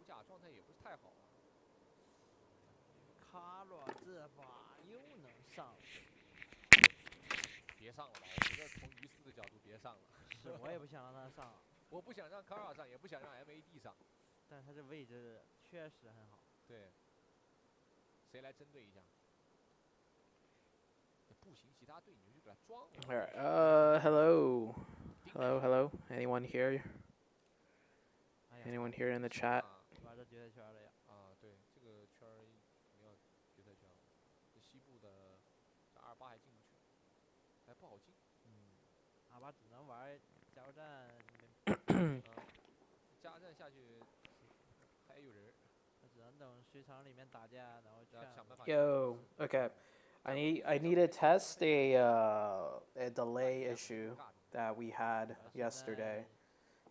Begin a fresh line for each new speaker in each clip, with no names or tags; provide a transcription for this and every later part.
甲状态也不是太好啊。
卡罗这把又能上，
别上了吧，我觉得从鱼饲的角度别上了。
是我也不想让他上，
我不想让卡尔上，也不想让 MAD 上，
但是他这位置确实很好。
对，谁来针对一下？不行，其他队你就给他装了。
All right. Hello. Hello. Hello. Anyone here?
哎呀，
Anyone here in the chat?
玩到决赛圈了呀！
啊，对，这个圈儿肯定要决赛圈了。这西部的这28还进不去，还不好进。
28只能玩加油站，
加油站下去还有人，
他只能等水场里面打架，然后
想办法。
Yo. Okay. I need to test a delay issue that we had yesterday.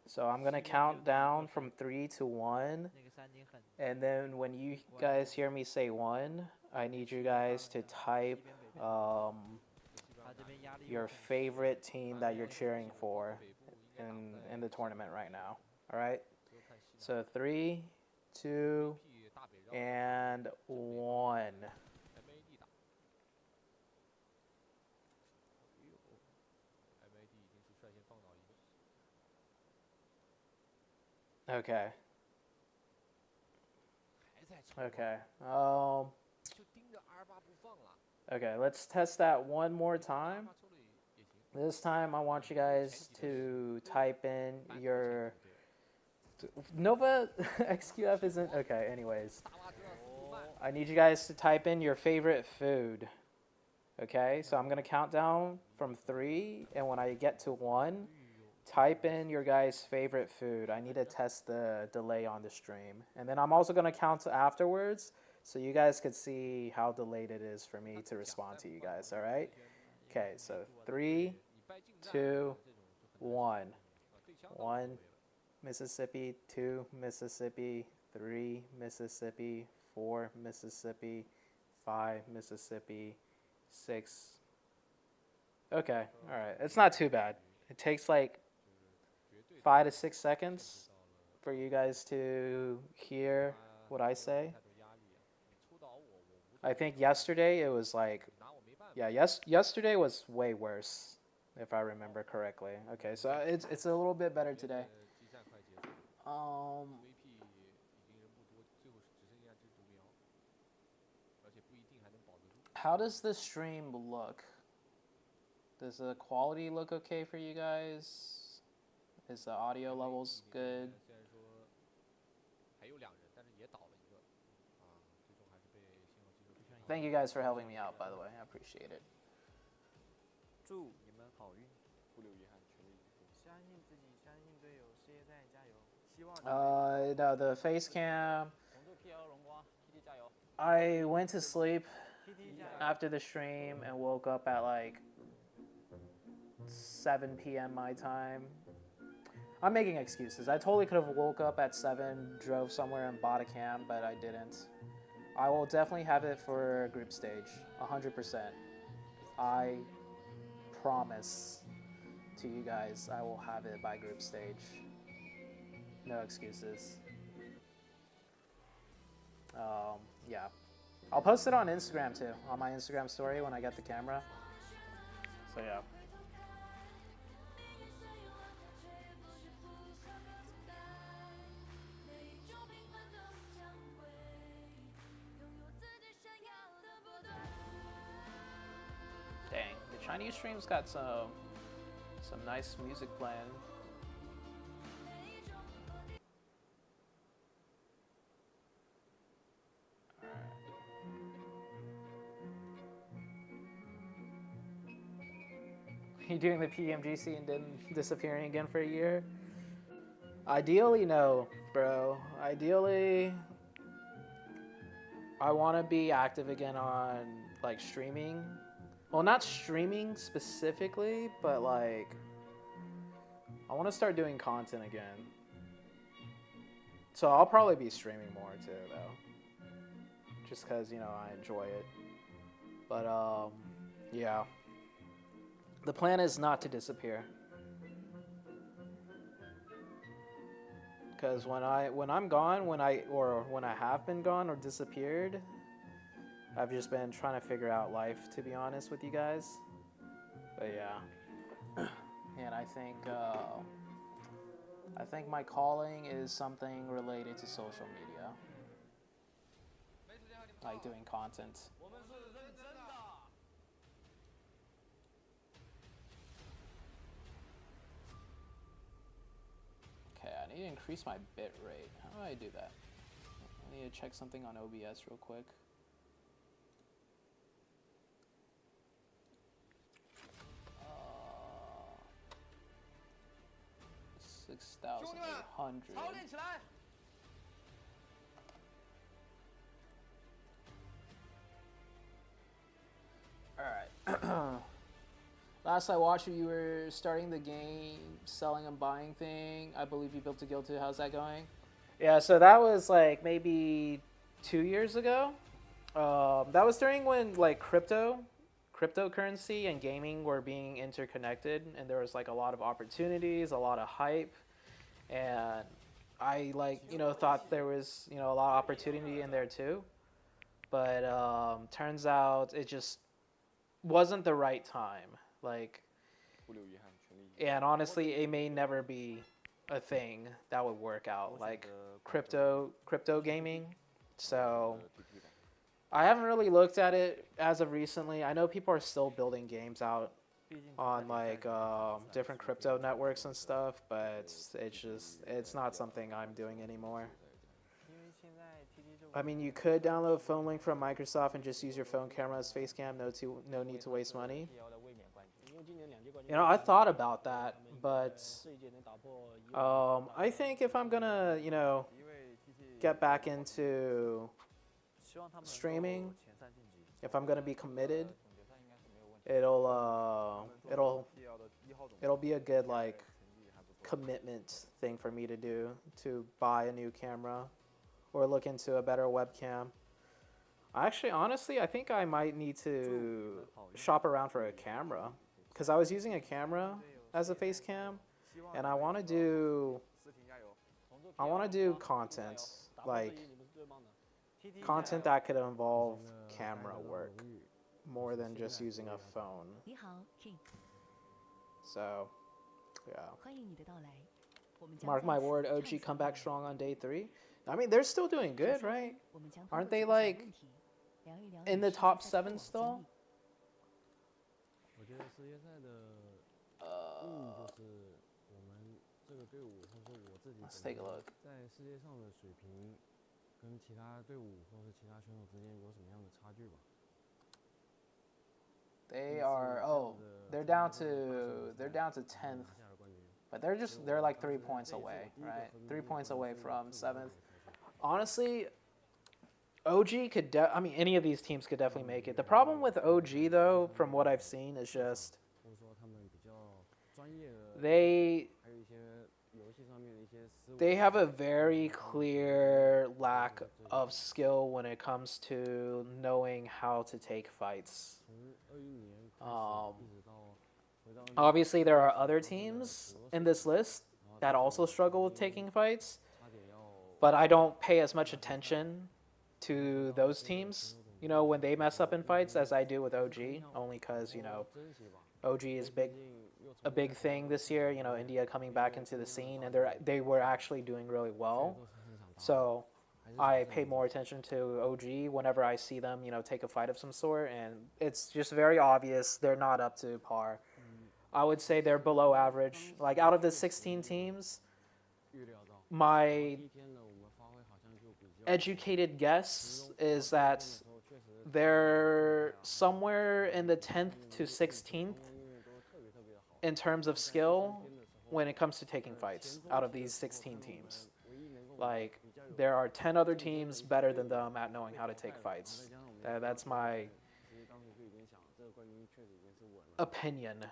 So I'm gonna count down from 3 to 1,
那个山顶很
and then when you guys hear me say 1, I need you guys to type
他这边压力
your favorite team that you're cheering for in the tournament right now. All right. So 3, 2, and 1.
MAD 已经是率先放倒一个。
Okay.
还在抽啊
Okay.
就盯着28不放了。
Okay, let's test that one more time.
抽的也行。
This time I want you guys to type in your Nova XQF isn't okay, anyways. I need you guys to type in your favorite food. Okay, so I'm gonna count down from 3, and when I get to 1, type in your guys' favorite food. I need to test the delay on the stream. And then I'm also gonna count afterwards, so you guys could see how delayed it is for me to respond to you guys, alright? Okay, so 3, 2, 1. 1, Mississippi, 2, Mississippi, 3, Mississippi, 4, Mississippi, 5, Mississippi, 6. Okay, alright. It's not too bad. It takes like 5 to 6 seconds for you guys to hear what I say. I think yesterday it was like, yeah, yesterday was way worse, if I remember correctly. Okay, so it's a little bit better today. How does the stream look? Does the quality look okay for you guys? Is the audio levels good? Thank you guys for helping me out, by the way. I appreciate it.
祝你们好运，不留遗憾，全力以赴。相信自己，相信队友，世界赛加油！希望。
No, the face cam.
红豆 PL 龙光 ，TT 加油
I went to sleep
！TT 加油！
after the stream and woke up at like 7 p.m. my time. I'm making excuses. I totally could have woke up at 7, drove somewhere and bought a cam, but I didn't. I will definitely have it for group stage, 100%. I promise to you guys I will have it by group stage. No excuses. Yeah. I'll post it on Instagram too, on my Instagram story when I get the camera. So yeah. Dang, the Chinese stream's got some nice music playing. You doing the PMGC and then disappearing again for a year? Ideally, no, bro. Ideally, I want to be active again on like streaming. Well, not streaming specifically, but like I want to start doing content again. So I'll probably be streaming more too, though. Just because, you know, I enjoy it. But yeah. The plan is not to disappear. Because when I'm gone, when I have been gone or disappeared, I've just been trying to figure out life, to be honest with you guys. But yeah, and I think my calling is something related to social media, like doing content. Okay, I need to increase my bit rate. How do I do that? I need to check something on OBS real quick. 6,800. Alright. Last I watched you were starting the game, selling and buying thing. I believe you built a guild too. How's that going? Yeah, so that was like maybe 2 years ago. That was during when like cryptocurrency and gaming were being interconnected, and there was like a lot of opportunities, a lot of hype, and I thought there was a lot of opportunity in there too, but turns out it just wasn't the right time. Like, and honestly, it may never be a thing that would work out, like crypto gaming. So I haven't really looked at it as of recently. I know people are still building games out on like different crypto networks and stuff, but it's not something I'm doing anymore. I mean, you could download phone link from Microsoft and just use your phone camera as face cam. No need to waste money. I thought about that, but I think if I'm gonna get back into streaming, if I'm gonna be committed, it'll be a good like commitment thing for me to do, to buy a new camera or look into a better webcam. Actually, honestly, I think I might need to shop around for a camera, because I was using a camera as a face cam, and I want to do content, like content that could involve camera work more than just using a phone. So, yeah. Mark my word, OG come back strong on day 3. I mean, they're still doing good, right? Aren't they like in the top 7 still? Let's take a look. They are they're down to 10th, but they're like 3 points away, right? 3 points away from 7th. Honestly, OG could any of these teams could definitely make it. The problem with OG though, from what I've seen, is just they have a very clear lack of skill when it comes to knowing how to take fights. Obviously, there are other teams in this list that also struggle with taking fights, but I don't pay as much attention to those teams, when they mess up in fights as I do with OG, only because, OG is a big thing this year, India coming back into the scene, and they were actually doing really well. So I pay more attention to OG whenever I see them, take a fight of some sort, and it's just very obvious they're not up to par. I would say they're below average. Like, out of the 16 teams, my educated guess is that they're somewhere in the 10th to 16th in terms of skill when it comes to taking fights out of these 16 teams. Like, there are 10 other teams better than them at knowing how to take fights. That's my opinion,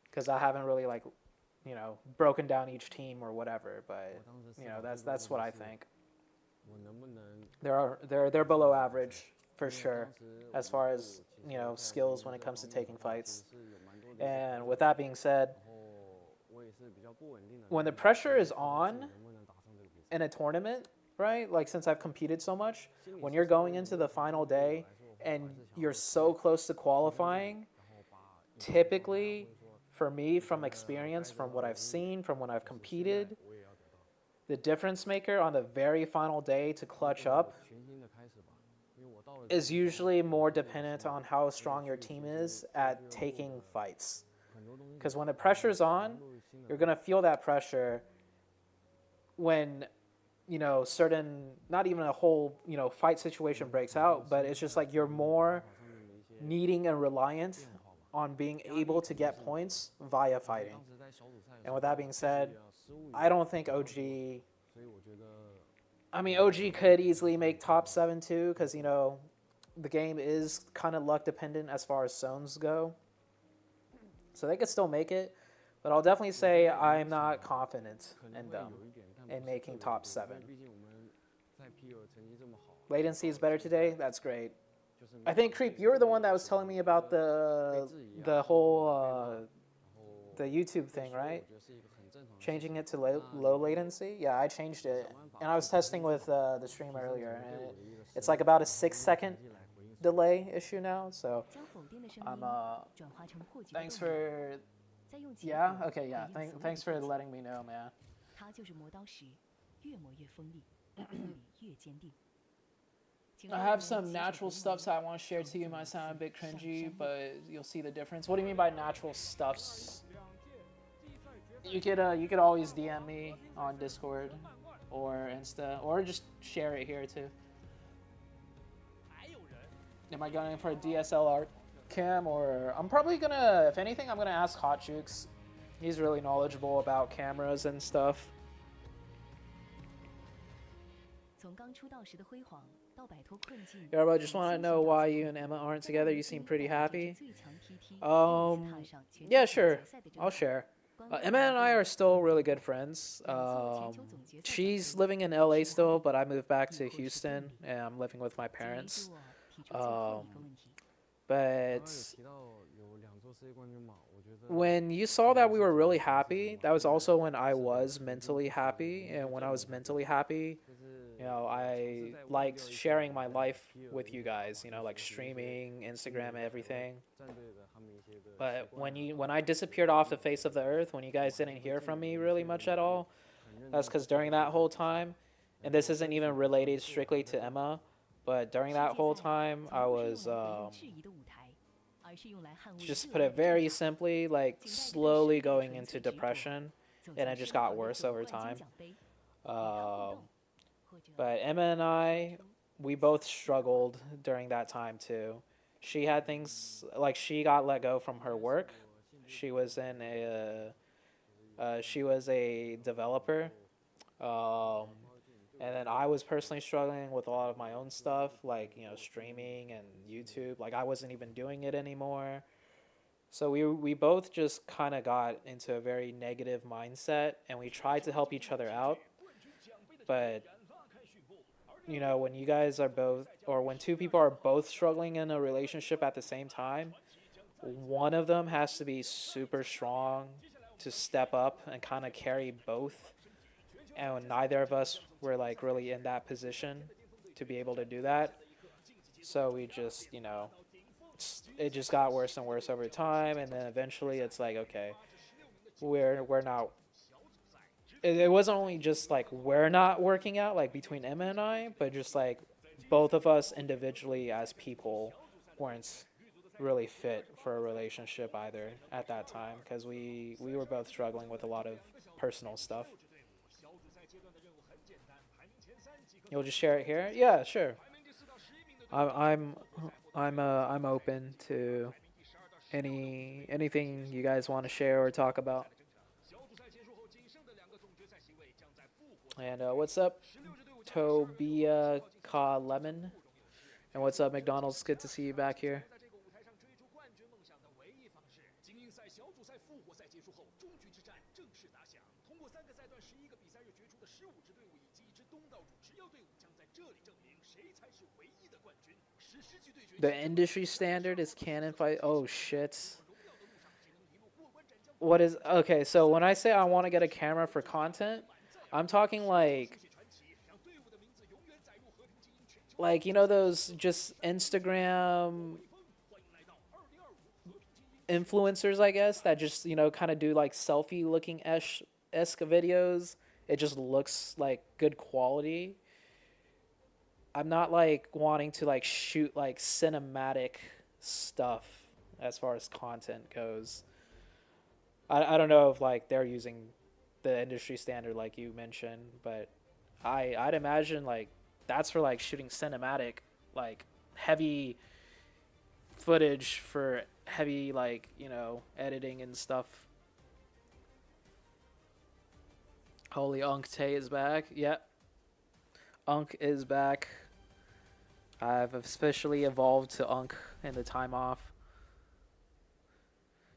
because I haven't really broken down each team or whatever, but that's what I think. They're below average for sure as far as skills when it comes to taking fights. And with that being said, when the pressure is on in a tournament, right? Like since I've competed so much, when you're going into the final day and you're so close to qualifying, typically for me, from experience, from what I've seen, from when I've competed, the difference maker on the very final day to clutch up is usually more dependent on how strong your team is at taking fights. Because when the pressure's on, you're going to feel that pressure when, you know, certain, not even a whole, you know, fight situation breaks out, but it's just like you're more needing and reliant on being able to get points via fighting. And with that being said, I don't think OG... I mean, OG could easily make top 7 too, because, you know, the game is kind of luck dependent as far as zones go. So they could still make it, but I'll definitely say I'm not confident in them in making top 7. Latency is better today? That's great. I think, Creep, you were the one that was telling me about the whole the YouTube thing, right? Changing it to low latency? Yeah, I changed it. And I was testing with the stream earlier, and it's like about a 6-second delay issue now. So thanks for... Yeah? Okay, yeah. Thanks for letting me know, man. I have some natural stuffs I want to share to you. It might sound a bit cringy, but you'll see the difference. What do you mean by natural stuffs? You could always DM me on Discord or Insta, or just share it here too. Am I going for a DSLR cam, or I'm probably gonna, if anything, I'm gonna ask Hot Jukes. He's really knowledgeable about cameras and stuff. Yeah, I just want to know why you and Emma aren't together. You seem pretty happy. Yeah, sure. I'll share. Emma and I are still really good friends. She's living in LA still, but I moved back to Houston, and I'm living with my parents. But when you saw that we were really happy, that was also when I was mentally happy. And when I was mentally happy, you know, I liked sharing my life with you guys, you know, like streaming, Instagram, everything. But when I disappeared off the face of the earth, when you guys didn't hear from me really much at all, that's because during that whole time, and this isn't even related strictly to Emma, but during that whole time, I was, just put it very simply, like slowly going into depression, and it just got worse over time. But Emma and I, we both struggled during that time too. She had things, like she got let go from her work. She was a developer. And then I was personally struggling with a lot of my own stuff, like, you know, streaming and YouTube. Like, I wasn't even doing it anymore. So we both just kind of got into a very negative mindset, and we tried to help each other out. But, you know, when you guys are both, or when two people are both struggling in a relationship at the same time, one of them has to be super strong to step up and kind of carry both. And neither of us were like really in that position to be able to do that. So we just, you know, it just got worse and worse over time. And then eventually it's like, okay, we're not, it wasn't only just like we're not working out, like between Emma and I, but just like both of us individually as people weren't really fit for a relationship either at that time, because we were both struggling with a lot of personal stuff. You'll just share it here? Yeah, sure. I'm open to anything you guys want to share or talk about. And what's up, Tobia Ka Lemon? And what's up, McDonald's? Good to see you back here. The industry standard is canon fight. Oh shit. What is, okay, so when I say I want to get a camera for content, I'm talking like like, you know, those just Instagram influencers, I guess, that just, you know, kind of do like selfie looking esque videos. It just looks like good quality. I'm not like wanting to like shoot like cinematic stuff as far as content goes. I don't know if like they're using the industry standard like you mentioned, but I'd imagine like that's for like shooting cinematic, like heavy footage for heavy, like, you know, editing and stuff. Holy, ZooTay is back. Yep. Is back. I've officially evolved to in the time off.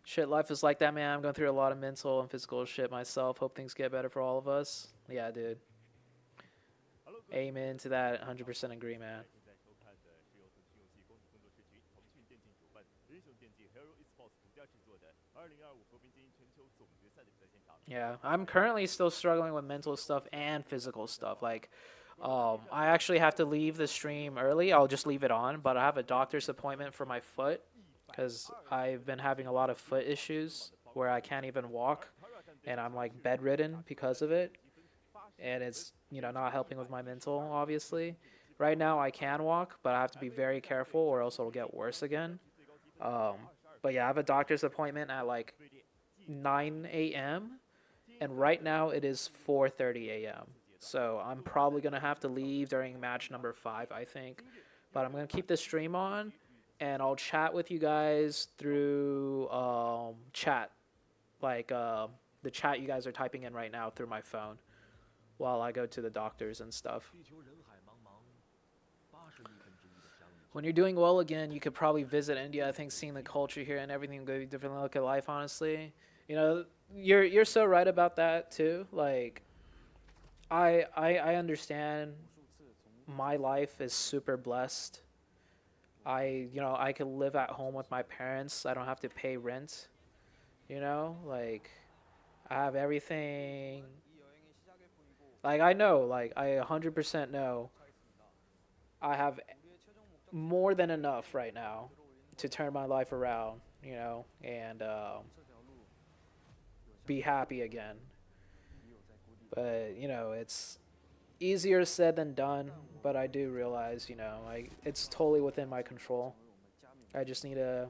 Shit, life is like that, man. I'm going through a lot of mental and physical shit myself. Hope things get better for all of us. Yeah, dude. Amen to that. 100% agree, man. Yeah, I'm currently still struggling with mental stuff and physical stuff. Like, I actually have to leave the stream early. I'll just leave it on, but I have a doctor's appointment for my foot because I've been having a lot of foot issues where I can't even walk, and I'm like bedridden because of it, and it's, you know, not helping with my mental, obviously. Right now I can walk, but I have to be very careful or else it'll get worse again. But yeah, I have a doctor's appointment at like 9 a.m. and right now it is 4:30 a.m. So I'm probably going to have to leave during match number 5, I think. But I'm going to keep the stream on, and I'll chat with you guys through chat. Like the chat you guys are typing in right now through my phone while I go to the doctors and stuff. When you're doing well again, you could probably visit India. I think seeing the culture here and everything would be different look at life, honestly. You know, you're so right about that too. Like, I understand my life is super blessed. You know, I could live at home with my parents. I don't have to pay rent. You know, like, I have everything. Like, I know, like, I 100% know I have more than enough right now to turn my life around, you know, and be happy again. But, you know, it's easier said than done, but I do realize, you know, it's totally within my control. I just need to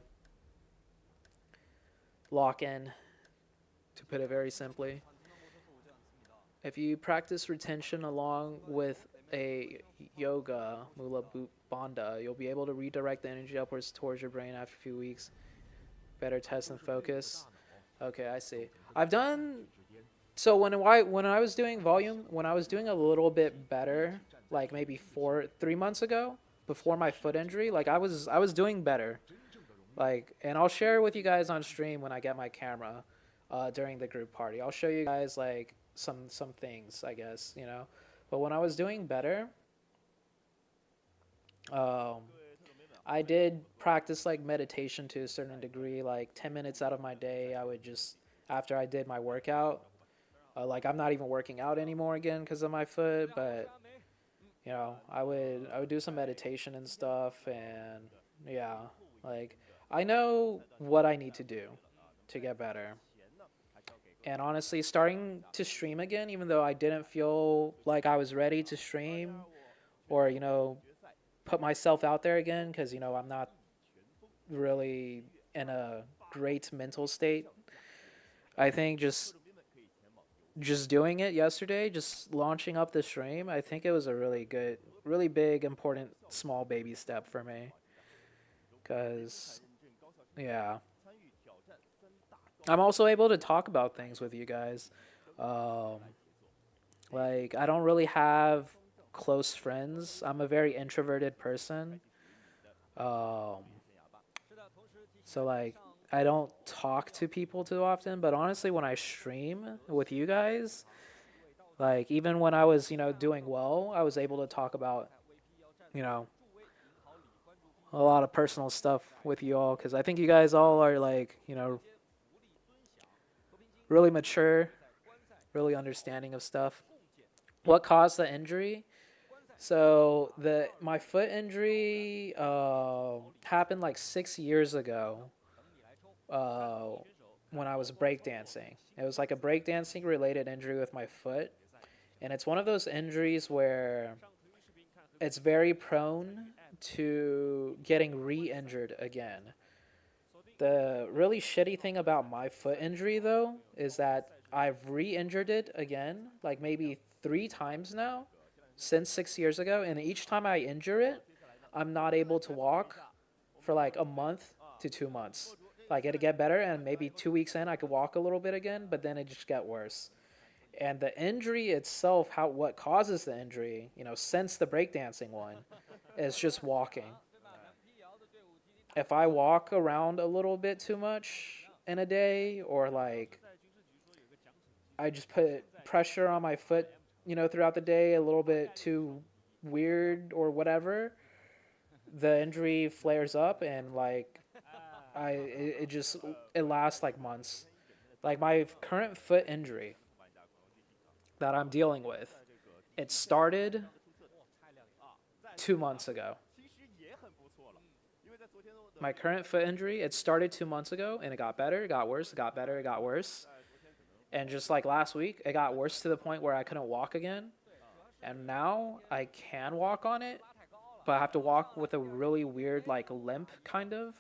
lock in, to put it very simply. If you practice retention along with a yoga, Mula Bandha, you'll be able to redirect the energy upwards towards your brain after a few weeks. Better test and focus. Okay, I see. I've done... So when I was doing volume, when I was doing a little bit better, like maybe 3 months ago, before my foot injury, like I was doing better. Like, and I'll share with you guys on stream when I get my camera during the group party. I'll show you guys like some things, I guess, you know. But when I was doing better, I did practice like meditation to a certain degree. Like 10 minutes out of my day, I would just, after I did my workout, like I'm not even working out anymore again because of my foot, but you know, I would do some meditation and stuff, and yeah, like I know what I need to do to get better. And honestly, starting to stream again, even though I didn't feel like I was ready to stream or, you know, put myself out there again, because, you know, I'm not really in a great mental state. I think just doing it yesterday, just launching up the stream, I think it was a really good, really big, important, small baby step for me. Because, yeah. I'm also able to talk about things with you guys. Like, I don't really have close friends. I'm a very introverted person. So, like, I don't talk to people too often, but honestly, when I stream with you guys, like, even when I was, you know, doing well, I was able to talk about, you know, a lot of personal stuff with you all, because I think you guys all are, like, you know, really mature, really understanding of stuff. What caused the injury? So my foot injury happened like 6 years ago when I was breakdancing. It was like a breakdancing related injury with my foot. And it's one of those injuries where it's very prone to getting re-injured again. The really shitty thing about my foot injury, though, is that I've re-injured it again, like maybe 3 times now, since 6 years ago. And each time I injure it, I'm not able to walk for like a month to 2 months. Like it'd get better, and maybe 2 weeks in, I could walk a little bit again, but then it just get worse. And the injury itself, what causes the injury, since the breakdancing one, is just walking. If I walk around a little bit too much in a day, or like I just put pressure on my foot, throughout the day a little bit too weird or whatever, the injury flares up, and like it lasts like months. Like my current foot injury that I'm dealing with, it started 2 months ago. My current foot injury, it started 2 months ago, and it got better, it got worse, it got better, it got worse. And just like last week, it got worse to the point where I couldn't walk again. And now I can walk on it, but I have to walk with a really weird like limp kind of.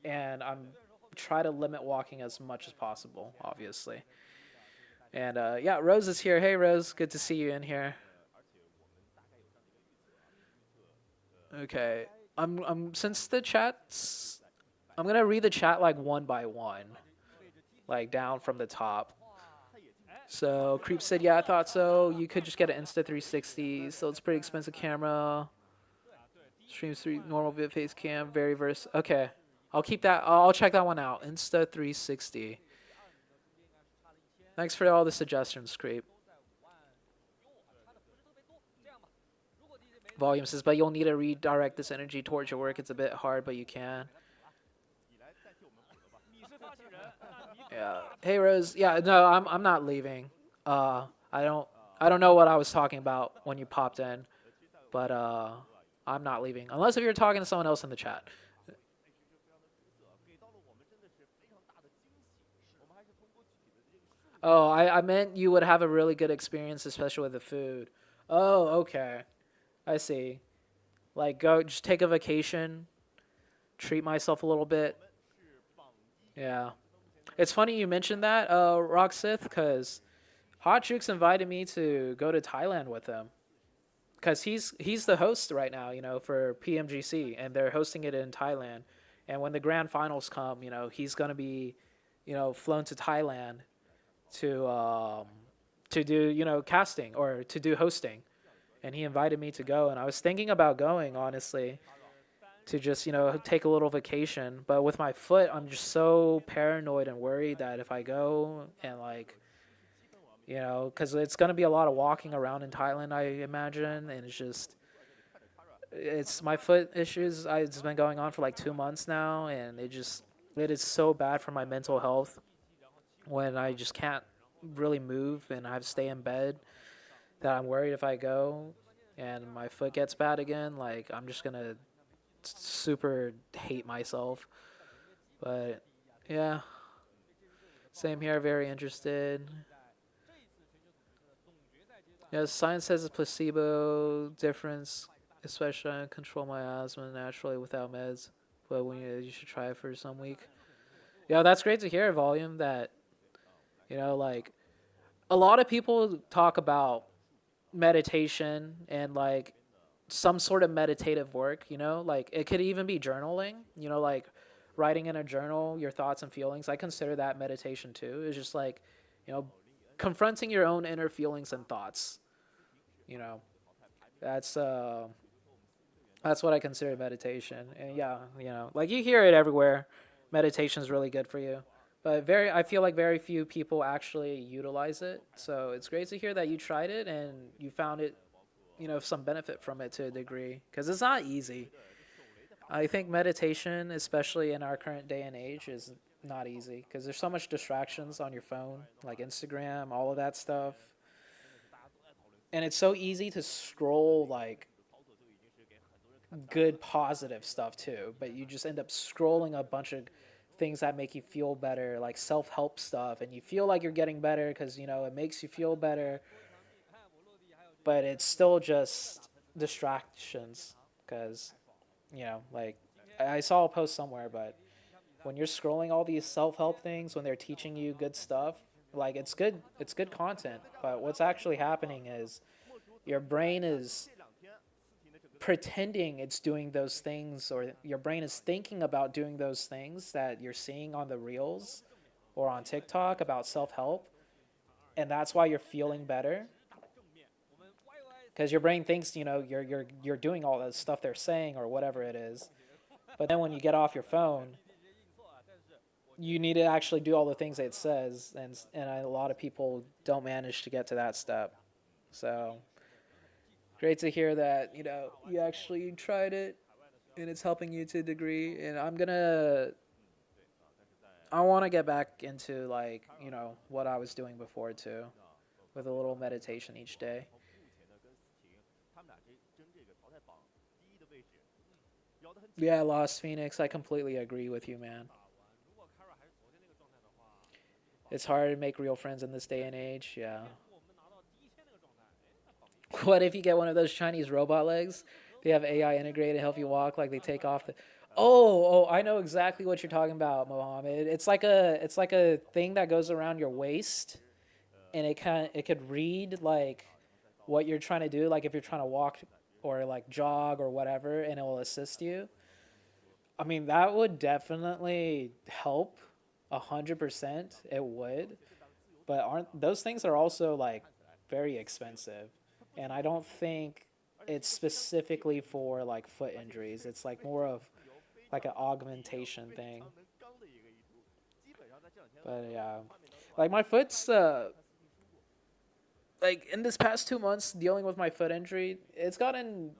And I'm try to limit walking as much as possible, obviously. And yeah, Rose is here. Hey Rose, good to see you in here. Okay. Since the chats, I'm gonna read the chat like one by one, like down from the top. So Creep said, yeah, I thought so. You could just get an Insta360, so it's a pretty expensive camera. Streams 3 normal vid face cam, very verse. Okay, I'll keep that. I'll check that one out. Insta360. Thanks for all the suggestions, Creep. Volume says, but you'll need to redirect this energy towards your work. It's a bit hard, but you can. Yeah. Hey Rose. Yeah. No, I'm not leaving. I don't know what I was talking about when you popped in, but I'm not leaving unless if you're talking to someone else in the chat. Oh, I meant you would have a really good experience, especially with the food. Oh, okay. I see. Like, just take a vacation, treat myself a little bit. Yeah. It's funny you mentioned that, Roxith, because Hot Jukes invited me to go to Thailand with him. Because he's the host right now, for PMGC, and they're hosting it in Thailand. And when the grand finals come, he's going to be, flown to Thailand to do, casting or to do hosting. And he invited me to go, and I was thinking about going, honestly, to just, take a little vacation. But with my foot, I'm just so paranoid and worried that if I go and, like, because it's going to be a lot of walking around in Thailand, I imagine, and it's my foot issues. It's been going on for like 2 months now, and it is so bad for my mental health when I just can't really move and I have to stay in bed, that I'm worried if I go and my foot gets bad again, like I'm just going to super hate myself. But yeah, same here, very interested. Yes, science says it's placebo difference, especially I control my asthma naturally without meds, but you should try it for some week. Yeah, that's great to hear, Volume, that, like, a lot of people talk about meditation and, like, some sort of meditative work, like, it could even be journaling, like, writing in a journal your thoughts and feelings. I consider that meditation, too. It's just, like, confronting your own inner feelings and thoughts. That's what I consider meditation. And yeah, like you hear it everywhere. Meditation is really good for you, but I feel like very few people actually utilize it. So it's great to hear that you tried it and you found it, some benefit from it to a degree, because it's not easy. I think meditation, especially in our current day and age, is not easy because there's so much distractions on your phone, like Instagram, all of that stuff. and it's so easy to scroll like good positive stuff too, but you just end up scrolling a bunch of things that make you feel better, like self-help stuff, and you feel like you're getting better because it makes you feel better, but it's still just distractions because like I saw a post somewhere, but when you're scrolling all these self-help things, when they're teaching you good stuff, like it's good content, but what's actually happening is your brain is pretending it's doing those things, or your brain is thinking about doing those things that you're seeing on the reels or on TikTok about self-help, and that's why you're feeling better, because your brain thinks you're doing all the stuff they're saying or whatever it is. But then when you get off your phone, you need to actually do all the things it says, and a lot of people don't manage to get to that step. So great to hear that you actually tried it and it's helping you to a degree. And I want to get back into like what I was doing before too, with a little meditation each day. Yeah, Lost Phoenix, I completely agree with you, man. It's hard to make real friends in this day and age. Yeah. What if you get one of those Chinese robot legs? They have AI integrated to help you walk, like they take off the. Oh, I know exactly what you're talking about, Mohammed. It's like a thing that goes around your waist, and it could read like what you're trying to do, like if you're trying to walk or like jog or whatever, and it will assist you. I mean, that would definitely help 100%. It would, but aren't those things are also like very expensive, and I don't think it's specifically for like foot injuries. It's like more of like an augmentation thing. But yeah, like my foot's like in this past 2 months dealing with my foot injury, it's gotten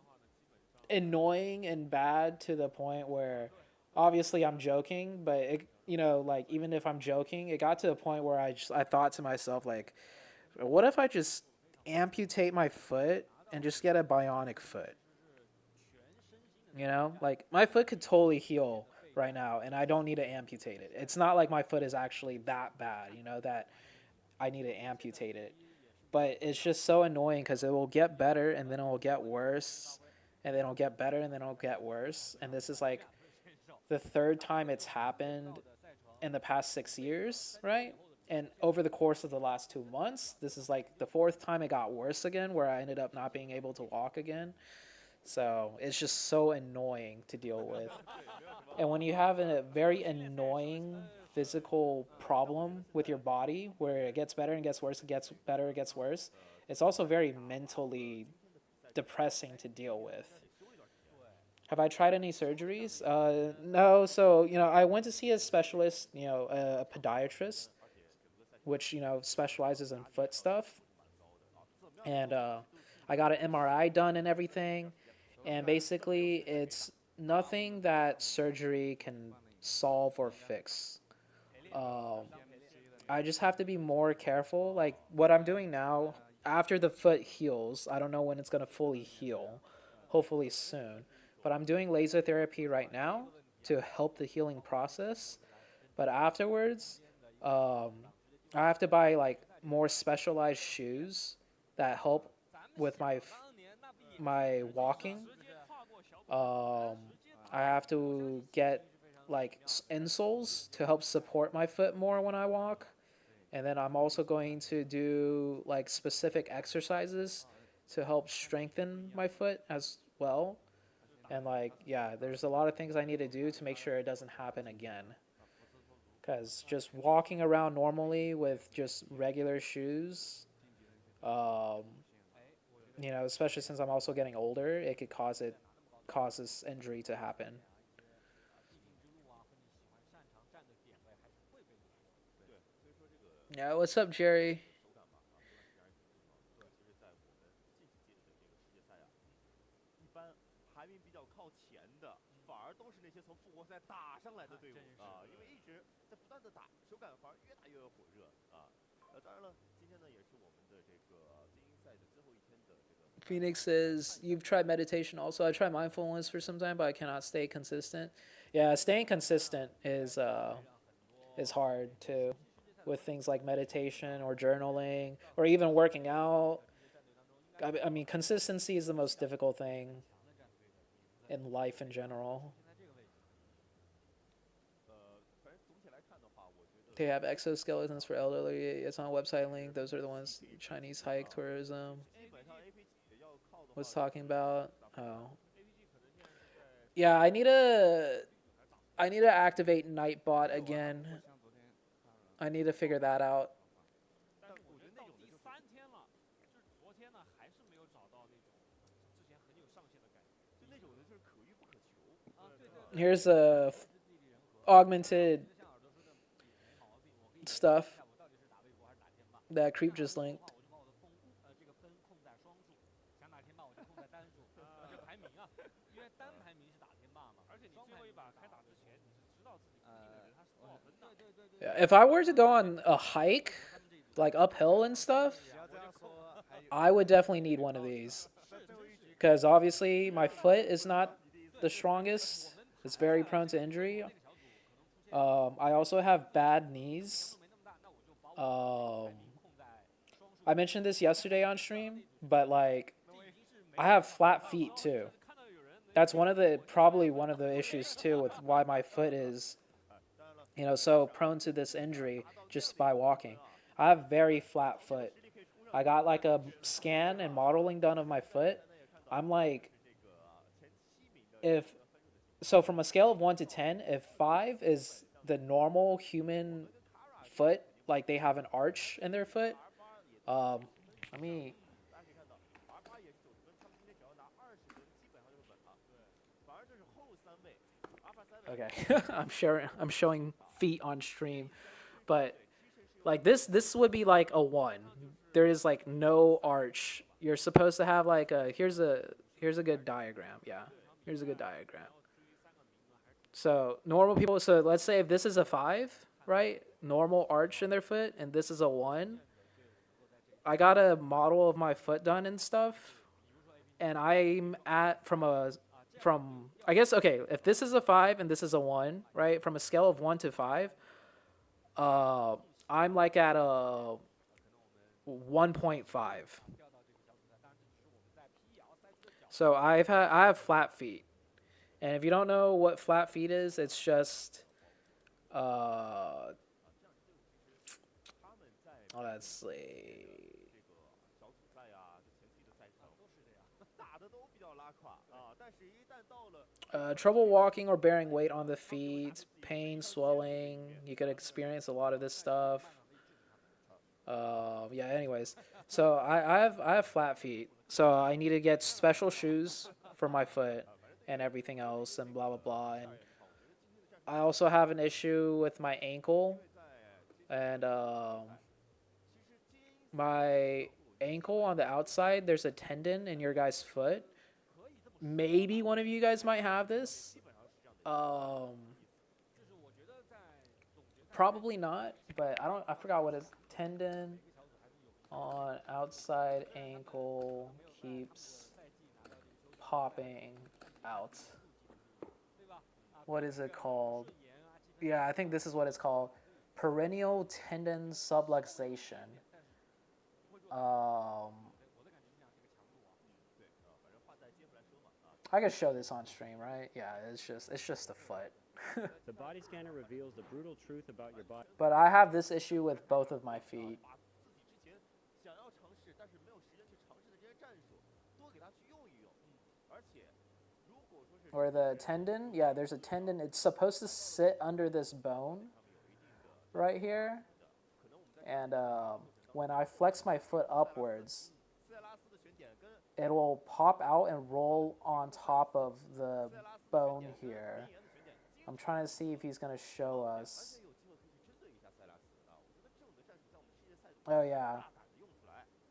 annoying and bad to the point where obviously I'm joking, but it like even if I'm joking, it got to a point where I thought to myself, like, what if I just amputate my foot and just get a bionic foot? Like my foot could totally heal right now and I don't need to amputate it. It's not like my foot is actually that bad, that I need to amputate it. But it's just so annoying because it will get better and then it will get worse, and then it'll get better and then it'll get worse. And this is like the third time it's happened in the past 6 years, right? And over the course of the last 2 months, this is like the fourth time it got worse again, where I ended up not being able to walk again. So it's just so annoying to deal with. And when you have a very annoying physical problem with your body where it gets better and gets worse, it gets better, it gets worse, it's also very mentally depressing to deal with. Have I tried any surgeries? No. So, I went to see a specialist, a podiatrist, which, specializes in foot stuff. And I got an MRI done and everything. And basically, it's nothing that surgery can solve or fix. I just have to be more careful. Like, what I'm doing now, after the foot heals, I don't know when it's going to fully heal. Hopefully soon. But I'm doing laser therapy right now to help the healing process. But afterwards, I have to buy like more specialized shoes that help with my walking. I have to get like insoles to help support my foot more when I walk. And then I'm also going to do like specific exercises to help strengthen my foot as well. And like, yeah, there's a lot of things I need to do to make sure it doesn't happen again. Because just walking around normally with just regular shoes, especially since I'm also getting older, it could cause this injury to happen. Yeah, what's up, Jerry? Phoenix says, you've tried meditation also. I tried mindfulness for some time, but I cannot stay consistent. Yeah, staying consistent is hard too, with things like meditation or journaling or even working out. I mean, consistency is the most difficult thing in life in general. They have exoskeletons for elderly. It's on a website link. Those are the ones Chinese hike tourism was talking about. Oh, yeah. I need to activate Nightbot again. I need to figure that out. Here's a augmented stuff that Creep just linked. Yeah, if I were to go on a hike, like uphill and stuff, I would definitely need one of these. Because obviously my foot is not the strongest. It's very prone to injury. I also have bad knees. I mentioned this yesterday on stream, but like I have flat feet too. That's probably one of the issues too with why my foot is, so prone to this injury just by walking. I have very flat foot. I got like a scan and modeling done of my foot. I'm like, from a scale of 1 to 10, if 5 is the normal human foot, like they have an arch in their foot, okay, I'm showing feet on stream, but like this would be like a 1. There is like no arch. You're supposed to have like here's a good diagram. Yeah, here's a good diagram. So normal people. So let's say if this is a 5, right? Normal arch in their foot, and this is a 1. I got a model of my foot done and stuff, and I'm at from I guess, okay, if this is a 5 and this is a 1, right? From a scale of 1 to 5, I'm like at a 1.5. So I have flat feet. And if you don't know what flat feet is, it's just let's see. Trouble walking or bearing weight on the feet, pain, swelling. You could experience a lot of this stuff. Yeah. Anyways, so I have flat feet, so I need to get special shoes for my foot and everything else, and blah blah blah. And I also have an issue with my ankle, and my ankle on the outside. There's a tendon in your guys' foot. Maybe one of you guys might have this. Probably not, but I forgot what it is. Tendon on outside ankle keeps popping out. What is it called? Yeah, I think this is what it's called. Perennial tendon subluxation. I could show this on stream, right? Yeah, it's just a foot.
The body scanner reveals the brutal truth about your body.
But I have this issue with both of my feet. Or the tendon, yeah, there's a tendon. It's supposed to sit under this bone right here. And when I flex my foot upwards, it will pop out and roll on top of the bone here. I'm trying to see if he's going to show us. Oh, yeah.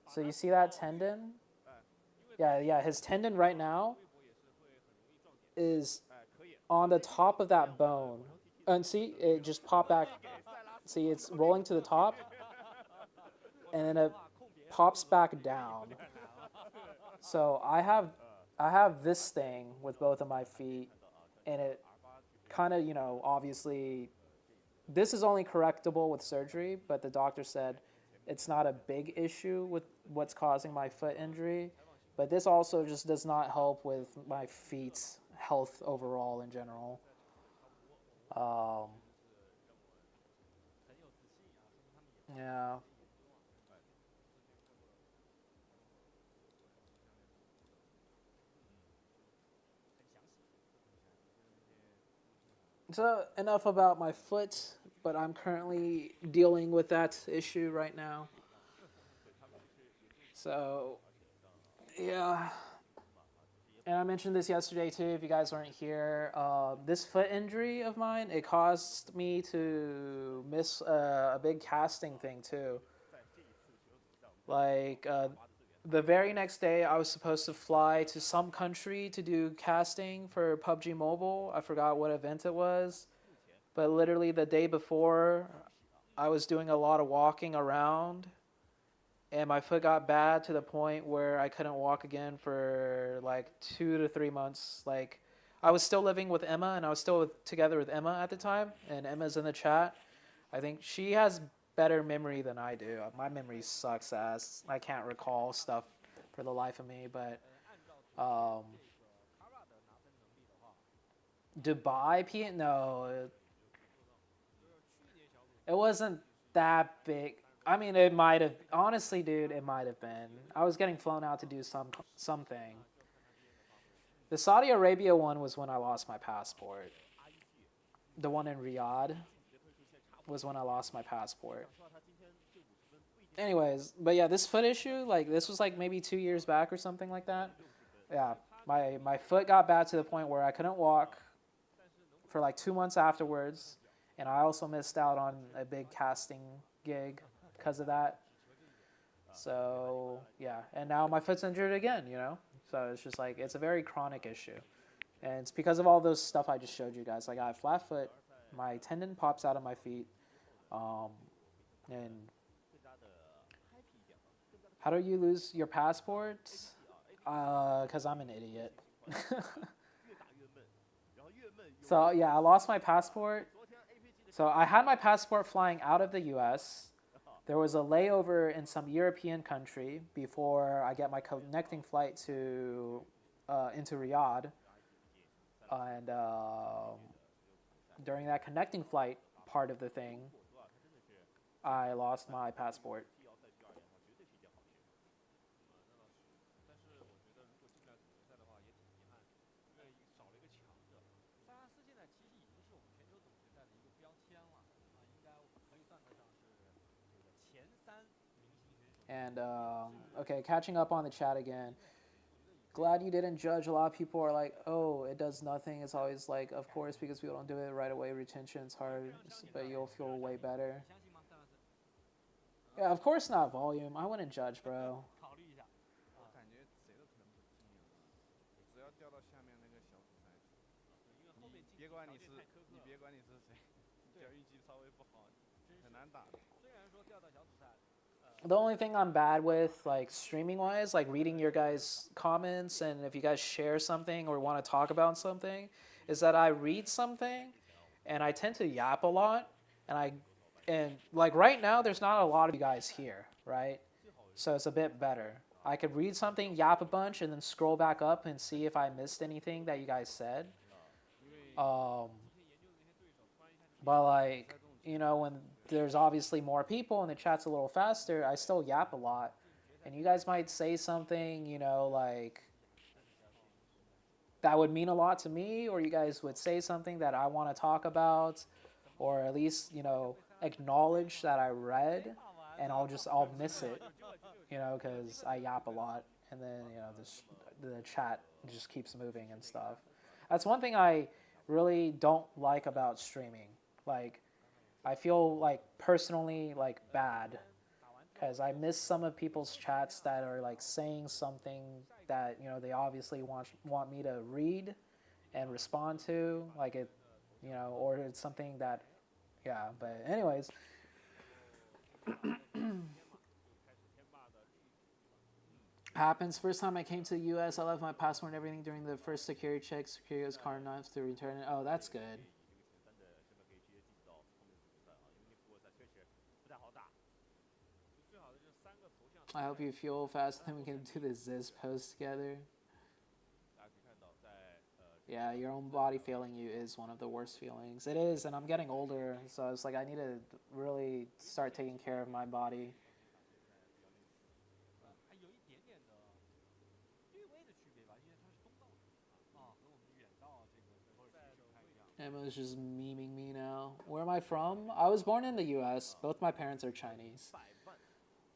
So you see that tendon? Yeah, his tendon right now is on the top of that bone. And see, it just popped back. See, it's rolling to the top. And then it pops back down. So I have this thing with both of my feet, and it kind of, obviously, this is only correctable with surgery, but the doctor said it's not a big issue with what's causing my foot injury, but this also just does not help with my feet's health overall in general. Yeah. So enough about my foot, but I'm currently dealing with that issue right now. So, yeah. And I mentioned this yesterday too, if you guys weren't here. This foot injury of mine, it caused me to miss a big casting thing too. Like, the very next day, I was supposed to fly to some country to do casting for PUBG Mobile. I forgot what event it was. But literally the day before, I was doing a lot of walking around. And my foot got bad to the point where I couldn't walk again for like 2 to 3 months. Like, I was still living with Emma, and I was still together with Emma at the time. And Emma's in the chat. I think she has better memory than I do. My memory sucks ass. I can't recall stuff for the life of me, but Dubai no, it wasn't that big. I mean, it might have, honestly, dude, it might have been. I was getting flown out to do something. The Saudi Arabia one was when I lost my passport. The one in Riyadh was when I lost my passport. Anyways, but yeah, this foot issue, like, this was like maybe 2 years back or something like that. Yeah, my foot got bad to the point where I couldn't walk for like 2 months afterwards, and I also missed out on a big casting gig because of that. So yeah, and now my foot's injured again, so it's just like, it's a very chronic issue, and it's because of all those stuff I just showed you guys. Like, I have flat foot, my tendon pops out of my feet, and how do you lose your passport? Because I'm an idiot. So yeah, I lost my passport. So I had my passport flying out of the US. There was a layover in some European country before I get my connecting flight to into Riyadh. And during that connecting flight part of the thing, I lost my passport. And, okay, catching up on the chat again. Glad you didn't judge. A lot of people are like, oh, it does nothing. It's always like, of course, because people don't do it right away. Retention's hard, but you'll feel way better. Yeah, of course not volume. I wouldn't judge, bro. The only thing I'm bad with, like, streaming-wise, like reading your guys' comments, and if you guys share something or want to talk about something, is that I read something, and I tend to yap a lot, and like right now, there's not a lot of you guys here, right? So it's a bit better. I could read something, yap a bunch, and then scroll back up and see if I missed anything that you guys said. But like, when there's obviously more people and the chat's a little faster, I still yap a lot. And you guys might say something, like, that would mean a lot to me, or you guys would say something that I want to talk about, or at least, acknowledge that I read, and I'll miss it, because I yap a lot, and then, the chat just keeps moving and stuff. That's one thing I really don't like about streaming. Like, I feel like personally like bad because I miss some of people's chats that are like saying something that they obviously want me to read and respond to, like it, or it's something that, yeah. But anyways, Happens. First time I came to the U.S., I left my passport and everything during the first security check. Security was kind enough to return it. Oh, that's good. I hope you fuel fast, then we can do the Ziz post together. Yeah, your own body failing you is one of the worst feelings. It is, and I'm getting older, so it's like I need to really start taking care of my body. Emma's just memeing me now. Where am I from? I was born in the U.S. Both my parents are Chinese.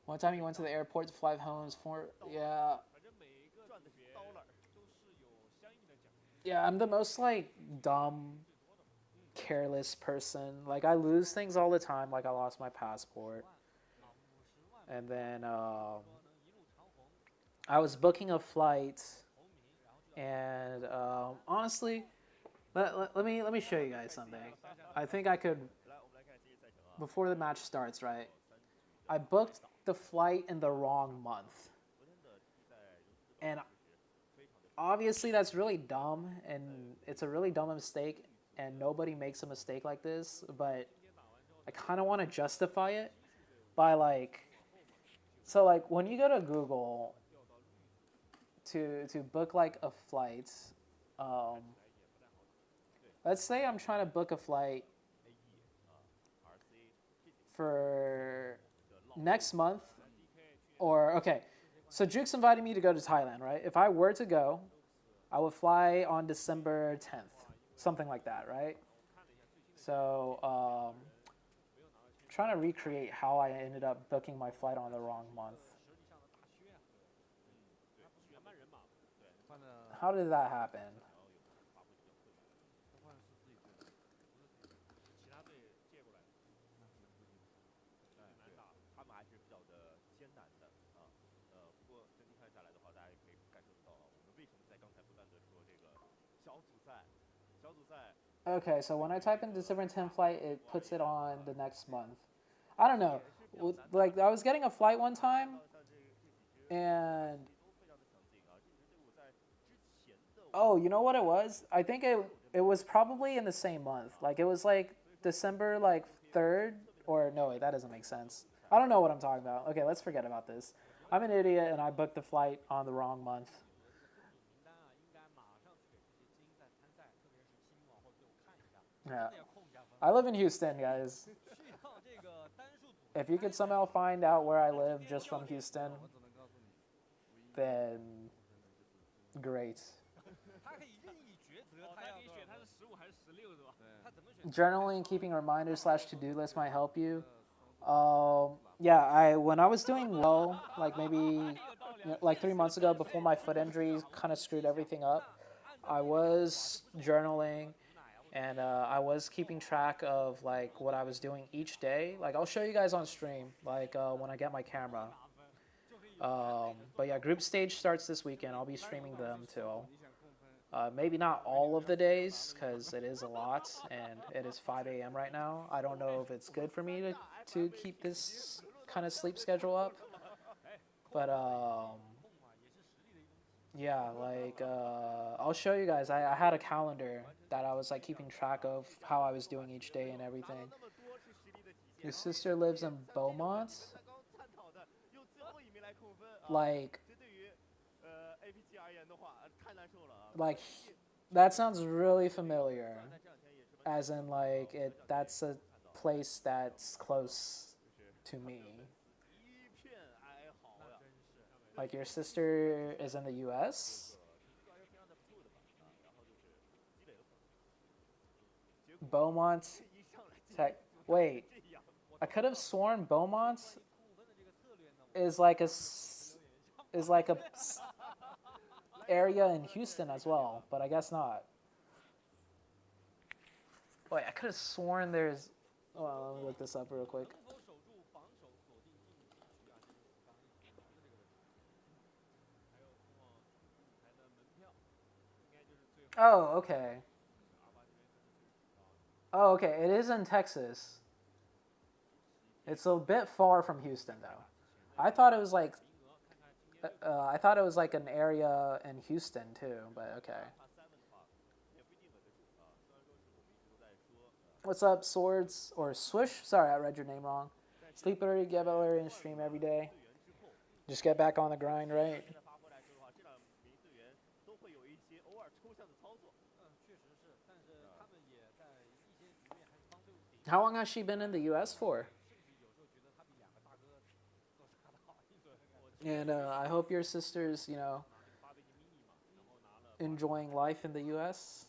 One time you went to the airport to fly home. Yeah. Yeah, I'm the most, like, dumb, careless person. Like, I lose things all the time. Like, I lost my passport. And then, I was booking a flight. And, honestly, let me show you guys something. I think I could, before the match starts, right? I booked the flight in the wrong month. And obviously that's really dumb, and it's a really dumb mistake, and nobody makes a mistake like this, but I kind of want to justify it by, like, so, like, when you go to Google to book, like, a flight, let's say I'm trying to book a flight for next month, or, okay, so Juke's invited me to go to Thailand, right? If I were to go, I would fly on December 10th, something like that, right? So, trying to recreate how I ended up booking my flight on the wrong month. How did that happen? Okay, so when I type in December 10th flight, it puts it on the next month. I don't know. Like, I was getting a flight one time, and oh, you know what it was? I think it was probably in the same month. Like, it was like December, like, 3rd, or no, wait, that doesn't make sense. I don't know what I'm talking about. Okay, let's forget about this. I'm an idiot, and I booked the flight on the wrong month. Yeah. I live in Houston, guys. If you could somehow find out where I live just from Houston, then great. Journaling and keeping reminders / to-do list might help you. Yeah, when I was doing well, like maybe like 3 months ago before my foot injury kind of screwed everything up, I was journaling. And I was keeping track of, like, what I was doing each day. Like, I'll show you guys on stream, like, when I get my camera. But yeah, group stage starts this weekend. I'll be streaming them too. Maybe not all of the days, because it is a lot, and it is 5 a.m. right now. I don't know if it's good for me to keep this kind of sleep schedule up. But, yeah, like, I'll show you guys. I had a calendar that I was, like, keeping track of how I was doing each day and everything. Your sister lives in Beaumont? Like, that sounds really familiar. As in, like, that's a place that's close to me. Like, your sister is in the U.S.? Beaumont? Wait. I could have sworn Beaumont is like a area in Houston as well, but I guess not. Wait, I could have sworn there's... Well, let me look this up real quick. Oh, okay. Oh, okay. It is in Texas. It's a bit far from Houston, though. I thought it was like I thought it was like an area in Houston too, but okay. What's up, Swords or Swish? Sorry, I read your name wrong. Sleep early, get up early, and stream every day. Just get back on the grind, right? How long has she been in the U.S. for? And I hope your sister's, you know, enjoying life in the U.S.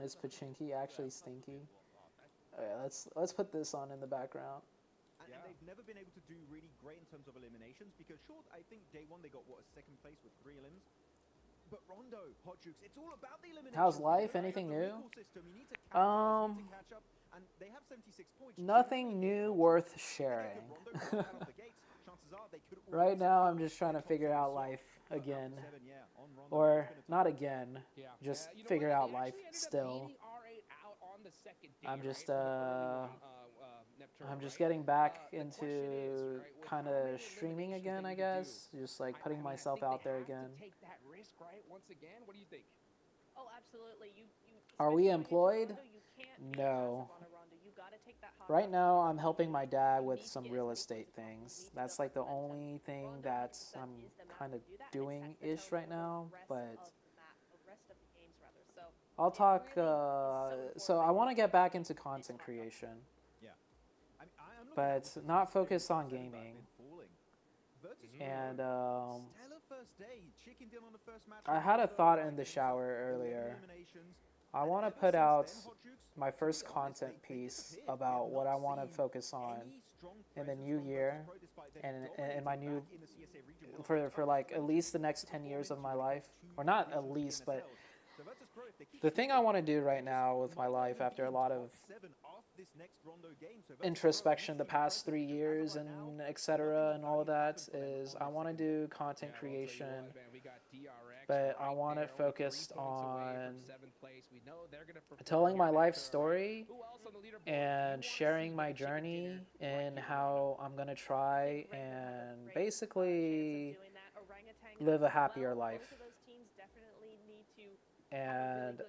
Is Pachinki actually stinky? Okay, let's put this on in the background.
And they've never been able to do really great in terms of eliminations because short, I think day one they got what, a second place with 3 elims. But Rondo, Hot Jukes, it's all about the eliminations.
How's life? Anything new?
And they have 76 points.
Nothing new worth sharing. Right now, I'm just trying to figure out life again. Or not again, just figure out life still. I'm just getting back into kind of streaming again, I guess. Just like putting myself out there again.
Oh, absolutely.
Are we employed? No. Right now, I'm helping my dad with some real estate things. That's like the only thing that I'm kind of doing-ish right now, but I'll talk, so I want to get back into content creation, but not focus on gaming. And I had a thought in the shower earlier. I want to put out my first content piece about what I want to focus on in the new year and in my new, for like at least the next 10 years of my life, or not at least, but the thing I want to do right now with my life after a lot of introspection the past 3 years and etc. and all of that is I want to do content creation, but I want to focus on telling my life story and sharing my journey and how I'm going to try and basically live a happier life. And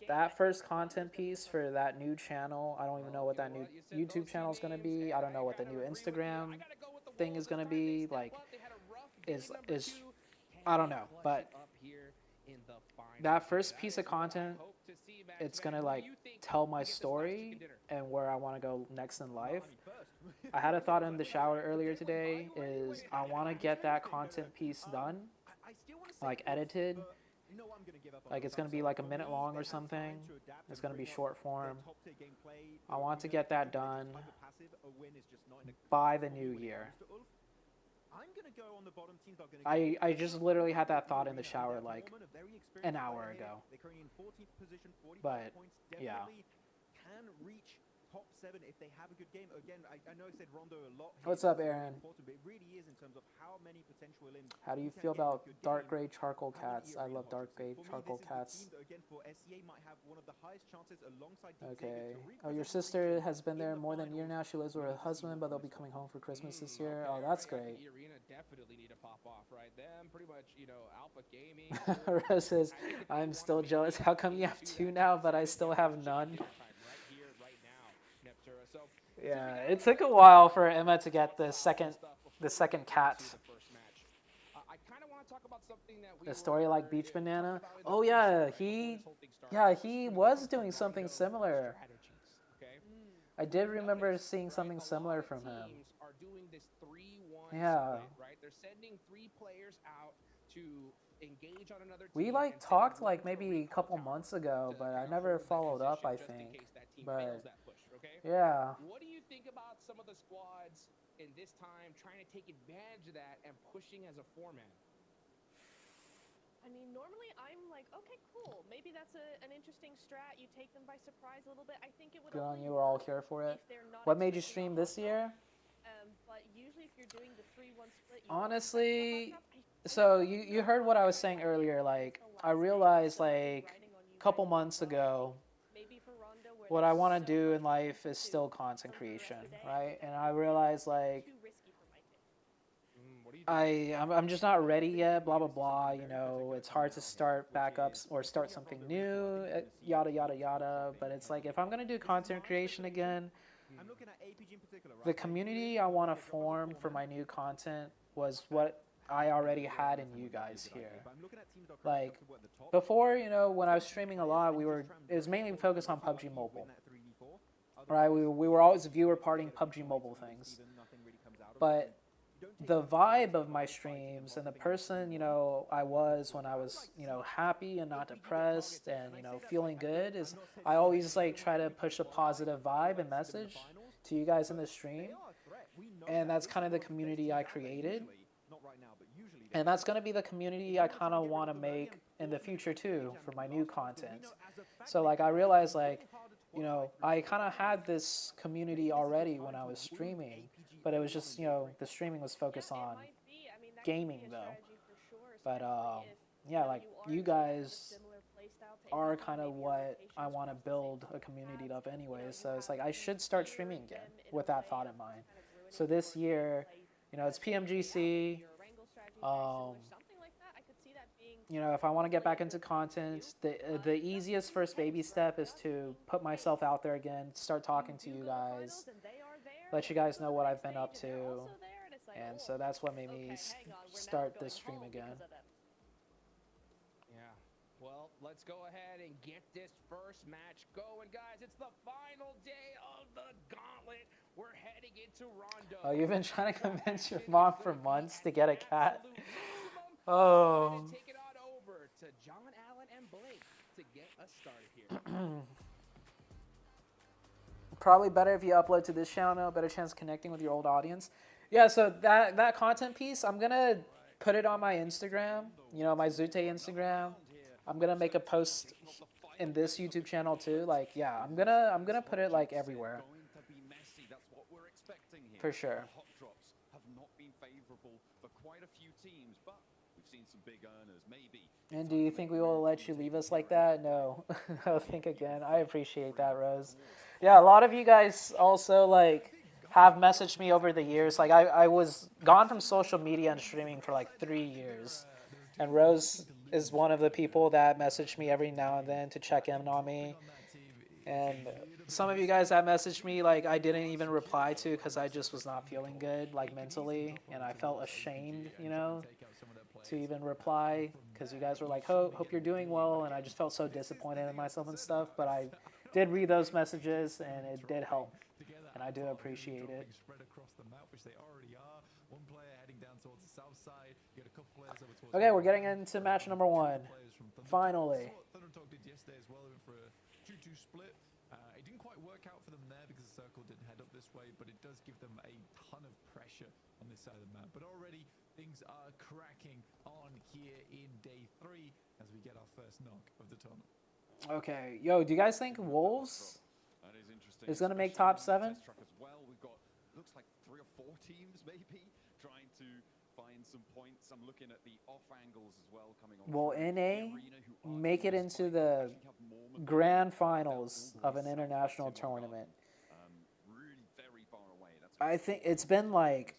that first content piece for that new channel, I don't even know what that new YouTube channel is going to be. I don't know what the new Instagram thing is going to be. Like, is I don't know. But that first piece of content, it's going to like tell my story and where I want to go next in life. I had a thought in the shower earlier today is I want to get that content piece done, like edited. Like it's going to be like a minute long or something. It's going to be short form. I want to get that done by the new year. I just literally had that thought in the shower like an hour ago. But yeah.
Top 7 if they have a good game. Again, I know I said Rondo a lot.
What's up, Aaron?
But it really is in terms of how many potential elims.
How do you feel about dark gray charcoal cats? I love dark gray charcoal cats. Okay. Oh, your sister has been there more than a year now. She lives with her husband, but they'll be coming home for Christmas this year. Oh, that's great.
Definitely need to pop off, right? Them, pretty much, you know, Alpha Gaming.
Rose says, I'm still jealous. How come you have 2 now, but I still have none? Yeah, it took a while for Emma to get the second cat. A story like Beach Banana. Oh yeah, he was doing something similar. I did remember seeing something similar from him. Yeah.
They're sending 3 players out to engage on another team.
We like talked like maybe a couple months ago, but I never followed up, I think. But yeah.
What do you think about some of the squads and this time trying to take advantage of that and pushing as a 4-man?
I mean, normally I'm like, okay, cool. Maybe that's an interesting strat. You take them by surprise a little bit. I think it would
Good on
only
you. We're all
work
here for it.
if they're not
What made you
expecting
stream
a
this
hot
year?
drop. But usually if you're doing the 3-1 split, you don't
Honestly,
expect a hot drop.
so you heard what I was saying earlier. Like, I realized like a couple months ago,
Maybe for Rondo, where
what
there's
I want
so
to do
much
in life is
to
still
do
content
for the rest
creation,
of the day,
right? And I realized like
too risky for my taste.
What are you doing?
I'm just not ready yet. Blah blah blah. You know, it's hard to start back up or start something new. Yada yada yada. But it's like if I'm gonna do content creation again,
I'm looking at APG in particular, right?
the community I want to form for my new content was what I already had in you guys here. Like before, you know, when I was streaming a lot, it was mainly focused on PUBG Mobile. Right, we were always viewer partying PUBG Mobile things. But the vibe of my streams and the person, you know, I was when I was, you know, happy and not depressed and, you know, feeling good is I always like try to push a positive vibe and message to you guys in the stream. And that's kind of the community I created. And that's going to be the community I kind of want to make in the future too for my new content. So like I realized like, you know, I kind of had this community already when I was streaming, but it was just, you know, the streaming was focused on gaming though. But yeah, like you guys are kind of what I want to build a community of anyways. So it's like I should start streaming again with that thought in mind. So this year, you know, it's PMGC. You know, if I want to get back into content, the easiest first baby step is to put myself out there again, start talking to you guys, let you guys know what I've been up to, and so that's what made me start this stream again.
Yeah. Well, let's go ahead and get this first match going, guys. It's the final day of the Gauntlet. We're heading into Rondo.
Oh, you've been trying to convince your mom for months to get a cat? Oh.
Take it on over to John Allen and Blake to get us started here.
Probably better if you upload to this channel, better chance of connecting with your old audience. Yeah, so that content piece, I'm gonna put it on my Instagram, you know, my ZooTay Instagram. I'm gonna make a post in this YouTube channel too. Like, yeah, I'm gonna put it like everywhere. For sure.
Hot drops have not been favorable for quite a few teams, but we've seen some big earners, maybe.
And do you think we will let you leave us like that? No. No, think again. I appreciate that, Rose. Yeah, a lot of you guys also like have messaged me over the years. Like I was gone from social media and streaming for like 3 years. And Rose is one of the people that messaged me every now and then to check in on me. And some of you guys that messaged me, like, I didn't even reply to because I just was not feeling good, like, mentally. And I felt ashamed, you know, to even reply because you guys were like, hope you're doing well. And I just felt so disappointed in myself and stuff. But I did read those messages, and it did help. And I do appreciate it. Okay, we're getting into match number 1. Finally.
It didn't quite work out for them there because the circle didn't head up this way, but it does give them a ton of pressure on this side of the map. But already things are cracking on here in day 3 as we get our first knock of the tournament.
Okay, yo, do you guys think Wolves is going to make top 7?
As well, we've got looks like 3 or 4 teams maybe trying to find some points. I'm looking at the off angles as well coming on.
Will NA make it into the grand finals of an international tournament?
Really very far away.
I think it's been like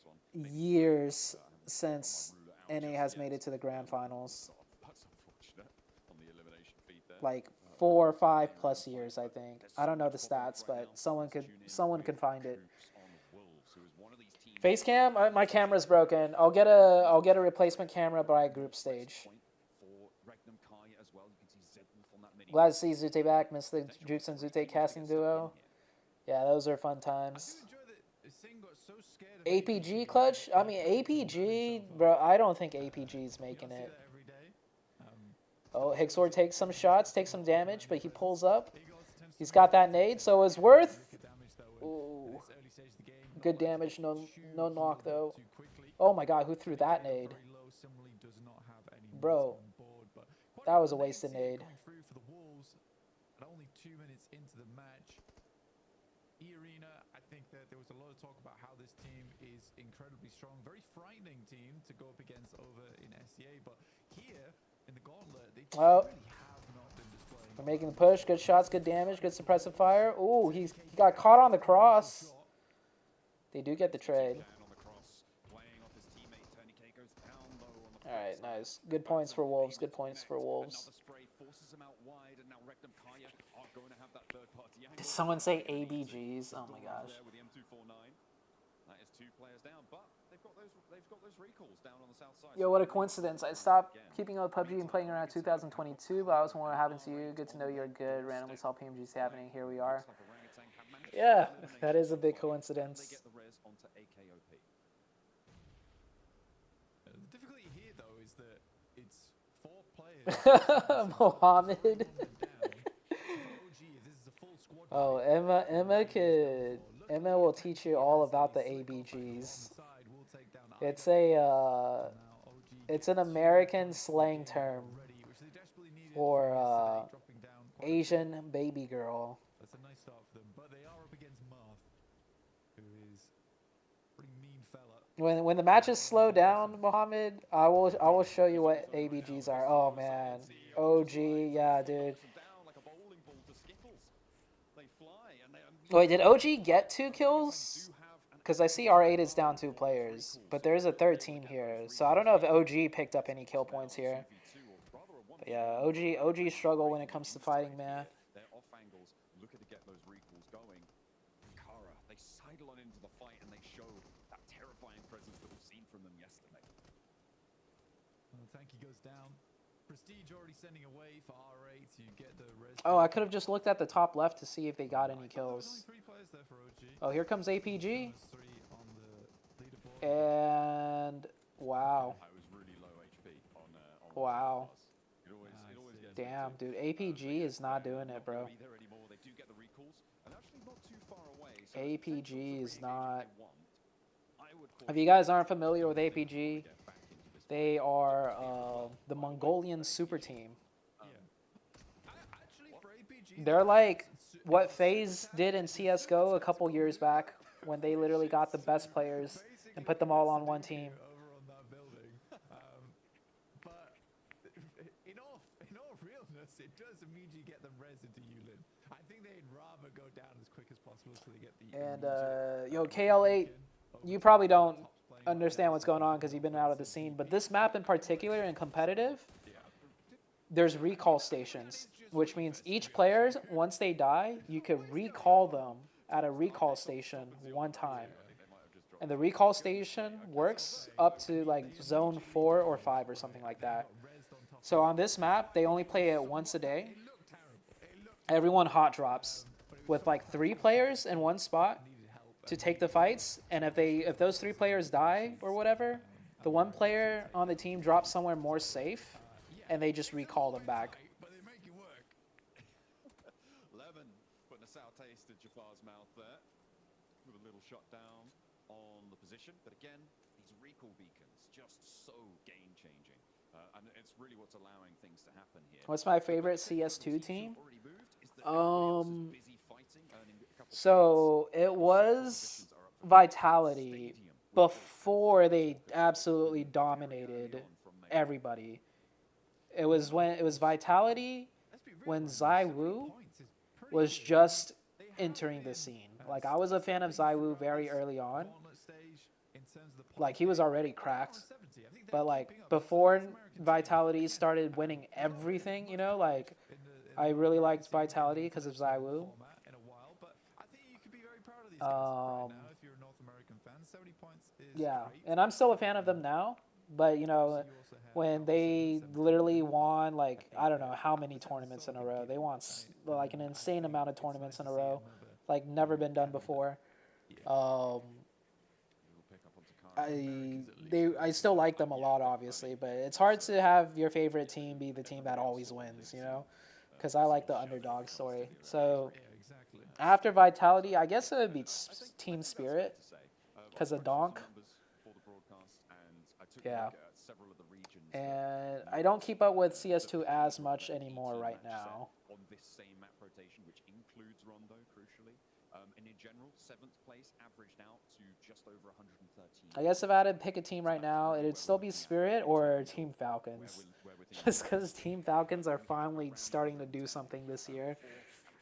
years since NA has made it to the grand finals.
That's unfortunate on the elimination feed there.
Like 4 or 5 plus years, I think. I don't know the stats, but someone could find it. Face cam? My camera's broken. I'll get a replacement camera by group stage. Glad to see ZooTay back. Miss the Jukes and ZooTay casting duo. Yeah, those are fun times. APG clutch? I mean, APG, bro, I don't think APG's making it. Oh, Hixor takes some shots, takes some damage, but he pulls up. He's got that nade, so it's worth. Ooh. Good damage, no
too
knock though.
too quickly.
Oh my god, who threw that
Very
nade?
low, similarly does not have any
Bro,
nades on board, but quite
that
lot
was a
of nades
wasted
here
nade.
coming through for the Wolves at only 2 minutes into the match. E-Arena, I think that there was a lot of talk about how this team is incredibly strong, very frightening team to go up against over in SCA, but here in the Gauntlet, they just
Oh.
really have not been displaying.
We're making the push. Good shots, good damage, good suppressive fire. Ooh, he got caught on the cross. They do get the trade.
Down on the cross, playing off his teammate. Tony K goes down low on the
All right,
far side.
nice. Good points for Wolves. Good points for Wolves.
Another spray forces him out wide, and now Rectum Kaya are going to have that third party angle.
Did someone say ABGs? Oh my gosh.
There with the M249. That is 2 players down, but they've got those recalls down on the south side.
Yo, what a coincidence. I stopped keeping up with PUBG and playing around 2022, but I was wondering what happened to you. Good to know you're good. Randomly saw PMGC happening. Here we are. Yeah, that is a big
They
coincidence.
get the res onto AKOP.
The difficulty here, though, is that it's 4 players.
Mohammed.
This is a full squad.
Oh, Emma will teach you all about the ABGs. It's an American slang term for Asian baby girl.
That's a nice start for them, but they are up against Marth, who is a pretty mean fella.
When the matches slow down, Mohammed, I will show you what ABGs are. Oh man, OG, yeah, dude.
Down like a bowling ball to Skittles. They fly and
Wait, did OG get 2 kills? Because I see R8 is down 2 players, but there is a third team here, so I don't know if OG picked up any kill points here. But yeah, OG struggle when it comes to fighting, man.
they're off angles, looking to get those recalls going. Kara, they sidle on into the fight and they show that terrifying presence that we've seen from them yesterday.
Well, Tanky goes down. Prestige already sending away for R8 to get the res.
Oh, I could have just looked at the top left to see if they got any
There's
kills.
only 3 players there for OG.
Oh, here comes APG.
There's 3 on the leaderboard.
And wow.
I was really low HP on
Wow.
It always gets
Damn, dude. APG is not doing it, bro.
be there anymore. They do get the recalls, and actually not too far away. So
APG is not.
I would call
If you guys aren't familiar with APG, they are the Mongolian super team.
Actually, for APG,
They're like what FaZe did in CSGO a couple years back when they literally got the best players and put them all on one team.
over on that building. But in all realness, it does immediately get them res into Yulin. I think they'd rather go down as quick as possible so they get the.
And yo, KL8, you probably don't understand what's going on because you've been out of the scene, but this map in particular in competitive, there's recall stations, which means each player, once they die, you could recall them at a recall station one time. And the recall station works up to like zone 4 or 5 or something like that. So on this map, they only play it once a day. Everyone hot drops with like 3 players in one spot to take the fights, and if those 3 players die or whatever, the one player on the team drops somewhere more safe, and they just recall them back.
But they make it work.
Levin putting a sour taste in Jafar's mouth there with a little shot down on the position. But again, these recall beacons just so game changing, and it's really what's allowing things to happen here.
What's my favorite CS2 team?
Already moved. Is that everybody else is busy fighting, earning a couple
So it was Vitality before they absolutely dominated everybody. It was Vitality when ZywOo was just entering the scene. Like, I was a fan of ZywOo very early on. Like, he was already cracked. But like before Vitality started winning everything, you know, like I really liked Vitality because of ZywOo. Yeah, and I'm still a fan of them now, but you know, when they literally won like I don't know how many tournaments in a row, they won like an insane amount of tournaments in a row, like never been done before. I still like them a lot, obviously, but it's hard to have your favorite team be the team that always wins, you know, because I like the underdog story. So after Vitality, I guess it would be Team Spirit, 'cause of Donk. Yeah. And I don't keep up with CS2 as much anymore right now.
On this same map rotation, which includes Rondo, crucially. And in general, 7th place averaged out to just over 113.
I guess if I had to pick a team right now, it'd still be Spirit or Team Falcons. Just because Team Falcons are finally starting to do something this year.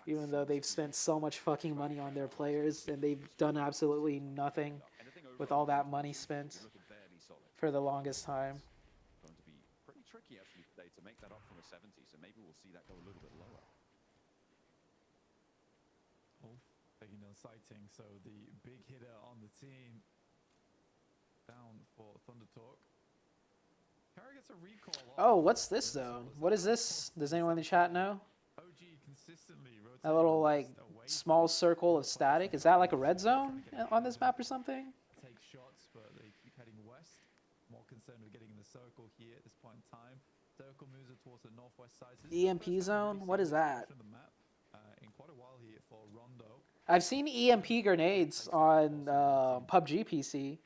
Even though they've spent so much fucking money on their players and they've done absolutely nothing with all that money spent for the longest time.
Going to be pretty tricky actually today to make that up from a 70, so maybe we'll see that go a little bit lower.
Taking no sighting, so the big hitter on the team down for Thunder Talk. Kara gets a recall.
Oh, what's this zone? What is this? Does anyone in the chat know?
OG consistently rotating
A little like
away
small circle of static. Is that like a red zone on this map or something?
take shots, but they keep heading west. More concerned with getting in the circle here at this point in time. Circle moves it towards the northwest side. So this is the
EMP
first time we've
zone?
really
What
seen
is
this
that?
portion of the map, in quite a while here for Rondo.
I've seen EMP grenades on PUBG PC.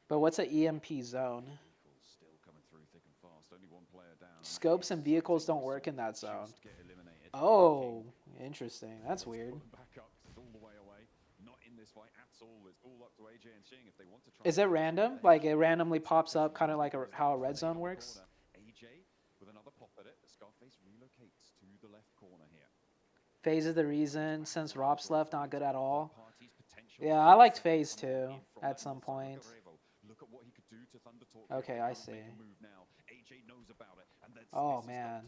But what's an EMP zone?
Still coming through thick and fast. Only one player down.
Scopes and vehicles don't work in that zone.
Just get eliminated.
Oh, interesting. That's weird.
Back up, 'cause it's all the way away. Not in this fight at all. It's all up to AJ and Xi'an if they want to try.
Is it random? Like it randomly pops up, kind of like how a red zone works?
AJ with another pop at it. Scarface relocates to the left corner here.
FaZe is the reason since Rob's left, not good at all. Yeah, I liked FaZe too at some point.
Look at what he could do to Thunder Talk.
Okay, I see.
AJ knows about it, and then
Oh man.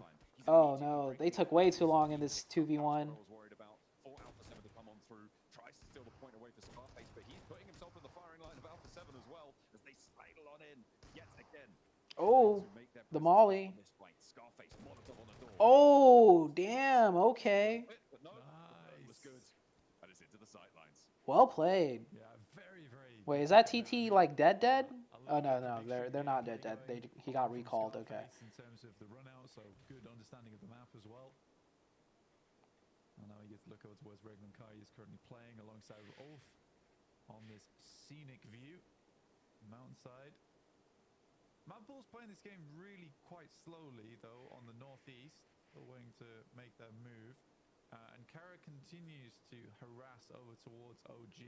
Oh no, they took way too long in this 2v1.
was worried about. 4 Alpha 7 to come on through. Tries to steal the point away for Scarface, but he's putting himself in the firing line of Alpha 7 as well as they sidle on in yet again.
Oh,
To make their
the
presence
Molly.
on this fight. Scarface Molotov on the door.
Oh, damn. Okay.
But no, the burn was good. And it's into the sightlines.
Well played.
Yeah, very, very.
Wait, is that TT like dead? Oh no, they're not dead. He got recalled. Okay.
In terms of the run out, so good understanding of the map as well. And now he gets to look over towards Regman Kai is currently playing alongside with Ulf on this scenic view, mountainside. Mad Bull's playing this game really quite slowly though on the northeast, still waiting to make their move. And Kara continues to harass over towards OG.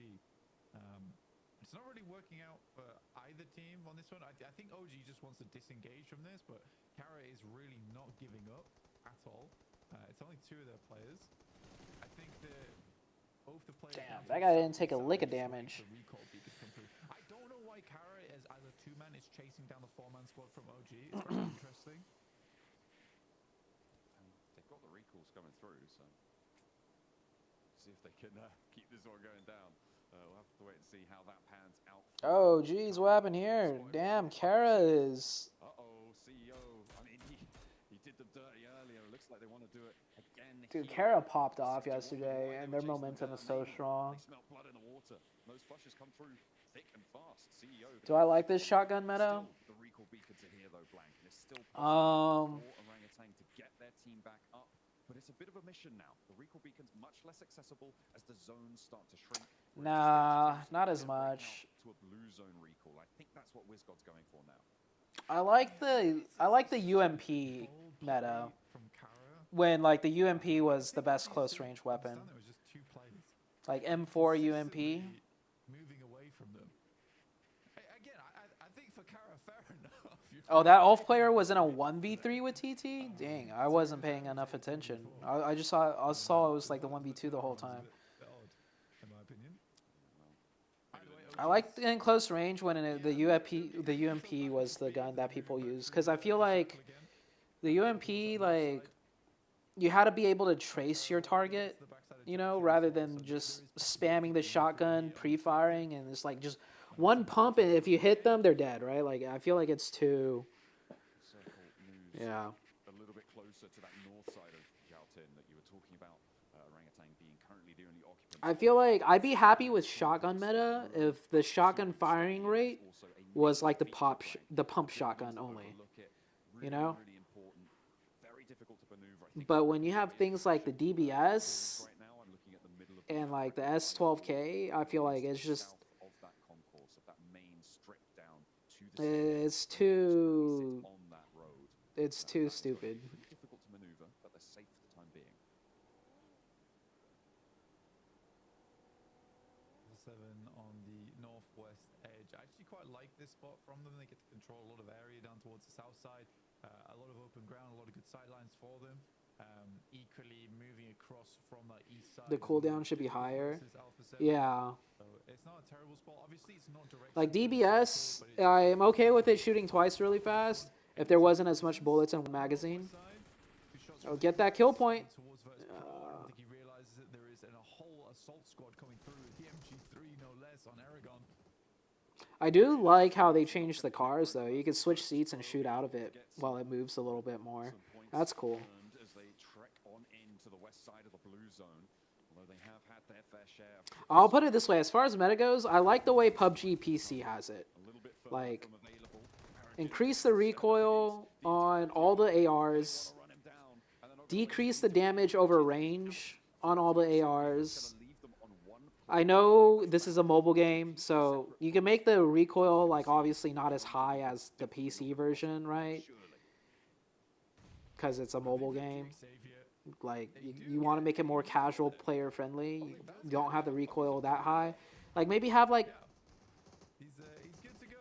It's not really working out for either team on this one. I think OG just wants to disengage from this, but Kara is really not giving up at all. It's only 2 of their players. I think both the players.
Damn, that guy didn't take a lick of damage.
I don't know why Kara as a 2-man is chasing down the 4-man squad from OG. It's very interesting.
And they've got the recalls coming through, so see if they can keep this one going down. We'll have to wait and see how that pans out.
Oh, geez, what happened here? Damn, Kara is.
Uh-oh, CEO. I mean, he did them dirty earlier. It looks like they want to do it again.
Dude,
here.
Kara popped off
Situation
yesterday,
why
and
they
their
were chasing
momentum
them
is so
down.
strong.
They smell blood in the water. Those flushes come through thick and fast. CEO.
Do I like this shotgun meta?
Still, the recall beacons are here though, Blank. And it's still
Um,
for Orangutan to get their team back up. But it's a bit of a mission now. The recall beacon's much less accessible as the zones start to shrink.
Nah, not as much.
To a blue zone recall. I think that's what WizGod's going for now.
I like the UMP meta
From Kara.
when like the UMP was the best close range weapon,
It was just 2 players.
like M4 UMP.
Moving away from them. Again, I think for Kara, fair enough.
Oh, that Ulf player was in a 1v3 with TT? Dang, I wasn't paying enough attention. I just saw it was like the 1v2 the whole time.
Bit odd, in my opinion.
I like in close range when the UMP was the gun that people use, because I feel like the UMP, like, you had to be able to trace your target, you know, rather than just spamming the shotgun, pre-firing, and it's like just one pump, and if you hit them, they're dead, right? Like, I feel like it's too, yeah.
A little bit closer to that north side of Jiaotin that you were talking about. Orangutan being currently the only occupant.
I feel like I'd be happy with shotgun meta if the shotgun firing rate was like the pump shotgun only, you know? But when you have things like the DBS and like the S12K, I feel like it's just It's too.
on that road.
It's too stupid.
Difficult to maneuver, but they're safe for the time being.
7 on the northwest edge. I actually quite like this spot from them. They get to control a lot of area down towards the south side. A lot of open ground, a lot of good sidelines for them. Equally moving across from the east side.
The cooldown should be higher.
Alpha 7.
Yeah.
So it's not a terrible spot. Obviously, it's not direct.
Like DBS, I'm okay with it shooting twice really fast. If there wasn't as much bullets in the magazine, I'll get that kill point.
I don't think he realizes that there is a whole assault squad coming through with PMG3 no less on Aragon.
I do like how they changed the cars though. You can switch seats and shoot out of it while it moves a little bit more. That's cool.
As they trek on into the west side of the blue zone, although they have had their fair share of
I'll put it this way: as far as meta goes, I like the way PUBG PC has it.
a little bit further
Like,
from available.
increase the recoil on all the ARs,
Run him down, and they're not
decrease the damage over range on all the ARs.
gonna leave them on one.
I know this is a mobile game, so you can make the recoil, like, obviously not as high as the PC version, right? Because it's a mobile game. Like, you want to make it more casual, player friendly. You don't have the recoil that high. Like, maybe have, like,
He's good to go.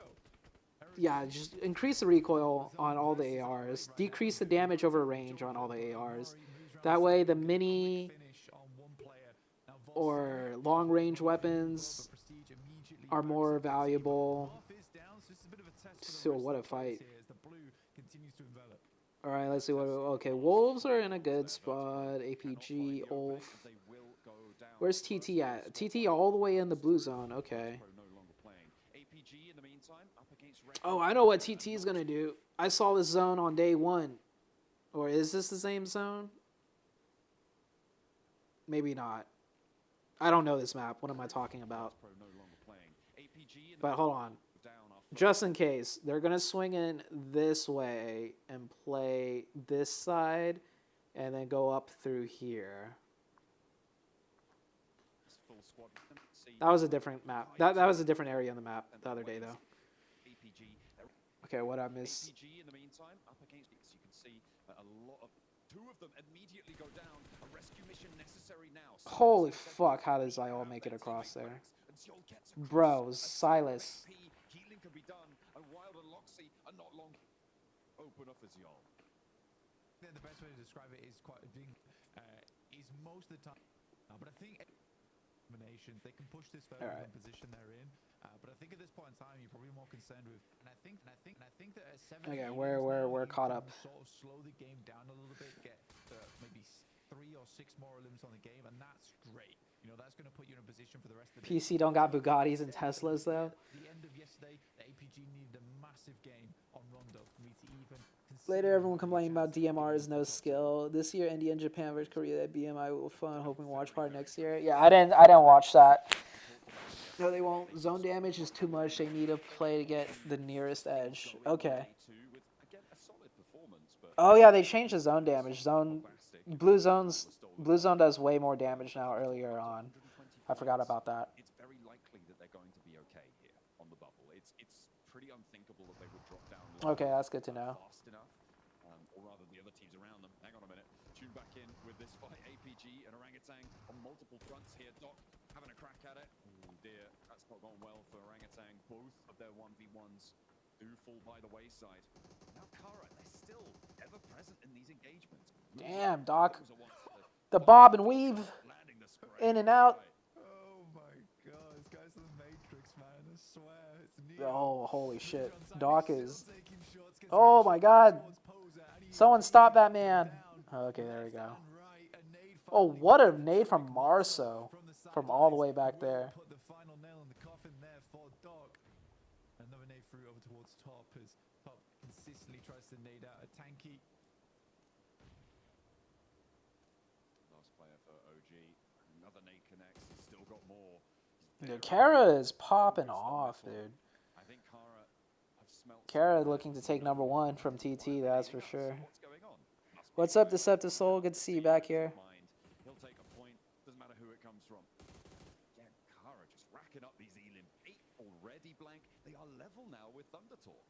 yeah, just increase the recoil on all the ARs. Decrease the damage over range on all the ARs. That way, the mini
Finish on one player. Now,
or long range weapons
Prestige immediately
are more valuable.
half is down, so this is a bit of a test for the
So
rest
what
of
a
the players
fight.
here as the blue continues to envelop.
All right, let's see what. Okay, Wolves are in a good spot. APG, Ulf.
They will go down.
Where's TT at? TT all the way in the blue zone. Okay.
Pro no longer playing. APG in the meantime up against Red.
Oh, I know what TT is gonna do. I saw this zone on day one. Or is this the same zone? Maybe not. I don't know this map. What am I talking about?
Pro no longer playing. APG in the
But hold on.
down after
Just in case, they're going to swing in this way and play this side and then go up through here.
this full squad. See
That was a different map. That was a different area on the map the other day, though.
APG.
Okay, what I missed?
APG in the meantime up against. You can see a lot of. Two of them immediately go down. A rescue mission necessary now.
Holy fuck, how does Ziol make it across there? Bro, Silas.
Healing can be done, and Wild and Loxy are not long. Open up as y'all.
Then the best way to describe it is is most of the time. But I think combinations they can push this further
Alright.
in the position they're in. But I think at this point in time, you're probably more concerned with. And I think that at 7.
Okay, we're caught up.
Sort of slow the game down a little bit, get maybe 3 or 6 more limbs on the game, and that's great. You know, that's going to put you in a position for the rest of the
PC don't got Bugattis and Teslas, though.
the end of yesterday, the APG needed a massive game on Rondo for me to even consider
Later, everyone complaining about DMR is no skill. This year, India and Japan versus Korea at BMI will fun. Hoping WatchParty next year. Yeah, I didn't watch that. No, they won't. Zone damage is too much. They need to play to get the nearest edge. Okay.
With again a solid performance, but
Oh yeah, they changed the zone damage. Blue zone does way more damage now. Earlier on, I forgot about that.
it's very likely that they're going to be okay here on the bubble. It's pretty unthinkable that they would drop down.
Okay, that's good to know.
Fast enough, or rather the other teams around them. Hang on a minute. Tune back in with this fight. APG and Orangutan on multiple fronts here. Doc having a crack at it. Oh dear, that's not gone well for Orangutan. Both of their 1v1s do fall by the wayside. Now Kara, they're still ever present in these engagements.
Damn, Doc.
Those are ones that
The bob and weave,
landing the spray.
in and out.
Oh my god, this guy's the Matrix, man. I swear. It's Neo.
Oh, holy
Neo
shit.
on time,
Doc
he's
is.
still taking shots, gets
Oh
the
my
shot
god.
towards Poser, and he
Someone stop that man.
down.
Okay, there we go.
And right, a nade
Oh,
finally
what a
goes
nade
to
from
Rick
Marceau.
from the
From all the
sidelines.
way back
Will
there.
Put the final nail in the coffin there for Doc. Another nade through over towards Top as Top consistently tries to nade out a tanky.
Last player for OG. Another nade connects. He's still got more.
Dude, Kara is popping off, dude.
I think Kara have smelt.
Kara looking to take number 1 from TT, that's for sure.
What's going on? Must be
What's up, Deceptive Soul? Good to see you back here.
mind. He'll take a point. Doesn't matter who it comes from. Again, Kara just racking up these elim. 8 already blank. They are level now with Thunder talk.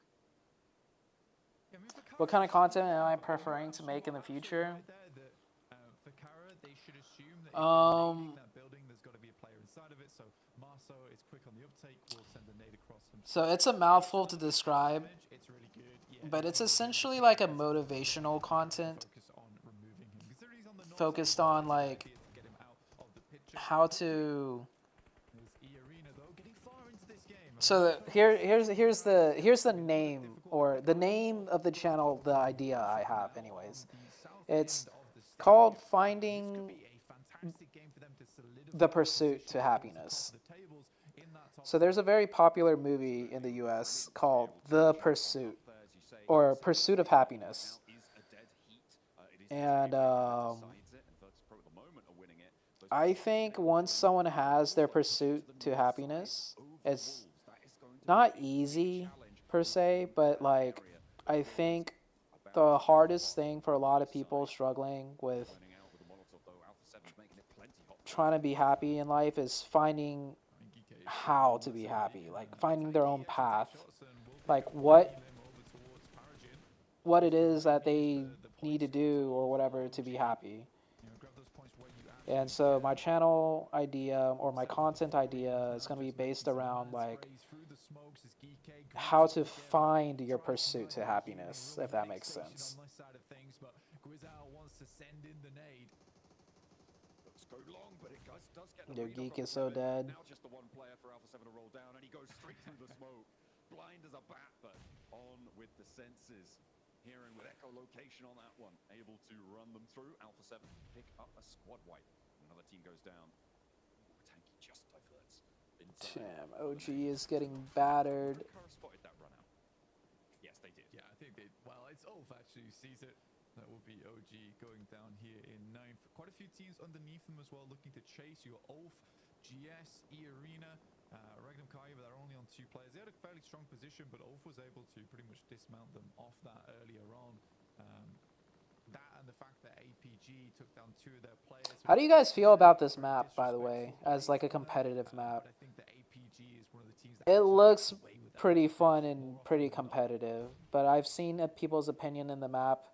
Yeah, I mean, for
What
Kara,
kind of content am I preferring to make in the future?
right there that, for Kara, they should assume that if they're nading that building, there's got to be a player inside of it. So Marso is quick on the uptake. Will send the nade across himself.
So it's a mouthful to describe,
It's really good. Yeah,
but it's
he's able to
essentially
get
like a
his
motivational content
focus on removing him. Considering he's on the north
focused
side,
on like
get him out of the picture.
how to.
There's E-Arena, though, getting far into this game.
So here's the name, or the name of the channel, the idea I have anyways. It's called Finding the Pursuit to Happiness. So there's a very popular movie in the US called The Pursuit, or Pursuit of Happiness. And I think once someone has their pursuit to happiness, it's not easy per se, but like I think the hardest thing for a lot of people struggling with trying to be happy in life is finding how to be happy, like finding their own path, like what it is that they need to do or whatever to be happy. And so my channel idea or my content idea is going to be based around like how to find your pursuit to happiness, if that makes sense. Your geek is so dead.
Now just the one player for Alpha 7 to roll down, and he goes straight through the smoke. Blind as a bat, but on with the senses. Hearing with echolocation on that one, able to run them through. Alpha 7 pick up a squad wipe. Another team goes down. Tanky just diverts.
Damn, OG is getting battered.
Kara spotted that run out. Yes, they did.
Yeah, I think they. Well, it's Ulf actually who sees it. That will be OG going down here in 9th. Quite a few teams underneath them as well, looking to chase. You got Ulf, GS, E-Arena, Regnum Kai, but they're only on 2 players. They had a fairly strong position, but Ulf was able to pretty much dismount them off that earlier on. That and the fact that APG took down 2 of their players.
How do you guys feel about this map, by the way, as like a competitive map?
I think that APG is one of the teams that
It looks pretty fun and pretty competitive, but I've seen people's opinion in the map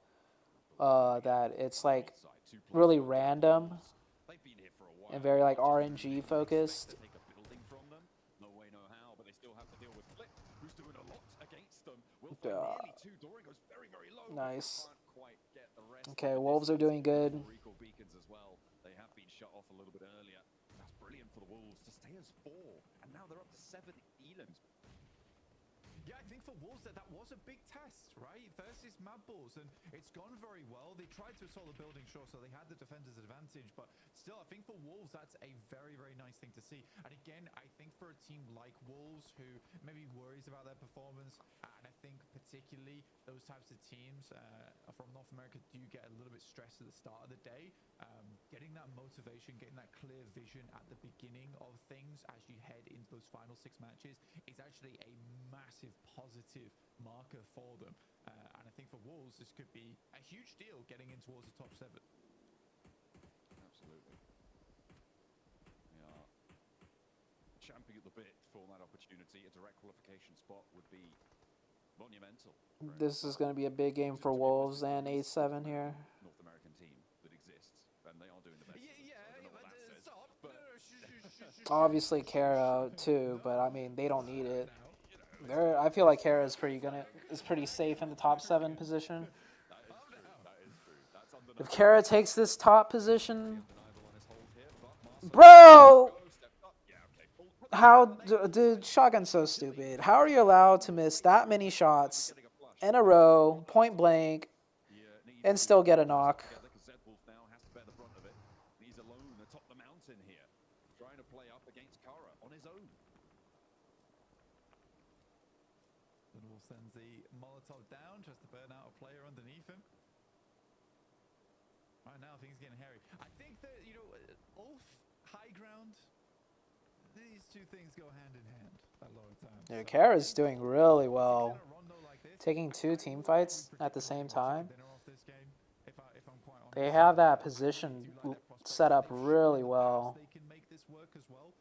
that it's like really random and very like RNG focused. Nice. Okay, Wolves are doing good.
They have been shut off a little bit earlier. That's brilliant for the Wolves to stay as 4, and now they're up to 7 Elans.
Yeah, I think for Wolves that was a big test, right? Versus Mad Bulls, and it's gone very well. They tried to assault the building, sure, so they had the defender's advantage, but still, I think for Wolves, that's a very, very nice thing to see. And again, I think for a team like Wolves, who maybe worries about their performance, and I think particularly those types of teams from North America do get a little bit stressed at the start of the day. Getting that motivation, getting that clear vision at the beginning of things as you head into those final 6 matches is actually a massive positive marker for them. And I think for Wolves, this could be a huge deal getting in towards the top 7.
Absolutely. We are champing at the bit for that opportunity. A direct qualification spot would be monumental.
This is going to be a big game for Wolves and A7 here.
North American team that exists, and they are doing the best.
Obviously Kara too, but I mean they don't need it. I feel like Kara is pretty safe in the top 7 position. If Kara takes this top position, bro, dude, Shotgun's so stupid. How are you allowed to miss that many shots in a row, point blank, and still get a knock?
Sends the Molotov down, just to burn out a player underneath him. Right now, things are getting hairy. I think that, Ulf, high ground, these 2 things go hand in hand at lower time.
Yeah, Kara's doing really well. Taking 2 team fights at the same time. They have that position set up really well.
They can make this work as well.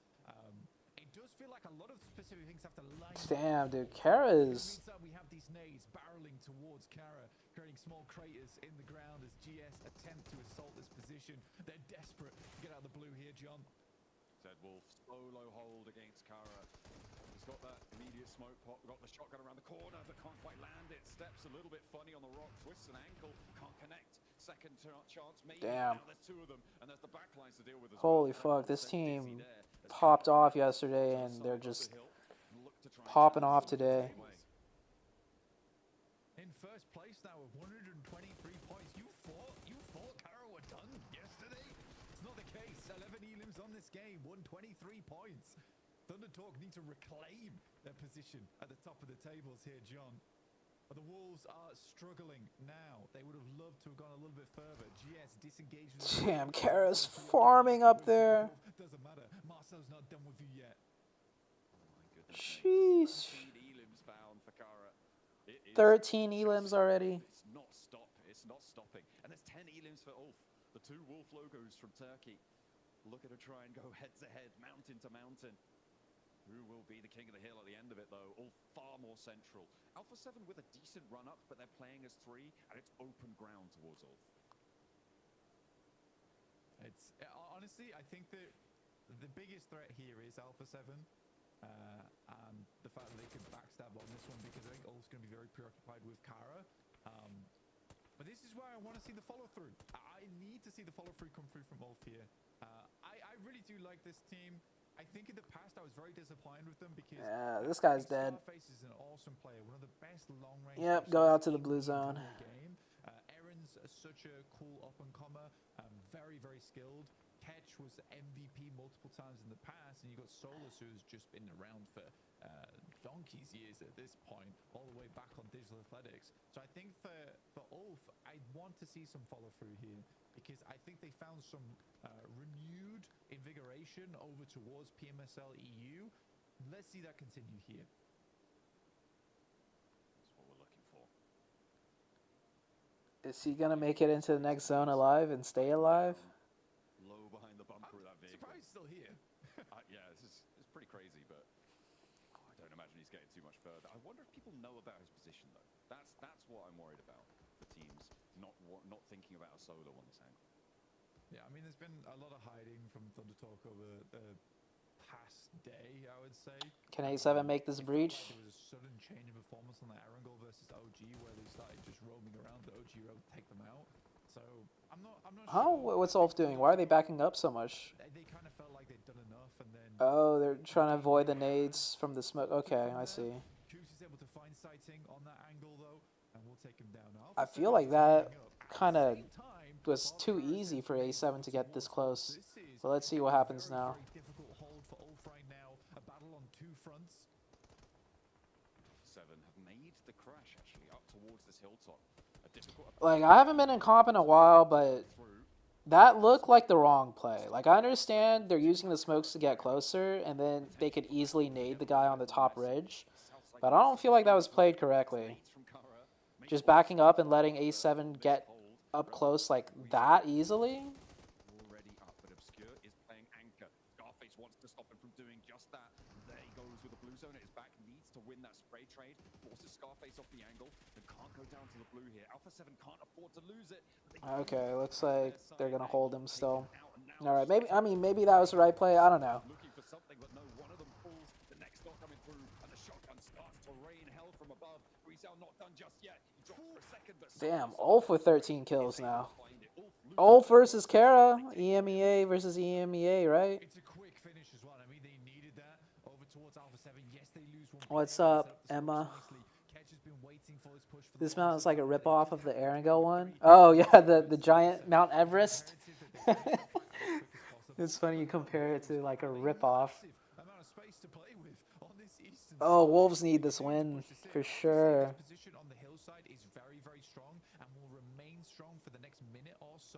It does feel like a lot of specific things things have to line up.
Damn, dude, Kara
In the
is...
meantime, we have these nades barreling towards Kara, creating small craters in the ground as GS attempt to assault this position. They're desperate to get out of the blue here, John.
Zed Wolf solo hold against Kara. He's got that immediate smoke pot, got the shotgun around the corner, but can't quite land it. Steps a little bit funny on the rock, twists an ankle, can't connect. Second chance, maybe.
Damn.
Now there's two of them, and there's the backlines to deal with as
Holy
well.
fuck, this
Busy
team
there as
popped
Kara
off yesterday, and
solo
they're
up the
just
hill and look to try and
popping
challenge
off
the
today.
away.
In first place now with 123 points. You thought Kara were done yesterday? It's not the case. 11 elims on this game, 123 points. Thundertalk need to reclaim their position at the top of the tables here, John. But the Wolves are struggling now. They would have loved to have gone a little bit further. GS disengages.
Damn, Kara's farming up there.
Doesn't matter. Marcel's not done with you yet.
Oh my goodness.
Sheesh.
17 elims found for Kara. It is
13 elims already.
It's not stopping. And there's 10 elims for Ulf. The two wolf logos from Turkey. Look at her try and go head to head, mountain to mountain. Who will be the king of the hill at the end of it, though? Ulf far more central. Alpha 7 with a decent run up, but they're playing as 3, and it's open ground towards Ulf.
It's honestly, I think that the biggest threat here is Alpha 7, and the fact that they can backstab on this one, because I think Ulf's going to be very preoccupied with Kara. But this is where I want to see the follow-through. I need to see the follow-through come through from Ulf here. I really do like this team. I think in the past I was very disappointed with them because
This guy's dead.
Scarface is an awesome player, one of the best long-range.
Yep, go out to the blue zone.
Game. Aaron's such a cool up-and-comer, very, very skilled. Ketch was MVP multiple times in the past, and you got Solus, who's just been around for donkey's years at this point, all the way back on Digital Athletics. So I think for Ulf, I want to see some follow-through here, because I think they found some renewed invigoration over towards PMSL EU. Let's see that continue here.
That's what we're looking for.
Is he gonna make it into the next zone alive and stay alive?
Low behind the bumper of that
I'm
vehicle.
surprised he's still here.
Yeah, it's pretty crazy, but I don't imagine he's getting too much further. I wonder if people know about his position, though. That's what I'm worried about. The teams not thinking about a solo on this angle.
Yeah, I mean, there's been a lot of hiding from Thundertalk over the past day, I would say.
Can A7 make this breach?
There was a sudden change in performance on the Erangel versus OG, where they started just roaming around. The OG were able to take them out. So I'm not
Huh?
sure.
What's Ulf doing? Why are they backing up so much?
They kind of felt like they'd done enough, and then.
Oh, they're trying to avoid the nades from the smoke. Okay, I see.
Goose is able to find sighting on that angle, though, and we'll take him down.
I feel like that kind of was too easy for A7 to get this close. But let's see what happens now.
Very difficult hold for Ulf right now. A battle on two fronts.
7 have made the crash actually up towards this hilltop. A difficult
Like, I haven't been in comp in a while, but
through.
that looked like the wrong play. Like, I understand they're using the smokes to get closer, and then they could easily nade the guy on the top ridge. But I don't feel like that was played correctly. Just backing up and letting A7 get up close like that easily?
Already up, but Obscure is playing anchor. Scarface wants to stop him from doing just that. There he goes with the blue zone at his back. Needs to win that spray trade. Forces Scarface off the angle. And can't go down to the blue here. Alpha 7 can't afford to lose it.
Okay, looks like they're gonna hold him still. Alright, maybe that was the right play. I don't know.
Looking for something, but no, one of them pulls. The next shot coming through, and the shotgun starts to rain hell from above. Xi'an not done just yet. He drops for a second, but
Damn, Ulf with 13 kills now. Ulf versus Kara. EMEA versus EMEA, right?
It's a quick finish as well. I mean, they needed that over towards Alpha 7. Yes, they lose one.
What's
player,
up,
set the
Emma?
scores nicely. Ketch has been waiting for this push for
This
the
mount
longest
is like a
time.
ripoff of the Erangel one. Oh yeah, the giant Mount Everest. It's funny you compare it to like a ripoff.
Amount of space to play with on this eastern
Oh,
side.
Wolves need this win for sure.
This position on the hillside is very, very strong and will remain strong for the next minute or so.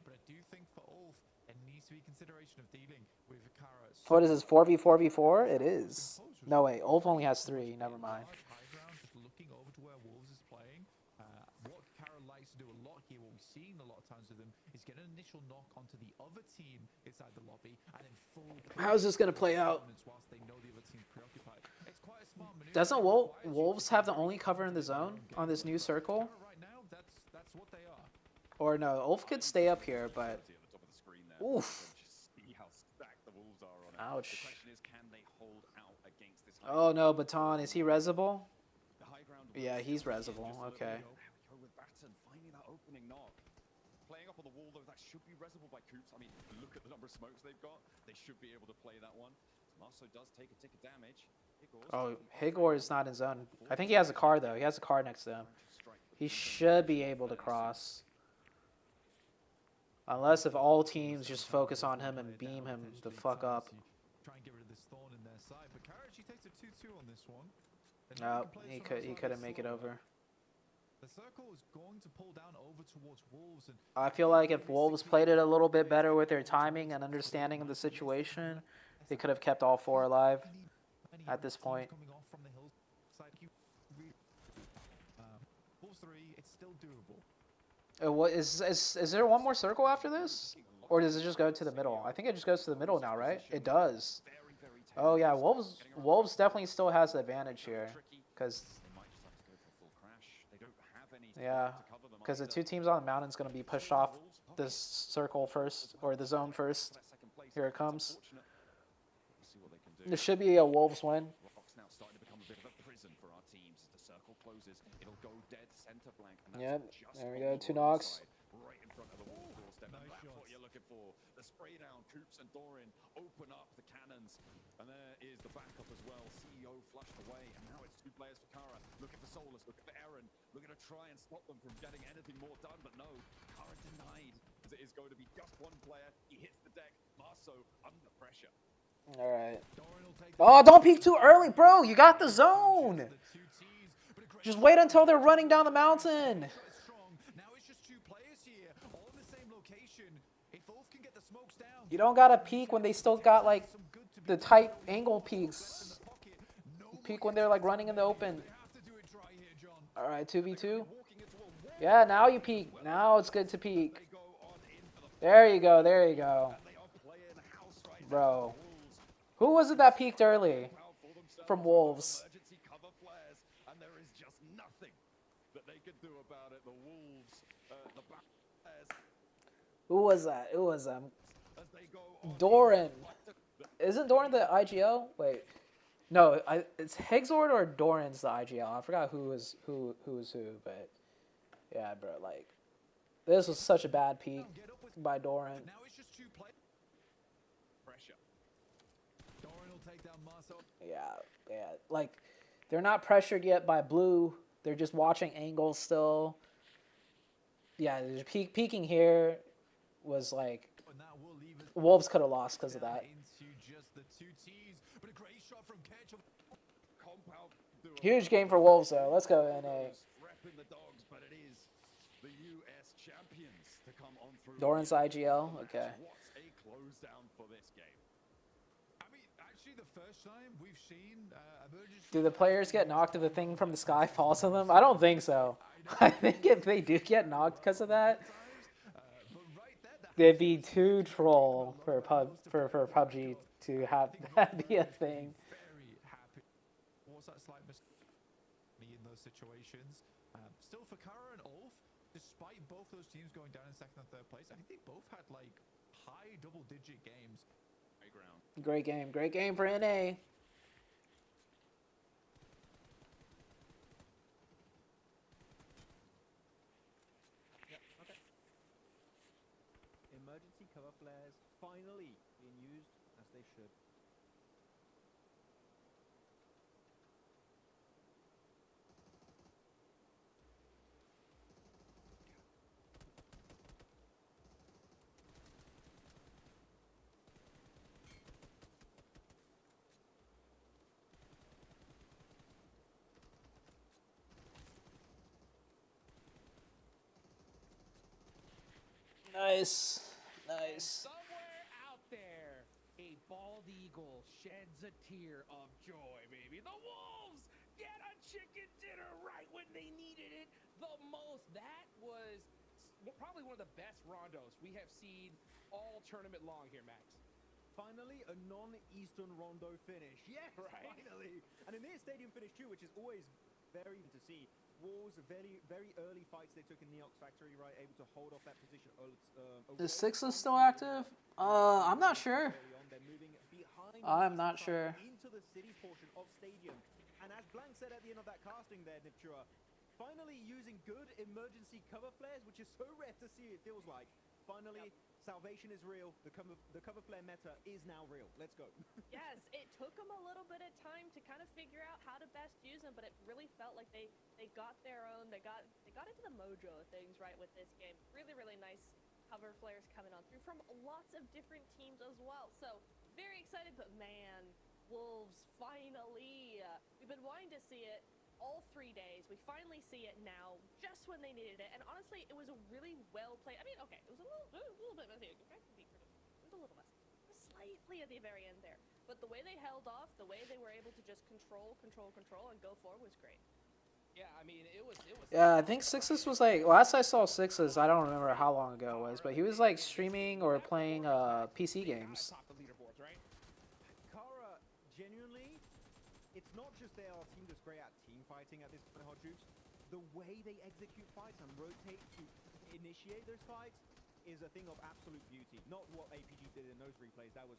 But I do think for Ulf, it needs to be consideration of dealing with Kara.
What is this, 4v4v4? It is. No, wait, Ulf only has 3. Never mind.
High ground, just looking over to where Wolves is playing. What Kara likes needs to do a lot here, what we've seen a lot of times with him, is get an initial knock onto the other team inside the lobby, and then full.
How's this gonna play out?
Whilst they know the other team's preoccupied. It's quite a smart maneuver.
Doesn't Wolves have the only cover in the zone on this new circle?
Right now, that's what they are.
Or no, Ulf could stay up here, but oof. Ouch. Oh no, Baton, is he resable? Yeah, he's resable. Okay.
Finding that opening knock. Playing up on the wall though, that should be resable by Coops. I mean, look at the number of smokes they've got. They should be able to play that one. Marso does take a tick of damage.
Oh, Higor is not in zone. I think he has a car though. He has a car next to him. He should be able to cross. Unless if all teams just focus on him and beam him the fuck up.
Try and get rid of this thorn in their side, but Courage, he takes a 2-2 on this one.
No, he couldn't make it over.
The circle is going to pull down over towards Wolves, and
I feel like if Wolves played it a little bit better with their timing and understanding of the situation, they could have kept all four alive at this point.
Coming off from the hillside, Wolves 3, it's still doable.
What is there one more circle after this, or does it just go to the middle? I think it just goes to the middle now, right? It does. Oh yeah, Wolves definitely still has the advantage here, because the two teams on the mountain is going to be pushed off this circle first, or the zone first. Here it comes. This should be a Wolves win. Yep, there we go, 2 knocks.
Right in front of the wall doorstep. That's what you're looking for. The spray down, Coops and Doran open up the cannons. And there is the backup as well. CEO flushed away. And now it's 2 players for Kara. Looking for Solus, looking for Aaron. Looking to try and stop them from getting anything more done. But no, Kara denied. As it is going to be just 1 player. He hits the deck. Marso under pressure.
All right. Oh, don't peek too early, bro. You got the zone. Just wait until they're running down the mountain. You don't gotta peek when they still got like the tight angle peaks. Peek when they're like running in the open. All right, 2v2. Yeah, now you peek. Now it's good to peek. There you go. There you go. Bro. Who was it that peeked early from Wolves? Who was that? It was Doran. Isn't Doran the IGL? Wait. No, it's Higzord or Doran's the IGL. I forgot who was who, but yeah, bro, like this was such a bad peek by Doran. Yeah, like they're not pressured yet by blue. They're just watching angles still. Yeah, there's peeking here was like Wolves could have lost because of that. Huge game for Wolves though. Let's go NA. Doran's IGL. Okay. Do the players get knocked if the thing from the sky falls on them? I don't think so. I think if they do get knocked because of that, they'd be too troll for PUBG to have that be a thing.
Very happy. Was that slight mistake in those situations? Still for Kara and Ulf, despite both those teams going down in 2nd and 3rd place, I think they both had like high double-digit games.
Great game. Great game for NA.
Emergency cover flares finally being used as they should.
Nice. Nice.
Somewhere out there, a bald eagle sheds a tear of joy, baby. The Wolves get a chicken dinner right when they needed it the most. That was one of the best rondos we have seen all tournament long here, Max.
Finally, a non-Eastern Rondo finish. Yes,
Right?
finally. And a near stadium finish too, which is always very to see. Wolves, very, very early fights they took in Neox Factory, right? Able to hold off that position.
Is Sixes still active? I'm not sure.
Early on, they're moving behind
I'm
the
not
side
sure.
into the city portion of stadium. And as Blank said at the end of that casting there, Niptura, finally using good emergency cover flares, which is so rare to see, it feels like. Finally, salvation is real. The cover flare meta is now real. Let's go.
Yes, it took them a little bit of time to kind of figure out how to best use them, but it really felt like they got their own. They got into the mojo of things right with this game. Really, really nice cover flares coming on through from lots of different teams as well. So very excited, but man, Wolves finally. We've been wanting to see it all 3 days. We finally see it now, just when they needed it. And honestly, it was a really well played. I mean, okay, it was a little bit messy. It was a little messy. It was slightly at the very end there. But the way they held off, the way they were able to just control, and go forward was great.
Yeah, I mean, it was.
Yeah, I think Sixes was like, last I saw Sixes, I don't remember how long ago it was, but he was like streaming or playing PC games.
Top the leaderboards, right?
Kara, genuinely, it's not just they are a team that's great at team fighting at this point, Hot Juice. The way they execute fights and rotate to initiate those fights is a thing of absolute beauty. Not what APG did in those replays. That was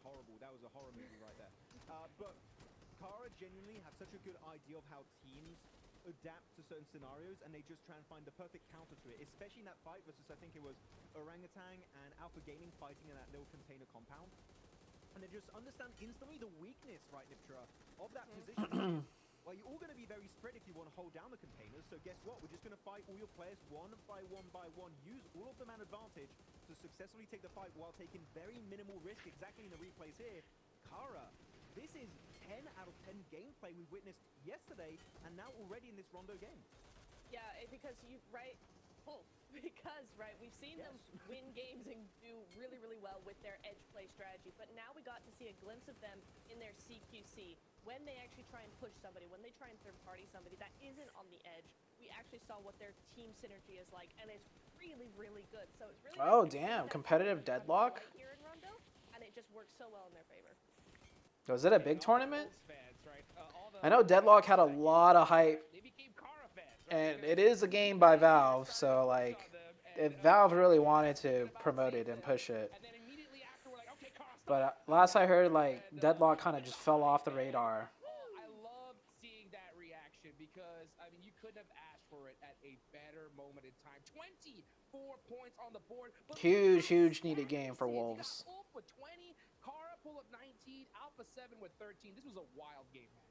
horrible. That was a horror movie right there. But Kara genuinely have such a good idea of how teams adapt to certain scenarios, and they just try and find the perfect counter to it, especially in that fight versus, I think it was Orangutan and Alpha Gaming fighting in that little container compound. And they just understand instantly the weakness, right, Niptura, of that position. Well, you're all going to be very spread if you want to hold down the containers, so guess what? We're just going to fight all your players one by one, use all of the man advantage to successfully take the fight while taking very minimal risk, exactly in the replays here. Kara, this is 10 out of 10 gameplay we witnessed yesterday, and now already in this Rondo game.
Yeah, because we've seen them win games and do really, really well with their edge play strategy, but now we got to see a glimpse of them in their CQC. When they actually try and push somebody, when they try and third party somebody that isn't on the edge, we actually saw what their team synergy is like, and it's really, really good. So it's really
Oh,
nice to see
damn,
that
competitive
synergy
deadlock?
right here in Rondo, and it just works so well in their favor.
Was it a big tournament?
Fans, right?
I know Deadlock had a lot of hype,
They became Kara fans, right?
and it is a game by Valve, so like, if Valve really wanted to promote it and push it.
And then immediately after, we're like, okay, Kara, stop.
But last I heard, like, Deadlock kind of just fell off the radar.
I love seeing that reaction because, I mean, you couldn't have asked for it at a better moment in time. 24 points on the board. But
Huge needed game for Wolves.
Wolf with 20, Kara pull up 19, Alpha 7 with 13. This was a wild game, Max.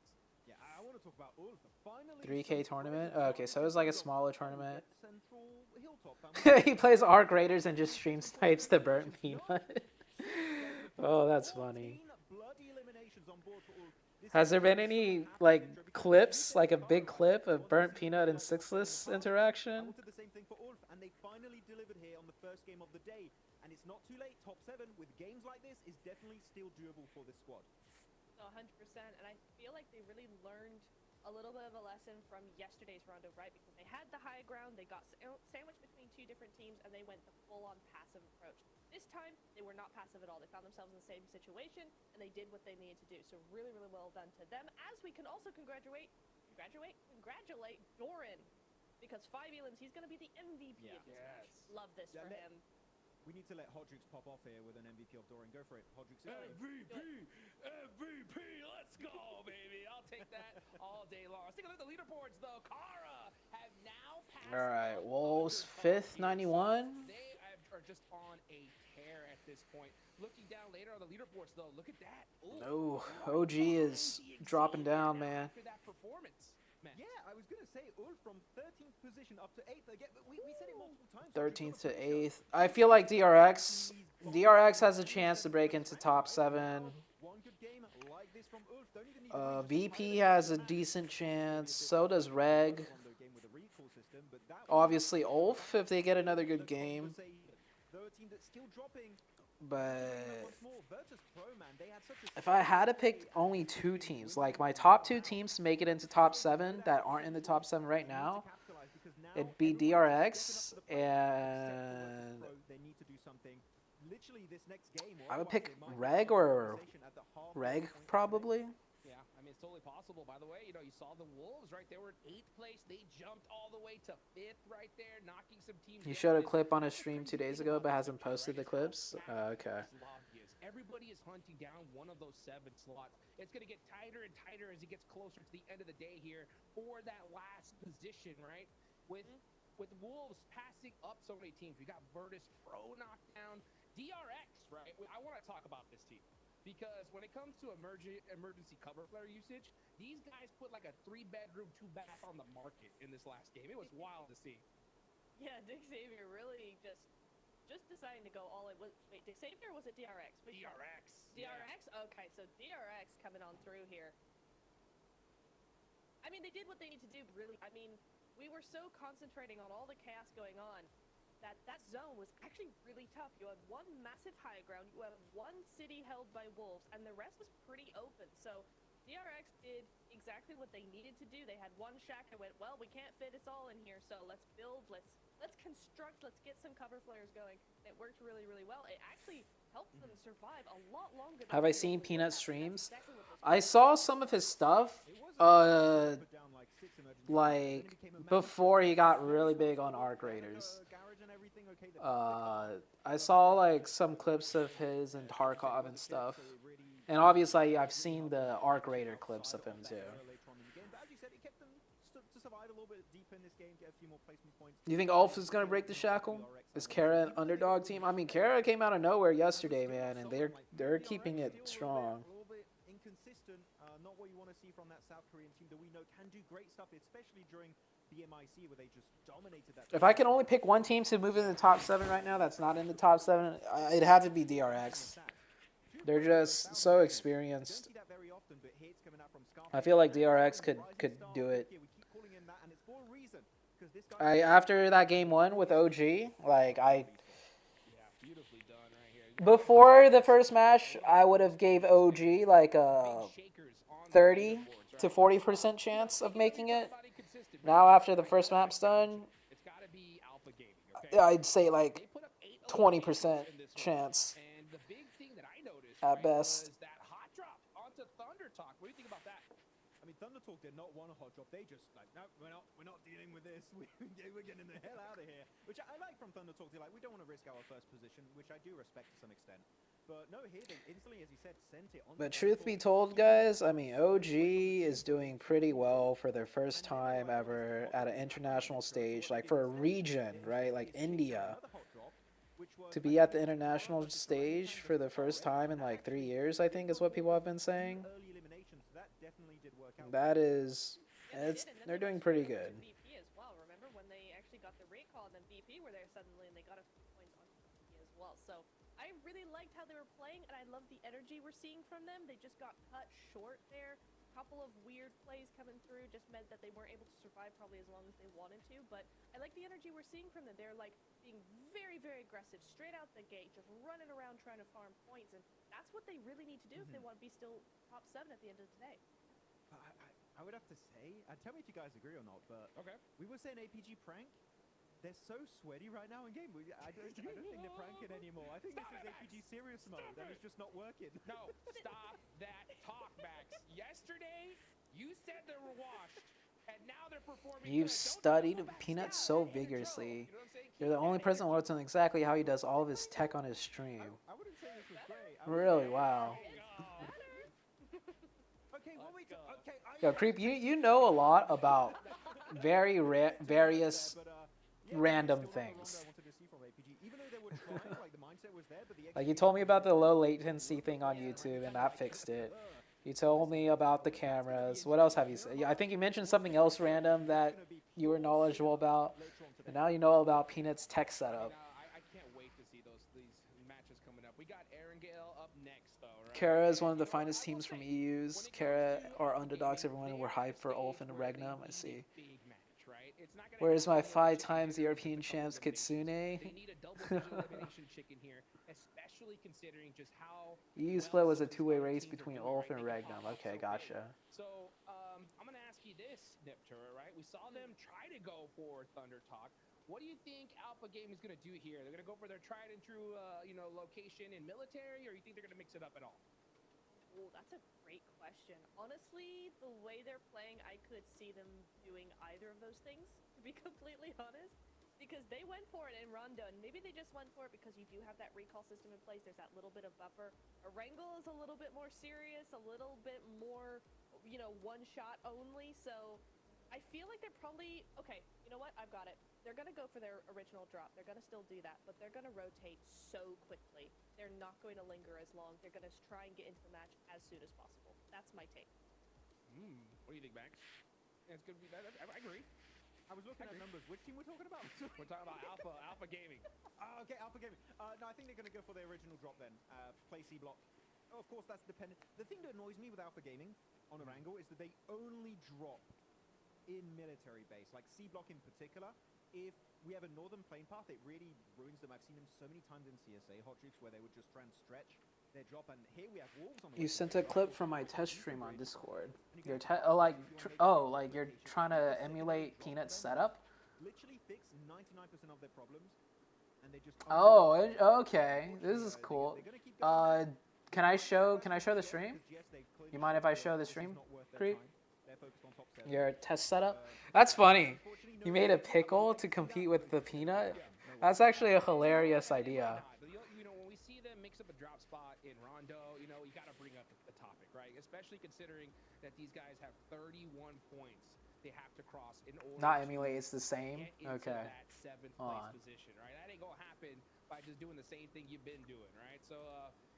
Yeah, I want to talk about Ulf. Finally,
3K tournament? Oh, okay, so it was like a smaller tournament.
Central Hilltop.
He plays Arc Raiders and just stream snipes the burnt peanut. Oh, that's funny.
Bloody eliminations on board for Ulf.
Has there been any, like, clips, like a big clip of burnt peanut and Sixless
I
interaction?
wanted the same thing for Ulf, and they finally delivered here on the first game of the day. And it's not too late. Top 7 with games like this is definitely still doable for this squad.
No, 100%. And I feel like they really learned a little bit of a lesson from yesterday's Rondo, right? Because they had the high ground, they got sandwiched between two different teams, and they went the full-on passive approach. This time, they were not passive at all. They found themselves in the same situation, and they did what they needed to do. So really, really well done to them. As we can also congratulate Doran. Because 5 elims, he's going to be the MVP of this match. Love this for him.
We need to let Hodrix pop off here with an MVP of Doran. Go for it, Hodrix.
MVP, let's go, baby. I'll take that all day long. Let's take a look at the leaderboards, though. Kara have now passed.
All right, Wolves 5th, 91.
They are just on a tear at this point. Looking down later on the leaderboards, though, look at that.
No, OG is dropping down, man.
After that performance. Man.
Yeah, I was going to say Ulf from 13th position up to 8th. Again, we said it multiple times.
13th to 8th. I feel like DRX has a chance to break into top 7.
One good game like this from Ulf. Don't even need
VP has a decent chance. So does Reg. Obviously Ulf if they get another good game. But if I had to pick only 2 teams, like my top 2 teams to make it into top 7 that aren't in the top 7 right now, it'd be DRX, and
they need to do something. Literally, this next game,
I would
otherwise
pick
they might
Reg
be
or
conversation at the halfway
Reg
point.
probably.
Yeah, I mean, it's totally possible. By the way, you know, you saw the Wolves, right? They were in 8th place. They jumped all the way to 5th right there, knocking some teams
He
down.
showed a
And
clip on his
that's the
stream 2
crazy
days
thing
ago,
about
but
this
hasn't
section,
posted the
right?
clips.
It's how
Okay.
fast this lobby is. Everybody is hunting down one of those 7 slots. It's going to get tighter and tighter as it gets closer to the end of the day here for that last position, right? With Wolves passing up so many teams. We got Virtus Pro knocked down. DRX, right? I want to talk about this team because when it comes to emergency cover flare usage, these guys put like a 3-bedroom, 2-bath on the market in this last game. It was wild to see.
Yeah, Dick Xavier really just deciding to go all in. Wait, Dick Xavier, was it DRX?
DRX.
DRX? Yeah. Okay, so DRX coming on through here. I mean, they did what they need to do, really. I mean, we were so concentrating on all the chaos going on that zone was actually really tough. You had one massive high ground, you had one city held by wolves, and the rest was pretty open. So DRX did exactly what they needed to do. They had one shack and went, well, we can't fit us all in here, so let's build, let's construct, let's get some cover flares going. It worked really, really well. It actually helped them survive a lot longer.
Have I seen Peanut streams? I saw some of his stuff. Like before he got really big on Arc Raiders. I saw like some clips of his and Tarkov and stuff. And obviously I've seen the Arc Raider clips of him too. Do you think Ulf is going to break the shackle? Is Kara an underdog team? I mean, Kara came out of nowhere yesterday, man, and they're keeping it strong.
Inconsistent, not what you want to see from that South Korean team that we know can do great stuff, especially during PMIC where they just dominated that.
If I can only pick one team to move in the top 7 right now that's not in the top 7, it'd have to be DRX. They're just so experienced. I feel like DRX could do it. After that game 1 with OG, like before the first match, I would have gave OG like a 30 to 40% chance of making it. Now after the first map's done, I'd say like 20% chance at best.
What do you think about that?
I mean, Thunder Talk did not want a hot drop. They just like, no, we're not dealing with this. We're getting the hell out of here. Which I like from Thunder Talk. They're like, we don't want to risk our first position, which I do respect to some extent. But no, here they instantly, as you said, sent it on.
But truth be told, guys, I mean, OG is doing pretty well for their first time ever at an international stage, like for a region, right? Like India. To be at the international stage for the first time in like 3 years, I think is what people have been saying. That is, they're doing pretty good.
BP as well. Remember when they actually got the recall and then BP were there suddenly and they got a few points on BP as well. So I really liked how they were playing and I love the energy we're seeing from them. They just got cut short there. A couple of weird plays coming through just meant that they weren't able to survive probably as long as they wanted to. But I like the energy we're seeing from them. They're like being very, very aggressive straight out the gate, just running around trying to farm points. And that's what they really need to do if they want to be still top 7 at the end of the day.
I would have to say, tell me if you guys agree or not, but we were saying APG prank. They're so sweaty right now in game. I don't think they're pranking anymore. I think this is APG serious mode, and it's just not working.
No, stop that talk, Max. Yesterday, you said they were washed, and now they're performing.
You've studied Peanut so vigorously. You're the only person who knows exactly how he does all of his tech on his stream.
I wouldn't say this was great.
Really, wow. Yo, Creep, you know a lot about various random things. Like you told me about the low latency thing on YouTube and that fixed it. You told me about the cameras. What else have you said? Yeah, I think you mentioned something else random that you were knowledgeable about. And now you know about Peanut's tech setup.
I can't wait to see these matches coming up. We got Erangel up next, though, right?
Kara is one of the finest teams from EUs. Kara are underdogs, everyone. We're hyped for Ulf and Regnum, I see. Where's my 5 times European champs Kitsune? EU split was a 2-way race between Ulf and Regnum. Okay, gotcha.
So I'm gonna ask see this Nip turret, right? We saw them try to go for Thunder Talk. What do you think Alpha Game is going to do here? They're going to go for their tried and true, location in military, or you think they're going to mix it up at all?
Oh, that's a great question. Honestly, the way they're playing, I could see them doing either of those things, to be completely honest. Because they went for it in Rondo, and maybe they just went for it because you do have that recall system in place. There's that little bit of buffer. Erangel is a little bit more serious, a little bit more, one shot only. So I feel like they're probably, okay, you know what? I've got it. They're going to go for their original drop. They're going to still do that, but they're going to rotate so quickly. They're not going to linger as long. They're going to try and get into the match as soon as possible. That's my take.
What do you think, Max? Yeah, it's going to be that. I agree.
I was looking at numbers. Which team we're talking about?
We're talking about Alpha Gaming.
Okay, Alpha Gaming. No, I think they're going to go for their original drop then. Play C block. Oh, of course, that's dependent. The thing that annoys me with Alpha Gaming on Erangel is that they only drop in military base, like C block in particular. If we have a northern plane path, it really ruins them. I've seen them so many times in CSA hot troops where they would just try and stretch their drop, and here we have wolves on the
You
way.
sent a clip from my test stream on Discord. You're like you're trying to emulate Peanut's setup.
Literally fix 99% of their problems, and they just
Okay, this is cool. Can I show the stream? You mind if I show the stream, Creep? Your test setup? That's funny. You made a pickle to compete with the Peanut? That's actually a hilarious idea.
When we see them mix up a drop spot in Rondo, you got to bring up the topic, right? Especially considering that these guys have 31 points they have to cross in order
Not emulate, it's the same?
to get into
Okay.
that 7th place position, right? That ain't going to happen by just doing the same thing you've been doing, right? So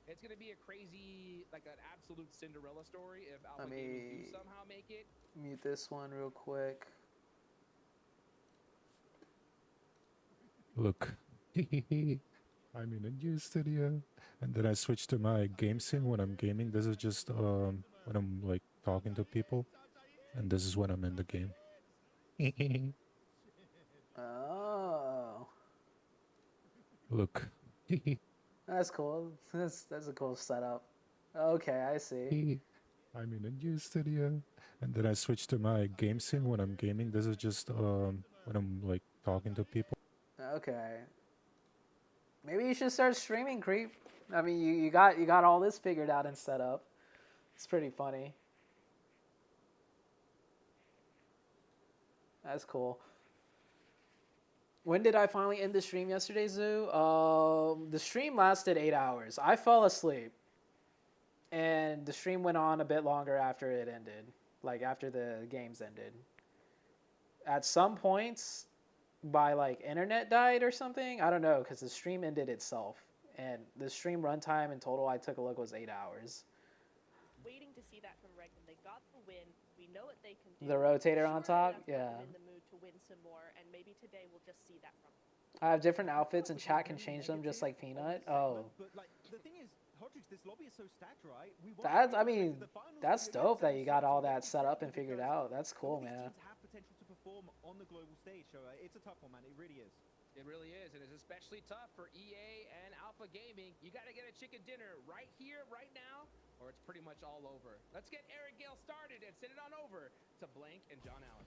it's going to be a crazy, like an absolute Cinderella story if Alpha Gaming do somehow make it.
Mute this one real quick.
Look, I'm in a new studio, and then I switch to my game scene when I'm gaming. This is just when I'm like talking to people, and this is when I'm in the game.
Oh.
Look.
That's cool. That's a cool setup. Okay, I see.
I'm in a new studio, and then I switch to my game scene when I'm gaming. This is just when I'm like talking to people.
Okay. Maybe you should start streaming, Creep. I mean, you got all this figured out and set up. It's pretty funny. That's cool. When did I finally end the stream yesterday, Zoo? The stream lasted 8 hours. I fell asleep. And the stream went on a bit longer after it ended. Like, after the games ended. At some points, by, like, internet died or something. I don't know, because the stream ended itself. And the stream runtime in total, I took a look, was 8 hours.
Waiting to see that from Regnan. They got the win. We know what they can do.
The rotator on top?
That's
Yeah.
in the mood to win some more, and maybe today we'll just see that from them.
I have different outfits and chat can change them just like Peanut. Oh.
But like the thing is, Hodrich, this lobby is so stacked, right?
That's dope that you got all that set up and figured out. That's cool, man.
These teams have potential to perform on the global stage, so it's a tough one, man. It really is.
It really is, and it's especially tough for EA and Alpha Gaming. You got to get a chicken dinner right here, right now, or it's pretty much all over. Let's get Eric Gale started and send it on over to Blank and John Allen.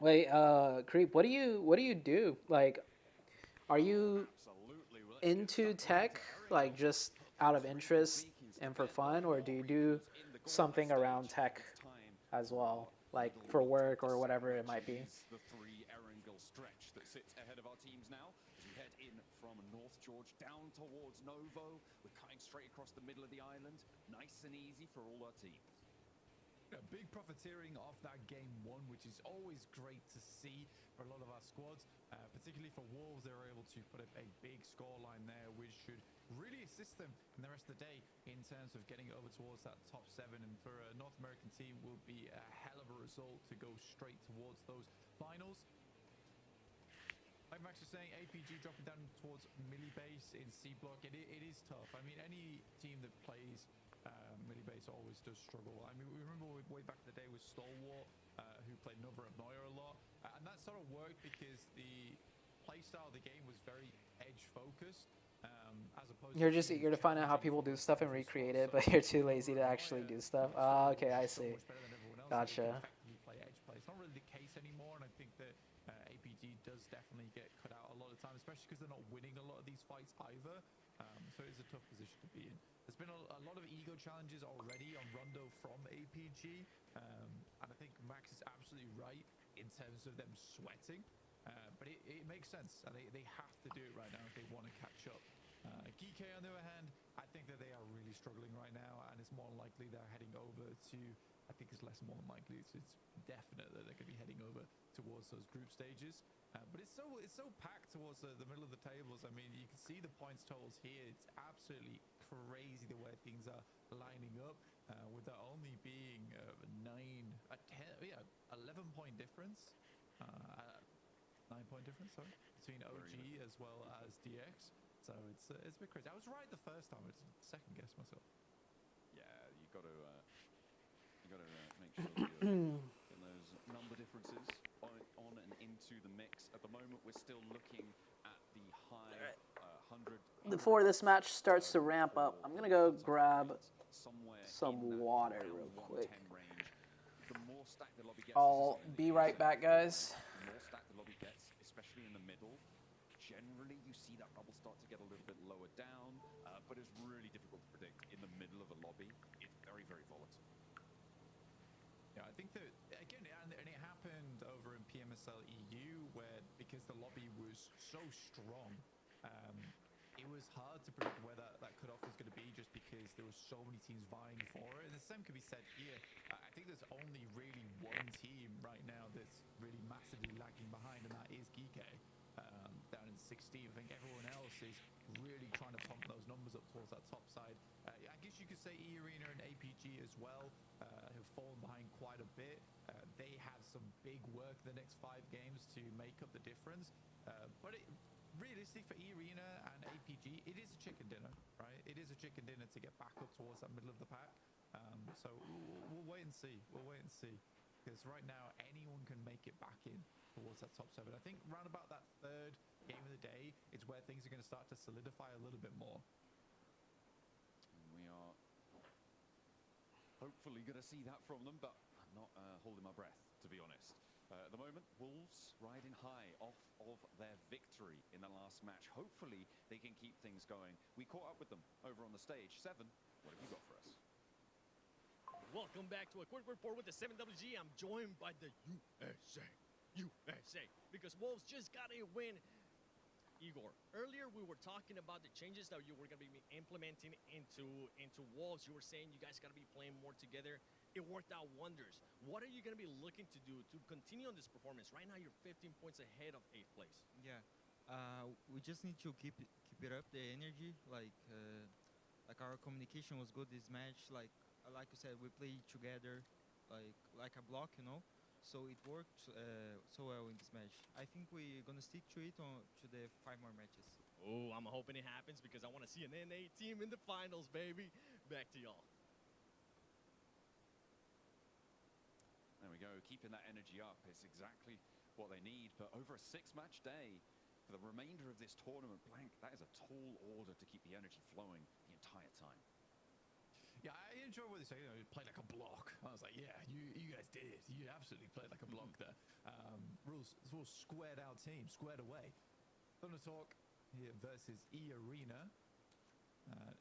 Wait, Creep, what do you do? Like, are you into tech, like just out of interest and for fun, or do you do something around tech as well, like for work or whatever it might be?
The 3 Erangel stretch that sits ahead of our teams now as we head in from North George down towards Novo. We're cutting straight across the middle of the island, nice and easy for all our teams.
A big profiteering off that game 1, which is always great to see for a lot of our squads, particularly for Wolves. They were able to put up a big scoreline there, which should really assist them in the rest of the day in terms of getting over towards that top 7. And for a North American team, will be a hell of a result to go straight towards those finals. Like Max was saying, APG dropping down towards Millie base in C block. It is tough. I mean, any team that plays Millie base always does struggle. I mean, we remember way back in the day with Stalwart, who played Nova of Neuer a lot, and that sort of worked because the playstyle of the game was very edge focused. As opposed
You're
to
just eager to find out how people do stuff and recreate it, but you're too lazy to actually do stuff. Ah, okay, I see. Gotcha.
Play edge play. It's not really the case anymore, and I think that APG does definitely get cut out a lot of the time, especially because they're not winning a lot of these fights either. So it is a tough position to be in. There's been a lot of ego challenges already on Rondo from APG, and I think Max is absolutely right in terms of them sweating, but it makes sense, and they have to do it right now if they want to catch up. Geek, on the other hand, I think that they are really struggling right now, and it's more likely they're heading over to, I think it's less more than likely, it's definite that they're going to be heading over towards those group stages. But it's so packed towards the middle of the tables. I mean, you can see the points totals here. It's absolutely crazy the way things are lining up, with there only being 11-point difference, 9-point difference, sorry, between OG as well as DX. So it's a bit crazy. I was right the first time. It's second guess myself.
Yeah, you got to make sure you're getting those number differences on and into the mix. At the moment, we're still looking at the high 100.
Before this match starts to ramp up, I'm gonna go grab some water real quick.
The more stacked the lobby gets,
I'll be right back, guys.
the more stacked the lobby gets, especially in the middle, generally you see that bubble start to get a little bit lower down, but it's really difficult to predict in the middle of a lobby. It's very, very volatile.
Yeah, I think that, again, and it happened over in PMSL EU, where because the lobby was so strong, it was hard to predict where that cutoff was going to be, just because there were so many teams vying for it. And the same could be said here. I think there's only really one team right now that's really massively lagging behind, and that is Geek, down in 16th. I think everyone else is really trying to pump those numbers up towards that top side. I guess you could say E-Arena and APG as well have fallen behind quite a bit. They have some big work the next 5 games to make up the difference. But realistic for E-Arena and APG, it is a chicken dinner, right? It is a chicken dinner to get back up towards that middle of the pack. So we'll wait and see. We'll wait and see. Because right now, anyone can make it back in towards that top 7. I think round about that 3rd game of the day, it's where things are going to start to solidify a little bit more.
And we are hopefully going to see that from them, but I'm not holding my breath, to be honest. At the moment, Wolves riding high off of their victory in the last match. Hopefully, they can keep things going. We caught up with them over on the stage. 7, what have you got for us?
Welcome back to a quick report with the 7WG. I'm joined by the USA, because Wolves just got a win. Igor, earlier we were talking about the changes that you were going to be implementing into Wolves. You were saying you guys got to be playing more together. It worked out wonders. What are you going to be looking to do to continue on this performance? Right now you're 15 points ahead of 8th place.
Yeah, we just need to keep it up, the energy. Like our communication was good this match. Like you said, we played together, like a block, you know. So it worked so well in this match. I think we're gonna stick to it to the 5 more matches.
Oh, I'm hoping it happens, because I want to see an NA team in the finals, baby. Back to y'all.
There we go, keeping that energy up. It's exactly what they need. But over a 6-match day, for the remainder of this tournament, Blank, that is a tall order to keep the energy flowing the entire time.
Yeah, I enjoy what they say. You know, play like a block. I was like, yeah, you guys did. You absolutely played like a block there. Rules squared out team, squared away. Thunder Talk here versus E-Arena.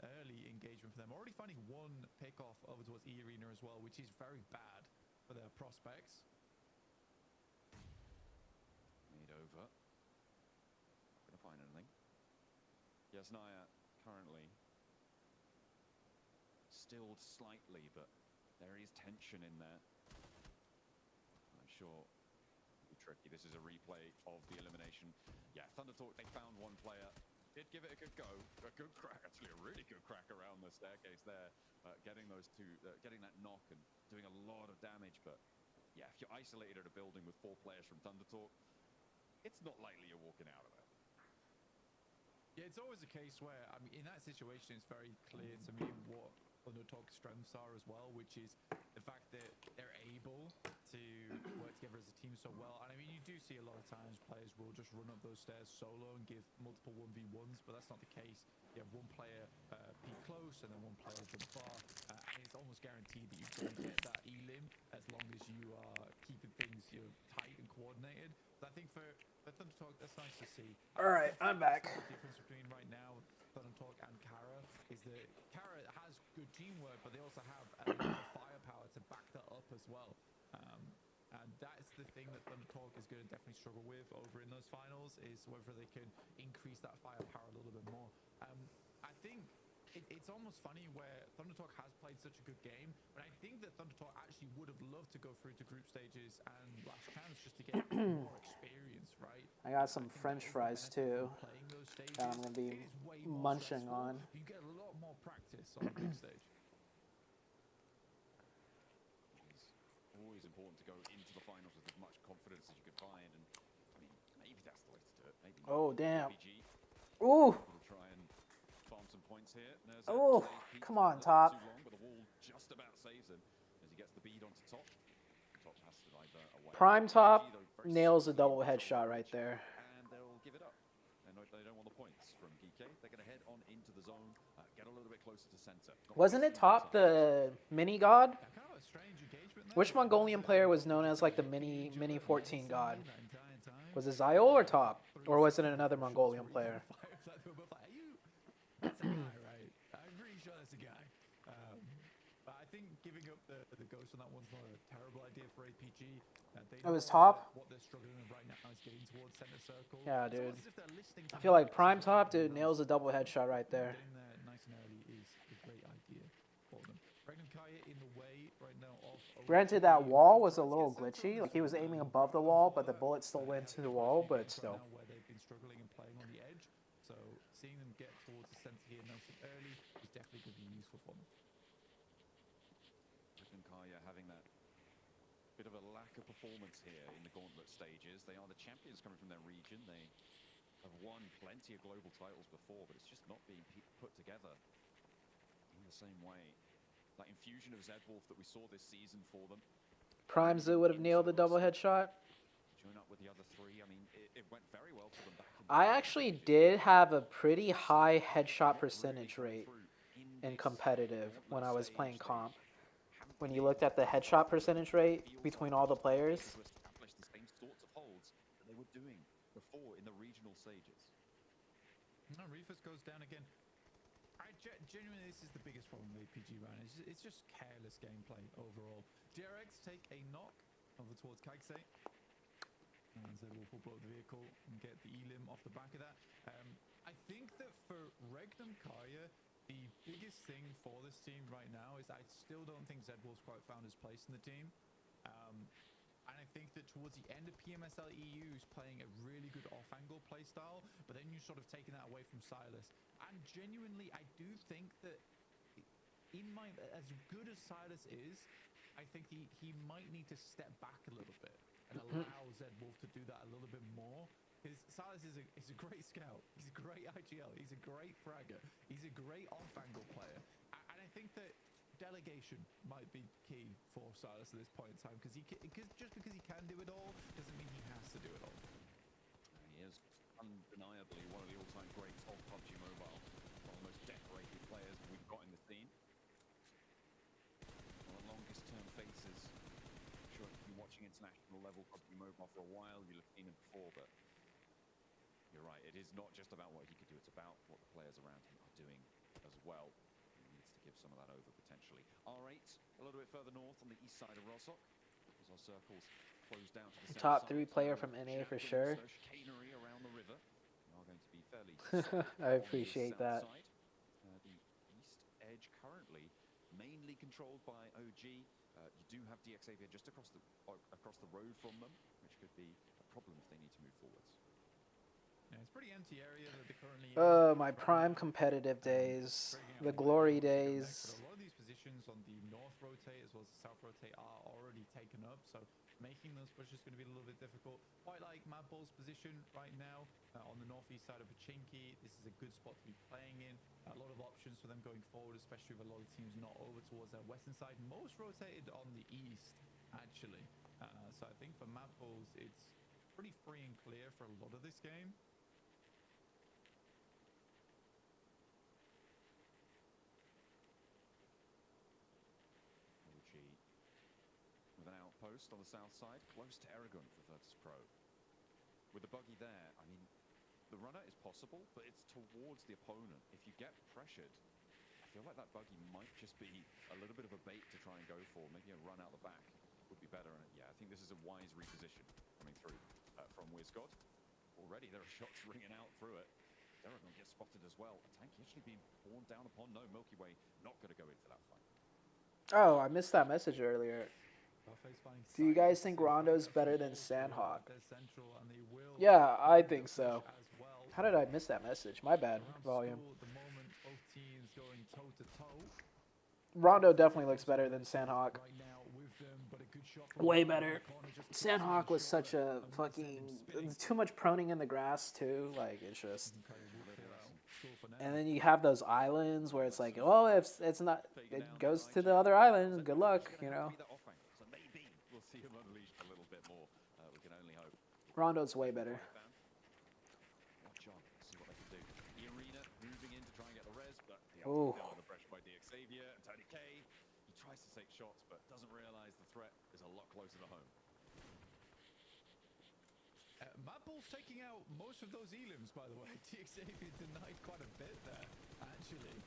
Early engagement for them. Already finding 1 pick-off over towards E-Arena as well, which is very bad for their prospects.
Made over. Not going to find anything. Yasnaya currently stilled slightly, but there is tension in there. I'm sure it'll be tricky. This is a replay of the elimination. Yeah, Thunder Talk, they found 1 player. Did give it a good go. A good crack, actually a really good crack around the staircase there. Getting those 2, getting that knock and doing a lot of damage. But yeah, if you're isolated at a building with 4 players from Thunder Talk, it's not likely you're walking out of there.
Yeah, it's always a case where, I mean, in that situation, it's very clear to me what Thunder Talk's strengths are as well, which is the fact that they're able to work together as as a team so well. And I mean, you do see a lot of times players will just run up those stairs solo and give multiple 1v1s, but that's not the case. You have one player peek close and then one player jump far, and it's almost guaranteed that you're going to get that elim as long as you are keeping things tight and coordinated. But I think for Thunder Talk, that's nice to see.
All right, I'm back.
The difference between right now Thunder Talk and Kara is that Kara has good teamwork, but they also have a lot of firepower to back that up as well. And that's the thing that Thunder Talk is going to definitely struggle with over in those finals, is whether they can increase that firepower a little bit more. I think it's almost funny where Thunder Talk has played such a good game, but I think that Thunder Talk actually would have loved to go through to group stages and last chance just to get more experience, right?
I got some French fries too that I'm gonna be munching on.
You get a lot more practice on the big stage.
Always important to go into the finals with as much confidence as you can find, and I mean, maybe that's the way to do it. Maybe not.
Oh damn!
PG
Ooh!
will try and farm some points here.
Oh, come on, Top.
Too long, but the wall just about saves him as he gets the bead onto Top. Top has to divert away.
Prime Top
PG, though, very
nails a
solid
double
on the
headshot right there.
and they'll give it up. They don't want the points from GK. They're going to head on into the zone, get a little bit closer to center.
Wasn't it Top the mini god? Which Mongolian player was known as like the mini 14 god? Was it Zyol or Top? Or was it another Mongolian player?
That's a guy, right? I'm pretty sure that's a guy. But I think giving up the ghost on that one's not a terrible idea for APG.
It was Top?
What they're struggling with right now is getting towards center circle.
Yeah, dude. I feel like Prime Top, dude, nails a double headshot right there.
Getting there nice and early is a great idea for them. Regnum Kaya in the way right now of...
Granted, that wall was a little glitchy. Like, he was aiming above the wall, but the bullet still went to the wall, but still.
Where they've been struggling and playing on the edge. So seeing them get towards the center here nice and early is definitely going to be useful for them.
Regnum Kaya having that bit of a lack of performance here in the Gauntlet stages. They are the champions coming from their region. They have won plenty of global titles before, but it's just not being put together in the same way. That infusion of Zedwolf that we saw this season for them.
Prime Zoo would have nailed a double headshot.
Join up with the other three. I mean, it went very well for them back in
I actually did have a pretty high headshot percentage rate in competitive when I was playing comp. When you looked at the headshot percentage rate between all the players.
to establish the same sorts of holds that they were doing before in the regional stages.
No, Reefus goes down again. Genuinely, this is the biggest problem with APG right now. It's just careless gameplay overall. DRX take a knock over towards Kaiksei. And Zedwolf will blow the vehicle and get the elim off the back of that. I think that for Regnum Kaya, the biggest thing for this team right now is I still don't think Zedwolf's quite found his place in the team. And I think that towards the end of PMSL EU is playing a really good off-angle playstyle, but then you're sort of taking that away from Silas. And genuinely, I do think that as good as Silas is, I think he might need to step back a little bit and allow Zedwolf to do that a little bit more. Because Silas is a great scout. He's a great IGL. He's a great fragger. He's a great off-angle player. And I think that delegation might be key for Silas at this point in time, because just because he can do it all doesn't mean he has to do it all.
He is undeniably one of the all-time greats of PUBG Mobile, one of the most decorated players we've got in the scene. One of the longest-term faces. I'm sure if you've been watching international level PUBG Mobile for a while, you'll have seen him before, but you're right, it is not just about what he could do, it's about what the players around him are doing as well. Give some of that over potentially. R8 a little bit further north on the east side of Rosok as our circles close down to the
Top 3 player from NA for sure.
Chicanery around the river are going to be fairly
I appreciate that.
The east edge currently mainly controlled by OG. You do have DXAVIA just across the road from them, which could be a problem if they need to move forwards.
Yeah, it's a pretty empty area that they're currently in.
My prime competitive days, the glory days.
But a lot of these positions on the north rotate as well as the south rotate are already taken up, so making those pushes is going to be a little bit difficult. Quite like Madball's position right now on the northeast side of Pachinki. This is a good spot to be playing in. A lot of options for them going forward, especially with a lot of teams not over towards their western side. Most rotated on the east, actually. So I think for map balls, it's pretty free and clear for a lot of this game.
With an outpost on the south side, close to Aragon for Virtus Pro. With the buggy there, I mean, the runner is possible, but it's towards the opponent. If you get pressured, I feel like that buggy might just be a little bit of a bait to try and go for. Maybe a run out the back would be better. And yeah, I think this is a wise reposition coming through from WizGod. Already there are shots ringing out through it. Aragon gets spotted as well. A tank actually being borne down upon. No, Milky Way not going to go in for that fight.
Oh, I missed that message earlier. Do you guys think Rondo's better than Sandhawk? Yeah, I think so. How did I miss that message? My bad, volume. Rondo definitely looks better than Sandhawk. Way better. Sandhawk was such a fucking... Too much proning in the grass, too. Like, it's just... And then you have those islands where it's like, oh, if it's not... It goes to the other island. Good luck, you know. Rondo's way better. Ooh.
He tries to take shots, but doesn't realize the threat is a lot closer to home.
Mapball's taking out most of those elims, by the way. DXavier denied quite a bit there, actually.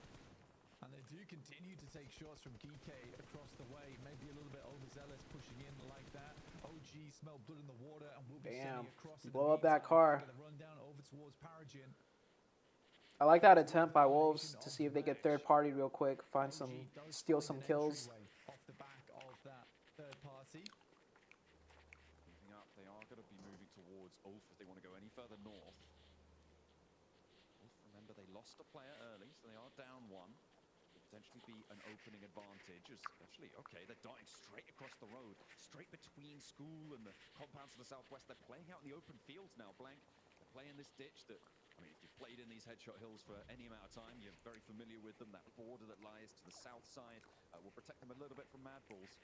And they do continue to take shots from GK across the way. Maybe a little bit overzealous pushing in like that. OG smell blood in the water and will be sending across.
Blow up that car.
Run down over towards Paragon.
I like that attempt by Wolves to see if they get third party real quick, find some, steal some kills.
Off the back of that third party.
Moving up, they are going to be moving towards Ulf if they want to go any further north. Ulf, remember, they lost a player early, so they are down one. Could potentially be an opening advantage. Actually, okay, they're darting straight across the road, straight between school and the compounds to the southwest. They're playing out in the open fields now, Blank. They're playing this ditch that... I mean, if you've played in these headshot hills for any amount of time, you're very familiar with them. That border that lies to the south side will protect them a little bit from mad balls.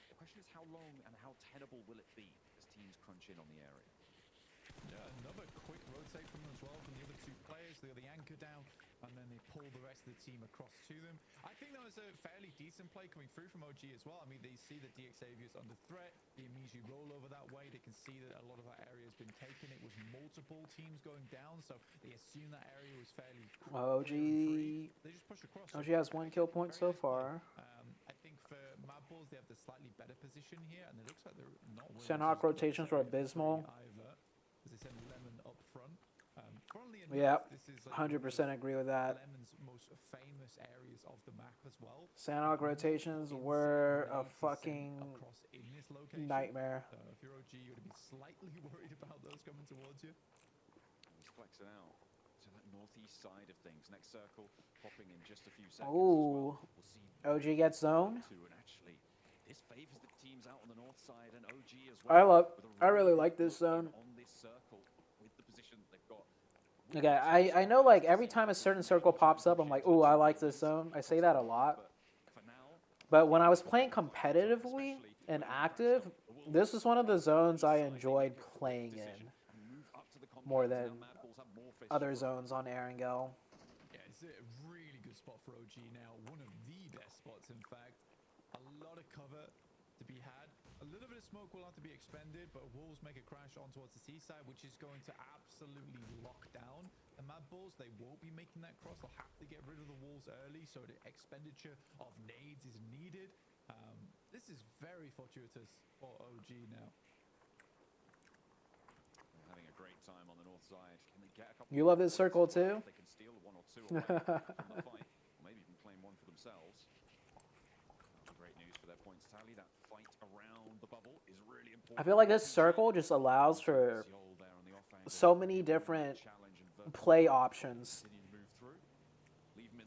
The question is how long and how tenable will it be as teams crunch in on the area?
Yeah, another quick rotate from them as well, from the other two players. They got the anchor down, and then they pull the rest of the team across to them. I think that was a fairly decent play coming through from OG as well. I mean, they see that DXavier's under threat. They immediately roll over that way. They can see that a lot of that area has been taken. It was multiple teams going down, so they assume that area was fairly
OG...
They just push across.
OG has 1 kill point so far.
I think for Mad Balls, they have the slightly better position here, and it looks like they're not...
Sandhawk rotations were abysmal.
As they send Lemon up front.
Yeah, 100% agree with that.
Lemon's most famous areas of the map as well.
Sandhawk rotations were a fucking nightmare.
If you're OG, you're going to be slightly worried about those coming towards you.
He's flexing out to that northeast side of things. Next circle popping in just a few seconds.
Ooh, well. OG gets zoned.
And actually, this favors the teams out on the north side and OG as well.
I really like this zone.
On this circle with the position they've got.
Okay, I know, like, every time a certain circle pops up, I'm like, ooh, I like this zone. I say that a lot. But when I was playing competitively and active, this was one of the zones I enjoyed playing in more than other zones on Erangel.
Yeah, it's a really good spot for OG now. One of the best spots, in fact. A lot of cover to be had. A little bit of smoke will have to be expended, but Wolves make a crash on towards the seaside, which is going to absolutely lock down the Mad Balls. They won't be making that cross. They'll have to get rid of the walls early, so the expenditure of nades is needed. This is very fortuitous for OG now.
They're having a great time on the north side. Can they get a couple?
You love this circle too?
They can steal 1 or 2 away from the fight, or maybe even claim 1 for themselves. Great news for their points tally. That fight around the bubble is really important.
I feel like this circle just allows for so many different play options,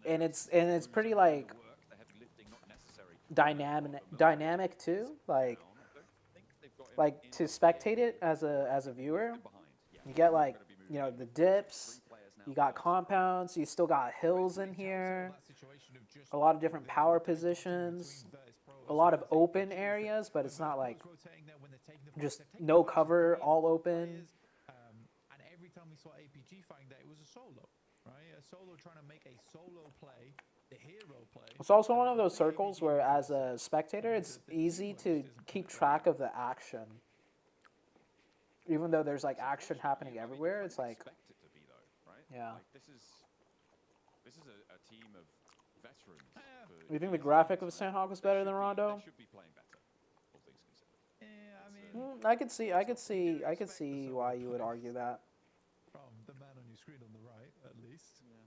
and it's pretty like dynamic too. Like to spectate it as a viewer, you get like, you know, the dips. You got compounds. You still got hills in here. A lot of different power positions. A lot of open areas, but it's not like
taking the
Just
fights, they've taken
no
the fights from
cover,
players,
all open.
and every time we saw APG fighting that, it was a solo, right? A solo trying to make a solo play, the hero play.
It's also one of those circles where, as a spectator, it's easy to keep track of the action. Even though there's like action happening everywhere, it's like,
Expect it to be though, right?
yeah.
Like, this is a team of veterans.
You think the graphic of Sandhawk was better than Rondo?
They should be playing better, all things considered.
Yeah, I mean,
I could see why you would argue that.
from the man on your screen on the right, at least.
Yeah,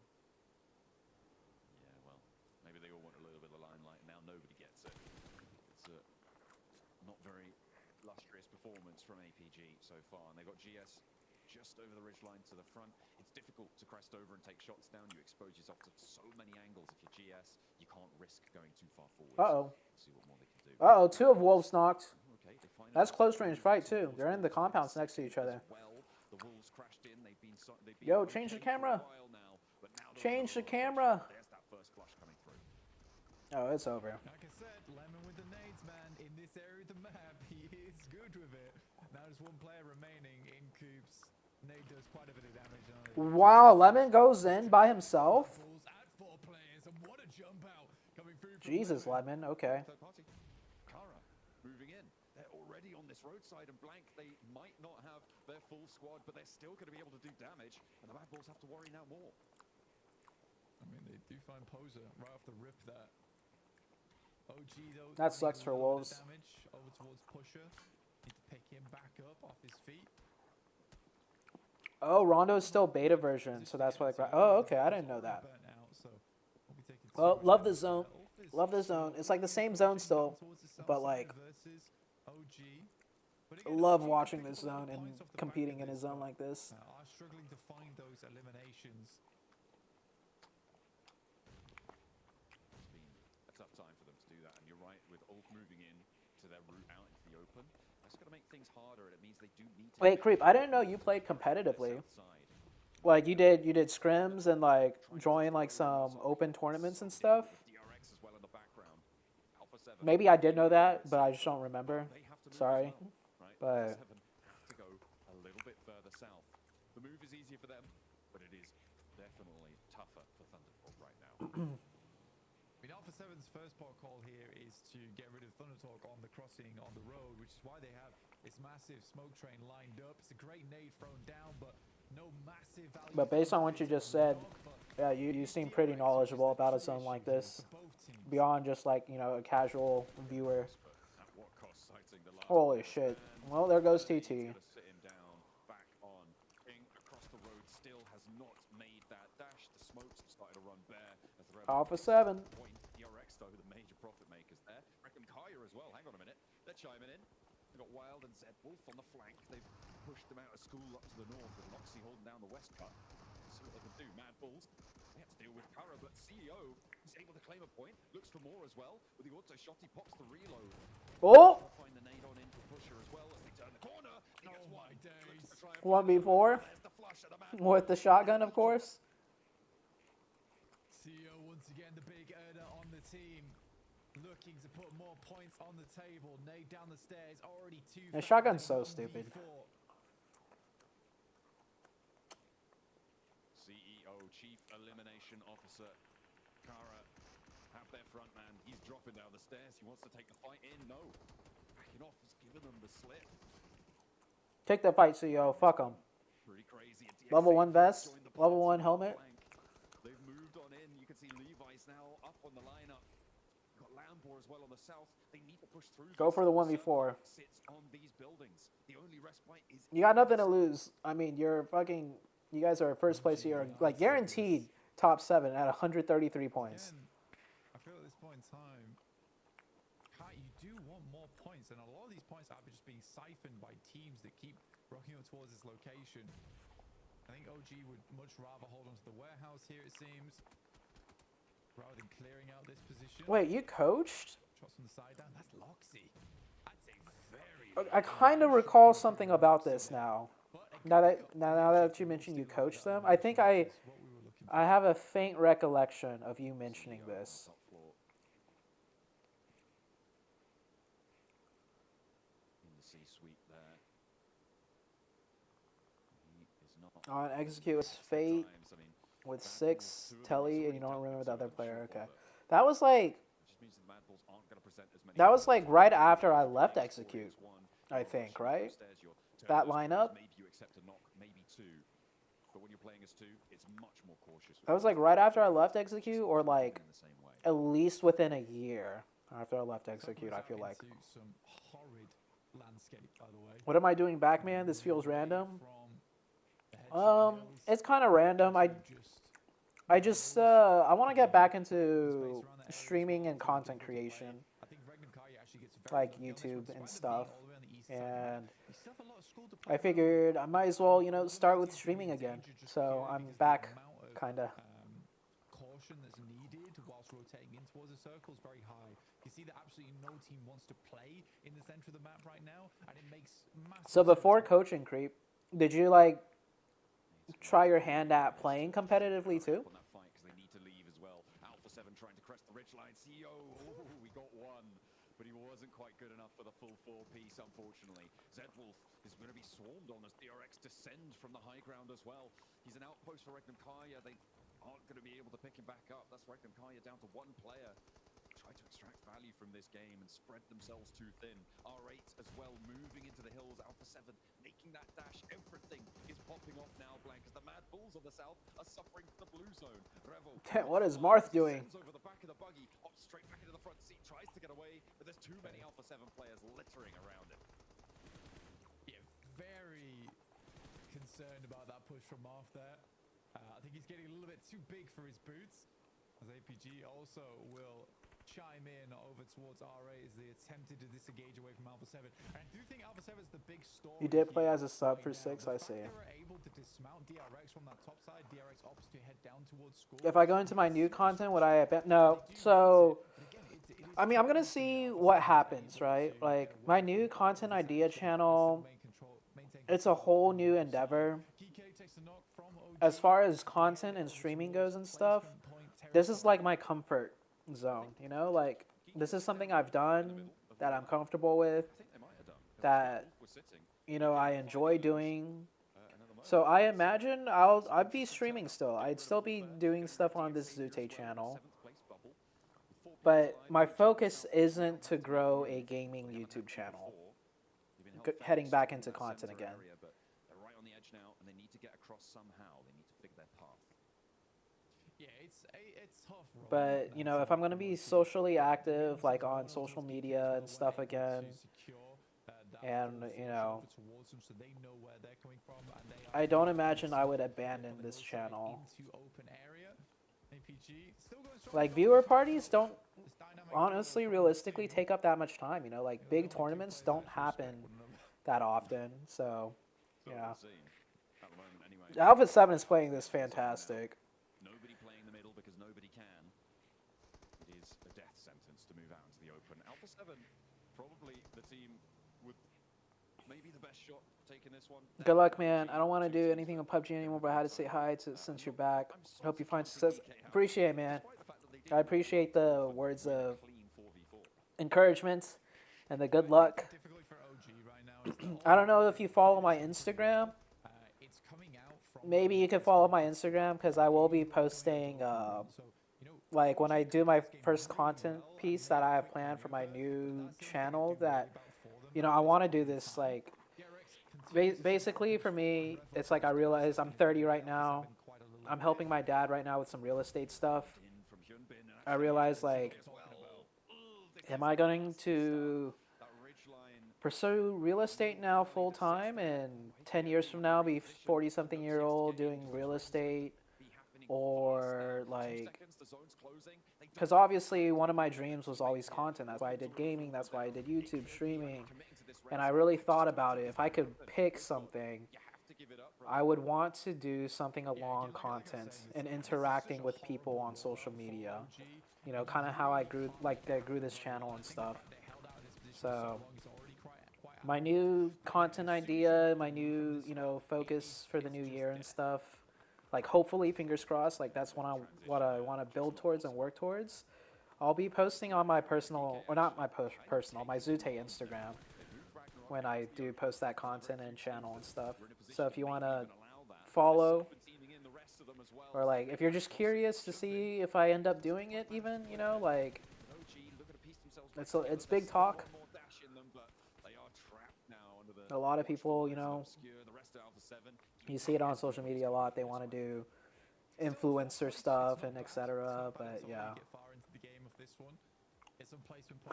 well, maybe they all want a little bit of limelight. Now nobody gets it. It's a not very lustrous performance from APG so far, and they got GS just over the ridgeline to the front. It's difficult to crest over and take shots down. You expose yourself to so many angles. If you're GS, you can't risk going too far forward. See what more they can do.
Two of Wolves knocked.
Okay, they finally
That's close range fight too. They're in the compounds next to each other.
well. The Wolves crashed in. They've been
Yo, change the
okay for a
camera.
while now, but now
Change the camera.
There's that first flush coming through.
Oh, it's over.
Like I said, Lemon with the nades, man. In this area of the map, he is good with it. Now there's one player remaining in Coops. Nade does quite a bit of damage on it.
Wow, Lemon goes in by himself.
At 4 players, and what a jump out coming through from
Jesus, Lemon. Okay.
Third party. Kara moving in. They're already on this roadside and blank. They might not have their full squad, but they're still going to be able to do damage. And the Mad Bulls have to worry now more.
I mean, they do find Poser right off the rip there. OG though.
That sucks for Wolves.
Damage over towards Pusher. Need to pick him back up off his feet.
Oh, Rondo's still beta version, so that's why. Oh, okay. I didn't know that. Well, love the zone. Love the zone. It's like the same zone still, but like, love watching this zone and competing in a zone like this.
Are struggling to find those eliminations.
It's been a tough time for them to do that, and you're right, with Ulf moving in to their route out into the open, that's going to make things harder, and it means they do need to...
Wait, Creep, I didn't know you played competitively. Like, you did scrims and, like, join, like, some open tournaments and stuff? Maybe I did know that, but I just don't remember. Sorry. But...
to go a little bit further south. The move is easier for them, but it is definitely tougher for Thunderbolt right now.
I mean, Alpha 7's first protocol here is to get rid of Thundertalk on the crossing on the road, which is why they have this massive smoke train lined up. It's a great nade thrown down, but no massive value.
But based on what you just said, yeah, you seem pretty knowledgeable about a zone like this. Beyond just, like, you know, a casual viewer. Holy shit. Well, there goes TT. Alpha 7.
DRX though, the major profit makers there. Reckon Kaya as well. Hang on a minute. They're chiming in. They've got Wild and Zed Wolf on the flank. They've pushed them out of school up to the north with Loxy holding down the west cut. Let's see what they can do. Mad Bulls. They have to deal with Kara, but CEO is able to claim a point. Looks for more as well. With the auto shot, he pops the reload.
Oh!
They'll find the nade on in for Pusher as well as they turn the corner. Oh my days.
1v4. With the shotgun, of course.
CEO once again the big earner on the team, looking to put more points on the table. Nade down the stairs, already 2.
The shotgun's so stupid.
CEO, Chief Elimination Officer, Kara, have their front man. He's dropping down the stairs. He wants to take the fight in. No, backing off. He's giving them the slip.
Take the fight, CEO. Fuck him.
Pretty crazy.
Level 1 vest. Level 1 helmet.
They've moved on in. You can see Levi's now up on the lineup. Got Lambor as well on the south. They need to push through.
Go for the 1v4.
Sits on these buildings. The only respite is.
You got nothing to lose. I mean, you're fucking. You guys are first place here, like guaranteed top 7 at 133 points.
Again, I feel at this point in time, you do want more points, and a lot of these points are just being siphoned by teams that keep rocking up towards this location. I think OG would much rather hold on to the warehouse here, it seems, rather than clearing out this position.
Wait, you coached?
Shots from the side down. That's Loxy. That's a very.
I kind of recall something about this now. Now that you mentioned you coached them, I think I have a faint recollection of you mentioning this.
In the C-suite
On execute with Fate, with 6, Telly, and you don't remember the other player. Okay. That was like right after I left execute, I think, right? That lineup. That was like right after I left execute, or like at least within a year after I left execute, I feel like. What am I doing back, man? This feels random. It's kind of random. I want to get back into streaming and content creation, like YouTube and stuff. And I figured I might as well, you know, start with streaming again. So I'm back, kind of.
Caution that's needed whilst rotating in towards the circle is very high. You see that absolutely no team wants to play in the center of the map right now, and it makes massive
So before coaching creep, did you like try your hand at playing competitively too?
Alpha 7 trying to crest the ridgeline. CEO, we got one, but he wasn't quite good enough for the full 4-piece, unfortunately. Zedwolf is going to be swarmed on as DRX descend from the high ground as well. He's an outpost for Regnum Kaya. They aren't going to be able to pick him back up. That's Regnum Kaya down to one player. Try to extract value from this game and spread themselves too thin. R8 as well, moving into the hills. Alpha 7 making that dash. Everything is popping off now, Blank, as the Mad Bulls of the south are suffering from the blue zone. Revel.
What is Marth doing?
Over the back of the buggy, up straight back into the front seat, tries to get away, but there's too many Alpha 7 players littering around him.
Yeah, very concerned about that push from Marth there. I think he's getting a little bit too big for his boots, as APG also will chime in over towards RA as they attempted to disengage away from Alpha 7. And I do think Alpha 7 is the big story.
You did play as a sub for 6, I see.
They were able to dismount DRX from that top side. DRX opts to head down towards school.
If I go into my new content, would I no? So I mean, I'm gonna see what happens, right? Like my new content idea channel, it's a whole new endeavor. As far as content and streaming goes and stuff, this is like my comfort zone, you know, like this is something I've done that I'm comfortable with, that, you know, I enjoy doing. So I imagine I'd be streaming still. I'd still be doing stuff on this ZooTay channel, but my focus isn't to grow a gaming YouTube channel. Heading back into content again. But, you know, if I'm going to be socially active, like on social media and stuff again, and, you know, I don't imagine I would abandon this channel. Like, viewer parties don't, honestly, realistically take up that much time, you know, like, big tournaments don't happen that often, so, yeah. Alpha 7 is playing this fantastic.
Nobody playing the middle because nobody can. It is a death sentence to move out into the open. Alpha 7, probably the team with maybe the best shot taking this one.
Good luck, man. I don't want to do anything on PUBG anymore, but I had to say hi since you're back. Hope you find success. Appreciate it, man. I appreciate the words of encouragement and the good luck. I don't know if you follow my Instagram. Maybe you can follow my Instagram because I will be posting, like when I do my first content piece that I have planned for my new channel, that, you know, I want to do this, like, basically for me, it's like I realize I'm 30 right now. I'm helping my dad right now with some real estate stuff. I realize, like, am I going to pursue real estate now full time and 10 years from now be 40-something-year-old doing real estate, or like, because obviously one of my dreams was always content. That's why I did gaming, that's why I did YouTube streaming, and I really thought about it. If I could pick something, I would want to do something along content and interacting with people on social media, you know, kind of how I grew, like I grew this channel and stuff. So my new content idea, my new, you know, focus for the new year and stuff, like hopefully, fingers crossed, like that's what I want to build towards and work towards. I'll be posting on my personal, or not my personal, my ZooTay Instagram when I do post that content and channel and stuff. So if you want to follow, or like if you're just curious to see if I end up doing it, even, you know, like it's big talk. A lot of people, you know, you see it on social media a lot. They want to do influencer stuff and etc. But yeah,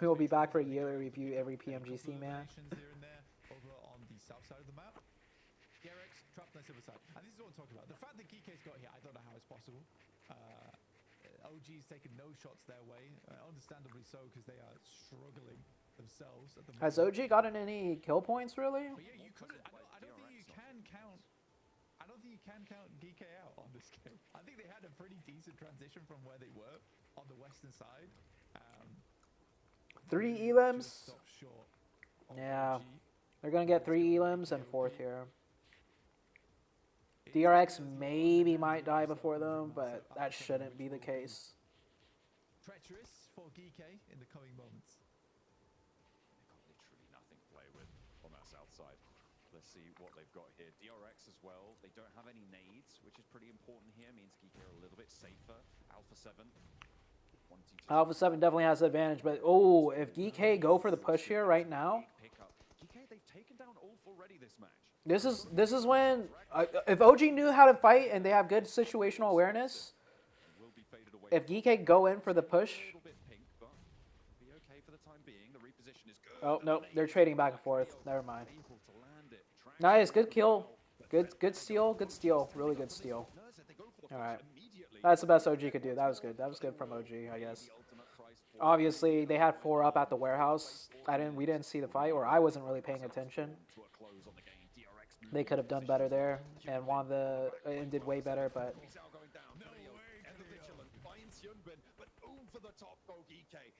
we will be back for a yearly review every PMGC match.
Over on the south side of the map. DRX trapped on the silver side. And this is what I'm talking about. The fact that Geeke's got here, I don't know how it's possible. OG's taken no shots their way. Understandably so, because they are struggling themselves at the moment.
Has OG gotten any kill points, really?
But yeah, you could. I don't think you can count. I don't think you can count Geeke out on this game. I think they had a pretty decent transition from where they were on the western side.
3 elims. Yeah. They're going to get 3 elims and 4th here. DRX maybe might die before them, but that shouldn't be the case.
Treacherous for Geeke in the coming moments.
They've got literally nothing to play with on that south side. Let's see what they've got here. DRX as well. They don't have any nades, which is pretty important here. Means Geeke are a little bit safer. Alpha 7.
Alpha 7 definitely has the advantage, but oh, if Geeke go for the push here right now, this is when if OG knew how to fight and they have good situational awareness, if Geeke go in for the push. Oh no, they're trading back and forth. Never mind. Nice, good kill, good steal, really good steal. All right. That's the best OG could do. That was good. That was good from OG, I guess. Obviously, they had 4 up at the warehouse. We didn't see the fight, or I wasn't really paying attention. They could have done better there and and did way better, but.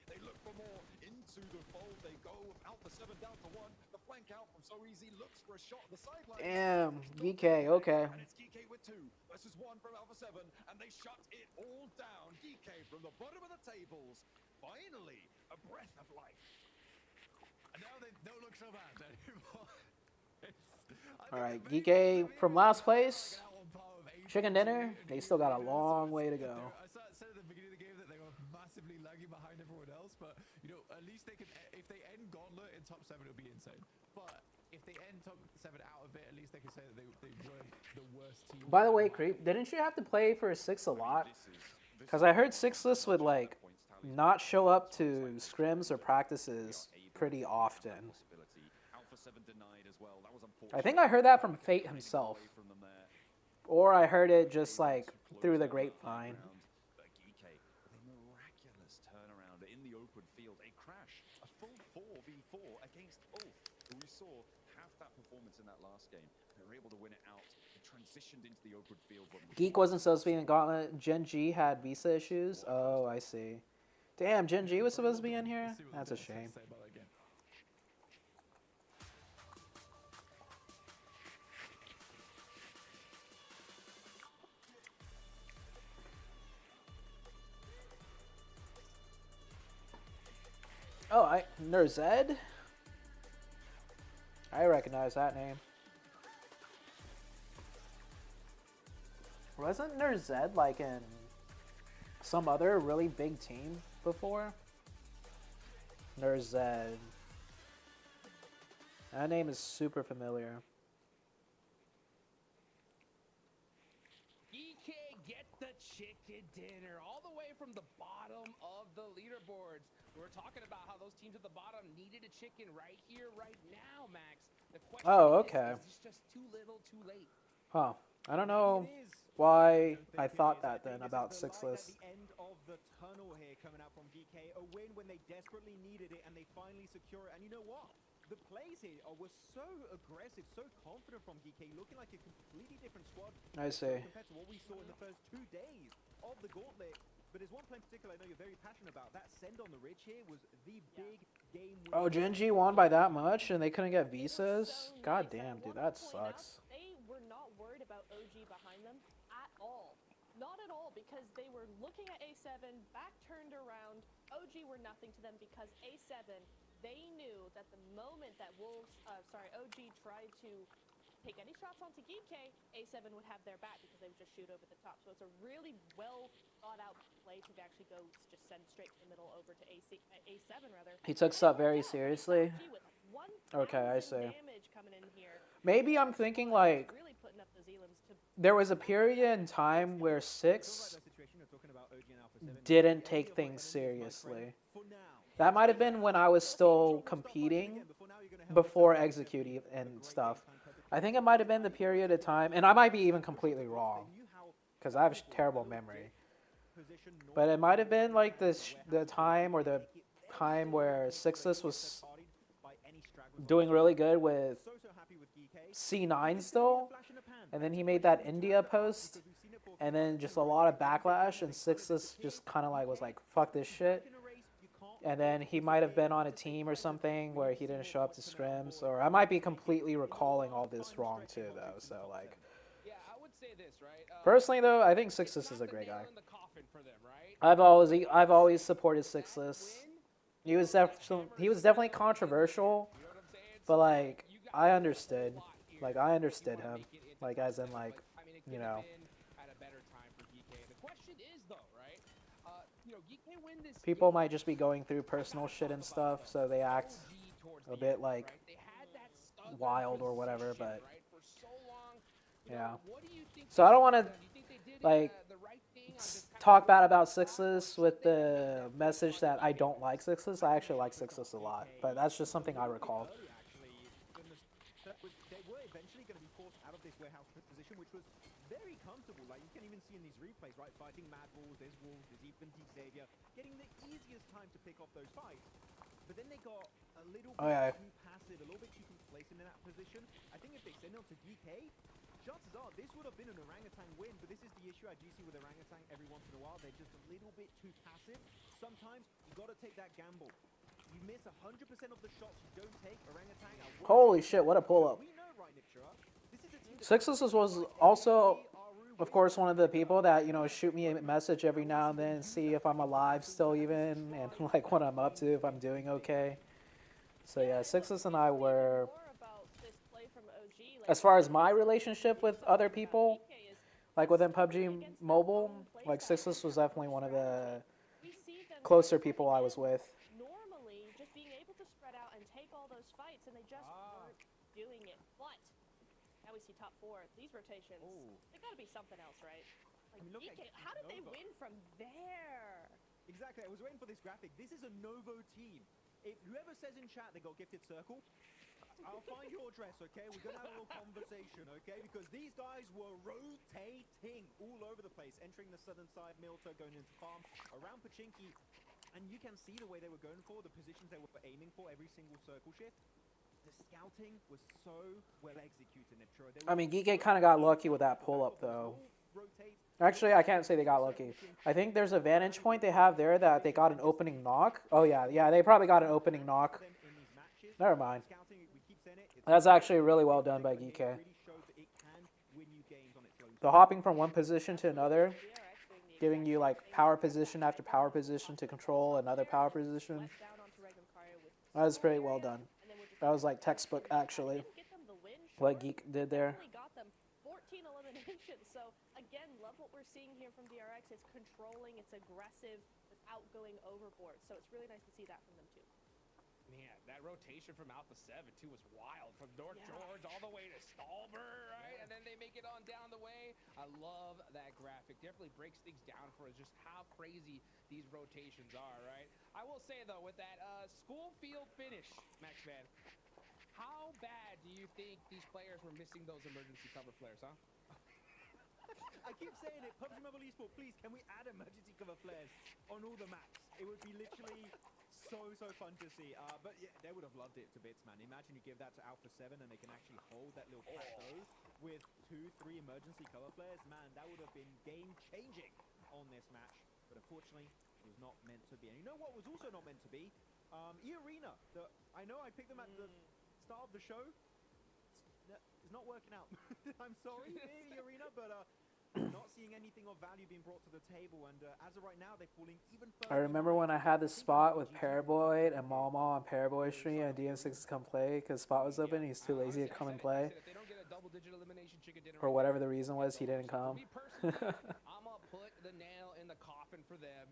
They look for more into the fold. They go Alpha 7 down to 1. The flank out from so easy looks for a shot on the sideline.
Damn, Geeke, okay.
And it's Geeke with 2 versus 1 from Alpha 7, and they shut it all down. Geeke from the bottom of the tables. Finally, a breath of life.
And now they don't look so bad anymore.
All right, Geeke from last place. Chicken dinner. They still got a long way to go.
Said at the beginning of the game that they were massively lagging behind everyone else, but you know, at least they can. If they end Gauntlet in top 7, it'll be insane. But if they end top 7 out of it, at least they can say that they weren't the worst team.
By the way, Creep, didn't you have to play for 6 a lot? Because I heard 6less would like not show up to scrims or practices pretty often. I think I heard that from Fate himself. Or I heard it just like through the grapevine.
Miraculous turnaround in the open field. A crash. A full 4v4 against Ulf, who we saw have that performance in that last game. They were able to win it out. They transitioned into the open field.
Geek wasn't supposed to be in Gauntlet. Gen G had visa issues. Oh, I see. Damn, Gen G was supposed to be in here? That's a shame. Oh, Nerzed? I recognize that name. Wasn't Nerzed like in some other really big team before? Nerzed. That name is super familiar.
EK get the chicken dinner all the way from the bottom of the leaderboards. We're talking about how those teams at the bottom needed a chicken right here, right now, Max. The question is just too little, too late.
Huh. I don't know why I thought that then about 6less.
The end of the tunnel here coming out from Geeke. A win when they desperately needed it, and they finally secure it. And you know what? The plays here were so aggressive, so confident from Geeke, looking like a completely different squad.
I see.
Compared to what we saw in the first 2 days of the Gauntlet. But there's one play in particular I know you're very passionate about. That send on the ridge here was the big game winner.
Oh, Gen G won by that much and they couldn't get visas? God damn, dude, that sucks.
They were not worried about OG behind them at all. Not at all, because they were looking at A7, back turned around. OG were nothing to them because A7, they knew that the moment that OG tried to take any shots onto Geekay, A7 would have their back because they would just shoot over the top. So it's a really well thought out play to actually go just send straight to the middle over to A7 rather.
He took stuff very seriously. Okay, I see. Maybe I'm thinking like there was a period in time where 6 didn't take things seriously. That might have been when I was still competing before executing and stuff. I think it might have been the period of time, and I might be even completely wrong because I have a terrible memory. But it might have been like the time or the time where Sixus was doing really good with C9 still, and then he made that India post, and then just a lot of backlash, and Sixus just kind of like was like, fuck this shit. And then he might have been on a team or something where he didn't show up to scrims, or I might be completely recalling all this wrong too, though. So like, personally though, I think Sixus is a great guy. I've always supported Sixus. He was definitely controversial, but like I understood him, like as in like, you know. People might just be going through personal shit and stuff, so they act a bit like wild or whatever, but yeah. So I don't want to like talk bad about Sixus with the message that I don't like Sixus. I actually like Sixus a lot, but that's just something I recalled.
They were eventually going to be forced out of this warehouse position, which was very comfortable. Like, you can even see in these replays, right? Fighting Mad Wolves, there's Wolves, there's even Xavier, getting the easiest time to pick off those fights. But then they got a little bit too passive, a little bit too complacent in that position. I think if they send on to DK, chances are this would have been an orangutan win, but this is the issue I do see with orangutan every once in a while. They're just a little bit too passive. Sometimes you got to take that gamble. You miss 100% of the shots you don't take. Orangutan.
Holy shit, what a pull-up. Sixus was also, of course, one of the people that, you know, shoot me a message every now and then and see if I'm alive still even, and like what I'm up to, if I'm doing okay. So yeah, Sixus and I were, as far as my relationship with other people, like within PUBG Mobile, like Sixus was definitely one of the closer people I was with.
Normally, just being able to spread out and take all those fights, and they just weren't doing it. But now we see top 4. These rotations, they got to be something else, right? Like, how did they win from there?
Exactly. I was waiting for this graphic. This is a Novo team. If whoever says in chat they got gifted circle, I'll find your address, okay? We're going to have a little conversation, okay? Because these guys were rotating all over the place, entering the southern side, Milta, going into farm, around Pachinki. And you can see the way they were going for, the positions they were aiming for, every single circle shift. The scouting was so well executed.
I mean, Geekay kind of got lucky with that pull-up, though. Actually, I can't say they got lucky. I think there's a vantage point they have there that they got an opening knock. Oh, yeah, they probably got an opening knock. Never mind. That's actually really well done by Geekay. The hopping from one position to another, giving you like power position after power position to control another power position. That was pretty well done. That was like textbook, actually, what Geek did there.
14 eliminations. So again, love what we're seeing here from DRX. It's controlling, it's aggressive without going overboard. So it's really nice to see that from them too.
Man, that rotation from Alpha 7 too was wild. From North George all the way to Stalber, right? And then they make it on down the way. I love that graphic. Definitely breaks things down for us just how crazy these rotations are, right? I will say though, with that school field finish, Maxman, how bad do you think these players were missing those emergency cover flares, huh?
I keep saying it, PUBG Mobile Esport, please, can we add emergency cover flares on all the maps? It would be literally so fun to see. But yeah, they would have loved it to bits, man. Imagine you give that to Alpha 7 and they can actually hold that little plateau with 2-3 emergency cover flares. Man, that would have been game-changing on this match. But unfortunately, it was not meant to be. And you know what was also not meant to be? E-Arena. I know I picked them at the start of the show. It's not working out. I'm sorry, E-Arena, but not seeing anything of value being brought to the table, and as of right now, they're falling even further.
I remember when I had this spot with Paraboy and Mama on Paraboy stream and DM6 come play because spot was open. He's too lazy to come and play.
double-digit elimination chicken dinner.
or whatever the reason was he didn't come.
Me personally, I'm gonna put the nail in the coffin for them.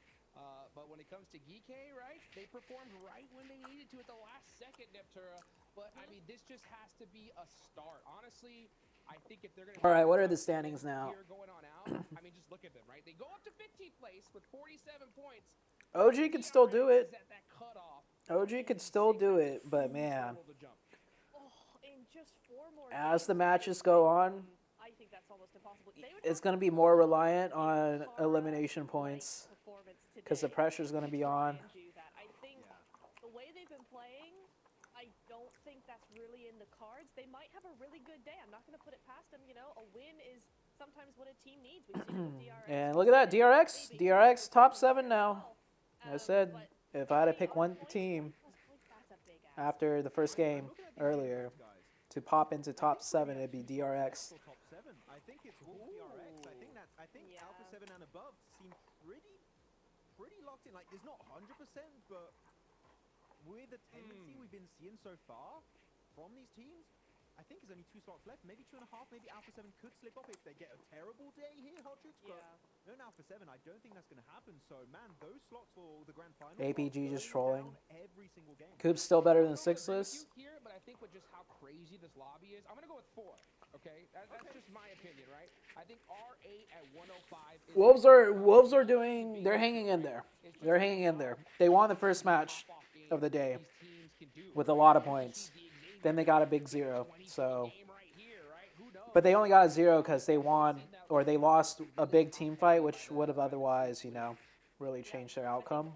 But when it comes to Geekay, right, they performed right when they needed to at the last second, Neptura. But I mean, this just has to be a start. Honestly, I think if they're gonna.
All right, what are the standings now?
Here going on out, I mean, just look at them, right? They go up to 15th place with 47 points.
OG could still do it. OG could still do it, but man, as the matches go on,
I think that's almost impossible.
it's going to be more reliant on elimination points because the pressure is going to be on.
I think the way they've been playing, I don't think that's really in the cards. They might have a really good day. I'm not going to put it past them. You know, a win is sometimes what a team needs. We've seen it with DRX.
And look at that, DRX top 7 now. I said if I had to pick one team after the first game earlier to pop into top 7, it'd be DRX.
Top 7. I think it's Wolf DRX. I think Alpha 7 and above seem pretty locked in. Like, there's not 100%, but with the tendency we've been seeing so far from these teams, I think there's only 2 slots left, maybe 2.5. Maybe Alpha 7 could slip up if they get a terrible day here, Hodrix. But no, Alpha 7, I don't think that's going to happen. So, man, those slots for the grand final.
APG just trolling.
Every single game.
Coop's still better than Sixless.
Here, but I think with just how crazy this lobby is, I'm going to go with 4. Okay, that's just my opinion, right? I think R8 at 105.
Wolves are doing. They're hanging in there. They're hanging in there. They won the first match of the day with a lot of points. Then they got a big 0. So, but they only got a 0 because they won or they lost a big team fight, which would have otherwise, you know, really changed their outcome.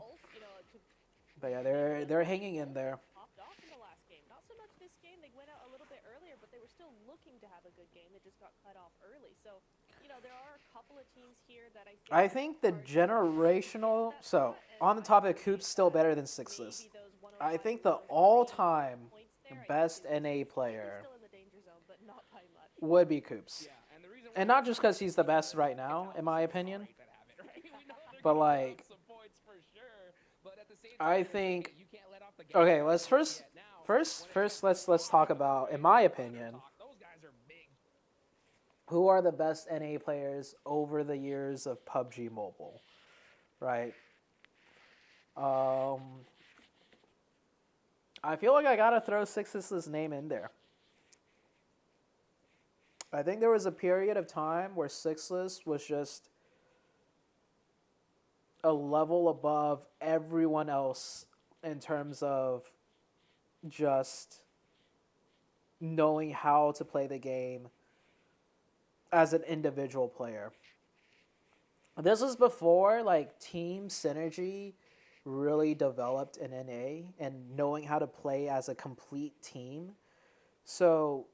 But yeah, they're hanging in there.
Popped off in the last game. Not so much this game. They went out a little bit earlier, but they were still looking to have a good game. They just got cut off early. So, you know, there are a couple of teams here that
I think the generational. So on the topic, Coop's still better than Sixless. I think the all-time best NA player would be Coops. And not just because he's the best right now, in my opinion. But, like, I think... Okay, let's first let's talk about, in my opinion, who are the best NA players over the years of PUBG Mobile, right? I feel like I gotta throw Sixless's name in there. I think there was a period of time where Sixless was just a level above everyone else in terms of just knowing how to play the game as an individual player. This was before, like, team synergy really developed in NA and knowing how to play as a complete team. So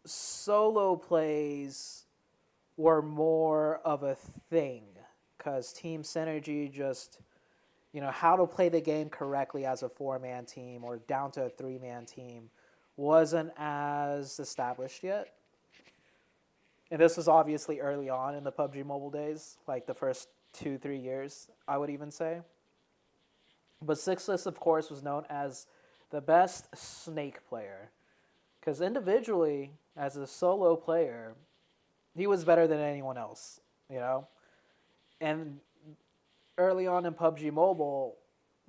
solo plays were more of a thing because team synergy just, you know, how to play the game correctly as a 4-man team or down to a 3-man team wasn't as established yet. And this was obviously early on in the PUBG Mobile days, like the first 2-3 years, I would even say. But Sixless, of course, was known as the best Snake player. Because individually, as a solo player, he was better than anyone else, you know? And early on in PUBG Mobile,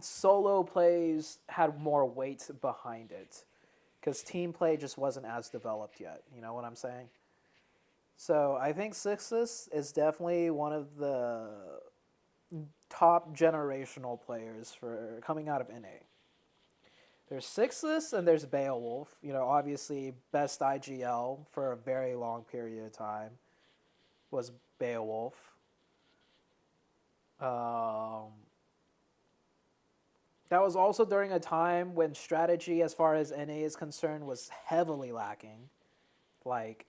solo plays had more weight behind it. Because team play just wasn't as developed yet, you know what I'm saying? So I think Sixless is definitely one of the top generational players for coming out of NA. There's Sixless and there's Beowulf. You know, obviously best IGL for a very long period of time was Beowulf. That was also during a time when strategy as far as NA is concerned was heavily lacking. Like,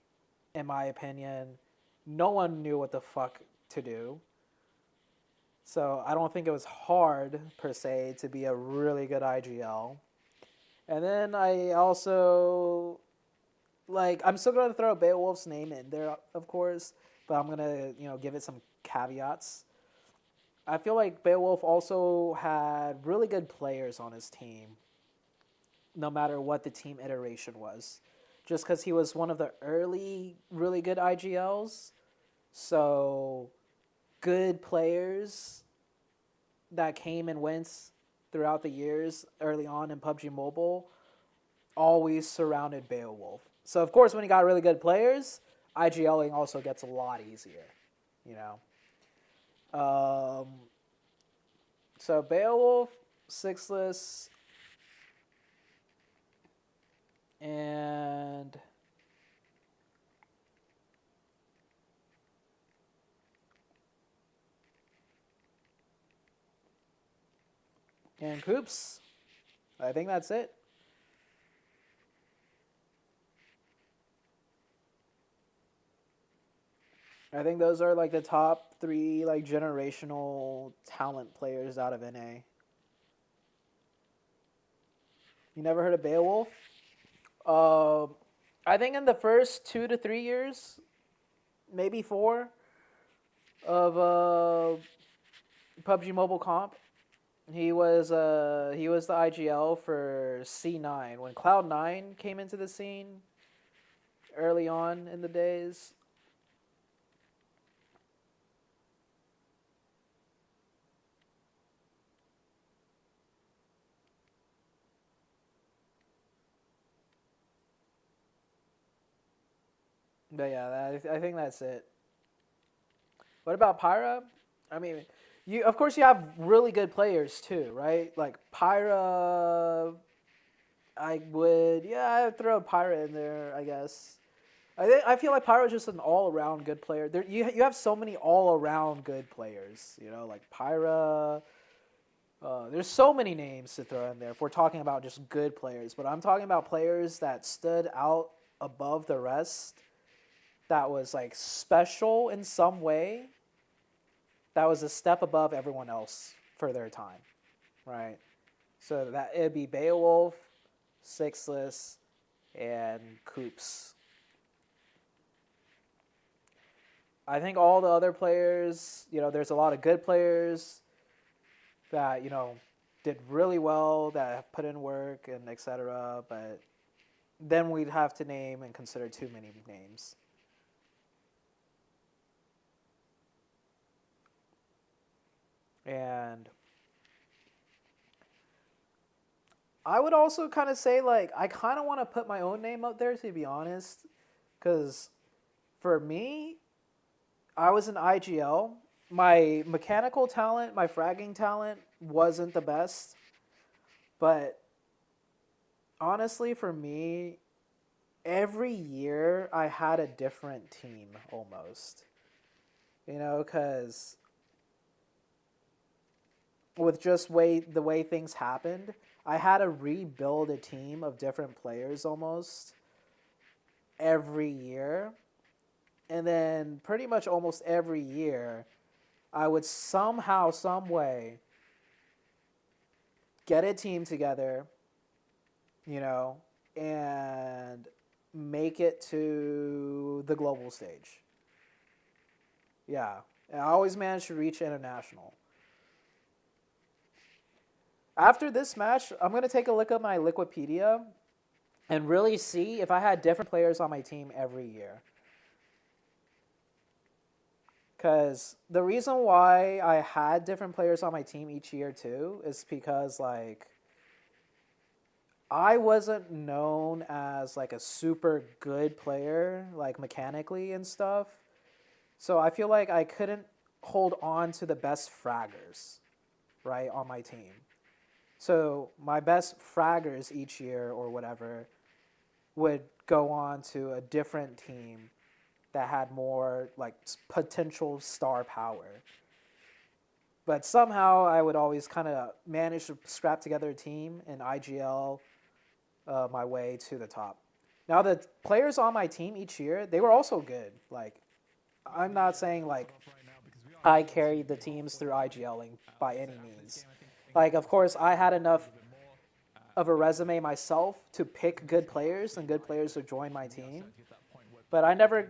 in my opinion, no one knew what the fuck to do. So I don't think it was hard, per se, to be a really good IGL. And then I also, like, I'm still going to throw Beowulf's name in there, of course, but I'm going to, you know, give it some caveats. I feel like Beowulf also had really good players on his team, no matter what the team iteration was. just because he was one of the early really good IGLs. So good players that came and went throughout the years early on in PUBG Mobile always surrounded Beowulf. So of course when you got really good players, IGLing also gets a lot easier, you know. So Beowulf, Sixless, and Coops. I think that's it. I think those are like the top 3 like generational talent players out of NA. You never heard of Beowulf? I think in the first 2 to 3 years, maybe 4 of PUBG Mobile Comp, he was the IGL for C9 when Cloud9 came into the scene early on in the days. But yeah, I think that's it. What about Pyra? I mean, of course you have really good players too, right? Like Pyra, I'd throw Pyra in there, I guess. I feel like Pyra is just an all-around good player. You have so many all-around good players, you know, like Pyra. There's so many names to throw in there if we're talking about just good players. But I'm talking about players that stood out above the rest, that was like special in some way, that was a step above everyone else for their time, right? So that it'd be Beowulf, Sixless, and Coops. I think all the other players, you know, there's a lot of good players that, you know, did really well, that have put in work and etc. But then we'd have to name and consider too many names. And I would also kind of say, like, I kind of want to put my own name up there, to be honest. Because for me, I was an IGL. My mechanical talent, my fragging talent wasn't the best. But honestly, for me, every year I had a different team almost. You know, because with just the way things happened, I had to rebuild a team of different players almost every year. And then pretty much almost every year, I would somehow, some way, get a team together, you know, and make it to the global stage. Yeah, and I always managed to reach international. After this match, I'm going to take a look at my Liquipedia and really see if I had different players on my team every year. Because the reason why I had different players on my team each year too is because, like, I wasn't known as like a super good player, like mechanically and stuff. So I feel like I couldn't hold on to the best fraggers, right, on my team. So my best fraggers each year or whatever would go on to a different team that had more like potential star power. But somehow I would always kind of manage to scrap together a team and IGL my way to the top. Now the players on my team each year, they were also good. Like, I'm not saying like I carried the teams through IGLing by any means. Like, of course, I had enough of a resume myself to pick good players and good players to join my team. But I never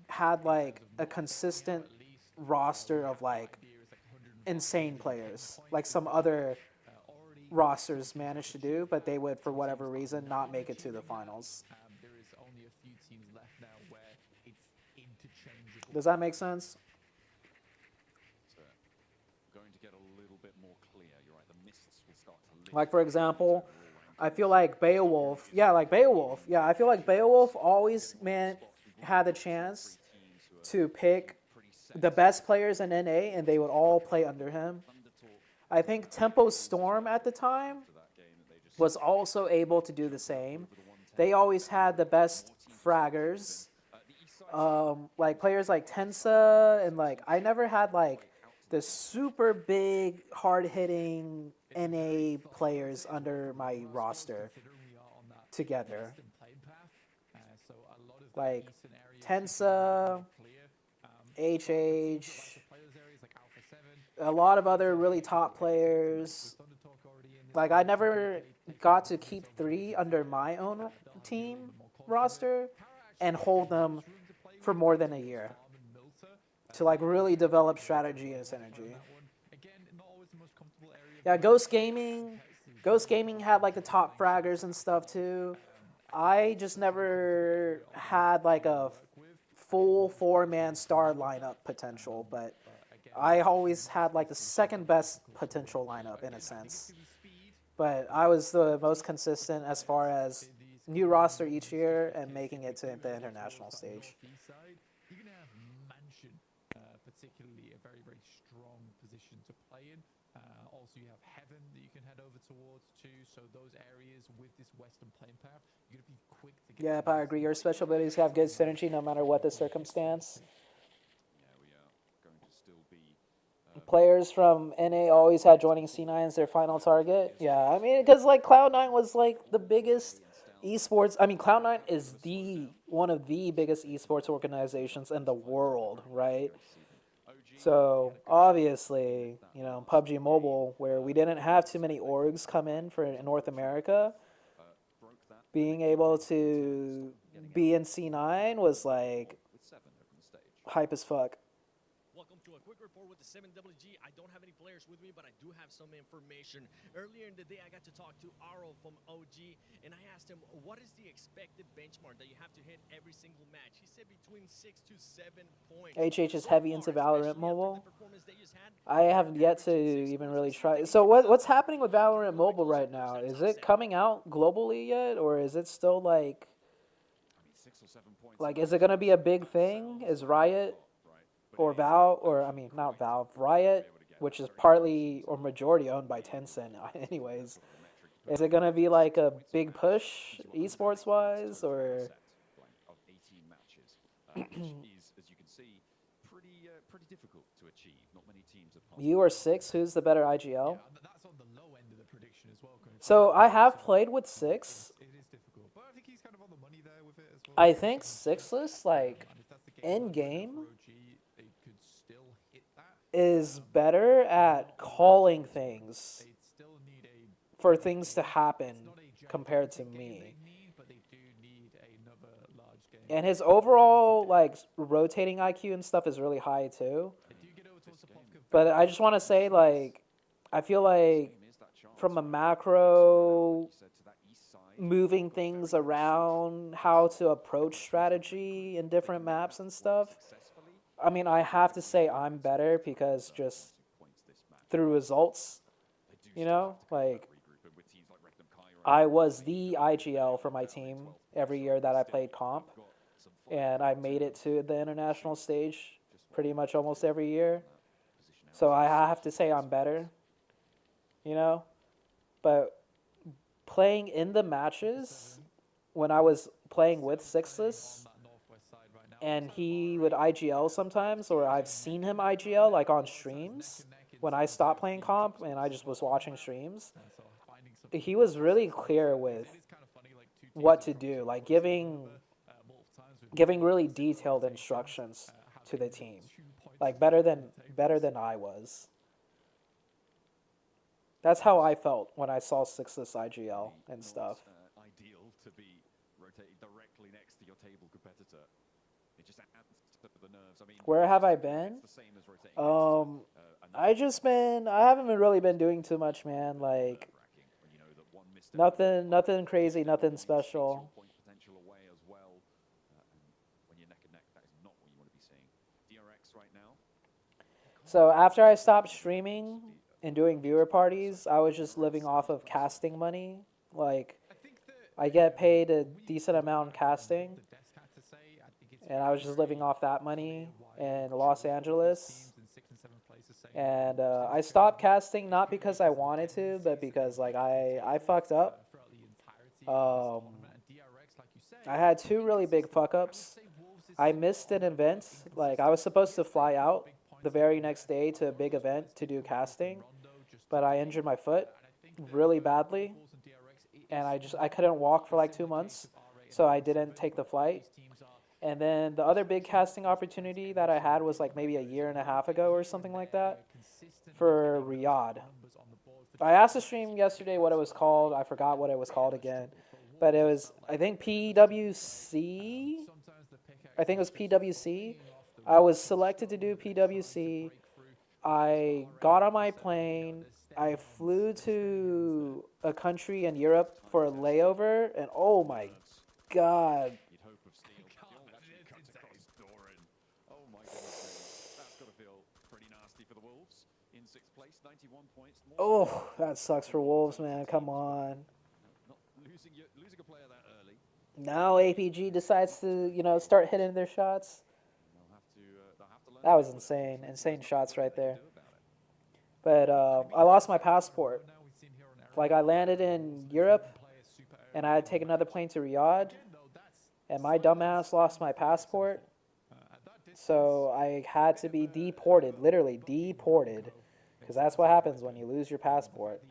had, like, a consistent roster of, like, insane players. Like some other rosters managed to do, but they would, for whatever reason, not make it to the finals.
interchangeable.
Does that make sense?
Going to get a little bit more clear. You're right. The mists will start to lift.
Like, for example, I feel like Beowulf. Yeah, like Beowulf. Yeah, I feel like Beowulf always, man, had the chance to pick the best players in NA, and they would all play under him. I think Tempo Storm at the time was also able to do the same. They always had the best fraggers. Like players like Tensa, and like I never had like the super big, hard-hitting NA players under my roster together. Like Tensa, HH, a lot of other really top players. Like I never got to keep 3 under my own team roster and hold them for more than a year to like really develop strategy and synergy. Yeah, Ghost Gaming had like the top fraggers and stuff too. I just never had like a full 4-man star lineup potential, but I always had like the second best potential lineup in a sense. But I was the most consistent as far as new roster each year and making it to the international stage.
You're going to have Mansion, particularly a very, very strong position to play in. Also, you have Heaven that you can head over towards too. So those areas with this western playing path, you're going to be quick to get.
Yeah, I agree. Your special abilities have good synergy no matter what the circumstance.
Yeah, we are going to still be.
Players from NA always had joining C9 as their final target. Yeah, I mean, because like Cloud9 was like the biggest esports. I mean, Cloud9 is one of the biggest esports organizations in the world, right? So obviously, you know, PUBG Mobile, where we didn't have too many orgs come in for North America, being able to be in C9 was like hype as fuck.
Welcome to a quick report with the 7WG. I don't have any players with me, but I do have some information. Earlier in the day, I got to talk to Aro from OG, and I asked him, what is the expected benchmark that you have to hit every single match? He said between 6 to 7 points.
HH is heavy into Valorant Mobile. I haven't yet to even really try. So what's happening with Valorant Mobile right now? Is it coming out globally yet, or is it still like is it going to be a big thing? Is Riot or Valve, or I mean, not Valve, Riot, which is partly or majority owned by Tencent anyways, is it going to be like a big push esports-wise, or? You or Six, who's the better IGL? So I have played with Six. I think Sixless, like, in-game, is better at calling things for things to happen compared to me. And his overall like rotating IQ and stuff is really high too. But I just want to say, like, I feel like from a macro moving things around, how to approach strategy in different maps and stuff, I mean, I have to say I'm better because just through results, you know, like I was the IGL for my team every year that I played comp, and I made it to the international stage pretty much almost every year. So I have to say I'm better, you know, but playing in the matches when I was playing with Sixless, and he would IGL sometimes, or I've seen him IGL like on streams when I stopped playing comp and I just was watching streams. He was really clear with what to do, like giving really detailed instructions to the team, like better than I was. That's how I felt when I saw Sixless IGL and stuff.
Ideal to be rotated directly next to your table competitor. It just adds to the nerves. I mean,
where have I been? I haven't really been doing too much, man. Like nothing crazy, nothing special.
DRX right now.
So after I stopped streaming and doing viewer parties, I was just living off of casting money. Like, I get paid a decent amount in casting, and I was just living off that money in Los Angeles. And I stopped casting not because I wanted to, but because like I fucked up. I had 2 really big fuck ups. I missed an event. Like, I was supposed to fly out the very next day to a big event to do casting, but I injured my foot really badly, and I couldn't walk for like 2 months, so I didn't take the flight. And then the other big casting opportunity that I had was like maybe a year and a half ago or something like that for Riyadh. I asked the stream yesterday what it was called. I forgot what it was called again, but it was, I think, PWC. I think it was PWC. I was selected to do PWC. I got on my plane. I flew to a country in Europe for a layover, and oh my god. Oh, that sucks for Wolves, man. Come on.
Losing a player that early.
Now APG decides to, start hitting their shots. That was insane. Insane shots right there. But I lost my passport. Like, I landed in Europe, and I had to take another plane to Riyadh, and my dumbass lost my passport. So I had to be deported, literally deported, because that's what happens when you lose your passport.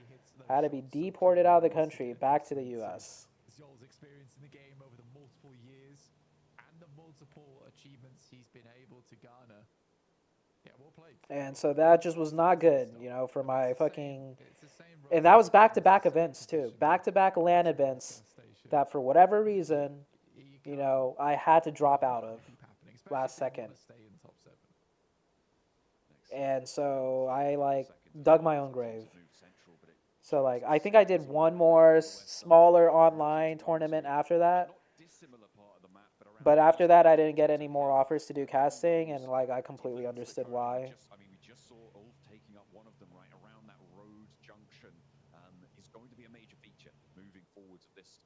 I had to be deported out of the country back to the U.S.
Zol's experience in the game over the multiple years and the multiple achievements he's been able to garner. Yeah, well played.
And so that just was not good, for my fucking... And that was back-to-back events, too. Back-to-back LAN events that, for whatever reason, I had to drop out of last second. And so I, dug my own grave. So, I think I did one more smaller online tournament after that. But after that, I didn't get any more offers to do casting, and, I completely understood why.
I mean, we just saw Ulf taking up one of them right around that road junction. Is going to be a major feature moving forwards of this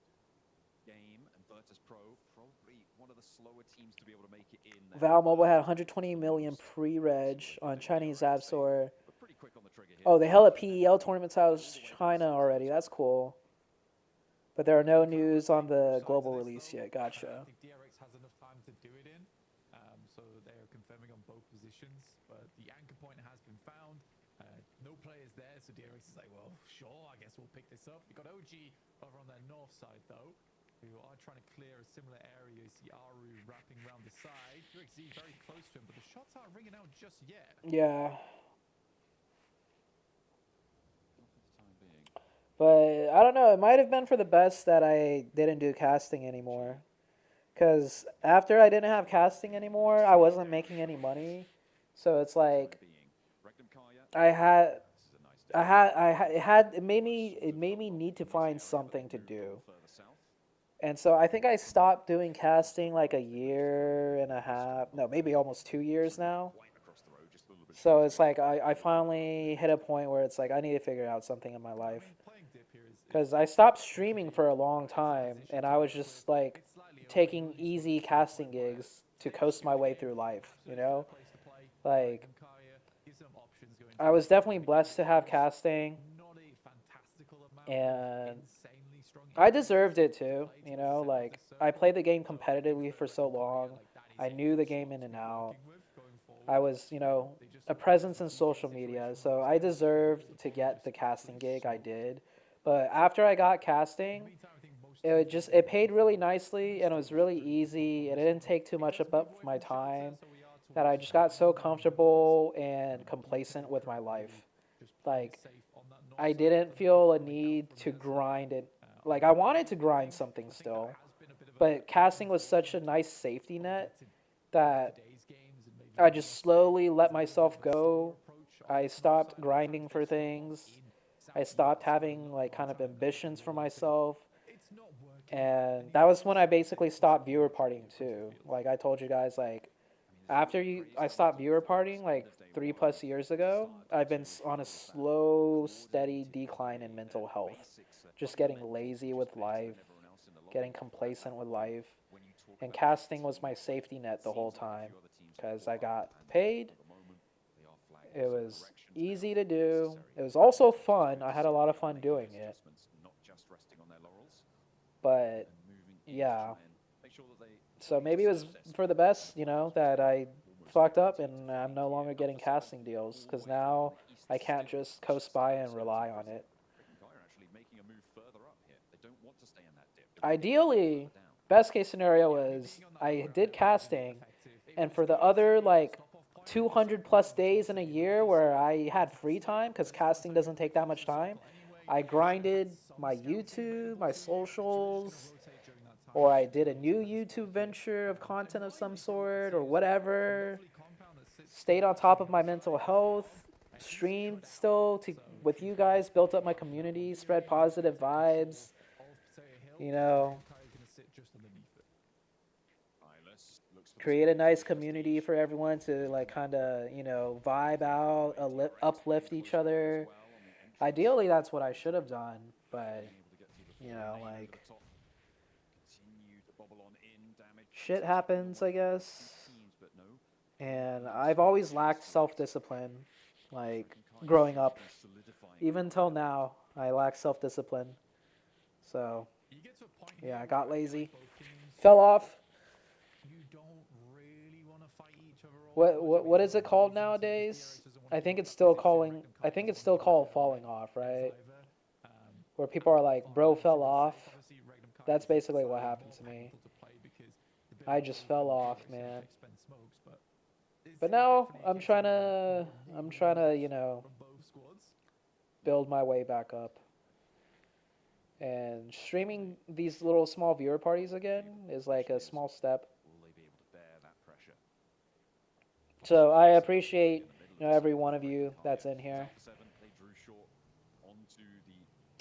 game. And Virtus Pro, probably one of the slower teams to be able to make it in there.
Val Mobile had 120 million pre-reg on Chinese App Store. Oh, they held a PEL tournament out of China already. That's cool. But there are no news on the global release yet. Gotcha.
I think DRX has enough time to do it in, so they're confirming on both positions. But the anchor point has been found. No players there, so DRX is like, well, sure, I guess we'll pick this up. You've got OG over on their north side, though, who are trying to clear a similar area. You see Aru wrapping around the side. DRX very close to him, but the shots aren't ringing out just yet.
Yeah. But I don't know, it might have been for the best that I didn't do casting anymore. Because after I didn't have casting anymore, I wasn't making any money. So it's like it made me need to find something to do. And so I think I stopped doing casting like a year and a half, no, maybe almost 2 years now. So it's like I finally hit a point where it's like I need to figure out something in my life. Because I stopped streaming for a long time, and I was just like taking easy casting gigs to coast my way through life, Like, I was definitely blessed to have casting, and I deserved it too, Like, I played the game competitively for so long. I knew the game in and out. I was, a presence in social media, so I deserved to get the casting gig I did. But after I got casting, it paid really nicely, and it was really easy, and it didn't take too much up my time, that I just got so comfortable and complacent with my life. Like, I didn't feel a need to grind it. Like, I wanted to grind something still, but casting was such a nice safety net that I just slowly let myself go. I stopped grinding for things. I stopped having kind of ambitions for myself. And that was when I basically stopped viewer partying too. Like I told you guys, after I stopped viewer partying like 3+ years ago, I've been on a slow, steady decline in mental health. Just getting lazy with life, getting complacent with life. And casting was my safety net the whole time because I got paid. It was easy to do. It was also fun. I had a lot of fun doing it. But yeah. So maybe it was for the best, you know, that I fucked up and I'm no longer getting casting deals because now I can't just coast by and rely on it. Ideally, best case scenario is I did casting, and for the other like 200+ days in a year where I had free time because casting doesn't take that much time, I grinded my YouTube, my socials, or I did a new YouTube venture of content of some sort or whatever, stayed on top of my mental health, streamed still with you guys, built up my community, spread positive vibes, you know, create a nice community for everyone to like kind of, you know, vibe out, uplift each other. Ideally, that's what I should have done, but, you know, like, shit happens, I guess. And I've always lacked self-discipline, like, growing up. Even till now, I lack self-discipline. So, yeah, I got lazy. Fell off. What is it called nowadays? I think it's still called falling off, right? Where people are like, bro fell off. That's basically what happened to me. I just fell off, man. But now I'm trying to, you know, build my way back up. And streaming these little small viewer parties again is like a small step. So I appreciate, you know, every one of you that's in here.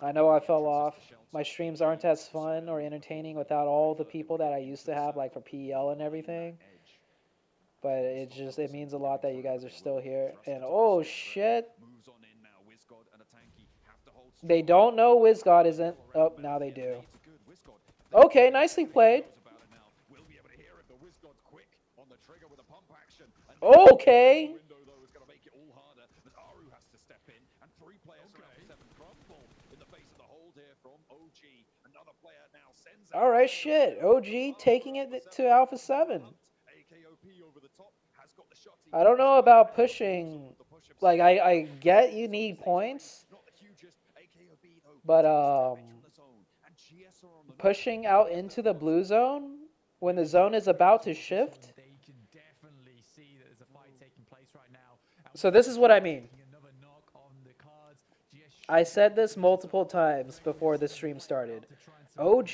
I know I fell off. My streams aren't as fun or entertaining without all the people that I used to have, like for PEL and everything. But it means a lot that you guys are still here. And oh shit. They don't know WizGod isn't. Oh, now they do. Okay, nicely played. Okay. All right, shit. OG taking it to Alpha 7. I don't know about pushing. Like, I get you need points. But, pushing out into the blue zone when the zone is about to shift. So this is what I mean. I said this multiple times before the stream started. OG,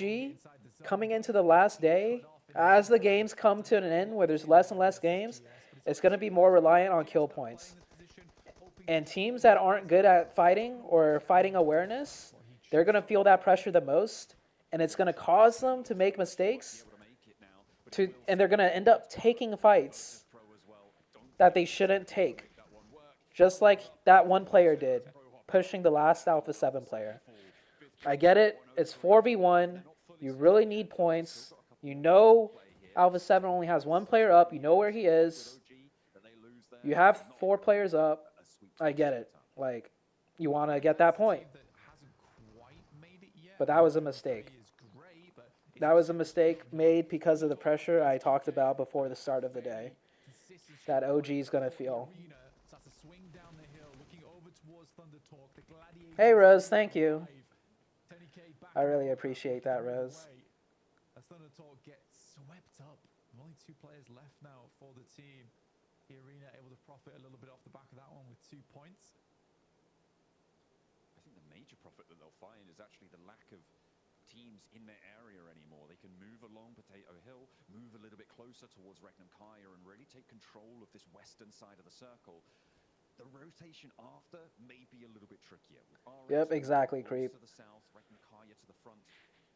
coming into the last day, as the games come to an end where there's less and less games, it's going to be more reliant on kill points. And teams that aren't good at fighting or fighting awareness, they're going to feel that pressure the most. And it's going to cause them to make mistakes. And they're going to end up taking fights that they shouldn't take. Just like that one player did, pushing the last Alpha 7 player. I get it. It's 4v1. You really need points. You know Alpha 7 only has one player up. You know where he is. You have 4 players up. I get it. Like, you want to get that point. But that was a mistake. That was a mistake made because of the pressure I talked about before the start of the day. That OG is going to feel. Hey, Rose, thank you. I really appreciate that, Rose.
Thunder Talk gets swept up. Only 2 players left now for the team. The Arena able to profit a little bit off the back of that one with 2 points.
I think the major profit that they'll find is actually the lack of teams in their area anymore. They can move along Potato Hill, move a little bit closer towards Regnum Kaya and really take control of this western side of the circle. The rotation after may be a little bit trickier.
Yep, exactly, Creep.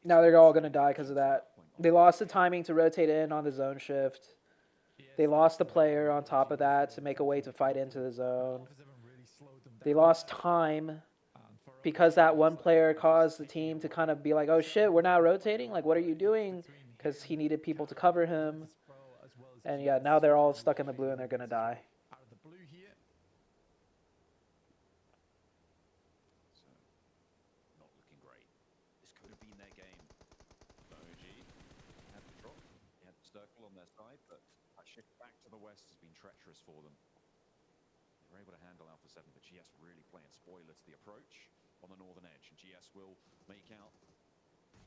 Now they're all going to die because of that. They lost the timing to rotate in on the zone shift.
Yeah,
They lost a player on top of that to make a way to fight into the zone. They lost time because that one player caused the team to kind of be like, oh shit, we're not rotating? Like, what are you doing? Because he needed people to cover him. And yeah, now they're all stuck in the blue and they're going to die.
Out of the blue here.
So, not looking great. This could have been their game. OG had the drop, he had the circle on their side, but that shift back to the west has been treacherous for them. They were able to handle Alpha 7, but GS really playing spoiler to the approach on the northern edge, and GS will make out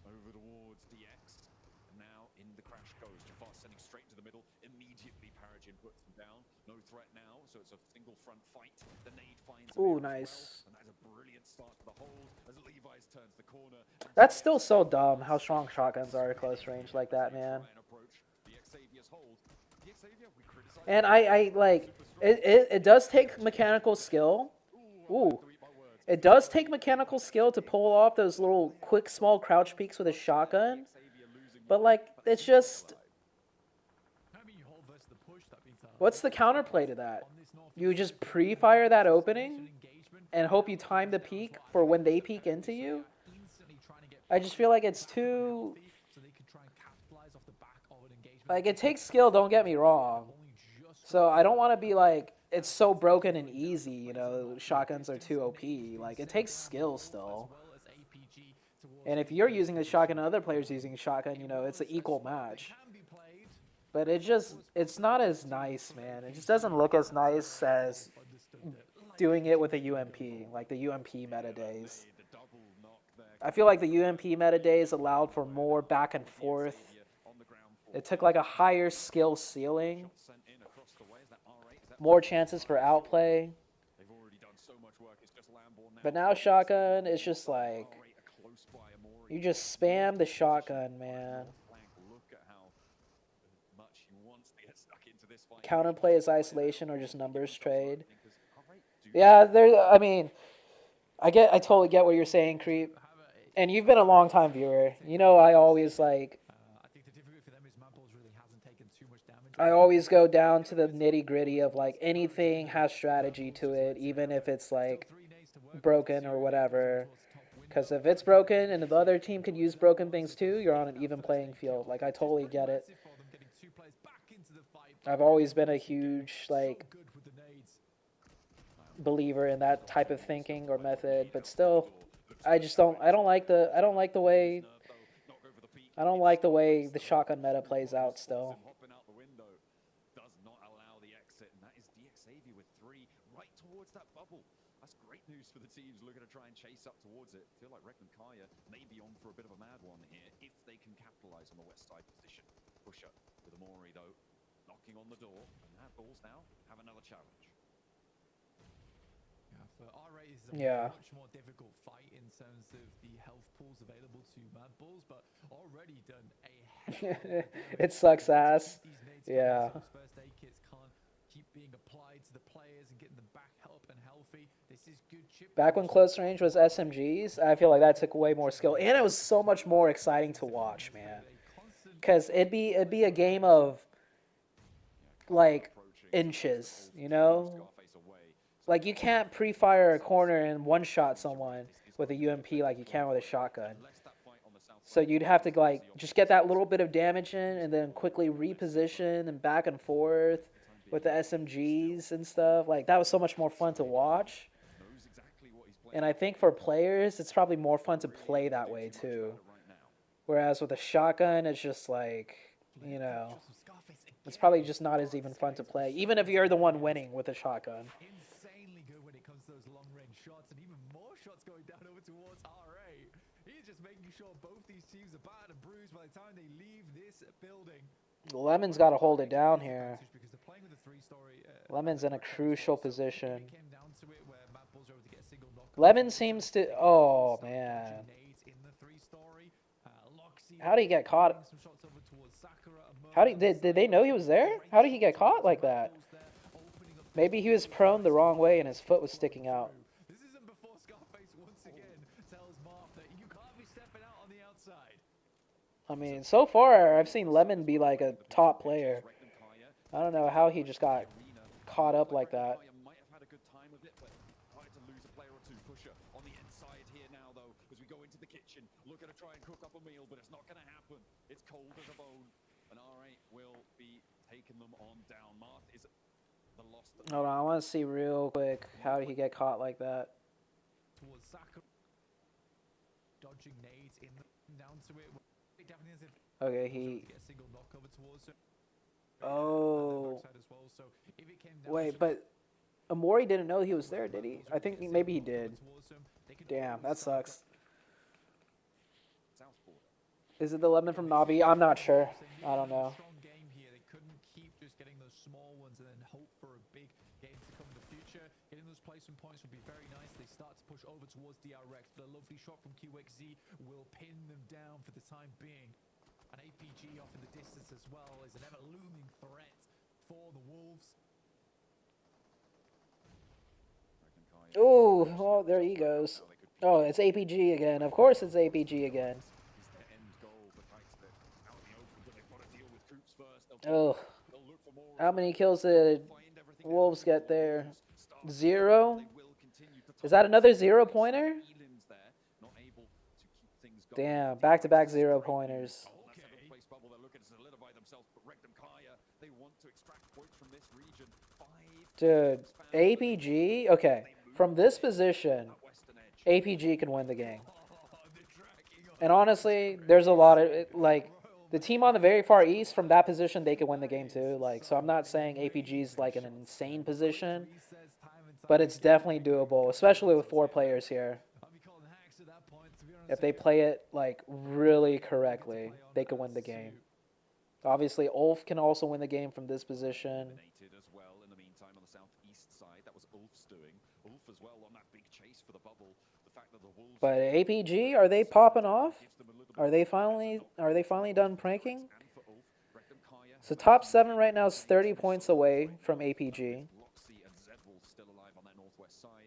over towards DX. And now in the crash goes. Jafar sending straight into the middle. Immediately Paragin puts him down. No threat now, so it's a single front fight. The nade finds him.
Ooh, nice.
Well, and that's a brilliant start to the hold as Levi's turns the corner.
That's still so dumb how strong shotguns are at close range like that, man. And I like it does take mechanical skill. Ooh. It does take mechanical skill to pull off those little quick small crouch peeks with a shotgun. But like it's just what's the counterplay to that? You just pre-fire that opening and hope you time the peek for when they peek into you? I just feel like it's too like it takes skill, don't get me wrong. So I don't want to be like it's so broken and easy, you know, shotguns are too OP. Like, it takes skill still. And if you're using a shotgun and other players using a shotgun, you know, it's an equal match. But it's not as nice, man. It just doesn't look as nice as doing it with a UMP, like the UMP meta days. I feel like the UMP meta days allowed for more back and forth. It took like a higher skill ceiling. More chances for outplay. But now shotgun is just like you just spam the shotgun, man. Counterplay is isolation or just numbers trade. Yeah, I mean, I totally get what you're saying, Creep. And you've been a long time viewer. You know I always like I always go down to the nitty-gritty of like anything has strategy to it, even if it's like broken or whatever. Because if it's broken and if the other team could use broken things too, you're on an even playing field. Like, I totally get it. I've always been a huge like believer in that type of thinking or method, but still, I don't like the way the shotgun meta plays out still.
News for the teams looking to try and chase up towards it. Feel like Rekman Kaya may be on for a bit of a mad one here if they can capitalize on the west side position. Pusher with Amori though, knocking on the door, and Mad Balls now have another challenge.
Yeah, for R8 is a much more difficult fight in terms of the health pools available to Mad Balls, but already done a hell
it sucks ass. Yeah.
First aid kits can't keep being applied to the players and getting them back help and healthy. This is good chip.
Back when close range was SMGs, I feel like that took way more skill, and it was so much more exciting to watch, man. Because it'd be a game of like inches, you know. Like, you can't pre-fire a corner and one-shot someone with a UMP like you can with a shotgun. So you'd have to like just get that little bit of damage in and then quickly reposition and back and forth with the SMGs and stuff. Like, that was so much more fun to watch. And I think for players, it's probably more fun to play that way too. Whereas with a shotgun, it's just like, you know, it's probably just not as even fun to play, even if you're the one winning with a shotgun.
Insanely good when it comes to those long-range shots, and even more shots going down over towards R8. He's just making sure both these teams are battered and bruised by the time they leave this building.
Lemon's got to hold it down here. Lemon's in a crucial position. Lemon seems to... Oh, man. How did he get caught? Did they know he was there? How did he get caught like that? Maybe he was prone the wrong way and his foot was sticking out.
This isn't before Scarface once again tells Marth that you can't be stepping out on the outside.
I mean, so far, I've seen Lemon be like a top player. I don't know how he just got caught up like that.
Might have had a good time of it, but tried to lose a player or two. Pusher on the inside here now, though, as we go into the kitchen, looking to try and cook up a meal, but it's not going to happen. It's cold as a bone, and R8 will be taking them on down. Marth is the loss.
Hold on, I want to see real quick. How did he get caught like that?
Towards Zaka, dodging nades in the, down to it. Definitely
Okay, he.
get a single knock over towards it.
Oh.
As well. So if it came down
Wait, but Amori didn't know he was there, did he? I think maybe he did. Damn, that sucks. Is it the lemon from Navi? I'm not sure. I don't know.
Strong game here. They couldn't keep just getting those small ones and then hope for a big game to come in the future. Getting those placement points would be very nice. They start to push over towards DRX. The lovely shot from QXZ will pin them down for the time being. An APG off in the distance as well is an ever-looming threat for the Wolves.
Oh, well, there he goes. Oh, it's APG again. Of course it's APG again. Oh. How many kills did Wolves get there? 0? Is that another 0-pointer? Damn, back-to-back 0-pointers. Dude, APG? Okay, from this position, APG can win the game. And honestly, there's a lot of, like, the team on the very far east, from that position, they can win the game too. Like, so I'm not saying APG's like in an insane position, but it's definitely doable, especially with 4 players here. If they play it, like, really correctly, they can win the game. Obviously, Ulf can also win the game from this position. But APG, are they popping off? Are they finally done pranking? So top 7 right now is 30 points away from APG.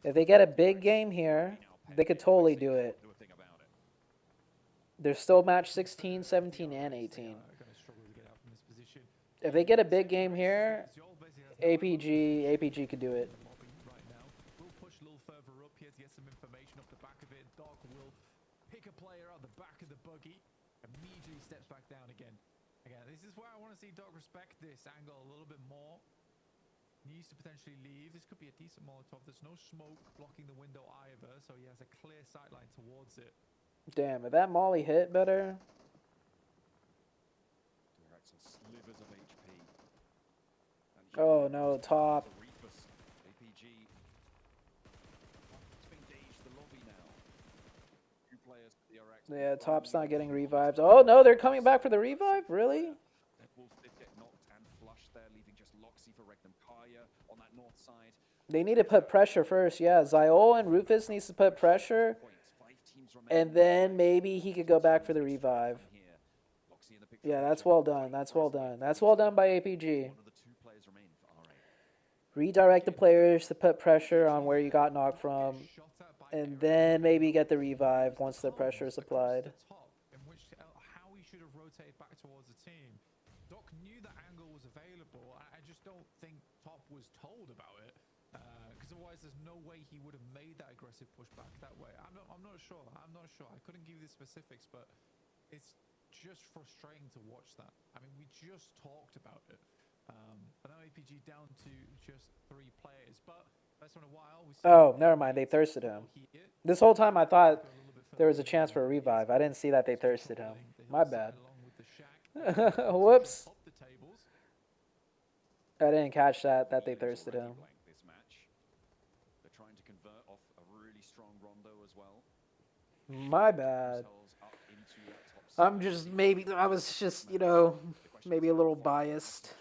If they get a big game here, they could totally do it. They're still match 16, 17, and 18. If they get a big game here, APG could do it.
We'll push a little further up here to get some information off the back of it. Doc will pick a player out the back of the buggy, immediately steps back down again. Again, this is where I want to see Doc respect this angle a little bit more. Needs to potentially leave. This could be a decent Molotov. There's no smoke blocking the window either, so he has a clear sightline towards it.
Damn, if that molly hit better. Oh no, top. Yeah, top's not getting revived. Oh no, they're coming back for the revive? Really? They need to put pressure first. Yeah, Xi'an and Rufus needs to put pressure. And then maybe he could go back for the revive. Yeah, that's well done. That's well done. That's well done by APG. Redirect the players to put pressure on where you got knocked from. And then maybe get the revive once the pressure is applied.
How he should have rotated back towards the team. Doc knew that angle was available. I just don't think Top was told about it. Because otherwise there's no way he would have made that aggressive pushback that way. I'm not sure. I'm not sure. I couldn't give you the specifics, but it's just frustrating to watch that. I mean, we just talked about it. But now APG down to just 3 players. But first one in a while.
Oh, never mind. They thirsted him. This whole time I thought there was a chance for a revive. I didn't see that they thirsted him. My bad. Whoops. I didn't catch that they thirsted him.
They're trying to convert off a really strong rondo as well.
My bad. I'm just I was just, you know, maybe a little biased.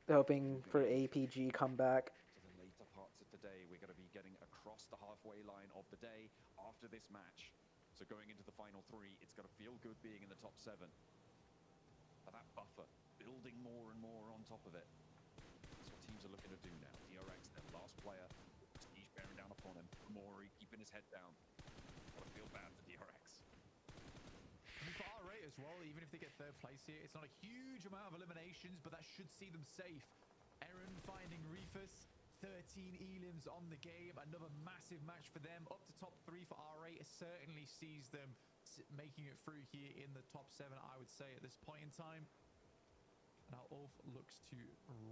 Hoping for APG comeback.
To the later parts of the day, we're going to be getting across the halfway line of the day after this match. So going into the final 3, it's going to feel good being in the top 7. But that buffer, building more and more on top of it. That's what teams are looking to do now. DRX, their last player, prestige bearing down upon him. Mori keeping his head down. Gotta feel bad for DRX.
Far right as well, even if they get third place here. It's not a huge amount of eliminations, but that should see them safe. Eren finding Reefus. 13 elims on the game. Another massive match for them. Up to top 3 for R8. It certainly sees them making it through here in the top 7, I would say, at this point in time. Now Ulf looks to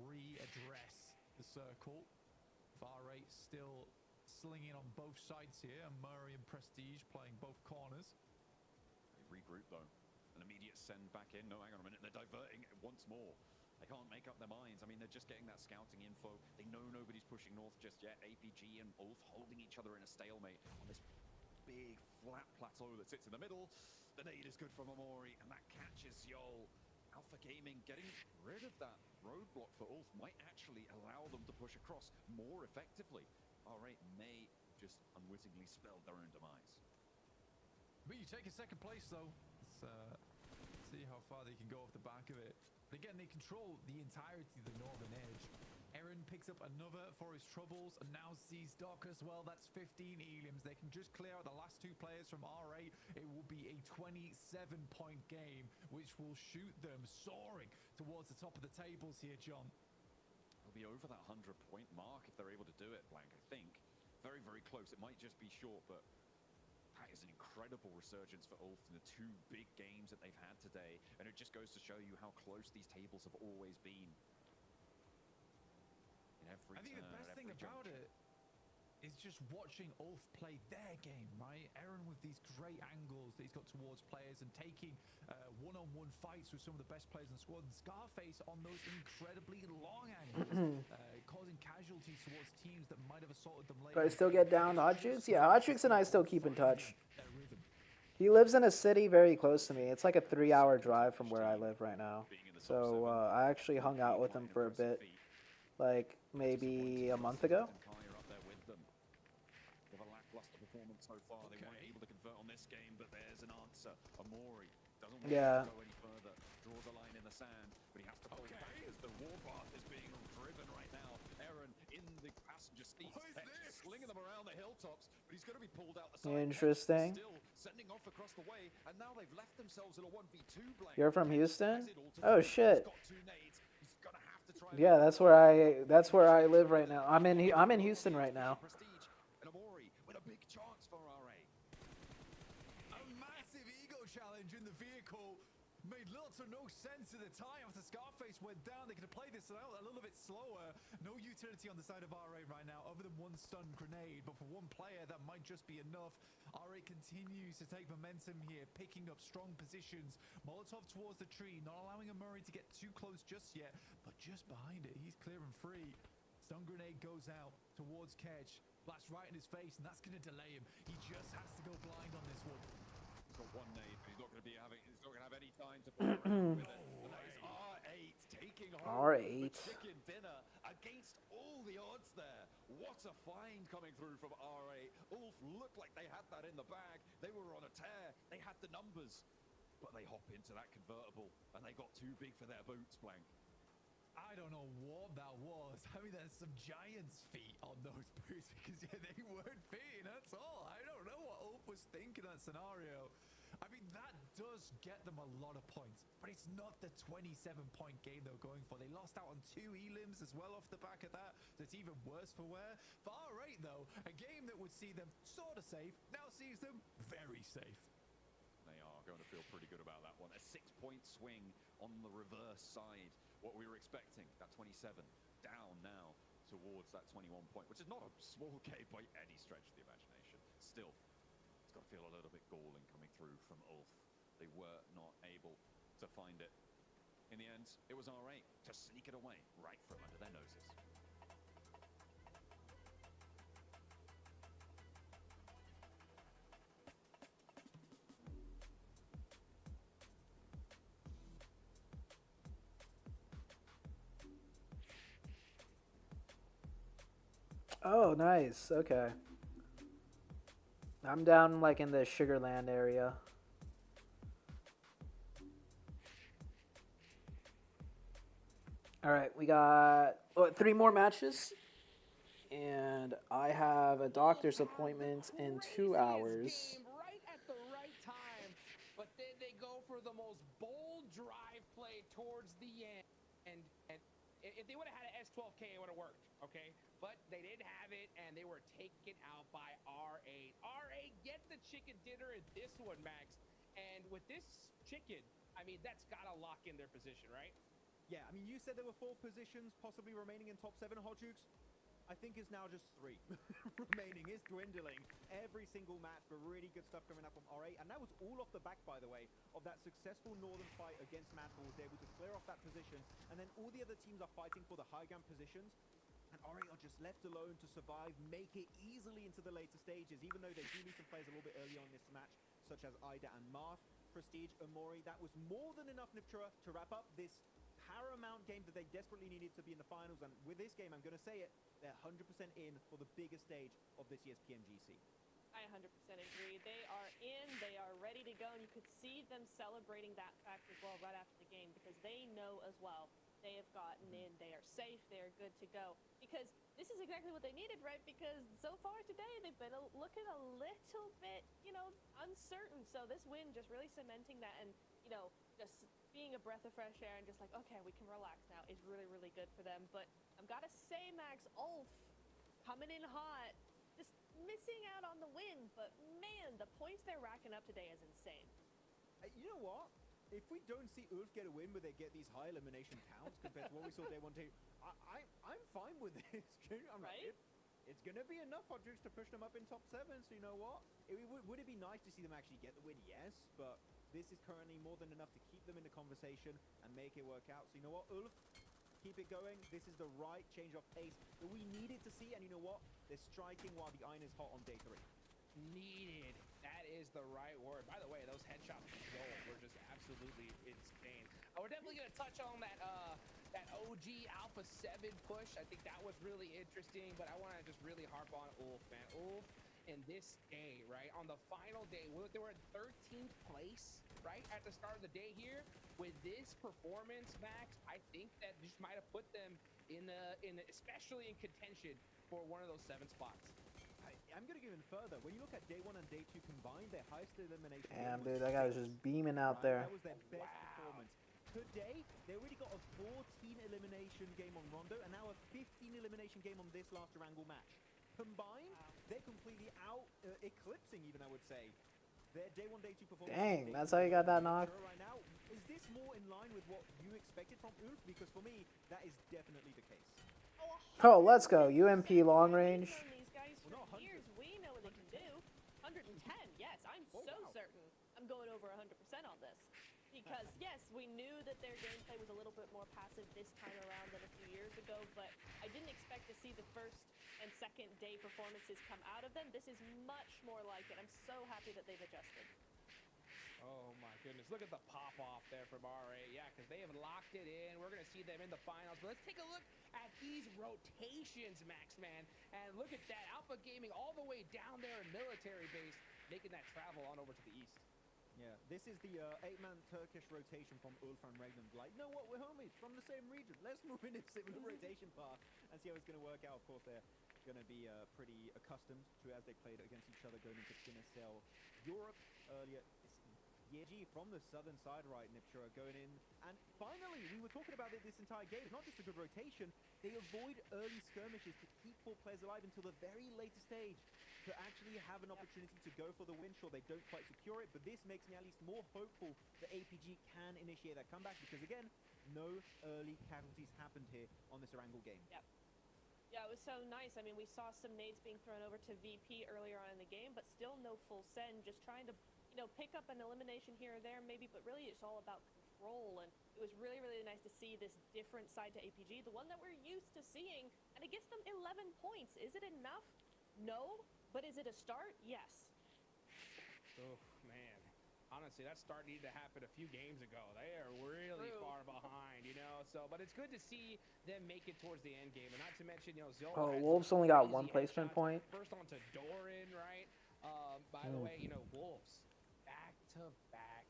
readdress the circle. R8 still slinging on both sides here. And Murray and Prestige playing both corners.
They regroup though. An immediate send back in. No, hang on a minute. They're diverting it once more. They can't make up their minds. I mean, they're just getting that scouting info. They know nobody's pushing north just yet. APG and Ulf holding each other in a stalemate on this big flat plateau that sits in the middle. The nade is good from Amori, and that catches Yol. Alpha Gaming getting rid of that roadblock for Ulf might actually allow them to push across more effectively. R8 may just unwittingly spell their own demise.
But you take a second place though. Let's see how far they can go off the back of it. But again, they control the entirety of the northern edge. Eren picks up another for his troubles and now sees Doc as well. That's 15 elims. They can just clear out the last 2 players from R8. It will be a 27-point game, which will shoot them soaring towards the top of the tables here, John.
They'll be over that 100-point mark if they're able to do it, Blank, I think. Very, very close. It might just be short, but that is an incredible resurgence for Ulf in the 2 big games that they've had today. And it just goes to show you how close these tables have always been. In every
I think the best thing about it is just watching Ulf play their game, right? Eren with these great angles that he's got towards players and taking one-on-one fights with some of the best players in the squad. And Scarface on those incredibly long angles, causing casualties towards teams that might have assaulted them later.
Do I still get down to Hotchukes? Yeah, Hotchukes and I still keep in touch. He lives in a city very close to me. It's like a 3-hour drive from where I live right now. So I actually hung out with him for a bit, like maybe a month ago.
With a lackluster performance so far, they weren't able to convert on this game, but there's an answer. Amori doesn't want to go any further, draws a line in the sand, but he has to pull it back as the warpath is being driven right now. Eren in the passenger seat, slinging them around the hilltops, but he's going to be pulled out the side.
Interesting.
Still sending off across the way, and now they've left themselves in a 1v2 blank.
You're from Houston? Oh shit. Yeah, that's where I live right now. I'm in Houston right now.
And Amori with a big chance for R8.
A massive ego challenge in the vehicle. Made little to no sense at the time after Scarface went down. They could have played this out a little bit slower. No utility on the side of R8 right now, other than one stun grenade. But for one player, that might just be enough. R8 continues to take momentum here, picking up strong positions. Molotov towards the tree, not allowing Murray to get too close just yet. But just behind it, he's clear and free. Stun grenade goes out towards Kedge. Blasts right in his face, and that's going to delay him. He just has to go blind on this one.
He's got one nade, but he's not going to have any time to play around with it. And that is R8 taking home the chicken dinner against all the odds there. What a find coming through from R8. Ulf looked like they had that in the bag. They were on a tear. They had the numbers. But they hop into that convertible, and they got too big for their boots, Blank.
I don't know what that was. I mean, there's some giant's feet on those boots because they weren't fitting at all. I don't know what Ulf was thinking in that scenario. I mean, that does get them a lot of points, but it's not the 27-point game they were going for. They lost out on 2 elims as well off the back of that, so it's even worse for wear. For R8, though, a game that would see them sort of safe now sees them very safe.
They are going to feel pretty good about that one. A 6-point swing on the reverse side. What we were expecting, that 27, down now towards that 21 point, which is not a small game by any stretch of the imagination. Still, it's got to feel a little bit galling coming through from Ulf. They were not able to find it. In the end, it was R8 to sneak it away right from under their noses.
Oh, nice. Okay. I'm down like in the Sugarland area. All right, we got 3 more matches. And I have a doctor's appointment in 2 hours.
Right at the right time, but then they go for the most bold drive play towards the end. And if they would have had an S12K, it would have worked, okay? But they didn't have it, and they were taken out by R8. R8 get the chicken dinner in this one, Max. And with this chicken, I mean, that's got to lock in their position, right?
Yeah, I mean, you said there were 4 positions possibly remaining in top 7, Hodjukes. I think it's now just 3 remaining. It's dwindling every single match, but really good stuff coming up from R8. And that was all off the back, by the way, of that successful Northern fight against Madball. Was able to clear off that position, and then all the other teams are fighting for the high ground positions. And R8 are just left alone to survive, make it easily into the later stages, even though they do lose some players a little bit early on in this match, such as Ida and Marth. Prestige, Amori, that was more than enough, Nipchura, to wrap up this paramount game that they desperately needed to be in the finals. And with this game, I'm going to say it, they're 100% in for the biggest stage of this year's PMGC.
I 100% agree. They are in, they are ready to go, and you could see them celebrating that fact as well right after the game, because they know as well they have gotten in, they are safe, they are good to go. Because this is exactly what they needed, right? Because so far today, they've been looking a little bit, you know, uncertain. So this win just really cementing that, and, you know, just being a breath of fresh air and just like, okay, we can relax now is really, really good for them. But I've got to say, Max, Ulf coming in hot, just missing out on the win. But man, the points they're racking up today is insane.
You know what? If we don't see Ulf get a win, but they get these high elimination counts compared to what we saw day 1, day, I'm fine with this. I'm
right?
It's going to be enough Hodges to push them up in top 7. So you know what? Would it be nice to see them actually get the win? Yes, but this is currently more than enough to keep them in the conversation and make it work out. So you know what, Ulf? Keep it going. This is the right change of pace that we needed to see. And you know what? They're striking while the iron is hot on day 3.
Needed. That is the right word. By the way, those headshots from Joel were just absolutely insane. We're definitely going to touch on that that OG Alpha 7 push. I think that was really interesting, but I want to just really harp on Ulf, man. Ulf in this day, right? On the final day, they were in 13th place, right? At the start of the day here. With this performance, Max, I think that just might have put them in especially in contention for one of those 7 spots.
I'm going to go even further. When you look at day 1 and day 2 combined, their highest elimination.
Damn, dude, that guy was just beaming out there.
That was their best performance. Today, they already got a 14 elimination game on Rondo, and now a 15 elimination game on this last Durango match. Combined, they're completely out, eclipsing even, I would say, their day 1, day 2 performance.
Dang, that's how you got that knock.
Right now, is this more in line with what you expected from Ulf? Because for me, that is definitely the case.
Oh, let's go. UMP long range.
These guys for years, we know what they can do. 110, yes, I'm certain I'm going over 100% on this. Because, yes, we knew that their gameplay was a little bit more passive this time around than a few years ago, but I didn't expect to see the first and second day performances come out of them. This is much more like it. I'm so happy that they've adjusted.
Oh my goodness, look at the pop-off there from R8. Yeah, because they have locked it in. We're going to see them in the finals. But let's take a look at these rotations, Max, man. And look at that. Alpha Gaming all the way down there in military base, making that travel on over to the east.
Yeah, this is the 8-man Turkish rotation from Ulf and Regnum. Like, you know what, we're homies from the same region. Let's move in this similar rotation path and see how it's going to work out. Of course, they're going to be pretty accustomed to as they played against each other going into Finacell Europe earlier. Yeji from the southern side, right, Nipchura going in. And finally, we were talking about it this entire game. It's not just a good rotation. They avoid early skirmishes to keep 4 players alive until the very later stage to actually have an opportunity to go for the win. Sure, they don't quite secure it, but this makes me at least more hopeful that APG can initiate that comeback because, again, no early casualties happened here on this Erangel game.
Yep. Yeah, it was so nice. I mean, we saw some nades being thrown over to VP earlier on in the game, but still no full send, just trying to, you know, pick up an elimination here or there maybe, but really it's all about control, and it was really, really nice to see this different side to APG, the one that we're used to seeing, and it gets them 11 points. Is it enough? No, but is it a start? Yes.
Oh, man. Honestly, that start needed to happen a few games ago. They are really far behind, you know. So, but it's good to see them make it towards the end game, and not to mention, you know, Zola.
Oh, Wolves only got 1 placement point.
First on to Doran, right? By the way, you know, Wolves back-to-back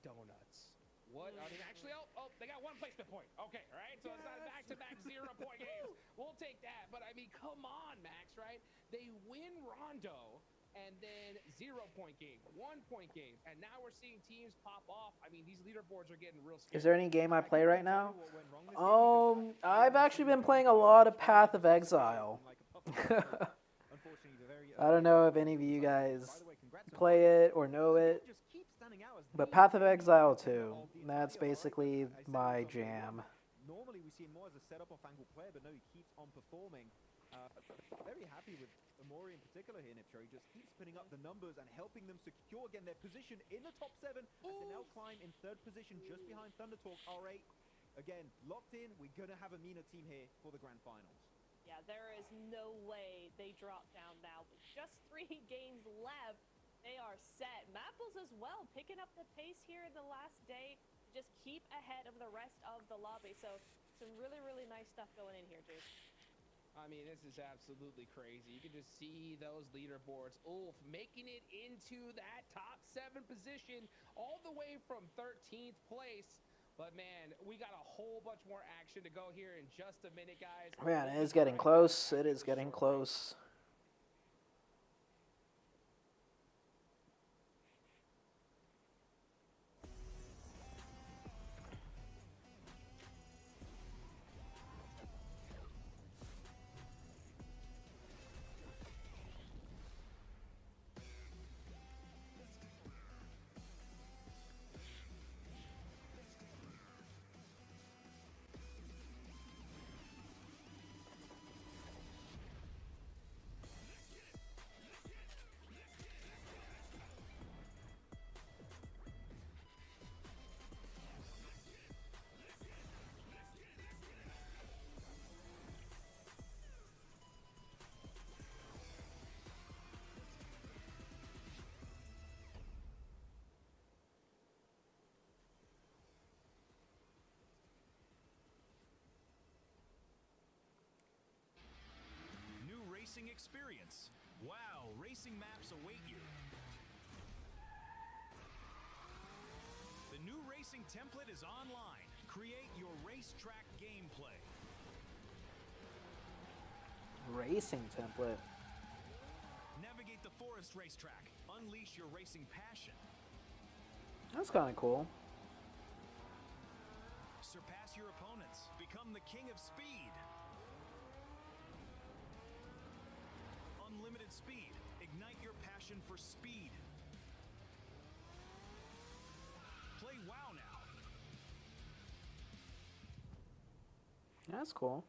donuts. What? I mean, actually, they got 1 placement point. Okay, right? So it's not a back-to-back 0-point games. We'll take that. But I mean, come on, Max, right? They win Rondo, and then 0-point game, 1-point game, and now we're seeing teams pop off. I mean, these leaderboards are getting real scary.
Is there any game I play right now? I've actually been playing a lot of Path of Exile. I don't know if any of you guys play it or know it, but Path of Exile 2, that's basically my jam.
Normally we see him more as a setup off angle player, but no, he keeps on performing. Very happy with Amori in particular here, Nipcho. He just keeps putting up the numbers and helping them secure again their position in the top 7 as they now climb in 3rd position just behind Thundertalk R8. Again, locked in. We're going to have a MENA team here for the grand finals.
Yeah, there is no way they drop down now. With just 3 games left, they are set. Mapples as well, picking up the pace here in the last day to just keep ahead of the rest of the lobby. So some really, really nice stuff going in here, dude.
I mean, this is absolutely crazy. You can just see those leaderboards. Ulf making it into that top 7 position all the way from 13th place. But, man, we got a whole bunch more action to go here in just a minute, guys.
Man, it is getting close. It is getting close.
Racing experience. Wow, racing maps await you. The new racing template is online. Create your racetrack gameplay.
Racing template.
Navigate the forest racetrack. Unleash your racing passion.
That's kind of cool.
Surpass your opponents. Become the king of speed. Unlimited speed. Ignite your passion for speed. Play WoW now.
That's cool.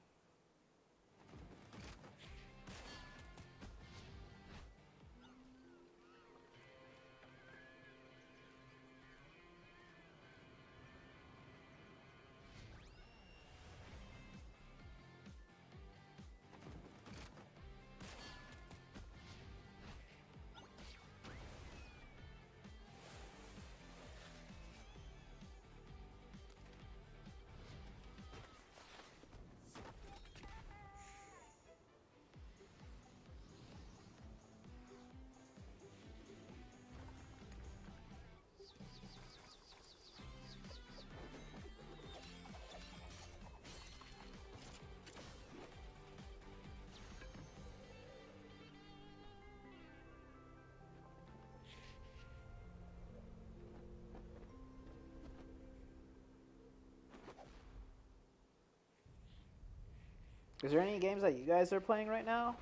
Is there any games that you guys are playing right now?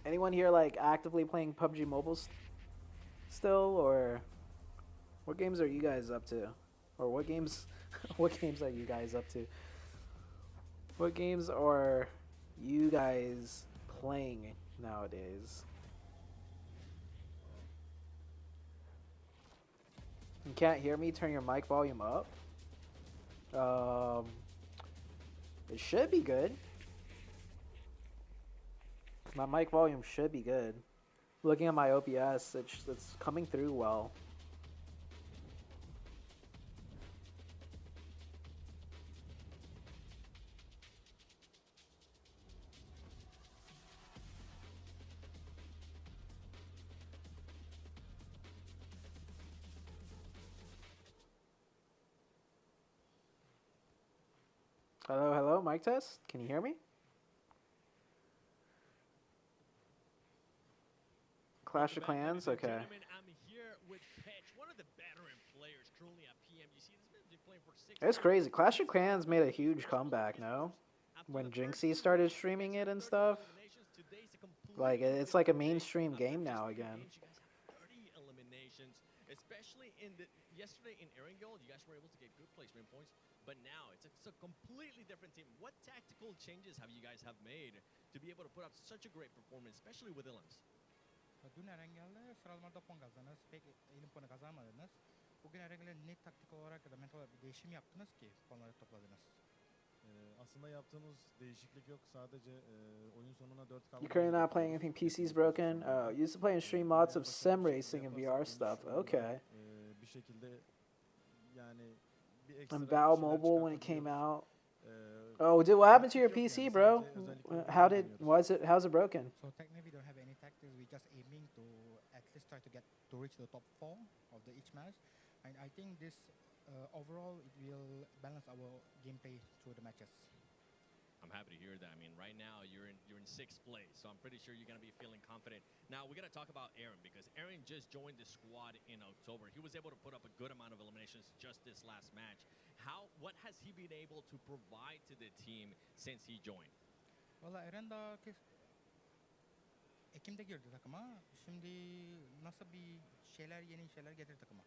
Anyone here like actively playing PUBG Mobile still, or what games are you guys up to? Or what games what games are you guys up to? What games are you guys playing nowadays? You can't hear me? Turn your mic volume up. It should be good. My mic volume should be good. Looking at my OBS, it's coming through well. Hello, hello, mic test. Can you hear me? Clash of Clans? Okay.
Gentlemen, I'm here with Petch, one of the veteran players currently at PMGC. This man's been playing for 6
It's crazy. Clash of Clans made a huge comeback, no? When Jinxie started streaming it and stuff. Like, it's like a mainstream game now again.
You guys have 30 eliminations, especially in the yesterday in Erangel, you guys were able to get good placement points, but now it's a completely different team. What tactical changes have you guys have made to be able to put up such a great performance, especially with Illims?
Dün Erengel'de sıralamalarda puan kazandınız, pek elim puanı kazanmadınız. Bugün Erengel'e ne taktik olarak ya da mental olarak bir değişim yaptınız ki puanları topladınız?
Aslında yaptığımız değişiklik yok. Sadece oyun sonuna 4 kaldı.
You're currently not playing anything PC's broken? Used to play and stream lots of sim racing and VR stuff. Okay.
Bir şekilde yani bir
And
ekstra
Val
şeyler
Mobile when it came
çıkartabiliyoruz.
out. Oh, dude, what happened to your PC, bro? How's it broken?
So technically we don't have any tactics. We just aiming to at least try to reach the top 4 of each match. And I think this overall it will balance our gameplay through the matches.
I'm happy to hear that. I mean, right now you're in 6th place, so I'm pretty sure you're gonna be feeling confident. Now we're gonna talk about Aaron because Aaron just joined the squad in October. He was able to put up a good amount of eliminations just this last match. What has he been able to provide to the team since he joined?
Valla Eren daha Ekim'de girdi takıma. Şimdi nasıl yeni şeyler getirdi takıma?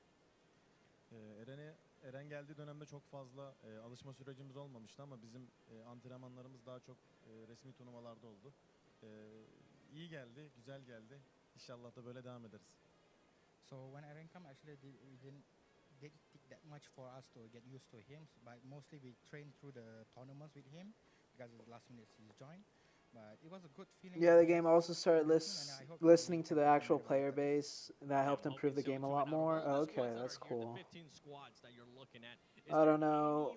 Eren geldiği dönemde çok fazla alışma sürecimiz olmamıştı ama bizim antrenmanlarımız daha çok resmi turnuvalarda oldu. İyi geldi, güzel geldi. İnşallah da böyle devam ederiz.
So when Eren came, actually we didn't take that much for us to get used to him, but mostly we trained through the tournaments with him because the last minute he joined. But it was a good feeling.
Yeah, the game also started listening to the actual player base. That helped improve the game a lot more. Oh, okay, that's cool. I don't know.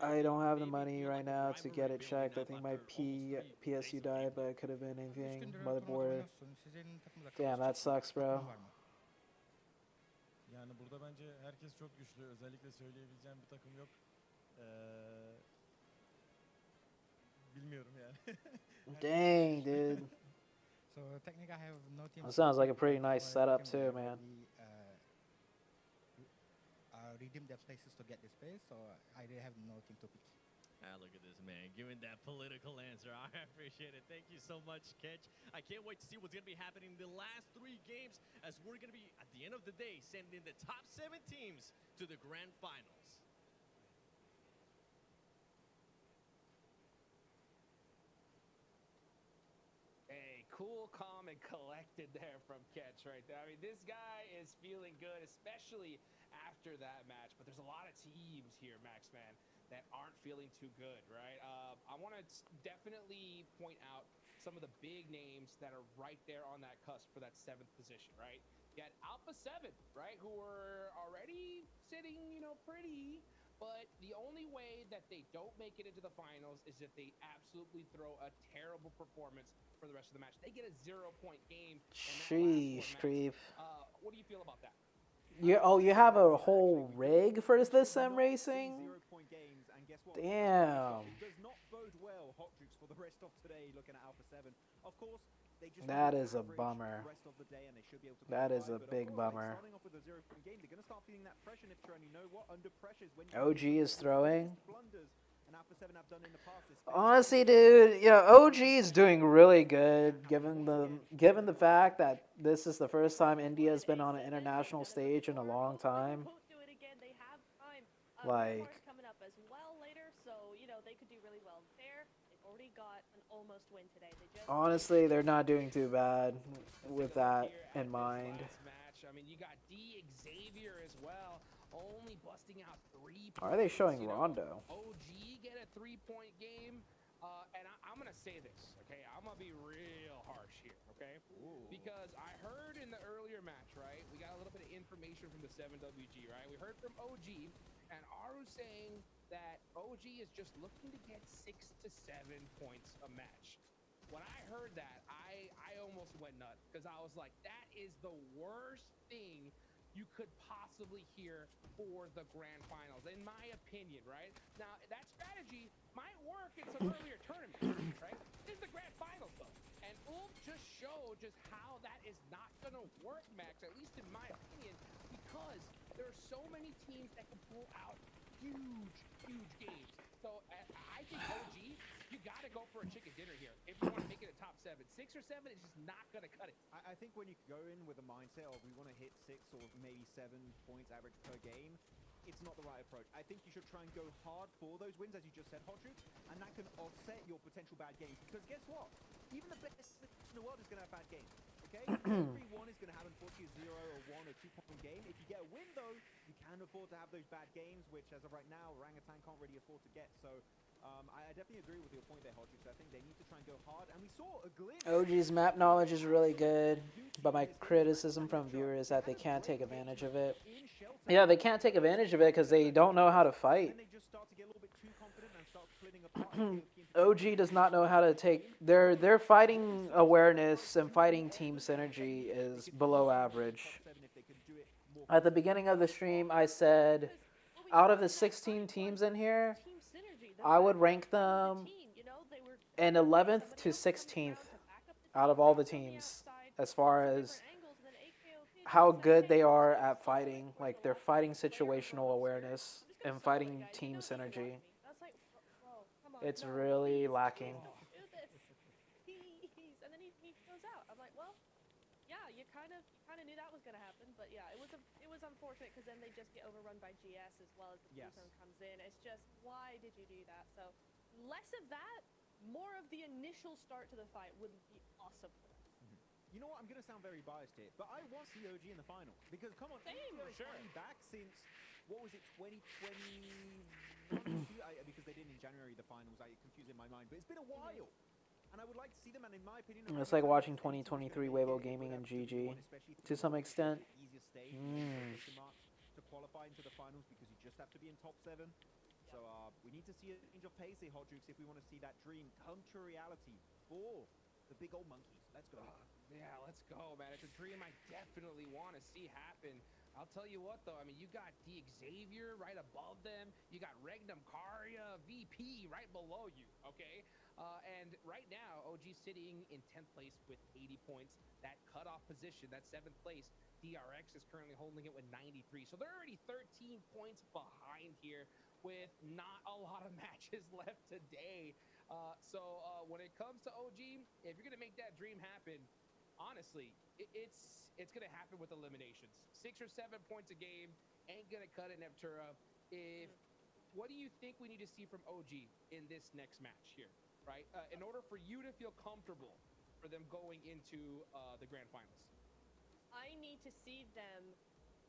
I don't have the money right now to get it checked. I think my PSU died, but it could have been anything. Motherboard. Damn, that sucks, bro.
Yani burada bence herkes çok güçlü. Özellikle söyleyebileceğim bir takım yok. Bilmiyorum yani.
Dang, dude.
So technically I have no team.
That sounds like a pretty nice setup too, man.
Redeem their places to get this space, so I really have no team to pick.
Look at this man giving that political answer. I appreciate it. Thank you so much, Ketch. I can't wait to see what's going to be happening in the last 3 games as we're going to be, at the end of the day, sending the top 7 teams to the grand finals.
Hey, cool, calm, and collected there from Ketch right there. I mean, this guy is feeling good, especially after that match. But there's a lot of teams here, Max, man, that aren't feeling too good, right? I want to definitely point out some of the big names that are right there on that cusp for that 7th position, right? You got Alpha 7, right, who are already sitting, pretty, but the only way that they don't make it into the finals is if they absolutely throw a terrible performance for the rest of the match. They get a 0-point game.
Sheesh, Creep.
What do you feel about that?
You have a whole rig for this sim racing? Damn. That is a bummer. That is a big bummer. OG is throwing. Honestly, dude, OG is doing really good given the fact that this is the first time India's been on an international stage in a long time. Like,
coming up as well later, so they could do really well there. They've already got an almost win today.
Honestly, they're not doing too bad with that in mind.
I mean, you got Xavier as well, only busting out 3 points.
Why are they showing Rondo?
OG get a 3-point game, and I'm gonna say this, okay? I'm gonna be real harsh here, okay? Because I heard in the earlier match, right? We got a little bit of information from the 7WG, right? We heard from OG, and Aru's saying that OG is just looking to get 6 to 7 points a match. When I heard that, I almost went nuts because I was like, that is the worst thing you could possibly hear for the grand finals, in my opinion, right? Now, that strategy might work in some earlier tournaments, right? This is the grand finals, though. And Ulf just show just how that is not going to work, Max, at least in my opinion, because there are so many teams that can pull out huge games. So I think OG, you got to go for a chicken dinner here if you want to make it a top 7. 6 or 7 is just not going to cut it.
I think when you go in with a mindset of we want to hit 6 or maybe 7 points average per game, it's not the right approach. I think you should try and go hard for those wins, as you just said, Hodrick, and that can offset your potential bad games. Because guess what? Even the best in the world is going to have bad games. Okay? Everyone is going to have, unfortunately, a 0 or 1 or 2 point game. If you get a win, though, you can afford to have those bad games, which, as of right now, Orangutan can't really afford to get. So I definitely agree with your point there, Hodrick. I think they need to try and go hard. And we saw a glimpse.
OG's map knowledge is really good, but my criticism from viewers is that they can't take advantage of it. Yeah, they can't take advantage of it because they don't know how to fight. OG does not know how to take their fighting awareness and fighting team synergy is below average. At the beginning of the stream, I said, out of the 16 teams in here, I would rank them in 11th to 16th out of all the teams as far as how good they are at fighting, like their fighting situational awareness and fighting team synergy. It's really lacking.
And then he goes out. I'm like, well, yeah, you kind of knew that was going to happen, but yeah, it was unfortunate because then they just get overrun by GS as well as the blue zone comes in. It's just, why did you do that? So less of that, more of the initial start to the fight would be awesome for them.
You know what? I'm going to sound very biased here, but I want COG in the final because come on, EGO is finally back since what was it, 2021? Because they did in January the finals. I confused in my mind, but it's been a while. And I would like to see them, and in my opinion,
it's like watching 2023 Weibo Gaming and GG to some extent.
To qualify into the finals because you just have to be in top 7. So we need to see a change of pace here, Hodrick, if we want to see that dream come to reality for the big old monkeys. Let's go.
Yeah, let's go, man. It's a dream I definitely want to see happen. I'll tell you what, though. I mean, you got D Xavier right above them. You got Regnum Karya, VP right below you, okay? And right now, OG sitting in 10th place with 80 points. That cutoff position, that 7th place, DRX is currently holding it with 93. So they're already 13 points behind here with not a lot of matches left today. So when it comes to OG, if you're going to make that dream happen, honestly, it's going to happen with eliminations. 6 or 7 points a game ain't going to cut it, Neptura. What do you think we need to see from OG in this next match here, right? In order for you to feel comfortable for them going into the grand finals?
I need to see them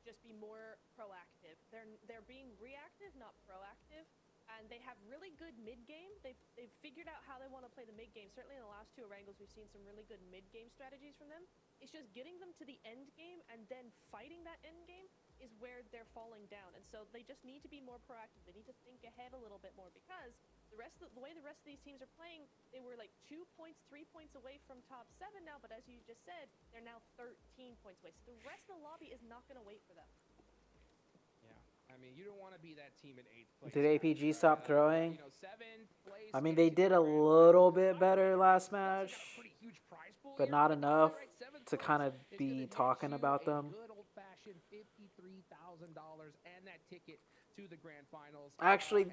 just be more proactive. They're being reactive, not proactive. And they have really good mid-game. They've figured out how they want to play the mid-game. Certainly in the last 2 Wrangles, we've seen some really good mid-game strategies from them. It's just getting them to the end game and then fighting that end game is where they're falling down. And so they just need to be more proactive. They need to think ahead a little bit more because the way the rest of these teams are playing, they were like 2 points, 3 points away from top 7 now. But as you just said, they're now 13 points away. So the rest of the lobby is not going to wait for them.
I mean, you don't want to be that team in 8th place.
Did APG stop throwing?
You know, 7th place.
I mean, they did a little bit better last match, but not enough to kind of be talking about them.
Good old-fashioned $53,000 and that ticket to the grand finals.
Actually,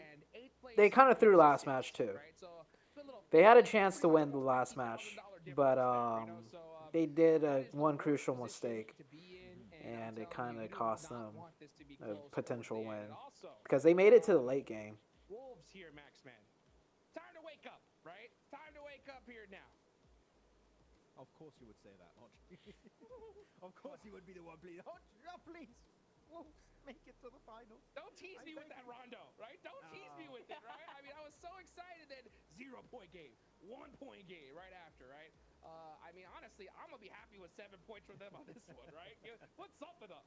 they kind of threw last match too. They had a chance to win the last match, but they did one crucial mistake. And it kind of cost them a potential win because they made it to the late game.
Wolves here, Maxman. Time to wake up, right? Time to wake up here now.
Of course you would say that, Hodge. Of course you would be the one, please. Hodge, please. Wolves, make it to the final.
Don't tease me with that, Rondo, right? Don't tease me with it, right? I mean, I was so excited that 0-point game, 1-point game right after, right? I mean, honestly, I'm going to be happy with 7 points from them on this one, right? What's up with them?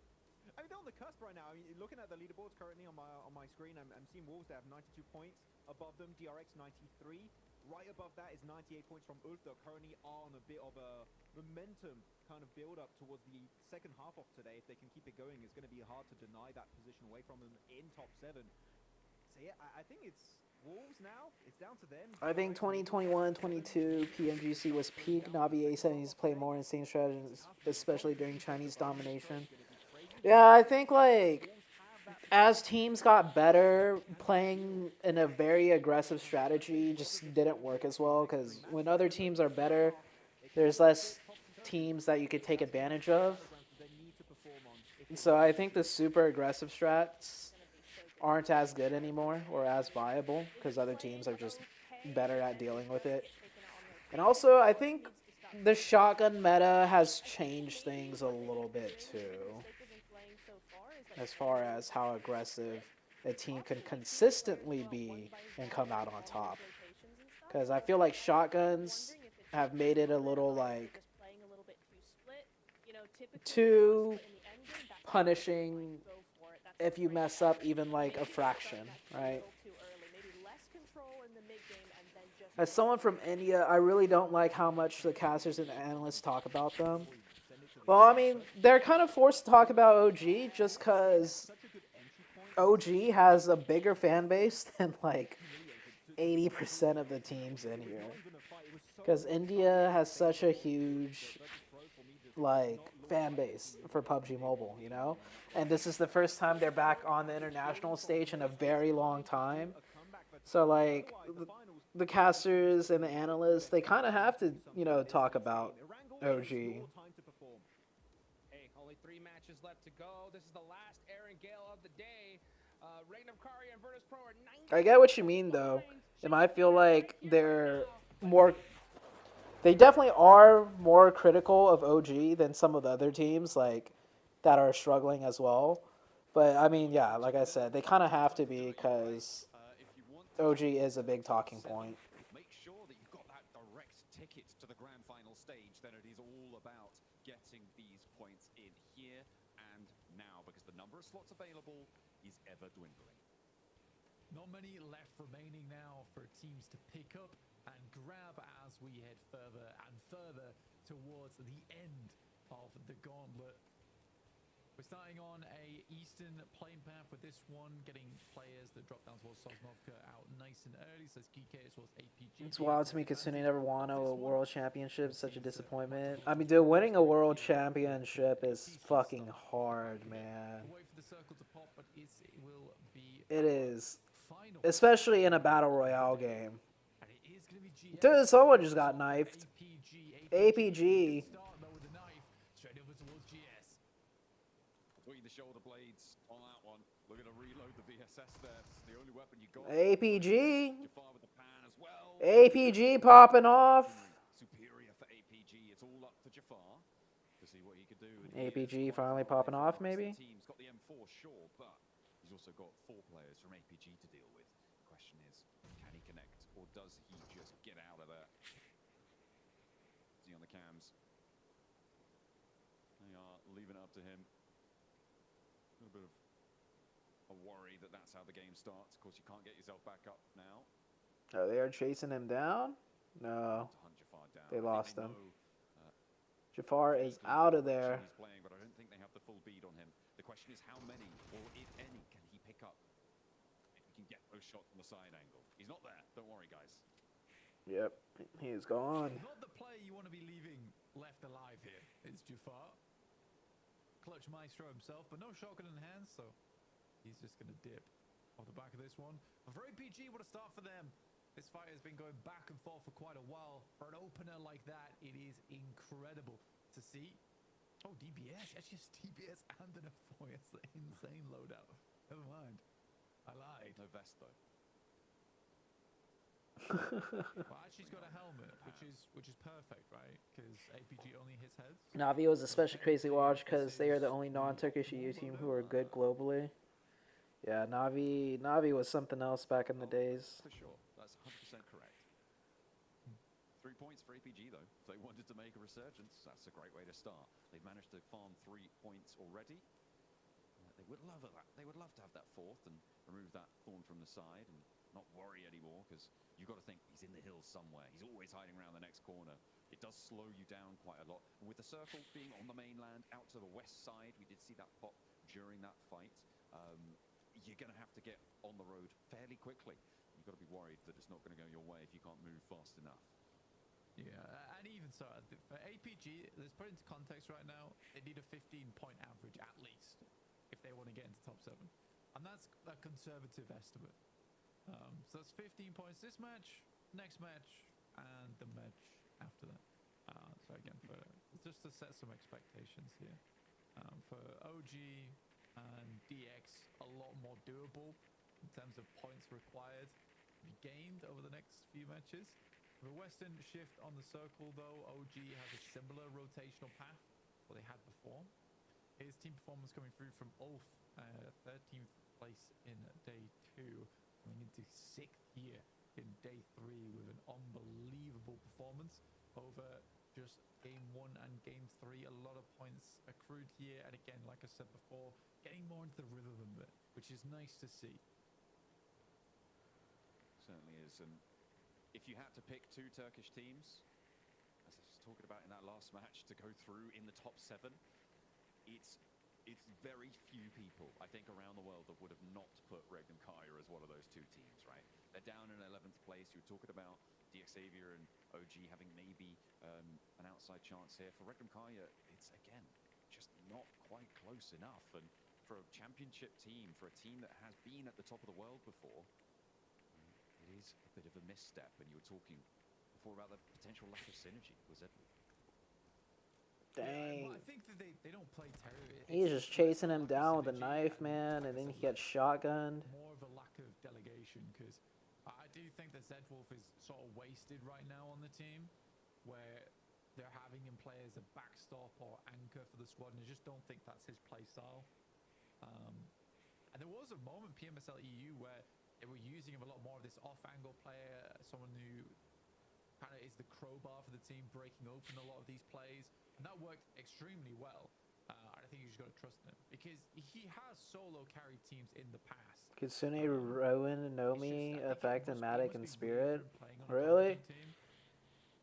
I mean, they're on the cusp right now. I mean, looking at the leaderboards currently on my screen, I'm seeing Wolves that have 92 points. Above them, DRX 93. Right above that is 98 points from Ulf. They're currently on a bit of a momentum kind of build-up towards the second half of today. If they can keep it going, it's going to be hard to deny that position away from them in top 7. So yeah, I think it's Wolves now, it's down to them.
I think 2021-22 PMGC was peak. Navi A needs to play more insane strategies, especially during Chinese domination. Yeah, I think like as teams got better, playing in a very aggressive strategy just didn't work as well, because when other teams are better, there's less teams that you could take advantage of. So I think the super aggressive strats aren't as good anymore or as viable because other teams are just better at dealing with it. And also, I think the shotgun meta has changed things a little bit too, as far as how aggressive a team can consistently be and come out on top. Because I feel like shotguns have made it a little like too punishing if you mess up even like a fraction, right? As someone from India, I really don't like how much the casters and analysts talk about them. Well, I mean, they're kind of forced to talk about OG just because OG has a bigger fan base than like 80% of the teams in here. Because India has such a huge like fan base for PUBG Mobile, you know? And this is the first time they're back on the international stage in a very long time. So like the casters and the analysts, they kind of have to, you know, talk about OG.
Hey, only 3 matches left to go. This is the last Aaron Gale of the day. Regnum Kari and Virtus Pro are 90.
I get what you mean though. And I feel like they definitely are more critical of OG than some of the other teams like that are struggling as well. But I mean, yeah, like I said, they kind of have to be because OG is a big talking point.
Make sure that you've got that direct ticket to the grand final stage. Then it is all about getting these points in here and now, because the number of slots available is ever dwindling.
Not many left remaining now for teams to pick up and grab as we head further and further towards the end of the Gauntlet. We're starting on a eastern playing path with this one, getting players that drop down towards Sosnovka out nice and early, says GK towards APG.
It's wild to me Kasune never won a world championship. Such a disappointment. I mean, dude, winning a world championship is fucking hard, man. It is. Especially in a battle royale game. Dude, someone just got knifed. APG.
Between the shoulder blades on that one. Looking to reload the VSS there. It's the only weapon you got.
APG.
Jafar with the pan as well.
APG popping off.
Superior for APG. It's all up to Jafar to see what he could do.
APG finally popping off, maybe?
Team's got the M4, sure, but he's also got 4 players from APG to deal with. The question is, can he connect, or does he just get out of there? See on the cams. They are leaving it up to him. A little bit of a worry that that's how the game starts. Of course, you can't get yourself back up now.
Oh, they are chasing him down? No. They lost him. Jafar is out of there.
He's playing, but I don't think they have the full bead on him. The question is how many, or if any, can he pick up? If he can get those shots from the side angle. He's not there. Don't worry, guys.
Yep, he is gone.
Not the player you want to be leaving left alive here. It's Jafar. Clutch maestro himself, but no shotgun in hand, so he's just going to dip off the back of this one. But for APG, what a start for them. This fight has been going back and forth for quite a while. For an opener like that, it is incredible to see. Oh, DBS. That's just DBS and an F4. It's an insane loadout. Never mind. I lied.
No vest, though.
Well, she's got a helmet, which is perfect, right? Because APG only hits heads.
Navi was especially crazy to watch because they are the only non-Turkish EU team who are good globally. Yeah, Navi was something else back in the days.
For sure, that's 100% correct. 3 points for APG though. If they wanted to make a resurgence, that's a great way to start. They've managed to farm 3 points already. They would love that. They would love to have that 4th and remove that thorn from the side and not worry anymore, because you've got to think he's in the hills somewhere. He's always hiding around the next corner. It does slow you down quite a lot. And with the circle being on the mainland, out to the west side, we did see that pop during that fight. You're going to have to get on the road fairly quickly. You you've got to be worried that it's not going to go your way if you can't move fast enough.
Yeah, and even so, for APG, let's put it into context right now, they need a 15-point average at least if they want to get into top 7. And that's a conservative estimate. So that's 15 points this match, next match, and the match after that. So again, just to set some expectations here. For OG and DX, a lot more doable in terms of points required to be gained over the next few matches. The Western shift on the circle, though, OG has a similar rotational path what they had before. His team performance coming through from Ulf, 13th place in day 2, going into 6th here in day 3 with an unbelievable performance over just game 1 and game 3. A lot of points accrued here, and again, like I said before, getting more into the rhythm of it, which is nice to see.
Certainly is. And if you had to pick 2 Turkish teams, as I was talking about in that last match, to go through in the top 7, it's very few people, I think, around the world that would have not put Regnum Kaya as one of those 2 teams, right? They're down in 11th place. You were talking about DXavier and OG having maybe an outside chance here. For Regnum Kaya, it's, again, just not quite close enough. And for a championship team, for a team that has been at the top of the world before, it is a bit of a misstep. And you were talking before about the potential lack of synergy, was it?
Dang.
I think that they don't play terribly.
He's just chasing him down with a knife, man, and then he gets shotgunned.
More of a lack of delegation, because I do think that Zedwolf is sort of wasted right now on the team, where they're having him play as a backstop or anchor for the squad, and I just don't think that's his play style. And there was a moment PMSL EU where they were using him a lot more of this off-angle player, someone who kind of is the crowbar for the team, breaking open a lot of these plays. And that worked extremely well. I think you just got to trust him because he has solo carried teams in the past.
Kitsune, Rowan, Nomi, Effect, and Matic, and Spirit. Really?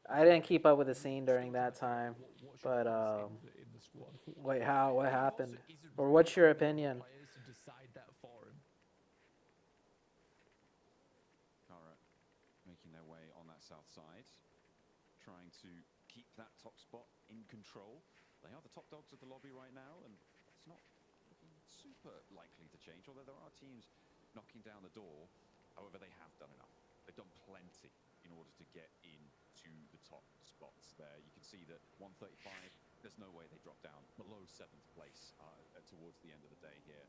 I didn't keep up with the scene during that time. But, wait, how? What happened? Or what's your opinion?
Players to decide that for him.
Kara making their way on that south side, trying to keep that top spot in control. They are the top dogs of the lobby right now, and it's not looking super likely to change, although there are teams knocking down the door. However, they have done enough. They've done plenty in order to get into the top spots there. You can see that 135, there's no way they drop down below 7th place towards the end of the day here.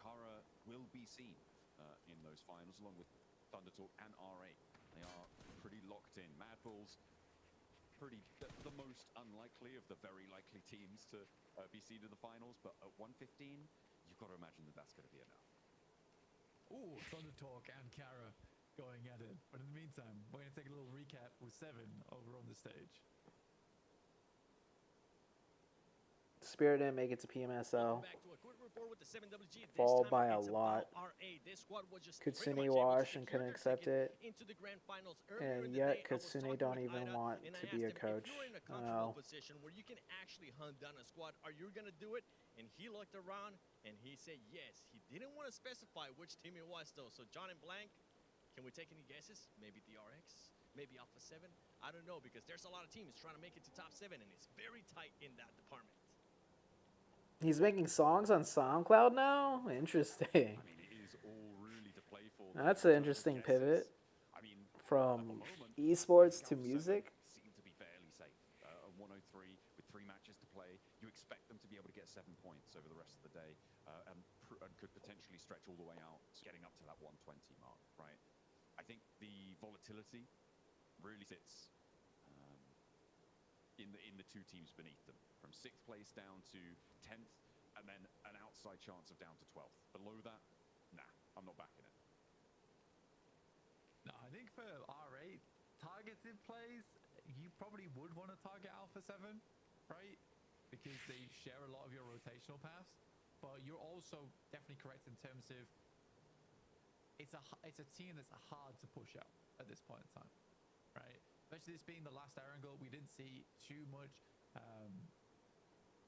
Kara will be seen in those finals, along with Thundertalk and RA. They are pretty locked in. Mad Bulls, the most unlikely of the very likely teams to be seen in the finals, but at 115, you've got to imagine that that's going to be enough.
Ooh, Thundertalk and Kara going at it. But in the meantime, we're going to take a little recap with 7 over on the stage.
Spirit didn't make it to PMSL. Fall by a lot. Kitsune washed and couldn't accept it. And yet Kitsune don't even want to be a coach. Oh.
Where you can actually hunt down a squad. Are you going to do it? And he looked around and he said yes. He didn't want to specify which team it was though. So John and Blank, can we take any guesses? Maybe DRX? Maybe Alpha 7? I don't know, because there's a lot of teams trying to make it to top 7 and it's very tight in that department.
He's making songs on SoundCloud now? Interesting.
I mean, it is all really to play for.
That's an interesting pivot from esports to music.
Seem to be fairly safe. 103 with 3 matches to play. You expect them to be able to get 7 points over the rest of the day, and could potentially stretch all the way out, getting up to that 120 mark, right? I think the volatility really sits in the 2 teams beneath them, from 6th place down to 10th, and then an outside chance of down to 12th. Below that, nah, I'm not backing it.
No, I think for RA, targeted plays, you probably would want to target Alpha 7, right? Because they share a lot of your rotational paths. But you're also definitely correct in terms of it's a team that's hard to push out at this point in time, right? Especially this being the last Erangel, we didn't see too much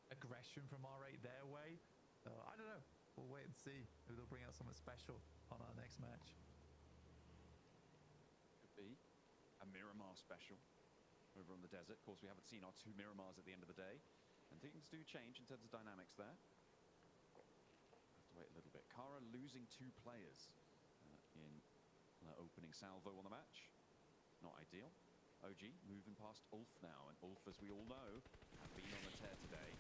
aggression from RA their way. So I don't know. We'll wait and see. Maybe they'll bring out something special on our next match.
Miramar special over on the desert. Of course, we haven't seen our 2 Miramars at the end of the day. And things do change in terms of dynamics there. Have to wait a little bit. Kara losing 2 players in opening salvo on the match. Not ideal. OG moving past Ulf now. And Ulf, as we all know, have been on the tear today.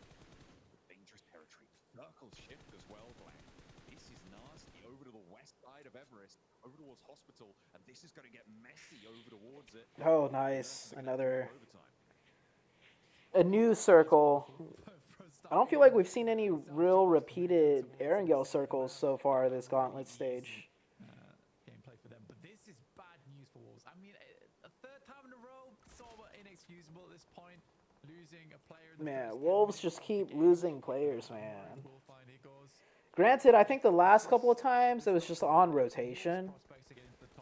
Dangerous territory. Circle shift as well, Glenn. This is nasty over to the west side of Everest, over towards Hospital, and this is going to get messy over towards it.
Oh, nice. A new circle. I don't feel like we've seen any real repeated Erangel circles so far this Gauntlet stage.
Gameplay for them, but this is bad news for Wolves. I mean, a 3rd time in a row, sort of inexcusable at this point. Losing a player.
Man, Wolves just keep losing players, man. Granted, I think the last couple of times it was just on rotation,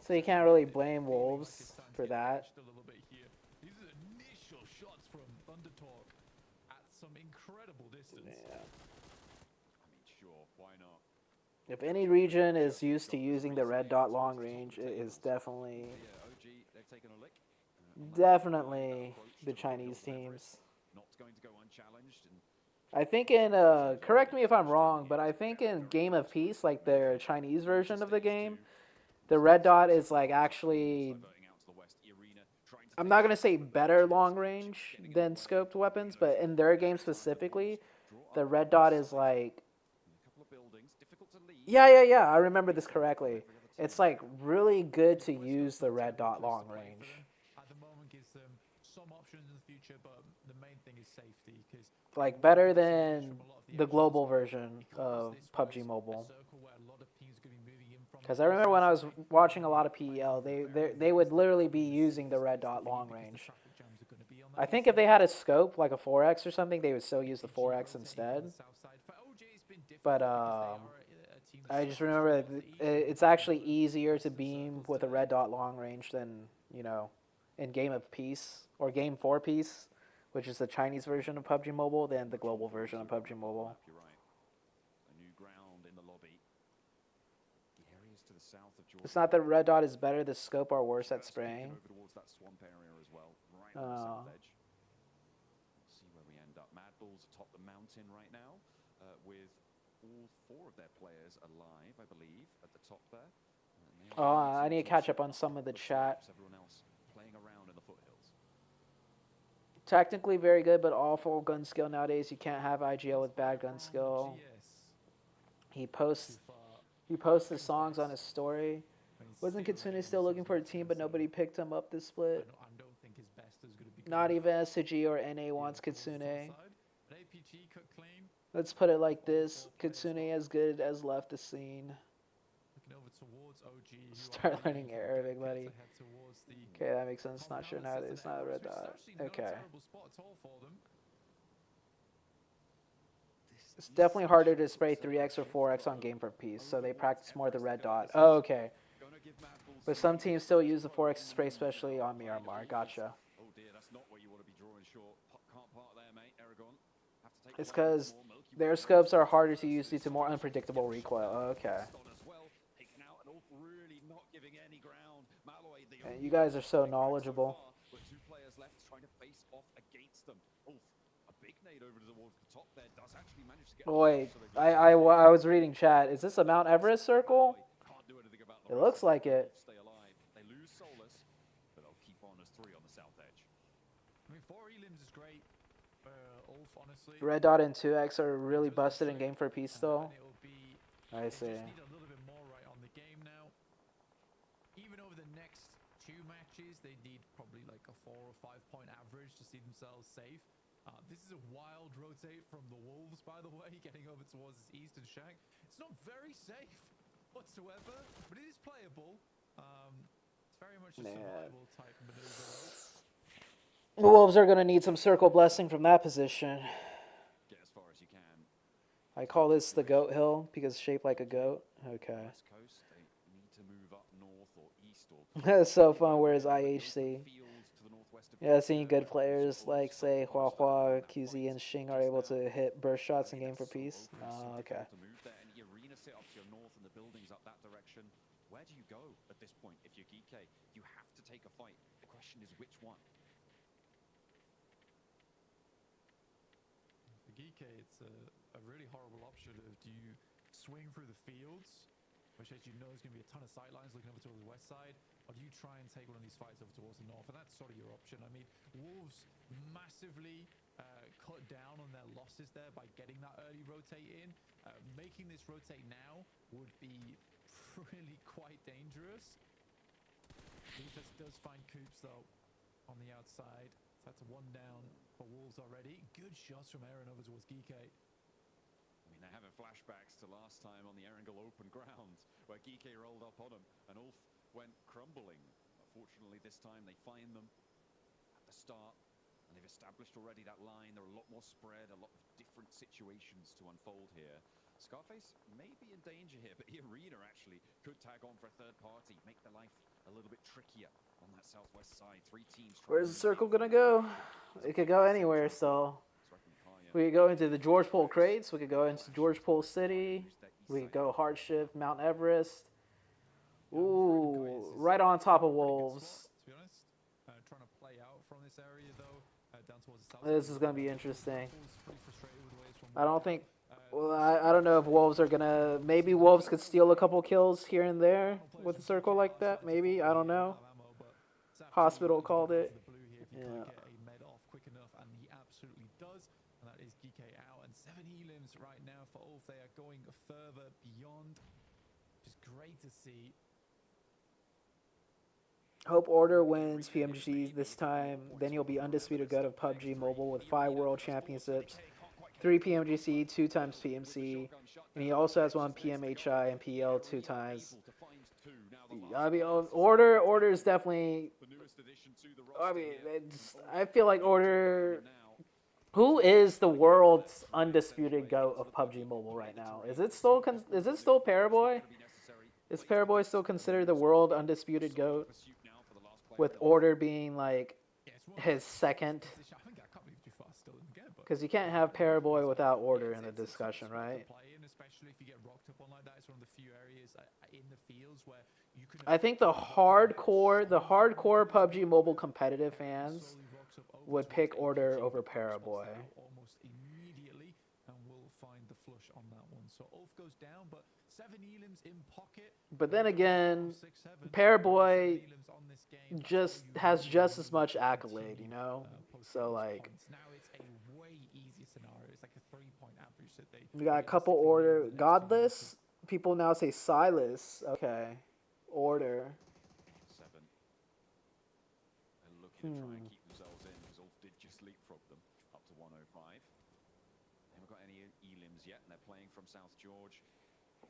so you can't really blame Wolves for that.
These are initial shots from Thundertalk at some incredible distance.
Yeah.
I mean, sure, why not?
If any region is used to using the red dot long range, it is definitely the Chinese teams.
Not going to go unchallenged. And
I think in, correct me if I'm wrong, but I think in Game of Peace, like their Chinese version of the game, the red dot is like actually, I'm not going to say better long range than scoped weapons, but in their game specifically, the red dot is like, yeah, I remember this correctly. It's like really good to use the red dot long range.
At the moment, gives them some options in the future, but the main thing is safety.
Like better than the global version of PUBG Mobile. Because I remember when I was watching a lot of PEL, they would literally be using the red dot long range. I think if they had a scope, like a 4X or something, they would still use the 4X instead. But I just remember it's actually easier to beam with a red dot long range than, you know, in Game of Peace or Game 4 Peace, which is the Chinese version of PUBG Mobile, than the global version of PUBG Mobile.
You're right. A new ground in the lobby. The areas to the south of Georgia.
It's not that red dot is better, the scope are worse at spraying.
Over towards that swamp area as well, right on the south edge. Let's see where we end up. Mad Bulls atop the mountain right now, with all 4 of their players alive, I believe, at the top there.
Oh, I need to catch up on some of the chat.
Everyone else playing around in the foothills.
Technically very good, but awful gun skill nowadays. You can't have IGL with bad gun skill. He posts his songs on his story. Wasn't Kitsune still looking for a team, but nobody picked him up this split? Not even SG or NA wants Kitsune. Let's put it like this. Kitsune as good as left the scene. Start learning Arabic, buddy. Okay, that makes sense. Not sure now. It's not a red dot. Okay. It's definitely harder to spray 3x or 4x on Game for Peace, so they practice more the red dot. Oh, okay. But some teams still use the 4x to spray, especially on Miramar. Gotcha.
Oh dear, that's not where you want to be drawing short. Can't part there, mate. Aragon. Have to take
It's because their scopes are harder to use due to more unpredictable recoil. Oh, okay. And you guys are so knowledgeable.
With 2 players left trying to face off against them. Oof, a big nade over to towards the top there does actually manage to get.
Oh, wait, I was reading chat. Is this a Mount Everest circle? It looks like it.
Stay alive. They lose Solus, but they'll keep on as 3 on the south edge.
I mean, 4 elims is great for Ulf, honestly.
Red dot and 2x are really busted in Game for Peace, though. I see.
Need a little bit more right on the game now. Even over the next 2 matches, they need probably like a 4 or 5 point average to see themselves safe. This is a wild rotate from the Wolves, by the way, getting over towards this eastern shank. It's not very safe whatsoever, but it is playable. It's very much a survival type maneuver.
The Wolves are going to need some circle blessing from that position.
Get as far as you can.
I call this the goat hill because it's shaped like a goat. Okay.
West coast, they need to move up north or east or
That's so fun. Where's IHC? Yeah, seeing good players like, say, Hua Hua, QZ, and Xing are able to hit burst shots in Game for Peace. Oh, okay.
To move there, and the arena set up to your north and the buildings up that direction. Where do you go at this point if you're Geeky? You have to take a fight. The question is which one?
For Geeke, it's a really horrible option of do you swing through the fields, which as you know is going to be a ton of sight lines looking over towards the west side, or do you try and take one of these fights over towards the north? And that's sort of your option. I mean, Wolves massively cut down on their losses there by getting that early rotate in. Making this rotate now would be really quite dangerous. Defense does find Coops though on the outside. So that's a 1 down for Wolves already. Good shots from Aaron over towards Geeke.
I mean, they're having flashbacks to last time on the Erangel open ground where Geeke rolled up on them and Ulf went crumbling. Unfortunately, this time they find them at the start and they've established already that line. There are a lot more spread, a lot of different situations to unfold here. Scarface may be in danger here, but Arena actually could tag on for a third party, make the life a little bit trickier on that southwest side. 3 teams.
Where's the circle gonna go? It could go anywhere, so we could go into the George Pole crates, we could go into George Pole City, we could go Hardship, Mount Everest. Ooh, right on top of Wolves.
To be honest, trying to play out from this area though, down towards the south.
This is gonna be interesting. I don't think. Well, I don't know if Wolves are gonna. Maybe Wolves could steal a couple kills here and there with a circle like that. Maybe, I don't know. Hospital called it. Yeah.
A med off quick enough, and he absolutely does. And that is Geeke out, and 7 elims right now for Ulf. They are going further beyond. Just great to see.
Hope Order wins PMGC this time. Then you'll be undisputed GOAT of PUBG Mobile with 5 world championships, 3 PMGC, 2 times PMC, and he also has 1 PMHI and PL 2 times. I mean, Order is definitely. I mean, I feel like Order. Who is the world's undisputed GOAT of PUBG Mobile right now? Is it still Paraboy? Is Paraboy still considered the world undisputed GOAT? With Order being like his second. Because you can't have Paraboy without Order in the discussion, right? I think the hardcore PUBG Mobile competitive fans would pick Order over Paraboy.
Almost immediately, and we'll find the flush on that one. So Ulf goes down, but 7 elims in pocket.
But then again, Paraboy has just as much accolade, you know? So like
now it's a way easier scenario. It's like a 3-point average that they.
We got a couple Order. Godless. People now say Silas. Okay. Order.
7. And looking to try and keep themselves in because Ulf did just leapfrog them up to 105. They haven't got any elims yet, and they're playing from South George.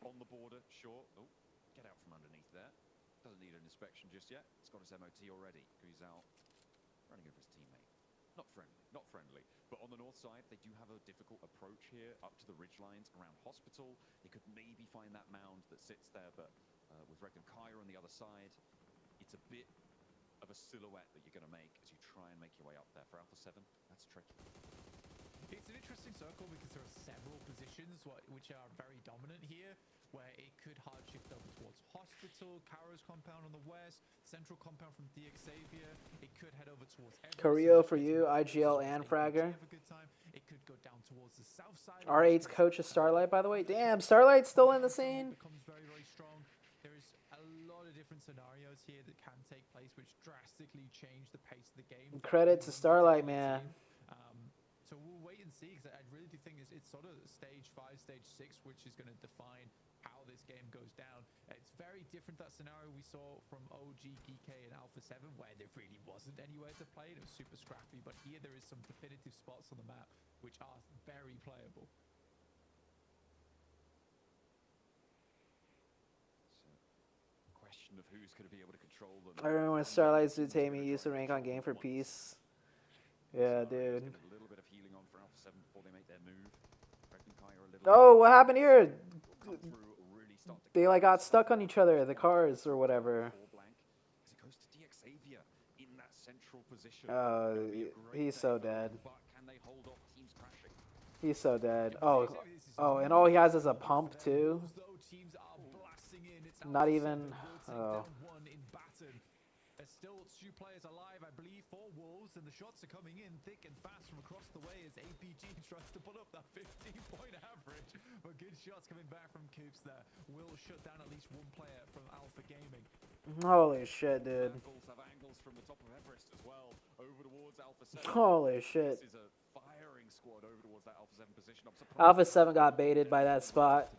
On the border, sure. Oh, get out from underneath there. Doesn't need an inspection just yet. It's got his MOT already. He's out running over his teammate. Not friendly. But on the north side, they do have a difficult approach here up to the ridge lines around Hospital. They could maybe find that mound that sits there, but with Regan Kaya on the other side, it's a bit of a silhouette that you're going to make as you try and make your way up there. For Alpha 7, that's tricky.
It's an interesting circle because there are several positions which are very dominant here, where it could hard shift over towards Hospital, Caro's compound on the west, central compound from DX Xavier. It could head over towards
Carrillo for you, IGL and Fragger.
It could go down towards the south side.
R8's coach is Starlight, by the way. Damn, Starlight's still in the scene.
Becomes very, very strong. There is a lot of different scenarios here that can take place, which drastically change the pace of the game.
Credit to Starlight, man.
So we'll wait and see, because I really do think it's sort of stage 5, stage 6, which is going to define how this game goes down. It's very different, that scenario we saw from OG, Geeke, and Alpha 7, where there really wasn't anywhere to play. It was super scrappy, but here there is some definitive spots on the map which are very playable.
So, question of who's going to be able to control them.
I remember when Starlight ZooTay me used to rank on Game for Peace. Yeah, dude.
A little bit of healing on for Alpha 7 before they make their move.
Oh, what happened here? They like got stuck on each other, the cars or whatever. He's so dead. He's so dead. Oh, and all he has is a pump too. Not even. Oh.
still 2 players alive, I believe, for Wolves, and the shots are coming in thick and fast from across the way as APG tries to put up that 15-point average. But good shots coming back from Coops there. Will shut down at least 1 player from Alpha Gaming.
Holy shit, dude.
Have angles from the top of Everest as well, over towards Alpha 7.
Holy shit.
This is a firing squad over towards that Alpha 7 position.
Alpha 7 got baited by that spot.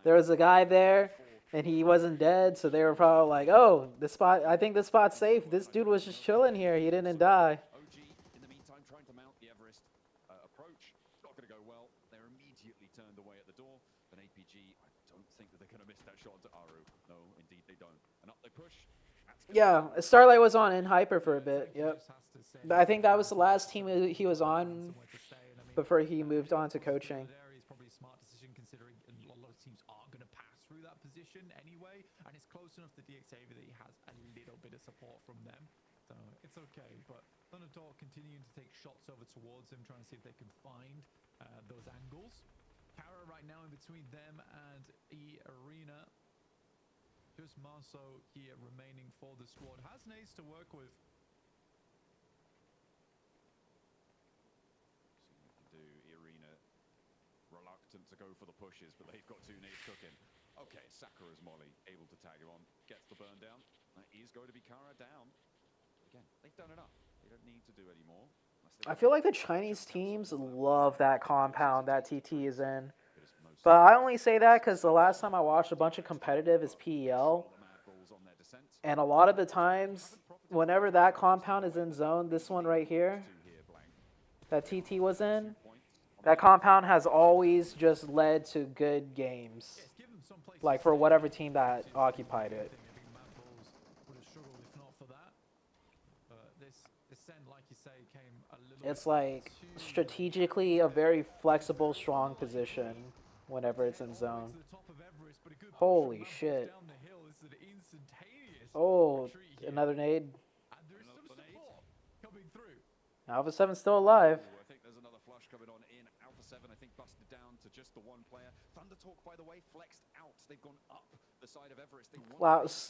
There was a guy there, and he wasn't dead, so they were probably like, oh, this spot, I think this spot's safe. This dude was just chilling here. He didn't die.
OG, in the meantime, trying to mount the Everest approach. Not going to go well. They're immediately turned away at the door. But APG, I don't think that they're going to miss that shot to Aru. No, indeed they don't. And up they push.
Yeah, Starlight was on in Hyper for a bit. Yep. I think that was the last team he was on before he moved on to coaching.
It's probably a smart decision considering a lot of teams are going to pass through that position anyway, and it's close enough to DXAV that he has a little bit of support from them. So it's okay, but Thunderdog continuing to take shots over towards him, trying to see if they can find those angles. Kara right now in between them and E-Arena. Just Marso here remaining for the squad. Has nades to work with.
See what you can do. Irina reluctant to go for the pushes, but they've got 2 nades cooking. Okay, Sakura's Molly able to tag him on. Gets the burn down. That is going to be Kara down. Again, they've done enough. They don't need to do any more.
I feel like the Chinese teams love that compound that TT is in. But I only say that because the last time I watched a bunch of competitive is PEL. And a lot of the times, whenever that compound is in zone, this one right here, that TT was in, that compound has always just led to good games. Like for whatever team that occupied it. It's like strategically a very flexible, strong position whenever it's in zone. Holy shit. Oh, another nade. Alpha 7's still alive.
I think there's another flush coming on in. Alpha 7, I think, busted down to just the 1 player. Thundertalk, by the way, flexed out. They've gone up the side of Everest.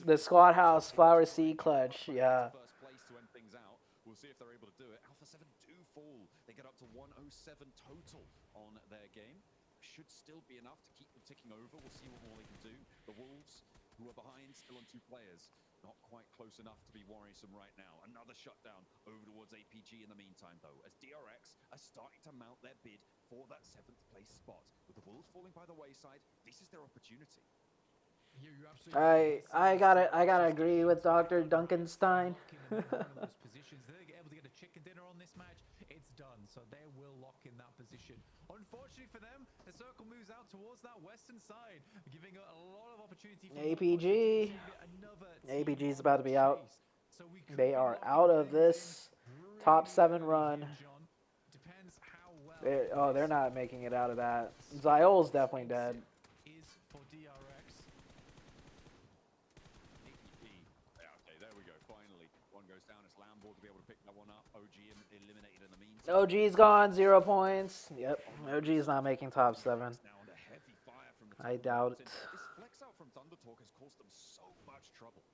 The squad house, Flower Sea clutch, yeah.
First place to end things out. We'll see if they're able to do it. Alpha 7 do fall. They get up to 107 total on their game. Should still be enough to keep them ticking over. We'll see what more they can do. The Wolves, who are behind, still on 2 players. Not quite close enough to be worrisome right now. Another shutdown over towards APG in the meantime, though, as DRX are starting to mount their bid for that 7th place spot. With the Wolves falling by the wayside, this is their opportunity.
I gotta agree with Dr. Duncanstein.
It's done, so they will lock in that position. Unfortunately for them, the circle moves out towards that western side, giving a lot of opportunity for
APG. APG's about to be out. They are out of this top 7 run. They're not making it out of that. Ziol's definitely dead. OG's gone, 0 points. Yep, OG's not making top 7. I doubt it.
This flex out from Thundertalk has caused them so much trouble.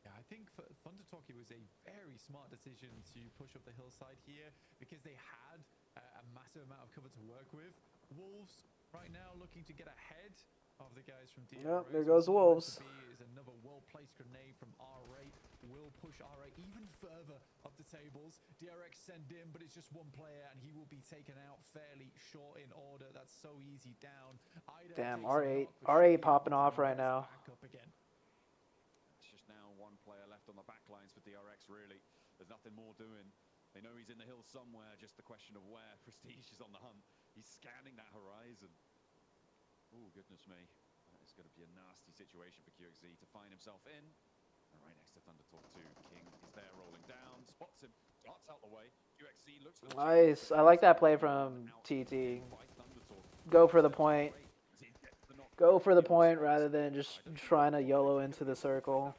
Yeah, I think for Thundertalk it was a very smart decision to push up the hillside here because they had a massive amount of cover to work with. Wolves right now looking to get ahead of the guys from DRX.
Yep, there goes Wolves.
Is another well-placed grenade from R8. Will push R8 even further up the tables. DRX send in, but it's just 1 player, and he will be taken out fairly short in order. That's so easy down.
Damn, R8 popping off right now.
It's just now 1 player left on the back lines for DRX, really. There's nothing more doing. They know he's in the hills somewhere, just the question of where. Prestige is on the hunt. He's scanning that horizon. Oh, goodness me. That is going to be a nasty situation for QXZ to find himself in. And right next to Thundertalk 2, King is there rolling down, spots him, darts out the way. QXZ looks for the
Nice. I like that play from TT. Go for the point. Go for the point rather than just trying to YOLO into the circle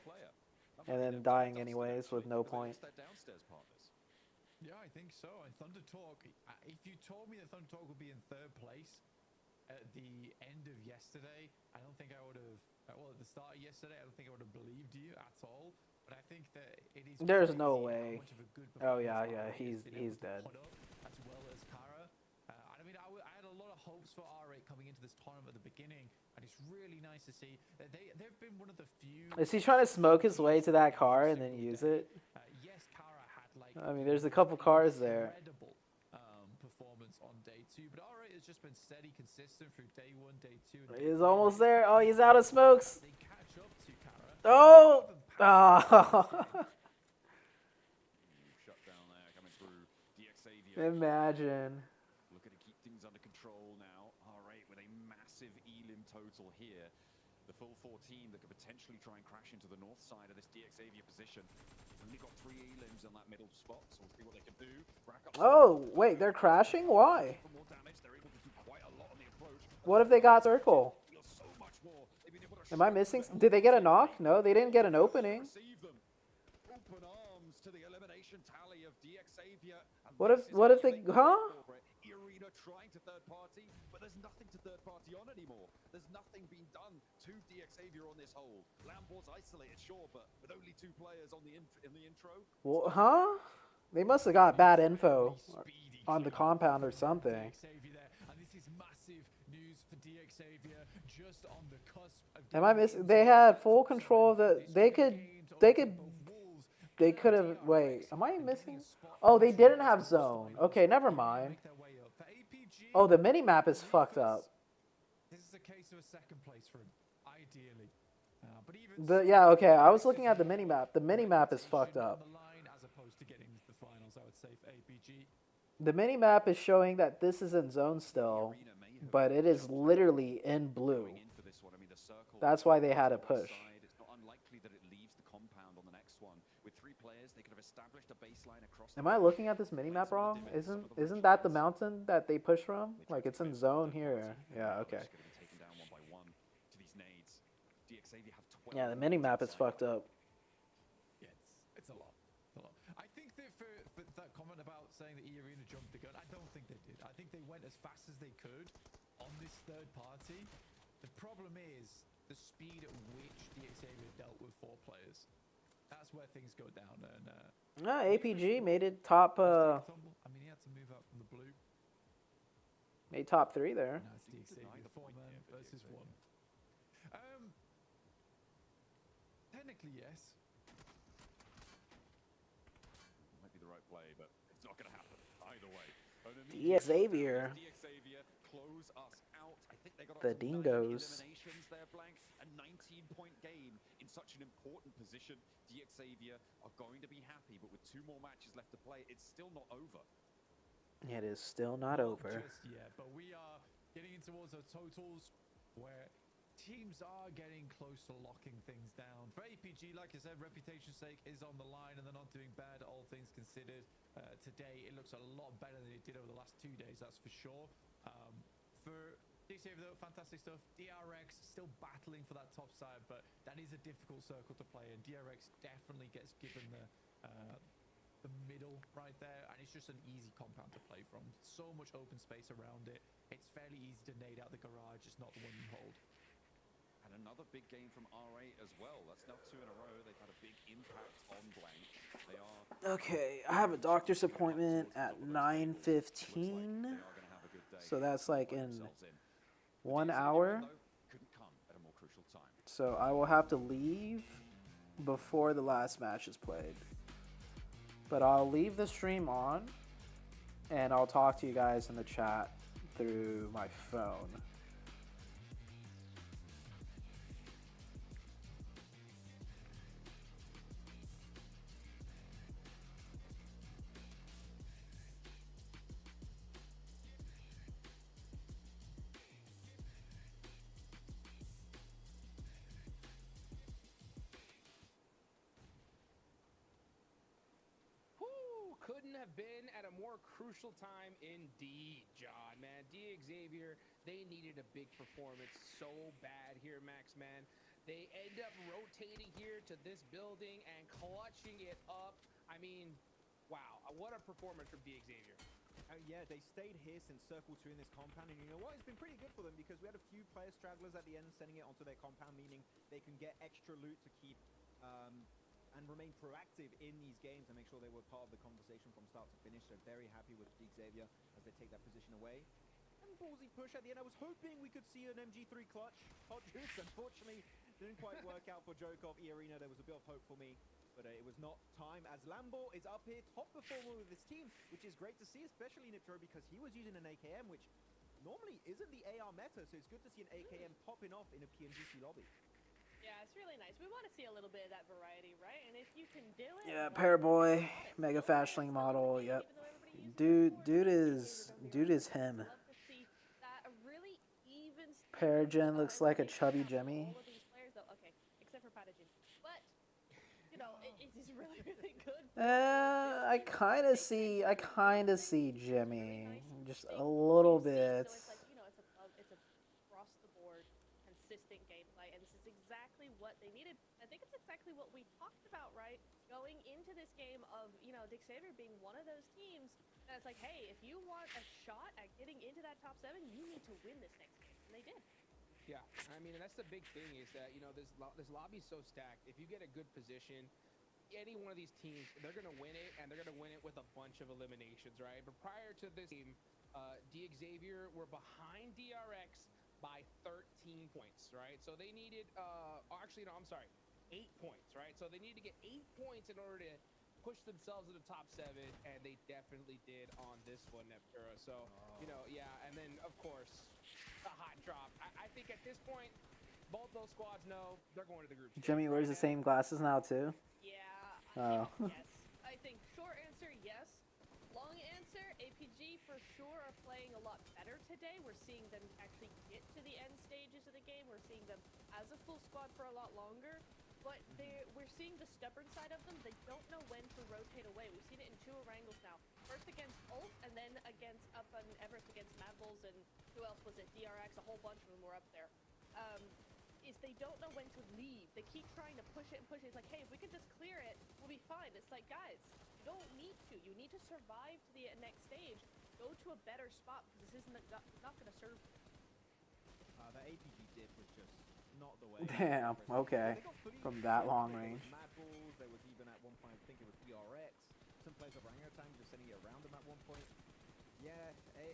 and then dying anyways with no point.
Yeah, I think so. And Thundertalk, if you told me that Thundertalk would be in 3rd place, at the end of yesterday, I don't think I would have. Well, at the start of yesterday, I don't think I would have believed you at all. But I think that it is.
There's no way.
Much of a good
Oh yeah,
performance
yeah,
R8 has been
he's
able to
dead.
put up, as well as Kara. I mean, I had a lot of hopes for R8 coming into this tournament at the beginning, and it's really nice to see that they've been one of the few.
Is he trying to smoke his way to that car and then use it?
Yes, Kara had like.
I mean, there's a couple cars there.
Incredible performance on day 2, but R8 has just been steady, consistent through day 1, day 2.
He's almost there. Oh, he's out of smokes.
They catch up to Kara.
Oh!
Shut down there, coming through. DXavier.
Imagine.
Looking to keep things under control now. R8 with a massive elim total here. The full 14 that could potentially try and crash into the north side of this DXavier position. Only got 3 elims in that middle spot, so we'll see what they can do.
Oh, wait, they're crashing? Why?
More damage. They're able to do quite a lot on the approach.
What if they got circle? Am I missing? Did they get a knock? No, they didn't get an opening.
Open arms to the elimination tally of DXavier.
What if they, huh?
Arena trying to third party, but there's nothing to third party on anymore. There's nothing being done to DXavier on this hole. Lambor's isolated, sure, but with only 2 players on in the intro.
Well, huh? They must have got bad info on the compound or something.
And this is massive news for DXavier, just on the cusp of.
Am I missing? They had full control of the. They could have. Wait, am I missing? Oh, they didn't have zone. Okay, never mind. Oh, the mini map is fucked up.
This is a case of a second place for him, ideally. But even
Yeah, okay. I was looking at the mini map. The mini map is fucked up.
as opposed to getting into the finals, I would say for APG.
The mini map is showing that this is in zone still, but it is literally in blue. That's why they had a push.
It's not unlikely that it leaves the compound on the next one. With 3 players, they could have established a baseline across.
Am I looking at this mini map wrong? Isn't that the mountain that they push from? Like it's in zone here. Yeah, okay. Yeah, the mini map is fucked up.
Yeah, it's a lot. I think that for that comment about saying that E-Arena jumped the gun, I don't think they did. I think they went as fast as they could on this third party. The problem is the speed at which DXavier dealt with 4 players. That's where things go down. And
APG made it top.
I mean, he had to move out from the blue.
Made top 3 there.
Now it's DXavier 4-man versus 1. Technically, yes.
Might be the right play, but it's not going to happen either way.
DXavier.
DXavier close us out. I think they got
The dingoes.
eliminations there, Blank. A 19-point game in such an important position. DXavier are going to be happy, but with 2 more matches left to play, it's still not over.
It is still not over.
Just yet, but we are getting in towards our totals where teams are getting close to locking things down. For APG, like I said, reputation's sake is on the line, and they're not doing bad, all things considered. Today, it looks a lot better than it did over the last 2 days, that's for sure. For DXavier, though, fantastic stuff. DRX still battling for that top side, but that is a difficult circle to play, and DRX definitely gets given the middle right there, and it's just an easy compound to play from. So much open space around it. It's fairly easy to nade out the garage, it's not the one you hold.
And another big game from R8 as well. That's now 2 in a row. They've had a big impact on Blank. They are.
Okay, I have a doctor's appointment at 9:15. So that's like in 1 hour. So I will have to leave before the last match is played. But I'll leave the stream on, and I'll talk to you guys in the chat through my phone.
Couldn't have been at a more crucial time indeed, John, man. DXavier, they needed a big performance so bad here, Max, man. They end up rotating here to this building and clutching it up. I mean, wow, what a performance from DXavier.
Yeah, they stayed here since Circle 2 in this compound, and you know what? It's been pretty good for them because we had a few player stragglers at the end sending it onto their compound, meaning they can get extra loot to keep and remain proactive in these games and make sure they were part of the conversation from start to finish. So very happy with Xavier as they take that position away. And ballsy push at the end. I was hoping we could see an MG3 clutch. Hot Juice, unfortunately, didn't quite work out for Jokov. E-Arena, there was a bit of hope for me. But it was not time as Lambo is up here, top performer with his team, which is great to see, especially Nitro, because he was using an AKM, which normally isn't the AR meta, so it's good to see an AKM popping off in a PMGC lobby.
Yeah, it's really nice. We want to see a little bit of that variety, right? And if you can do it...
Yeah, Pairboy, Mega Fashling model, yep. Dude is him.
Really even
Paragen looks like a chubby Jimmy.
Okay, except for Patagen. But, you know, it is really, really good.
I kind of see Jimmy, just a little bit.
So it's like, you know, it's a across the board consistent gameplay, and this is exactly what they needed. I think it's exactly what we talked about, right? Going into this game of, you know, Xavier being one of those teams that it's like, hey, if you want a shot at getting into that top 7, you need to win this next game, and they did.
Yeah, I mean, that's the big thing is that, you know, this lobby's so stacked. If you get a good position, any one of these teams, they're going to win it, and they're going to win it with a bunch of eliminations, right? But prior to this game, Xavier were behind DRX by 13 points, right? So they needed, actually, no, I'm sorry, 8 points, right? So they need to get 8 points in order to push themselves to the top 7, and they definitely did on this one, Neptura. So, you know, yeah, and then, of course, a hot drop. I think at this point, both those squads know they're going to the group stage.
Jimmy wears the same glasses now too.
Yeah. Yes. I think short answer, yes. Long answer, APG for sure are playing a lot better today. We're seeing them actually get to the end stages of the game. We're seeing them as a full squad for a lot longer. But we're seeing the stubborn side of them. They don't know when to rotate away. We've seen it in 2 Orangles now. First against Ulf, and then against up on Everest against Mad Bulls, and who else was it? DRX, a whole bunch of them were up there. Is they don't know when to leave. They keep trying to push it and push it. It's like, hey, if we can just clear it, we'll be fine. It's like, guys, you don't need to. You need to survive to the next stage. Go to a better spot, because this isn't not going to serve you.
That APG dip was just not the way.
Damn, okay. From that long range.
Mad Bulls, there was even at one point, I think it was DRX. Some players of Orangutan just sending it around them at one point. Yeah,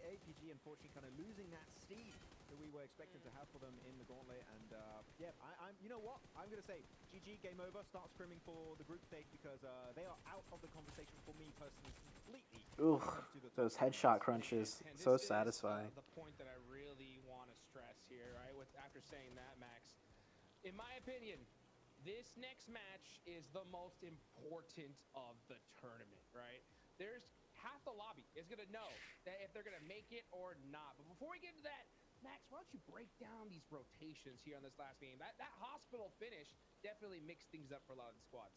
APG unfortunately kind of losing that steed that we were expecting to have for them in the Gauntlet. And yeah, you know what? I'm going to say GG, game over, start scrimming for the group stage, because they are out of the conversation for me personally completely.
Ooh, those headshot crunches, so satisfying.
The point that I really want to stress here, right? After saying that, Max, in my opinion, this next match is the most important of the tournament, right? There's half the lobby is going to know that if they're going to make it or not. But before we get into that, Max, why don't you break down these rotations here on this last game? That hospital finish definitely mixed things up for a lot of the squads.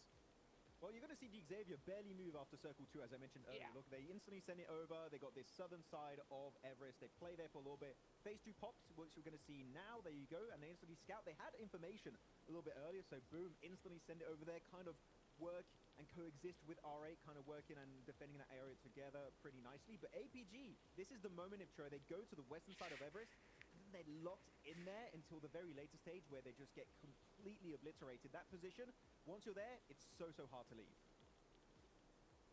Well, you're going to see Xavier barely move after Circle 2, as I mentioned earlier. Yeah. Look, they instantly send it over. They got this southern side of Everest. They play there for a little bit. Phase 2 pops, which we're going to see now. There you go. And they instantly scout. They had information a little bit earlier, so boom, instantly send it over there. Kind of work and coexist with R8, kind of working and defending that area together pretty nicely. But APG, this is the moment if they go to the western side of Everest, and they're locked in there until the very later stage where they just get completely obliterated. That position, once you're there, it's so hard to leave.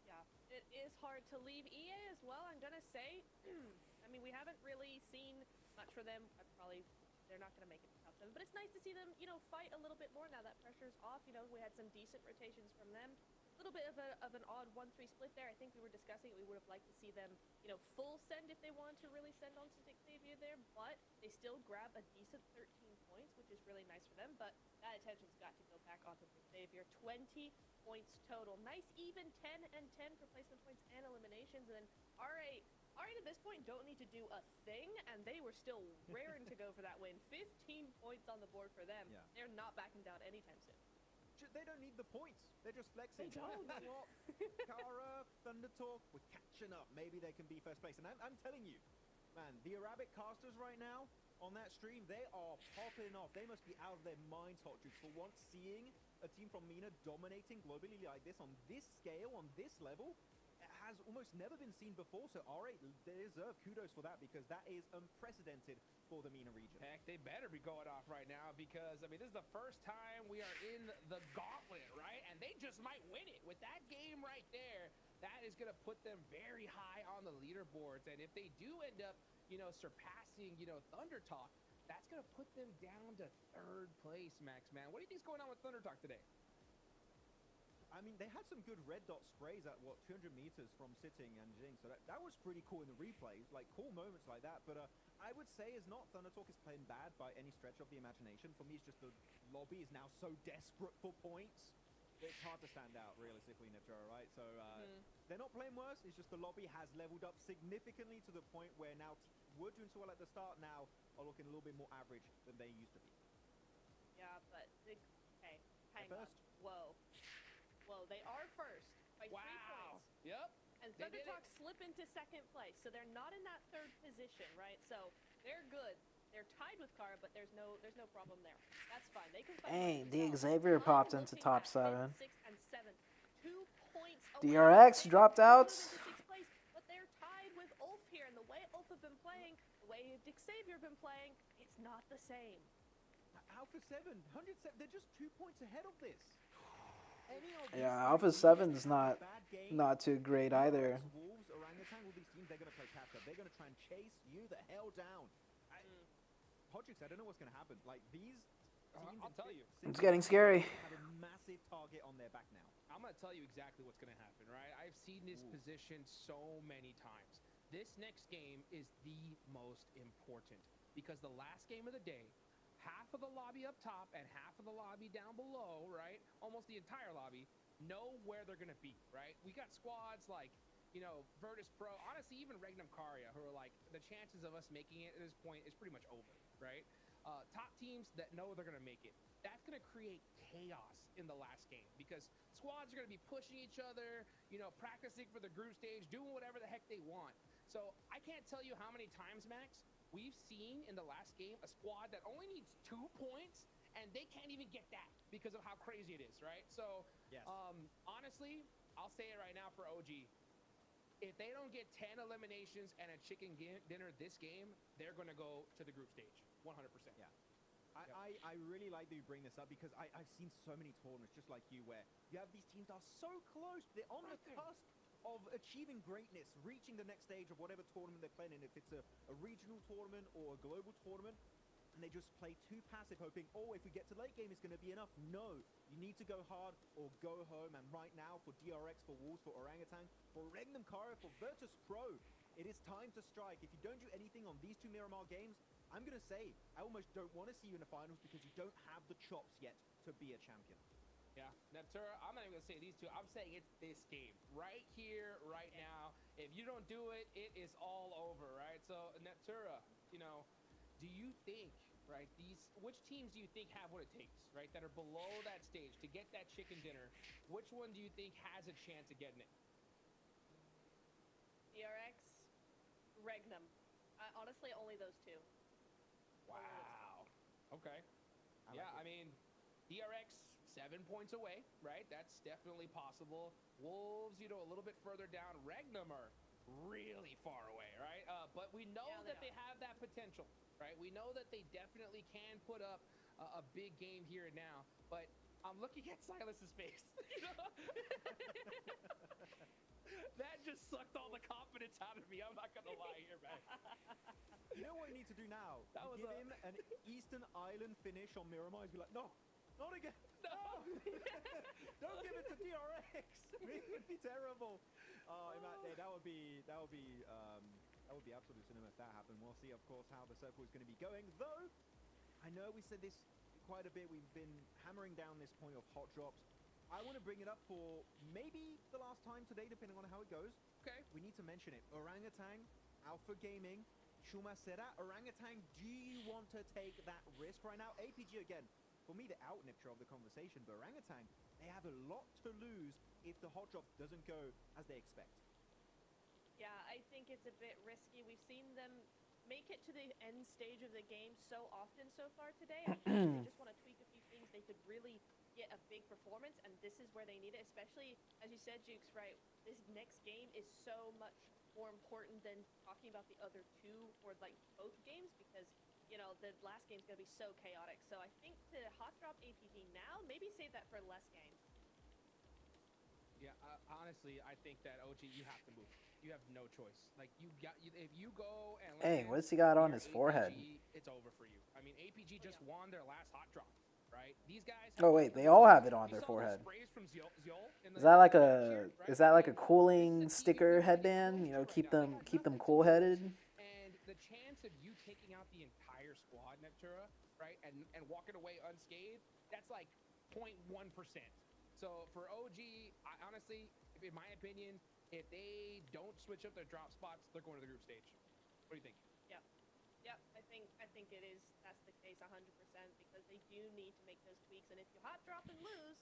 Yeah, it is hard to leave. EA as well, I'm gonna say, I mean, we haven't really seen much for them. They're not gonna make it to top 7, but it's nice to see them, you know, fight a little bit more now that pressure's off. You know, we had some decent rotations from them. A little bit of an odd 1-3 split there. I think we were discussing it. We would have liked to see them, you know, full send if they wanted to really send on to Xavier there, but they still grab a decent 13 points, which is really nice for them. But that attention's got to go back onto Xavier. 20 points total. Nice even 10 and 10 for placement points and eliminations. And then R8 at this point don't need to do a thing, and they were still raring to go for that win. 15 points on the board for them. Yeah. They're not backing down anytime soon.
They don't need the points. They're just flexing.
They don't.
Kara, Thunder Talk, we're catching up. Maybe they can be first place. And I'm telling you, man, the Arabic casters right now on that stream, they are popping off. They must be out of their minds, Hot Juice, for once seeing a team from MENA dominating globally like this on this scale, on this level. It has almost never been seen before. So R8 deserve kudos for that because that is unprecedented for the MENA region.
Heck, they better be going off right now because, I mean, this is the first time we are in the Gauntlet, right? And they just might win it. With that game right there, that is going to put them very high on the leaderboards. And if they do end up, you know, surpassing, you know, Thunder Talk, that's going to put them down to 3rd place, Max, man. What do you think's going on with Thunder Talk today?
I mean, they had some good red dot sprays at, 200 meters from sitting and Jing, so that was pretty cool in the replays, like, cool moments like that, but I would say is not Thunder Talk is playing bad by any stretch of the imagination. For me, it's just the lobby is now so desperate for points, it's hard to stand out, realistically, Natura, right? So, they're not playing worse, it's just the lobby has leveled up significantly to the point where now were doing so well at the start, now are looking a little bit more average than they used to be.
Yeah, but, okay, hang on, whoa. Well, they are first by 3 points.
Yep.
And Thunder Talk slip into 2nd place, so they're not in that 3rd position, right? So they're good. They're tied with Kara, but there's no problem there. That's fine. They can fight.
Dang, the Xavier popped into top 7.
6th and 7th, 2 points.
DRX dropped out.
6th place, but they're tied with Ulf here, and the way Ulf have been playing, the way Xavier been playing, it's not the same.
Alpha 7, 107, they're just 2 points ahead of this.
Yeah, Alpha 7's not too great either.
Wolves, Orangutan, all these teams, they're going to play catch up. They're going to try and chase you the hell down. Hodrix, I don't know what's going to happen. Like, these teams...
I'll tell you.
It's getting scary.
Have a massive target on their back now.
I'm going to tell you exactly what's going to happen, right? I've seen this position so many times. This next game is the most important because the last game of the day, half of the lobby up top and half of the lobby down below, right? Almost the entire lobby know where they're going to be, right? We got squads like, you know, Virtus Pro, honestly, even Regnum Karia, who are like, the chances of us making it at this point is pretty much over, right? Top teams that know they're going to make it. That's going to create chaos in the last game because squads are going to be pushing each other, you know, practicing for the group stage, doing whatever the heck they want. So I can't tell you how many times, Max, we've seen in the last game a squad that only needs 2 points, and they can't even get that because of how crazy it is, right? So, honestly, I'll say it right now for OG. If they don't get 10 eliminations and a chicken dinner this game, they're going to go to the group stage, 100%.
Yeah. I really like that you bring this up because I've seen so many tournaments just like you where you have these teams that are so close, they're on the cusp of achieving greatness, reaching the next stage of whatever tournament they're playing in, if it's a regional tournament or a global tournament, and they just play too passive, hoping, oh, if we get to late game, it's going to be enough. No, you need to go hard or go home, and right now, for DRX, for Wolves, for Orangutan, for Regnum Karia, for Virtus Pro, it is time to strike. If you don't do anything on these 2 Miramar games, I'm going to say, I almost don't want to see you in the finals because you don't have the chops yet to be a champion.
Yeah, Natura, I'm not even going to say these 2. I'm saying it's this game. Right here, right now. If you don't do it, it is all over, right? So, Natura, you know, do you think, right, which teams do you think have what it takes, right, that are below that stage to get that chicken dinner? Which one do you think has a chance of getting it?
DRX, Regnum. Honestly, only those 2.
Wow. Okay. I mean, DRX, 7 points away, right? That's definitely possible. Wolves, you know, a little bit further down. Regnum are really far away, right? But we know that they have that potential, right? We know that they definitely can put up a big game here and now. But I'm looking at Silas's face. That just sucked all the confidence out of me. I'm not going to lie here, man.
You know what you need to do now? Give him an Eastern Island finish on Miramar. He'd be like, no, not again. No. Don't give it to DRX. It would be terrible. That would be absolute cinema if that happened. We'll see, of course, how the circle is going to be going. Though, I know we said this quite a bit. We've been hammering down this point of hot drops. I want to bring it up for maybe the last time today, depending on how it goes.
Okay.
We need to mention it. Orangutan, Alpha Gaming, Shuma Sera. Orangutan, do you want to take that risk right now? APG, again, for me, the out-nipture of the conversation. But Orangutan, they have a lot to lose if the hot drop doesn't go as they expect.
Yeah, I think it's a bit risky. We've seen them make it to the end stage of the game so often so far today. I think they just want to tweak a few things. They could really get a big performance, and this is where they need it, especially, as you said, Jukes, right? This next game is so much more important than talking about the other two or, like, both games, because, you know, the last game's going to be so chaotic. So I think to hot drop APG now, maybe save that for less games.
Yeah, honestly, I think that OG, you have to move. You have no choice. Like, if you go and
Hey, what's he got on his forehead?
it's over for you. I mean, APG just won their last hot drop, right? These guys.
Oh wait, they all have it on their forehead. Is that like a cooling sticker headband? You know, keep them cool headed.
And the chance of you taking out the entire squad, Neptura, right, and walking away unscathed, that's like 0.1%. So for OG, honestly, in my opinion, if they don't switch up their drop spots, they're going to the group stage. What do you think?
Yep. I think it is. That's the case 100% because they do need to make those tweaks. And if you hot drop and lose,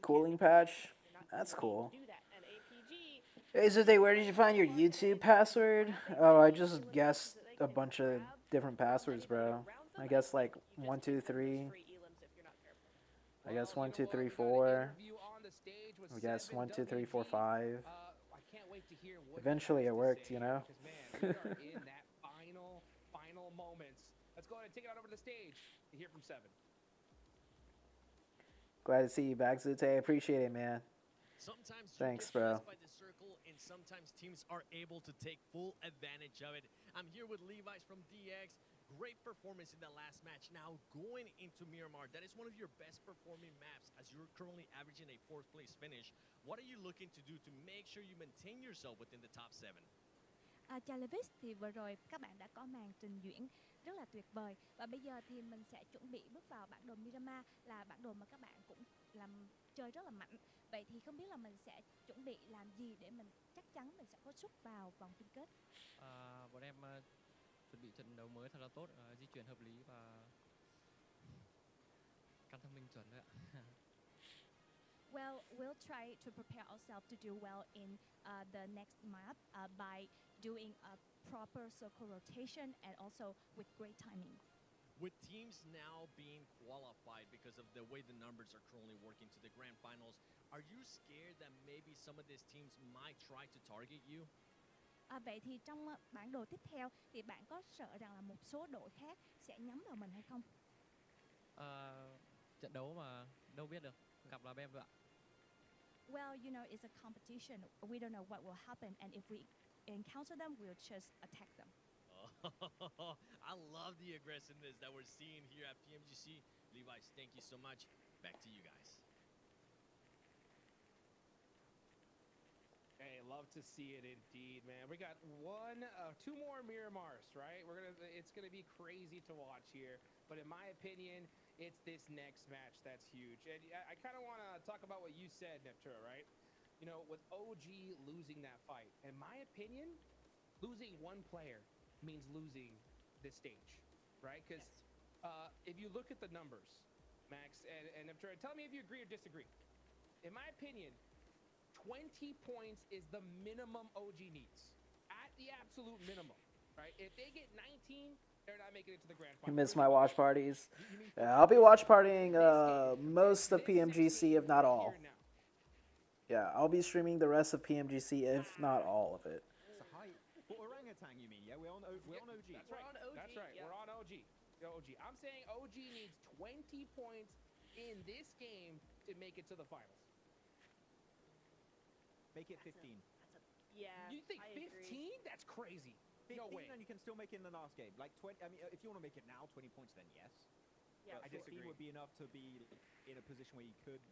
Cooling patch. That's cool.
do that. And APG.
Hey ZooTay, where did you find your YouTube password? Oh, I just guessed a bunch of different passwords, bro. I guess like 1, 2, 3. I guess 1, 2, 3, 4. I guess 1, 2, 3, 4, 5. Eventually it worked, you know.
In that final moments. Let's go ahead and take it out over the stage to hear from 7.
Glad to see you back, ZooTay. I appreciate it, man.
Sometimes
thanks, bro.
By the circle, and sometimes teams are able to take full advantage of it. I'm here with Levi's from DX. Great performance in the last match. Now going into Miramar, that is one of your best performing maps as you're currently averaging a 4th place finish. What are you looking to do to make sure you maintain yourself within the top 7?
Chào Levis, thì vừa rồi các bạn đã có màn trình diễn rất là tuyệt vời. Và bây giờ thì mình sẽ chuẩn bị bước vào bản đồ Miramar, là bản đồ mà các bạn cũng làm chơi rất là mạnh. Vậy thì không biết là mình sẽ chuẩn bị làm gì để mình chắc chắn mình sẽ có suất vào vòng chung kết.
Bọn em chuẩn bị trận đấu mới thật là tốt, di chuyển hợp lý và căn thông minh chuẩn đấy ạ.
Well, we'll try to prepare ourselves to do well in the next map by doing a proper circle rotation and also with great timing.
With teams now being qualified because of the way the numbers are currently working to the grand finals, are you scared that maybe some of these teams might try to target you?
Vậy thì trong bản đồ tiếp theo thì bạn có sợ rằng là một số đội khác sẽ nhắm vào mình hay không?
Trận đấu mà đâu biết được, gặp là em thôi ạ.
Well, you know, it's a competition. We don't know what will happen, and if we encounter them, we'll just attack them.
I love the aggressiveness that we're seeing here at PMGC. Levi's, thank you so much. Back to you guys.
Hey, love to see it indeed, man. We got 2 more Miramars, right? It's gonna be crazy to watch here. But in my opinion, it's this next match that's huge. And I kind of want to talk about what you said, Neptura, right? You know, with OG losing that fight, in my opinion, losing one player means losing this stage, right? Because if you look at the numbers, Max and Neptura, tell me if you agree or disagree. In my opinion, 20 points is the minimum OG needs. At the absolute minimum, right? If they get 19, they're not making it to the grand final.
You miss my watch parties. Yeah, I'll be watch partying most of PMGC, if not all. Yeah, I'll be streaming the rest of PMGC, if not all of it.
So hi, for orangutan, you mean? Yeah, we're on OG.
That's right. That's right.
Yeah.
We're on OG. I'm saying OG needs 20 points in this game to make it to the finals.
Make it 15.
Yeah.
You think
I
15?
agree.
That's crazy.
15,
No way.
and you can still make it in the last game. Like 20. I mean, if you want to make it now, 20 points, then yes.
Yeah,
But 15 would be enough to be in a position where you could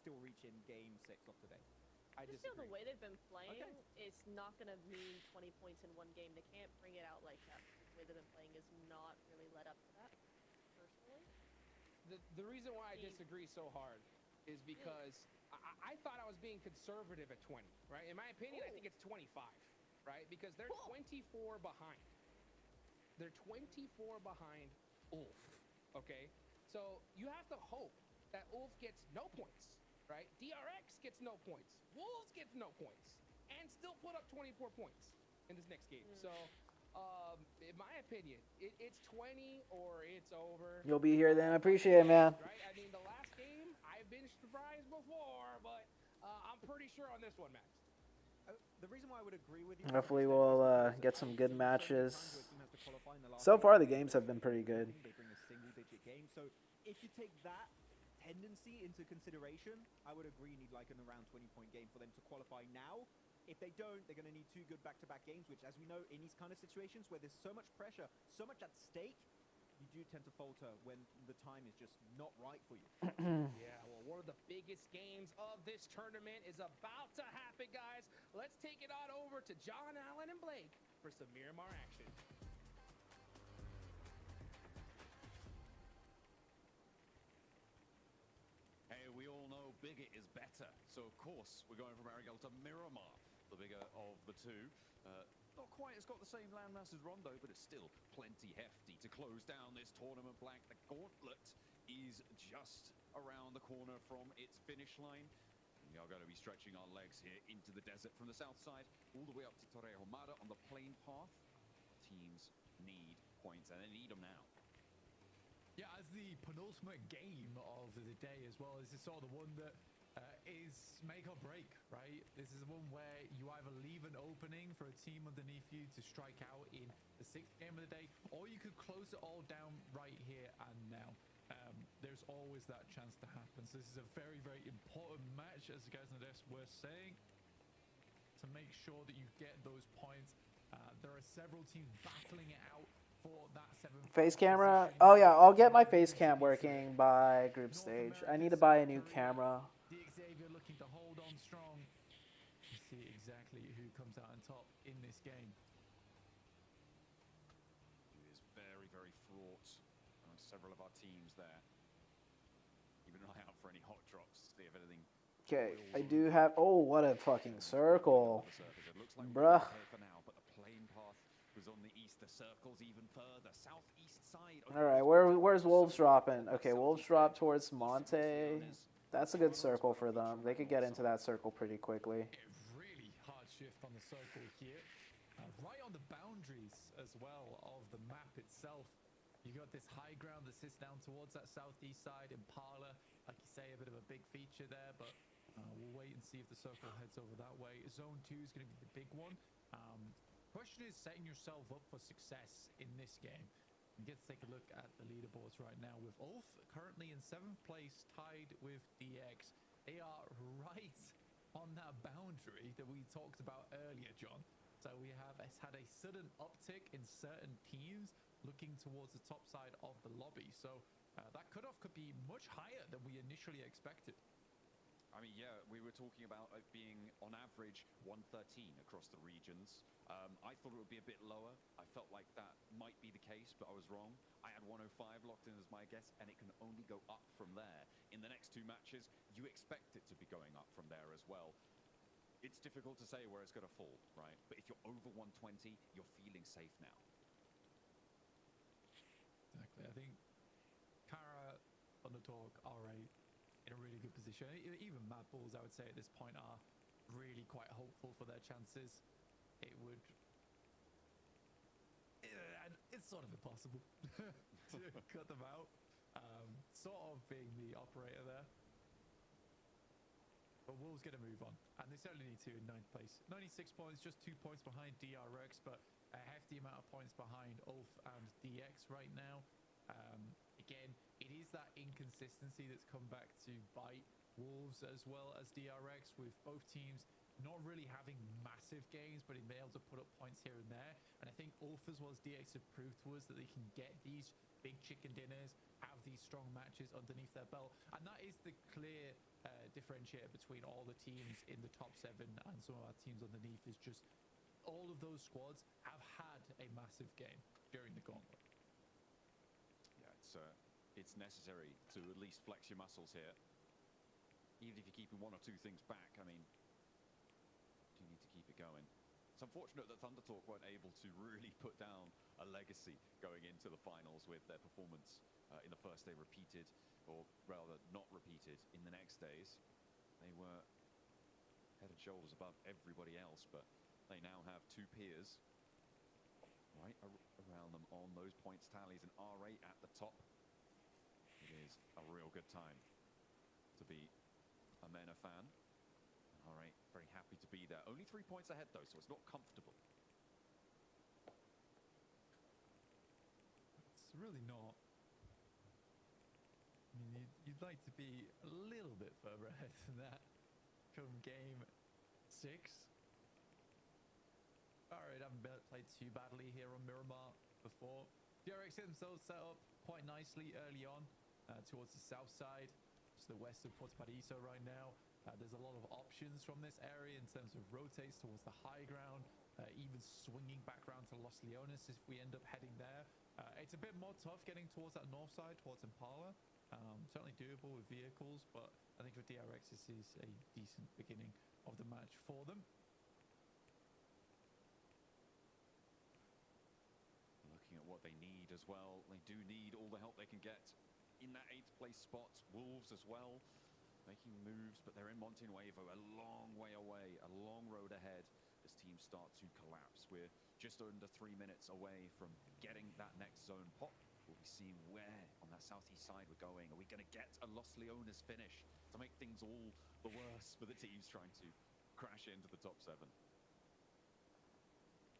still reach in game 6 of today.
I
just feel the way they've been playing, it's not going to mean 20 points in one game. They can't bring it out like that. The way they've been playing is not really led up to that, personally.
The reason why I disagree so hard is because I thought I was being conservative at 20, right? In my opinion, I think it's 25, right? Because they're 24 behind. They're 24 behind Ulf, okay? So you have to hope that Ulf gets no points, right? DRX gets no points. Wolves gets no points. And still put up 24 points in this next game. So, in my opinion, it's 20 or it's over.
You'll be here then. I appreciate it, man.
Right? I mean, the last game, I've been surprised before, but I'm pretty sure on this one, Max.
The reason why I would agree with you.
Hopefully we'll get some good matches. So far the games have been pretty good.
They bring a single-digit game, so if you take that tendency into consideration, I would agree you need like an around 20-point game for them to qualify now. If they don't, they're going to need 2 good back-to-back games, which, as we know, in these kind of situations where there's so much pressure, so much at stake, you do tend to falter when the time is just not right for you.
Yeah, well, one of the biggest games of this tournament is about to happen, guys. Let's take it on over to John Allen and Blake for some Miramar action.
Hey, we all know bigger is better. So, of course, we're going from Arigal to Miramar, the bigger of the two. Not quite, it's got the same landmass as Rondo, but it's still plenty hefty to close down this tournament blank. The Gauntlet is just around the corner from its finish line. We are going to be stretching our legs here into the desert from the south side, all the way up to Torrejomada on the plain path. Teams need points, and they need them now.
Yeah, as the penultimate game of the day as well, this is sort of the one that is make or break, right? This is the one where you either leave an opening for a team underneath you to strike out in the 6th game of the day, or you could close it all down right here and now. There's always that chance to happen. So this is a very, very important match, as the guys on the desk were saying, to make sure that you get those points. There are several teams battling it out for that 7th
Face camera? Oh yeah, I'll get my face cam working by group stage. I need to buy a new camera.
The Xavier looking to hold on strong. You see exactly who comes out on top in this game.
It is very, very fraught. Several of our teams there. Keep an eye out for any hot drops. See if anything.
Okay, I do have. Oh, what a fucking circle, bruh.
For now, but the plain path was on the east. The circles even further southeast side.
All right, where's Wolves dropping? Okay, Wolves drop towards Monte. That's a good circle for them. They could get into that circle pretty quickly.
Really hard shift on the circle here. Right on the boundaries as well of the map itself. You got this high ground that sits down towards that southeast side. Impala, like you say, a bit of a big feature there, but we'll wait and see if the circle heads over that way. Zone 2 is going to be the big one. Question is setting yourself up for success in this game. You get to take a look at the leaderboards right now with Ulf currently in 7th place, tied with DX. They are right on that boundary that we talked about earlier, John. So we have had a sudden uptick in certain teams looking towards the top side of the lobby. So that cutoff could be much higher than we initially expected.
I mean, yeah, we were talking about it being on average 113 across the regions. I thought it would be a bit lower. I felt like that might be the case, but I was wrong. I had 105 locked in as my guess, and it can only go up from there. In the next 2 matches, you expect it to be going up from there as well. It's difficult to say where it's going to fall, right? But if you're over 120, you're feeling safe now.
Exactly. I think Kara, Underdog, R8 in a really good position. Even Mad Bulls, I would say at this point, are really quite hopeful for their chances. It would... it's sort of impossible to cut them out. Sort of being the operator there. But Wolves going to move on. And they certainly need to in 9th place. 96 points, just 2 points behind DRX, but a hefty amount of points behind Ulf and DX right now. Again, it is that inconsistency that's come back to bite Wolves as well as DRX, with both teams not really having massive games, but being able to put up points here and there. And I think Ulf as well as DX have proved to us that they can get these big chicken dinners, have these strong matches underneath their belt. And that is the clear differentiator between all the teams in the top 7 and some of our teams underneath, is just all of those squads have had a massive game during the Gauntlet.
Yeah, it's necessary to at least flex your muscles here. Even if you're keeping 1 or 2 things back, I mean, you need to keep it going. It's unfortunate that Thunder Talk weren't able to really put down a legacy going into the finals with their performance in the first day repeated, or rather not repeated in the next days. They were head and shoulders above everybody else, but they now have 2 peers right around them on those points tallies, and R8 at the top. It is a real good time. to be a Mena fan. All right, very happy to be there. Only 3 points ahead, though, so it's not comfortable.
It's really not. I mean, you'd like to be a little bit further ahead than that come game 6. Alright, I haven't played too badly here on Miramar before. DRX themselves set up quite nicely early on towards the south side, to the west of Puerto Paraiso right now. There's a lot of options from this area in terms of rotates towards the high ground, even swinging back around to Los Leones if we end up heading there. It's a bit more tough getting towards that north side, towards Impala. Certainly doable with vehicles, but I think for DRX this is a decent beginning of the match for them.
Looking at what they need as well, they do need all the help they can get in that 8th place spot. Wolves as well, making moves, but they're in Monte Nuevo, a long way away, a long road ahead as teams start to collapse. We're just under 3 minutes away from getting that next zone pop. We'll be seeing where on that southeast side we're going. Are we going to get a Los Leones finish to make things all the worse for the teams trying to crash into the top 7?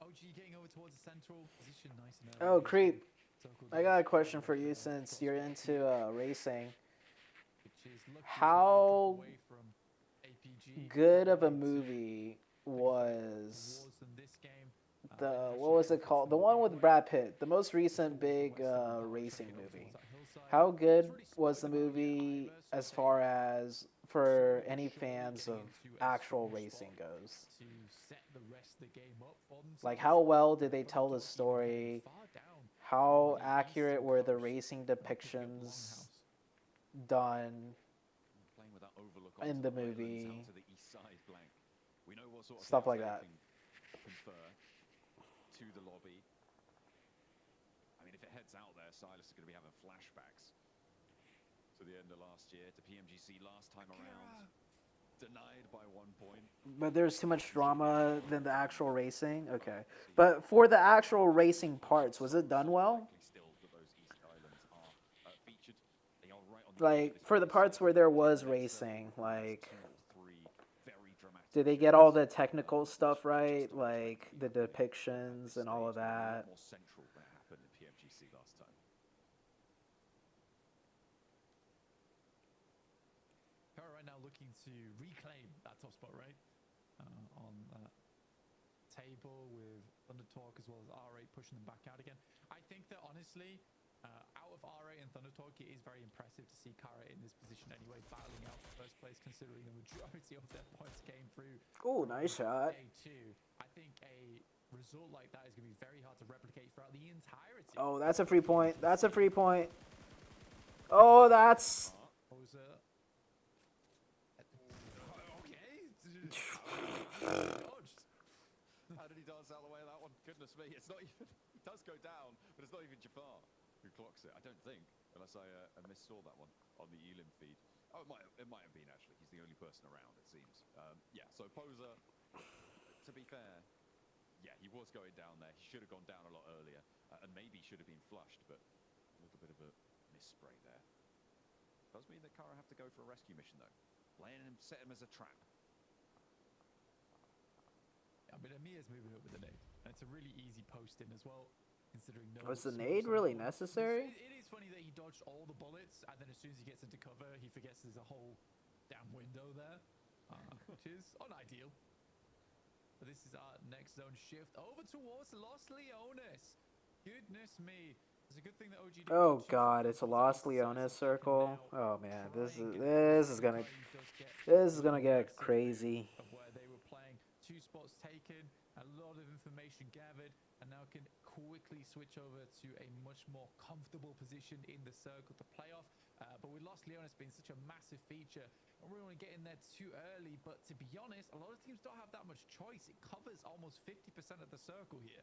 OG getting over towards the central position, nice and
Oh, Creep. I got a question for you since you're into racing. How good of a movie was what was it called? The one with Brad Pitt, the most recent big racing movie. How good was the movie as far as for any fans of actual racing goes? Like, how well did they tell the story? How accurate were the racing depictions done in the movie? Stuff like that.
To the lobby. I mean, if it heads out there, Silas is going to be having flashbacks to the end of last year, to PMGC last time around. Denied by 1 point.
But there's too much drama than the actual racing? Okay. But for the actual racing parts, was it done well? Like, for the parts where there was racing, like, did they get all the technical stuff right? Like, the depictions and all of that?
More central that happened in PMGC last time.
Right now looking to reclaim that top spot, right? On that table with Thunder Talk as well as R8 pushing them back out again. I think that honestly, out of R8 and Thunder Talk, it is very impressive to see Kara in this position anyway, battling out for first place considering the majority of their points came through.
Oh, nice shot.
A2. I think a result like that is going to be very hard to replicate throughout the entirety.
Oh, that's a free point. That's a free point. Oh, that's...
How did he dance out of the way of that one? Goodness me, it's not even... He does go down, but it's not even Jafar who clocks it, I don't think, unless I missaw that one on the Elim feed. Oh, it might have been, actually. He's the only person around, it seems. Yeah, so Poser, to be fair, yeah, he was going down there. He should have gone down a lot earlier, and maybe should have been flushed, but a little bit of a misspray there. Does mean that Kara have to go for a rescue mission, though. Set him as a trap.
I mean, Amir's moving up with the nade, and it's a really easy post in as well, considering no...
Was the nade really necessary?
It is funny that he dodged all the bullets, and then as soon as he gets into cover, he forgets there's a whole damn window there, which is unideal. But this is our next zone shift over towards Los Leones. Goodness me. It's a good thing that OG did.
Oh god, it's a Los Leones circle. Oh man, this is gonna get crazy.
Of where they were playing, 2 spots taken, a lot of information gathered, and now can quickly switch over to a much more comfortable position in the circle to play off. But with Los Leones being such a massive feature, I don't really want to get in there too early, but to be honest, a lot of teams don't have that much choice. It covers almost 50% of the circle here.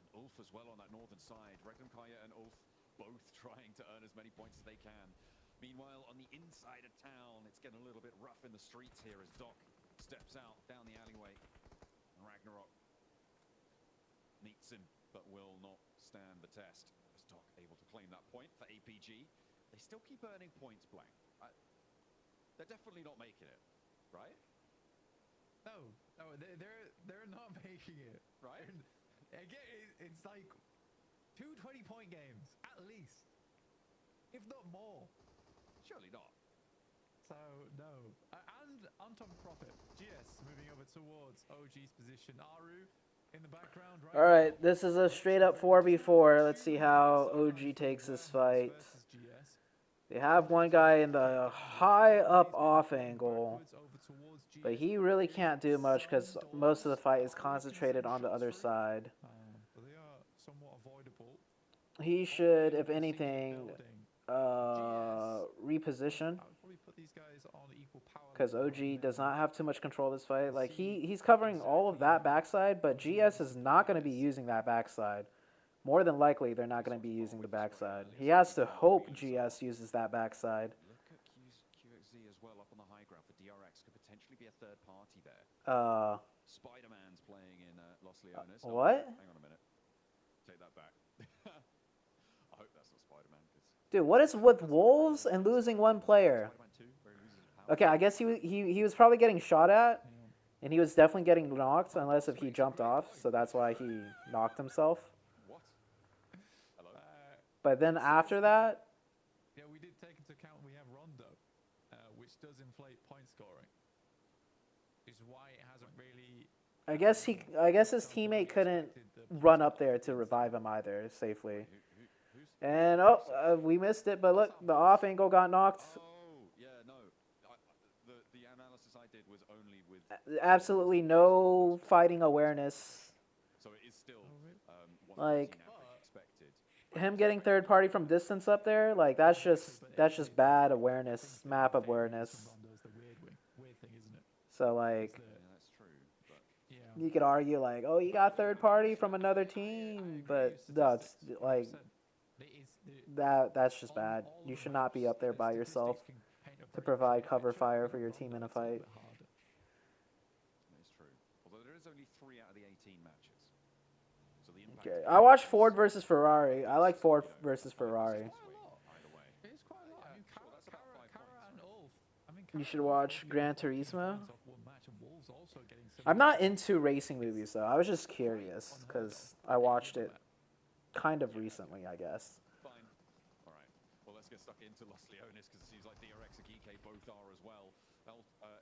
And Ulf as well on that northern side. Reckon-Kaya and Ulf both trying to earn as many points as they can. Meanwhile, on the inside of town, it's getting a little bit rough in the streets here as Doc steps out down the alleyway. And Ragnarok meets him, but will not stand the test. As Doc able to claim that point for APG. They still keep earning points, Blank. they're definitely not making it, right?
No, they're not making it.
Right?
Again, it's like 2 20-point games at least, if not more.
Surely not.
So no, and on top of profit, GS moving over towards OG's position. Aru in the background.
All right, this is a straight up 4v4. Let's see how OG takes this fight. They have one guy in the high up off angle, but he really can't do much because most of the fight is concentrated on the other side.
But they are somewhat avoidable.
He should, if anything, reposition, because OG does not have too much control of this fight. Like he's covering all of that backside, but GS is not going to be using that backside. More than likely, they're not going to be using the backside. He has to hope GS uses that backside.
Look at QXZ as well up on the high ground for DRX. Could potentially be a third party there. Spider-Man's playing in Los Leones.
What?
Hang on a minute. Take that back. I hope that's not Spider-Man.
Dude, what is with Wolves and losing one player? Okay, I guess he was probably getting shot at, and he was definitely getting knocked, unless if he jumped off, so that's why he knocked himself. But then after that,
yeah, we did take into account we have Rondo, which does inflate point scoring. Is why it hasn't really.
I guess his teammate couldn't run up there to revive him either safely. And we missed it. But look, the off angle got knocked.
Oh yeah, no. The analysis I did was only with
absolutely no fighting awareness.
So it is still
like. Him getting third party from distance up there, like that's just bad awareness, map awareness. So like, you could argue like, oh, you got third party from another team, but that's like that's just bad. You should not be up there by yourself to provide cover fire for your team in a fight.
It's true. Although there is only 3 out of the 18 matches.
Okay, I watched Ford versus Ferrari. I like Ford versus Ferrari. You should watch Gran Turismo. I'm not into racing movies though. I was just curious because I watched it kind of recently, I guess.
Fine. All right. Well, let's get stuck into Los Leones because it seems like DRX and Geekay both are as well.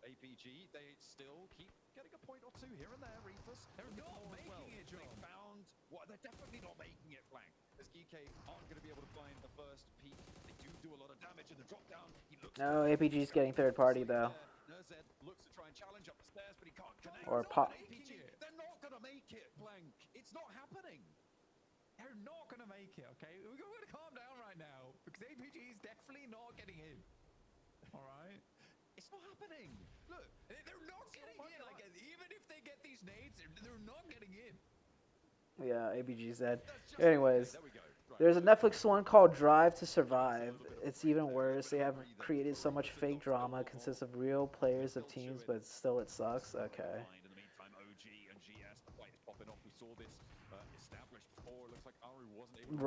APG, they still keep getting a point or two here and there. Reefers,
they're not making it, John.
They found they're definitely not making it, Blank. As Geekay aren't going to be able to find the first peak. They do a lot of damage in the drop down.
No, APG's getting third party though.
Nerzed looks to try and challenge up the stairs, but he can't connect.
Or pop.
APG, they're not going to make it, Blank. It's not happening.
They're not going to make it, okay? We're going to calm down right now because APG is definitely not getting in. All right?
It's not happening. Look,
they're not getting in. Like, even if they get these nades, they're not getting in.
Yeah, ABG's dead. Anyways, there's a Netflix one called Drive to Survive. It's even worse. They have created so much fake drama. It consists of real players of teams, but still it sucks. Okay.
In the meantime, OG and GS popping off. We saw this established before. It looks like Aru wasn't able to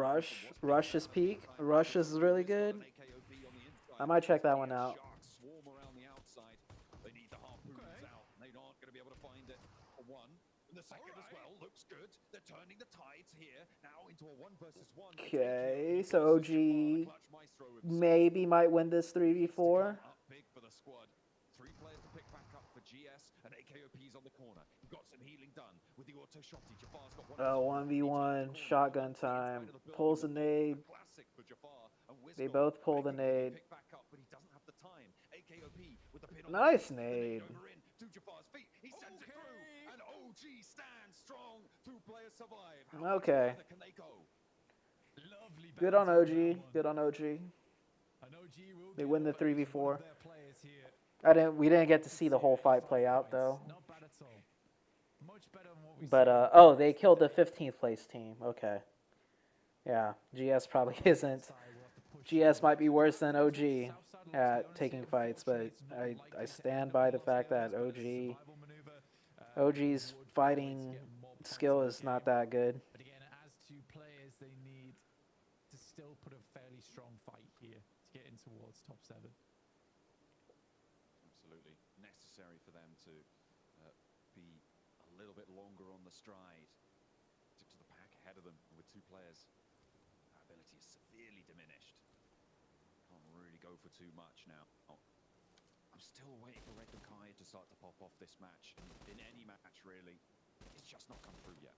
Rush's peak. Rush is really good. I might check that one out.
Swarm around the outside. They need the harpoons out. They aren't going to be able to find it for one. And the second as well looks good. They're turning the tides here now into a 1 versus 1.
Okay, so OG maybe might win this 3v4.
Big for the squad. 3 players to pick back up for GS and AKOP's on the corner. He got some healing done with the auto shotty. Jafar's got
1v1 shotgun time. Pulls a nade. They both pull the nade. Nice nade. Okay. Good on OG. Good on OG. They win the 3v4. We didn't get to see the whole fight play out though. But oh, they killed the 15th place team. Okay. Yeah, GS probably isn't. GS might be worse than OG at taking fights, but I stand by the fact that OG's fighting skill is not that good.
But again, as 2 players, they need to still put a fairly strong fight here to get in towards top 7.
stride. Took to the pack ahead of them with 2 players. That ability is severely diminished. Can't really go for too much now. I'm still waiting for Red Kai to start to pop off this match. In any match, really. It's just not come through yet.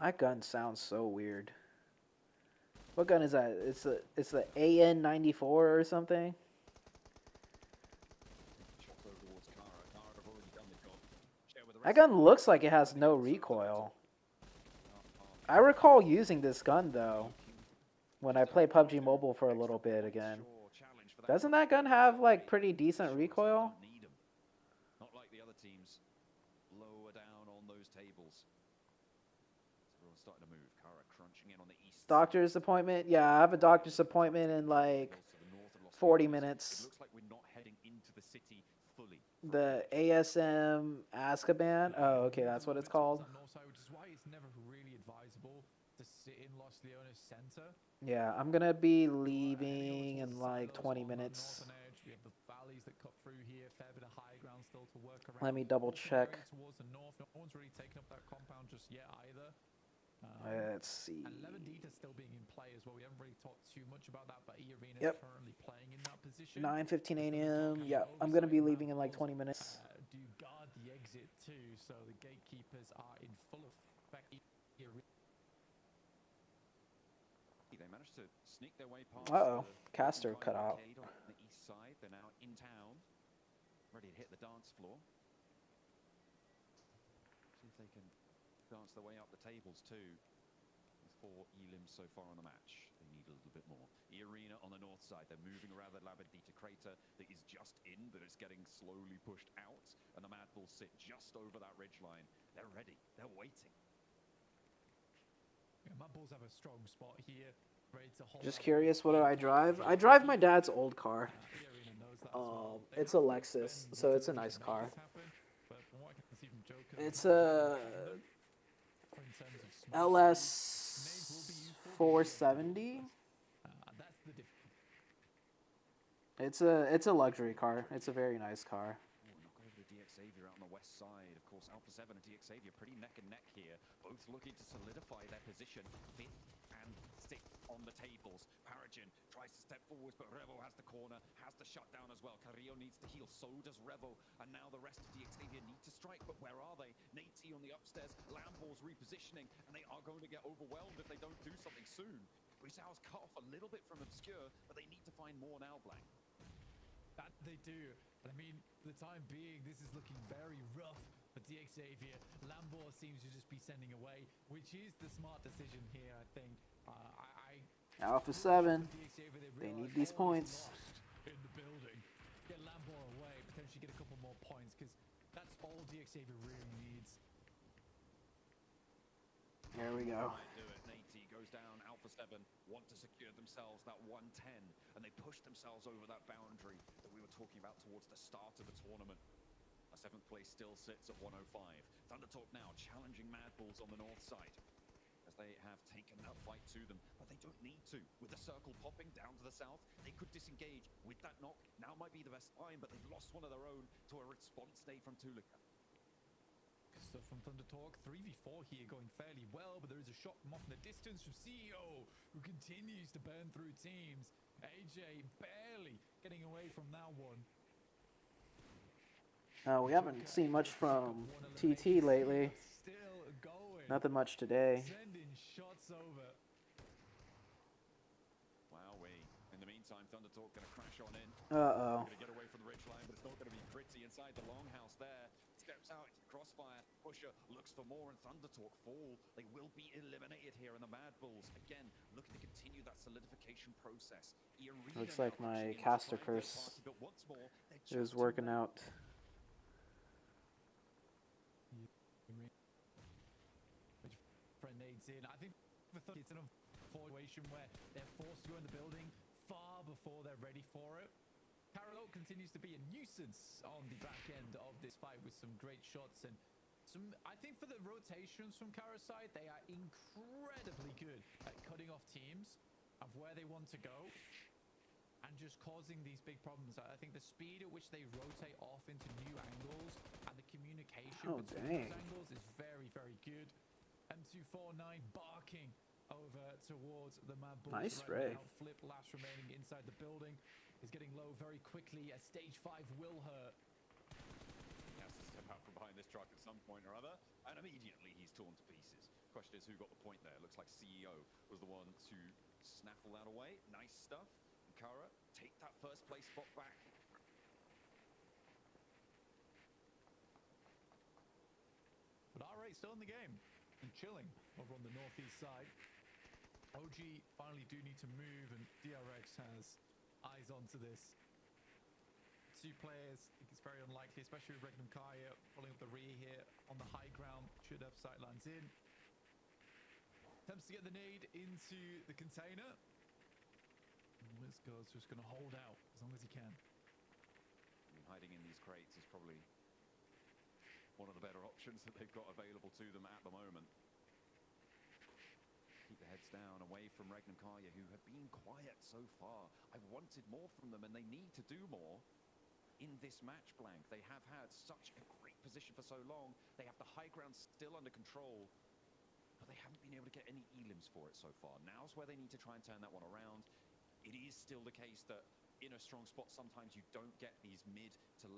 That gun sounds so weird. What gun is that? It's the AN-94 or something? That gun looks like it has no recoil. I recall using this gun though when I played PUBG Mobile for a little bit again. Doesn't that gun have like pretty decent recoil?
Not like the other teams. Lower down on those tables. Everyone's starting to move. Kara crunching in on the east.
Doctor's appointment? Yeah, I have a doctor's appointment in like 40 minutes.
It looks like we're not heading into the city fully.
The ASM Azkaban? Oh, okay, that's what it's called.
Which is why it's never really advisable to sit in Los Leones Center.
Yeah, I'm gonna be leaving in like 20 minutes.
We have the valleys that cut through here, fair bit of high ground still to work around.
Let me double check.
Towards the north, no one's really taken up that compound just yet either.
Let's see.
And Levandita still being in play as well. We haven't really talked too much about that, but Arena is currently playing in that position.
9:15 a.m. Yeah, I'm gonna be leaving in like 20 minutes.
Do guard the exit too, so the gatekeepers are in full effect.
They managed to sneak their way past.
Caster cut out.
On the east side, they're now in town, ready to hit the dance floor. See if they can dance their way up the tables too. With 4 elims so far on the match, they need a little bit more. Arena on the north side, they're moving around the Labadita crater that is just in, but it's getting slowly pushed out, and the Mad Bulls sit just over that ridgeline. They're ready. They're waiting.
Yeah, Mad Bulls have a strong spot here.
Just curious, what do I drive? I drive my dad's old car. It's a Lexus, so it's a nice car. It's a LS 470. It's a luxury car. It's a very nice car.
Knock over to DX Xavier out on the west side. Of course, Alpha 7 and DX Xavier pretty neck and neck here. Both looking to solidify their position. 5th and 6th on the tables. Paragin tries to step forwards, but Revo has the corner, has the shutdown as well. Carrillo needs to heal, so does Revo. And now the rest of DX Xavier need to strike, but where are they? Nate T on the upstairs, Lambor's repositioning, and they are going to get overwhelmed if they don't do something soon. Brisal's cut off a little bit from Obscure, but they need to find more now, Blank.
That they do. But I mean, for the time being, this is looking very rough for DX Xavier. Lambor seems to just be sending away, which is the smart decision here, I think.
Alpha 7. They need these points.
In the building. Get Lambor away, potentially get a couple more points, because that's all DX Xavier really needs.
There we go.
Nate goes down. Alpha 7 want to secure themselves that 110, and they push themselves over that boundary that we were talking about towards the start of the tournament. A 7th place still sits at 105. Thundertalk now challenging Mad Bulls on the north side, as they have taken that fight to them, but they don't need to. With the circle popping down to the south, they could disengage. With that knock, now might be the best time, but they've lost one of their own to a response nade from Tulika.
Stuff from Thundertalk, 3v4 here going fairly well, but there is a shot from off in the distance from CEO, who continues to burn through teams. AJ barely getting away from that one.
We haven't seen much from TT lately. Nothing much today.
Sending shots over.
Wowee. In the meantime, Thundertalk going to crash on in.
Uh-oh.
Going to get away from the ridgeline, but it's not going to be pretty inside the longhouse there. Steps out into the crossfire. Pusher looks for more, and Thundertalk fall. They will be eliminated here, and the Mad Bulls, again, looking to continue that solidification process.
Looks like my caster curse is working out.
Nades in. I think it's an unfortunate situation where they're forced to go in the building far before they're ready for it. Carolo continues to be a nuisance on the back end of this fight with some great shots and some. I think for the rotations from Kara's side, they are incredibly good at cutting off teams of where they want to go and and just causing these big problems. I think the speed at which they rotate off into new angles and the communication between those angles is very, very good. M249 barking over towards the Mad Bulls.
Nice spray.
Now. Flip last remaining inside the building is getting low very quickly as stage 5 will hurt.
He has to step out from behind this truck at some point or other, and immediately he's torn to pieces. Question is who got the point there. Looks like CEO was the one to snaffle that away. Nice stuff. And Kara, take that first place spot back.
But R8 still in the game and chilling over on the northeast side. OG finally do need to move, and DRX has eyes onto this. 2 players, I think it's very unlikely, especially with Regnum Kaya pulling up the rear here on the high ground. Should have sight lines in. Attempts to get the nade into the container. And Wizgo's just going to hold out as long as he can.
Hiding in these crates is probably one of the better options that they've got available to them at the moment. Keep their heads down, away from Regnum Kaya, who have been quiet so far. I've wanted more from them, and they need to do more in this match blank. They have had such a great position for so long. They have the high ground still under control, but they haven't been able to get any elims for it so far. Now's where they need to try and turn that one around. It is still the case that in a strong spot, sometimes you don't get these mid to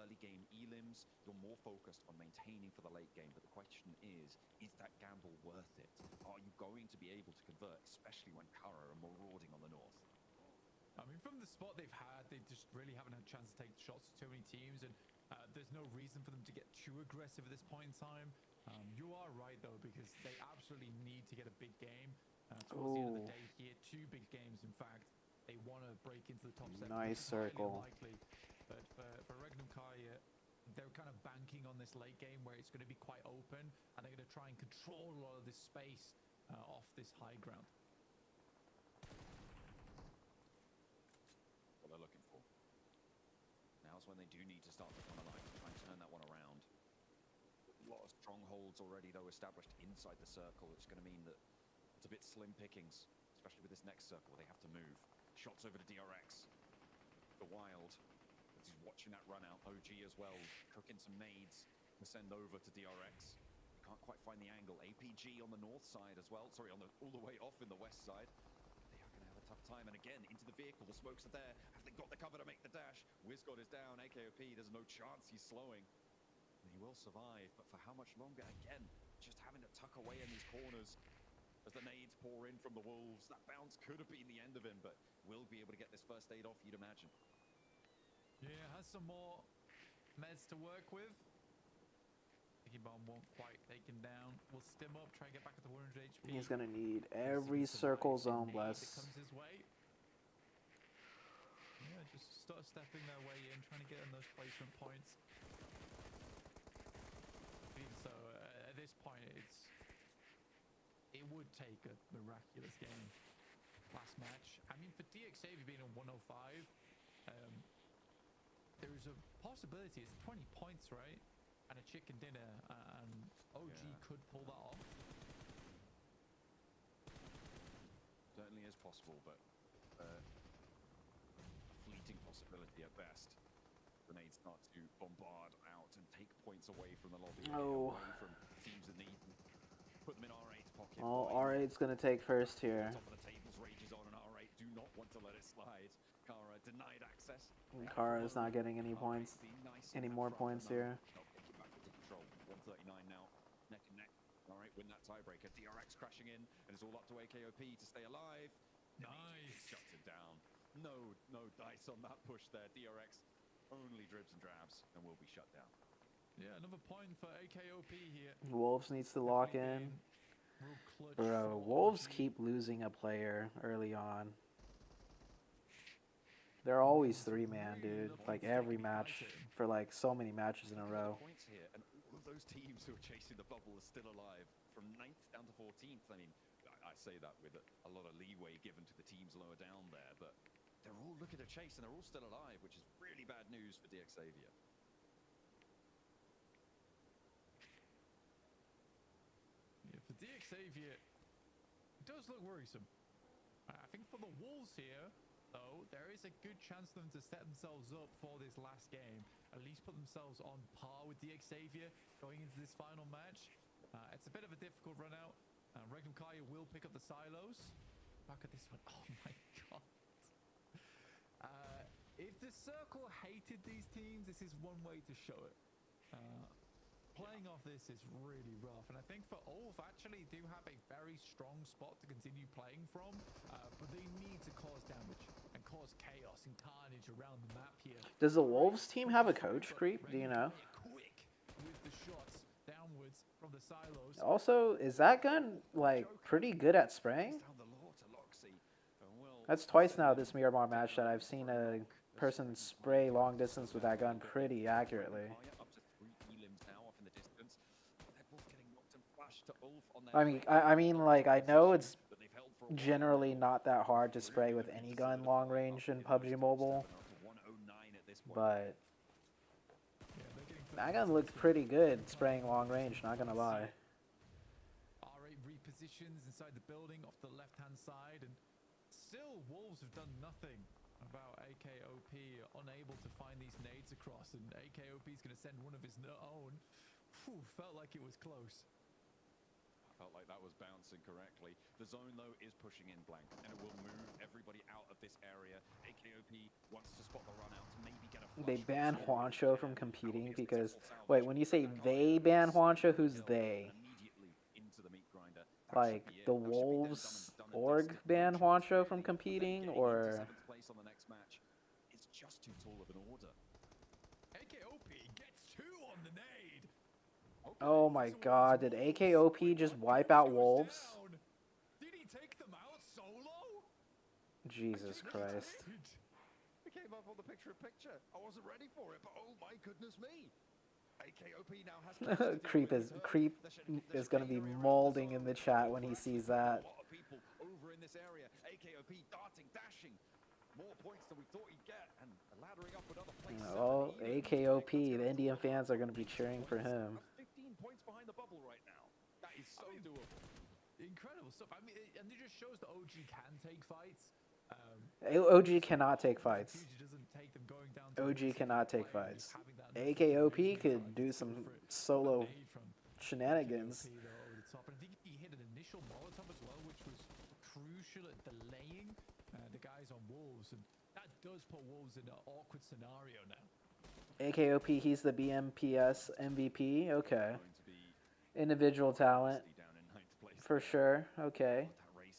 early game elims. You're more focused on maintaining for the late game. But the question is that gamble worth it? Are you going to be able to convert, especially when Kara are marauding on the north?
I mean, from the spot they've had, they just really haven't had a chance to take shots to too many teams, and there's no reason for them to get too aggressive at this point in time. You are right, though, because they absolutely need to get a big game towards the end of the day here. 2 big games, in fact. They want to break into the top 7.
Nice circle.
Unlikely. But for Regnum Kaya, they're kind of banking on this late game where it's going to be quite open, and they're going to try and control a lot of this space off this high ground.
What they're looking for. Now's when they do need to start to come alive, try and turn that one around. A lot of strongholds already, though, established inside the circle. It's going to mean that it's a bit slim pickings, especially with this next circle. They have to move. Shots over to DRX. The Wild, as he's watching that run out. OG as well, cooking some nades to send over to DRX. Can't quite find the angle. APG on the north side as well. Sorry, all the way off in the west side. They are going to have a tough time. And again, into the vehicle. The smokes are there. Have they got the cover to make the dash? Wizgod is down. AKOP, there's no chance he's slowing. And he will survive, but for how much longer? Again, just having to tuck away in these corners. As the nades pour in from the Wolves, that bounce could have been the end of him, but will be able to get this first aid off, you'd imagine.
Yeah, has some more meds to work with. Sticky Bomb won't quite take him down. We'll stim up, try and get back at the 100 HP.
He's gonna need every circle zone, bless.
Comes his way. Yeah, just start stepping their way in, trying to get in those placement points. Even so, at this point, it would take a miraculous game. Last match. I mean, for DXAV being a 105, there's a possibility. It's 20 points, right? And a chicken dinner, and OG could pull that off.
Certainly is possible, but a fleeting possibility at best. Grenades start to bombard out and take points away from the lobby, away from teams that need them. Put them in R8's pocket.
Oh, R8's gonna take first here.
Top of the tables rages on, and R8 do not want to let it slide. Kara denied access.
Kara is not getting any points, any more points here.
Take it back into control. 139 now, neck and neck. R8 win that tiebreaker. DRX crashing in, and it's all up to AKOP to stay alive.
Nice.
Shuts it down. No dice on that push there. DRX only dribs and drabs, and will be shut down.
Yeah, another point for AKOP here.
Wolves needs to lock in. Bro, Wolves keep losing a player early on. They're always 3-man, dude. Like every match for like so many matches in a row.
Points here, and all of those teams who are chasing the bubble are still alive. From 9th down to 14th. I mean, I say that with a lot of leeway given to the teams lower down there, but they're all looking to chase and they're all still alive, which is really bad news for DXAvia.
Yeah, for DXAvia, it does look worrisome. I think for the Wolves here, though, there is a good chance for them to set themselves up for this last game. At least put themselves on par with the Xavier going into this final match. It's a bit of a difficult run out. Regnum Kaya will pick up the silos. Back at this one. Oh my god. If the circle hated these teams, this is one way to show it. Playing off this is really rough, and I think for Ulf actually do have a very strong spot to continue playing from, but they need to cause damage and cause chaos and carnage around the map here.
Does the Wolves team have a coach creep? Do you know?
Quick with the shots downwards from the silos.
Also, is that gun like pretty good at spraying? That's twice now this Miramar match that I've seen a person spray long distance with that gun pretty accurately. I mean, like, I know it's generally not that hard to spray with any gun long range in PUBG Mobile, but that gun looked pretty good spraying long range, not gonna lie.
R8 repositions inside the building off the left-hand side, and still Wolves have done nothing about AKOP, unable to find these nades across, and AKOP is going to send one of his own. Whew, felt like it was close.
Felt like that was bouncing correctly. The zone, though, is pushing in blank, and it will move everybody out of this area. AKOP wants to spot the run out to maybe get a flush.
They ban Juancho from competing because... Wait, when you say they ban Juancho, who's they? Like, the Wolves org ban Juancho from competing, or...
Place on the next match is just too tall of an order.
AKOP gets 2 on the nade.
Oh my god, did AKOP just wipe out Wolves?
Did he take them out solo?
Jesus Christ.
We came up on the picture-in-picture. I wasn't ready for it, but oh my goodness me. AKOP now has
Creep is gonna be molding in the chat when he sees that.
A lot of people over in this area. AKOP darting, dashing. More points than we thought he'd get, and laddering up another place.
Well, AKOP, the Indian fans are gonna be cheering for him.
15 points behind the bubble right now. That is so doable.
Incredible stuff. I mean, and it just shows that OG can take fights.
OG cannot take fights. OG cannot take fights. AKOP could do some solo shenanigans.
I think he hit an initial Molotov as well, which was crucial at delaying the guys on Wolves, and that does put Wolves in an awkward scenario now.
AKOP, he's the BMPS MVP. Okay. Individual talent. For sure. Okay.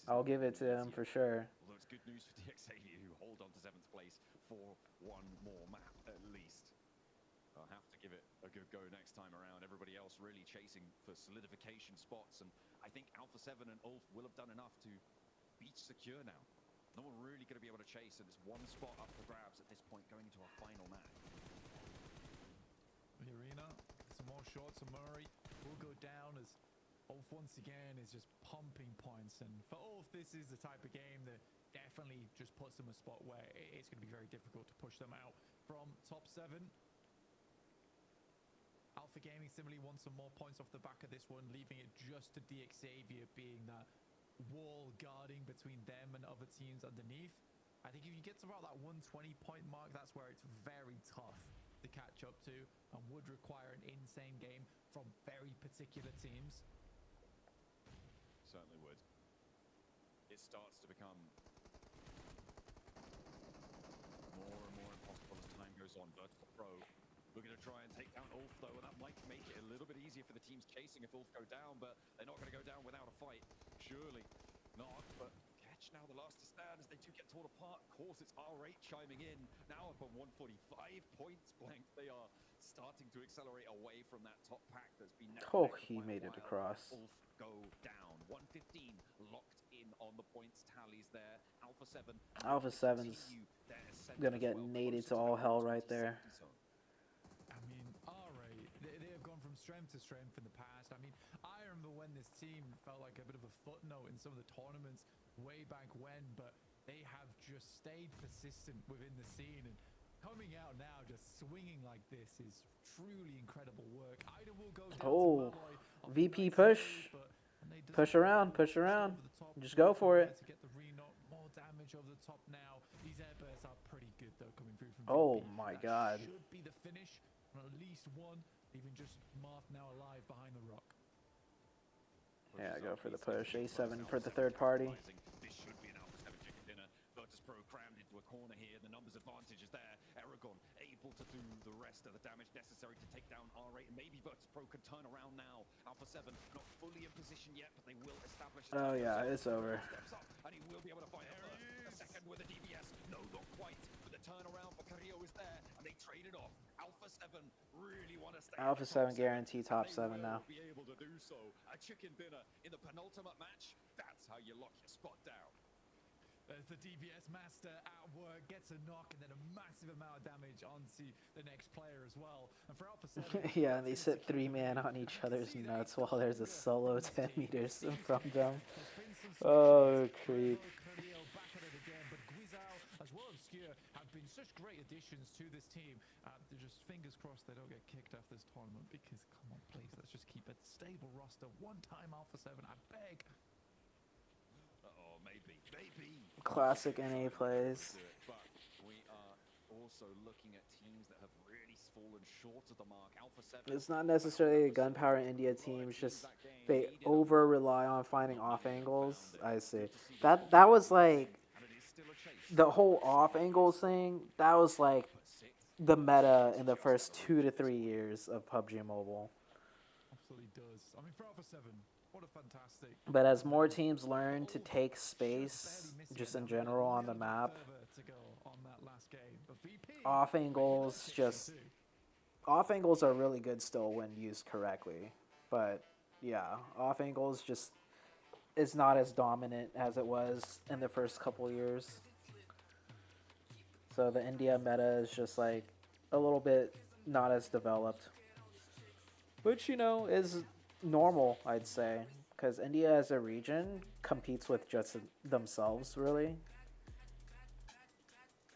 I'll give it to him for sure.
Although it's good news for DXAU, who hold on to 7th place for one more map at least. I'll have to give it a good go next time around. Everybody else really chasing for solidification spots, and I think Alpha 7 and Ulf will have done enough to beach secure now. No one really going to be able to chase, and it's one spot up for grabs at this point going into our final map.
The arena, some more shots, and Murray will go down as Ulf once again is just pumping points, and for Ulf this is the type of game that definitely just puts them a spot where it's going to be very difficult to push them out from top 7. Alpha Gaming similarly wants some more points off the back of this one, leaving it just to DXavier being that wall guarding between them and other teams underneath. I think if you get to about that 120 point mark, that's where it's very tough to catch up to and would require an insane game from very particular teams.
Certainly would. It starts to become more and more impossible as time goes on. Vertical Pro looking to try and take down Ulf, though, and that might make it a little bit easier for the teams chasing if Ulf go down, but they're not going to go down without a fight. Surely not, but Catch now the last to stand as they do get torn apart. Of course, it's R8 chiming in. Now up on 145 points blank. They are starting to accelerate away from that top pack that's been...
Oh, he made it across.
Ulf go down. 115 locked in on the points tallies there. Alpha 7.
Alpha 7's gonna get naded to all hell right there.
I mean, R8, they have gone from strength to strength in the past. I mean, I remember when this team felt like a bit of a footnote in some of the tournaments way back when, but they have just stayed persistent within the scene, and coming out now just swinging like this is truly incredible work. Ida will go down
Oh, VP push. Push around, just go for it.
To get the re-knock, more damage over the top now. These airbursts are pretty good though, coming through from
Oh
VP.
my
That
god.
should be the finish on at least one, even just Marth now alive behind the rock.
Yeah, go for the push. A7 for the third party.
This should be an Alpha 7 chicken dinner. Virtus Pro crammed into a corner here. The numbers advantage is there. Aragon able to do the rest of the damage necessary to take down R8. And maybe Virtus Pro can turn around now. Alpha 7 not fully in position yet, but they will establish.
Oh yeah, it's over.
Steps up, and he will be able to find the first. A second with a DBS. No, not quite. But the turnaround for Carrillo is there, and they trade it off. Alpha 7 really want to stay.
Alpha 7 guarantee top 7 now.
Be able to do so. A chicken dinner in the penultimate match. That's how you lock your spot down.
There's the DBS master at work, gets a knock and then a massive amount of damage onto the next player as well. And for Alpha 7,
Yeah, and they sit 3-man on each other's nuts while there's a solo 10 meters from them. Oh, creep.
back at it again, but Guizao as well as Skier have been such great additions to this team. They're just fingers crossed they don't get kicked off this tournament because, come on, please, let's just keep a stable roster. One time Alpha 7, I beg.
Oh, maybe.
Classic NA plays.
But we are also looking at teams that have really fallen short of the mark. Alpha 7.
It's not necessarily a Gunpowder India team, it's just they over rely on finding off angles. I see. That was like the whole off angles thing, that was like the meta in the first 2 to 3 years of PUBG Mobile.
Absolutely does. I mean, for Alpha 7, what a fantastic.
But as more teams learn to take space, just in general on the map, off angles are really good still when used correctly. But yeah, off angles just is not as dominant as it was in the first couple years. So the India meta is just like a little bit not as developed. Which, you know, is normal, I'd say. Because India as a region competes with just themselves, really.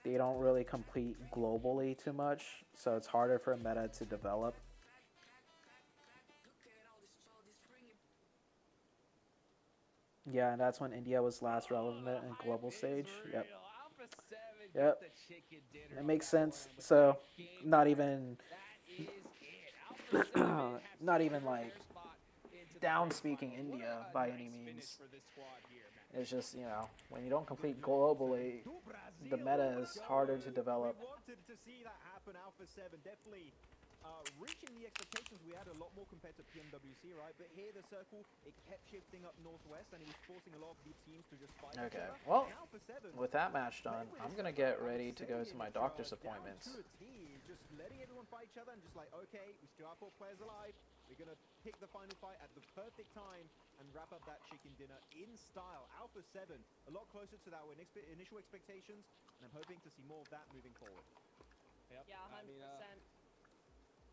They don't really compete globally too much, so it's harder for a meta to develop. Yeah, and that's when India was last relevant in global stage. Yep. Yep. It makes sense. So, not even like down speaking India by any means. It's just, you know, when you don't compete globally, the meta is harder to develop.
We wanted to see that happen. Alpha 7 definitely reaching the expectations we had a lot more compared to PMWC, right? But here the circle, it kept shifting up northwest, and it was forcing a lot of the teams to just fight.
Okay, well, with that match done, I'm going to get ready to go to my doctor's appointments.
Just letting everyone fight each other and just like, okay, we still have 4 players alive. We're going to pick the final fight at the perfect time and wrap up that chicken dinner in style. Alpha 7, a lot closer to that initial expectations, and I'm hoping to see more of that moving forward.
Yep. Yeah, 100%.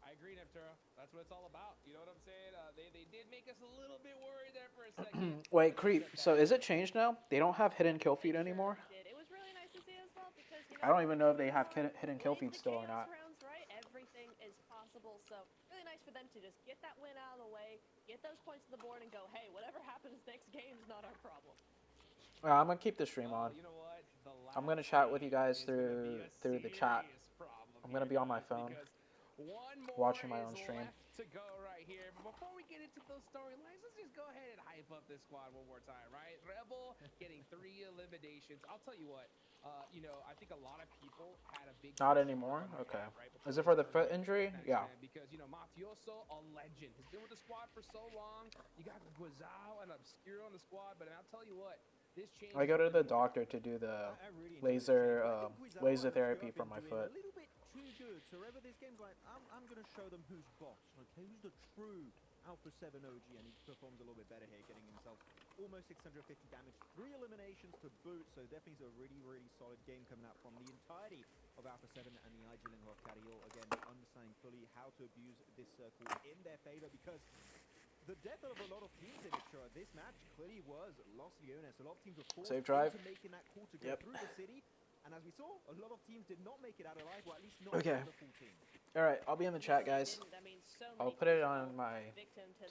I agree, Nepturo. That's what it's all about. You know what I'm saying? They did make us a little bit worried there for a second.
Wait, Creep, so is it changed now? They don't have hidden kill feed anymore?
It was really nice to see as well because, you know,
I don't even know if they have hidden kill feed still or not.
rounds, right? Everything is possible. So really nice for them to just get that win out of the way, get those points on the board, and go, hey, whatever happens next game's not our problem.
Well, I'm gonna keep the stream on.
You know what?
I'm gonna chat with you guys through the chat. I'm gonna be on my phone, watching my own stream.
To go right here. But before we get into those storylines, let's just go ahead and hype up this squad one more time, right? Rebel getting 3 eliminations. I'll tell you what. You know, I think a lot of people had a big.
Not anymore. Okay. Is it for the foot injury? Yeah.
Because, you know, Mafioso, a legend, has been with the squad for so long. You got Guizao and Obscure on the squad, but I'll tell you what. This change.
I go to the doctor to do the laser therapy for my foot.
A little bit too good. So wherever this game's like, I'm going to show them who's boss. Okay, who's the true Alpha 7 OG, and he performs a little bit better here, getting himself almost 650 damage, 3 eliminations to boot. So definitely a really, really solid game coming out from the entirety of Alpha 7 and the IG Lingua Carrillo. Again, understanding fully how to abuse this circle in their favor, because the death of a lot of teams in this match clearly was Los Leones. A lot of teams were forced into making that call to go through the city. And as we saw, a lot of teams did not make it out alive, or at least not the full team.
All right, I'll be in the chat, guys. I'll put it on my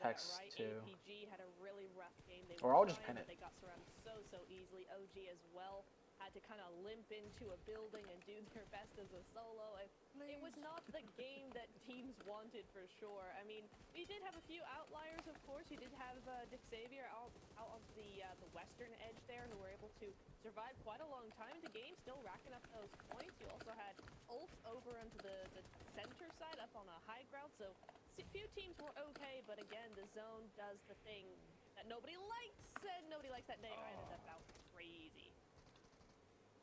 text too.
APG had a really rough game.
Or I'll just pin it.
They got surrounded so easily. OG as well had to kind of limp into a building and do their best as a solo. It was not the game that teams wanted for sure. I mean, we did have a few outliers, of course. You did have Xavier out on the western edge there, who were able to survive quite a long time in the game, still racking up those points. You also had Ulf over onto the center side, up on a high ground. So a few teams were okay, but again, the zone does the thing that nobody likes, and nobody likes that nade. I ended up out crazy.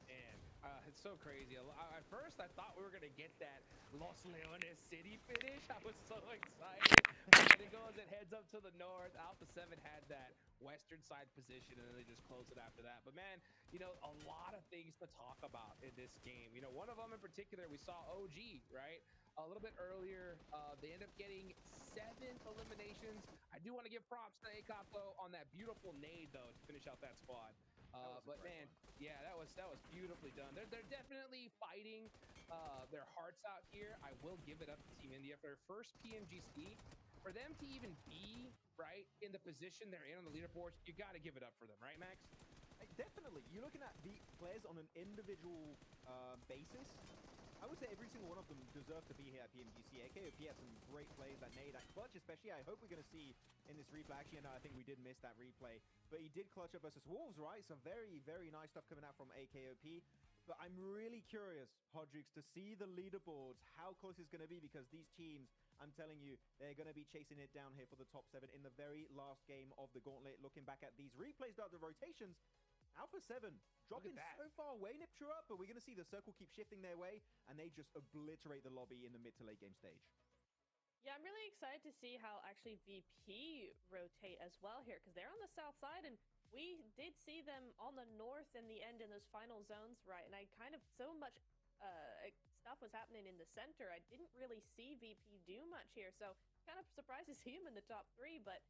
Man, it's so crazy. At first, I thought we were going to get that Los Leones City finish. I was so excited. And it goes, it heads up to the north. Alpha 7 had that western side position, and then they just closed it after that. But man, you know, a lot of things to talk about in this game. You know, one of them in particular, we saw OG, right? A little bit earlier, they end up getting 7 eliminations. I do want to give props to ACOP, though, on that beautiful nade, though, to finish out that squad. But man, yeah, that was beautifully done. They're definitely fighting their hearts out here. I will give it up to Team India for their first PMGC. For them to even be right in the position they're in on the leaderboards, you got to give it up for them, right, Max?
Definitely. You're looking at the players on an individual basis. I would say every single one of them deserve to be here at PMGC. AKOP had some great plays that nade at clutch, especially I hope we're going to see in this replay. Actually, no, I think we did miss that replay. But he did clutch up versus Wolves, right? So very, very nice stuff coming out from AKOP. But I'm really curious, Hodrix, to see the leaderboards, how close it's going to be, because these teams, I'm telling you, they're going to be chasing it down here for the top 7 in the very last game of the Gauntlet. Looking back at these replays, the rotations, Alpha 7 dropping so far away, Niptura, but we're going to see the circle keep shifting their way, and they just obliterate the lobby in the mid to late game stage.
Yeah, I'm really excited to see how actually VP rotate as well here, because they're on the south side, and we did see them on the north in the end in those final zones, right? And I kind of, so much stuff was happening in the center, I didn't really see VP do much here, so kind of surprised to see him in the top 3, but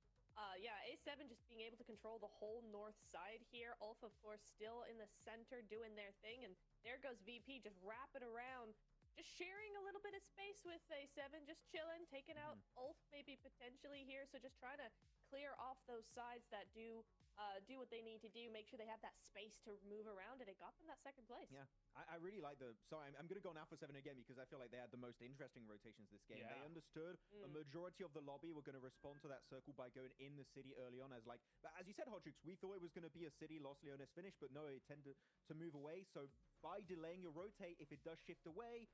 yeah, A7 just being able to control the whole north side here. Ulf, of course, still in the center doing their thing, and there goes VP just wrapping around, just sharing a little bit of space with A7, just chilling, taking out Ulf maybe potentially here, so just trying to clear off those sides that do what they need to do, make sure they have that space to move around, and it got them that second place.
Yeah, I really like the... So I'm going to go on Alpha 7 again, because I feel like they had the most interesting rotations this game. Yeah. They understood a majority of the lobby were going to respond to that circle by going in the city early on as like... But as you said, Hodrix, we thought it was going to be a city Los Leones finish, but no, it tended to move away. So by delaying your rotate, if it does shift away,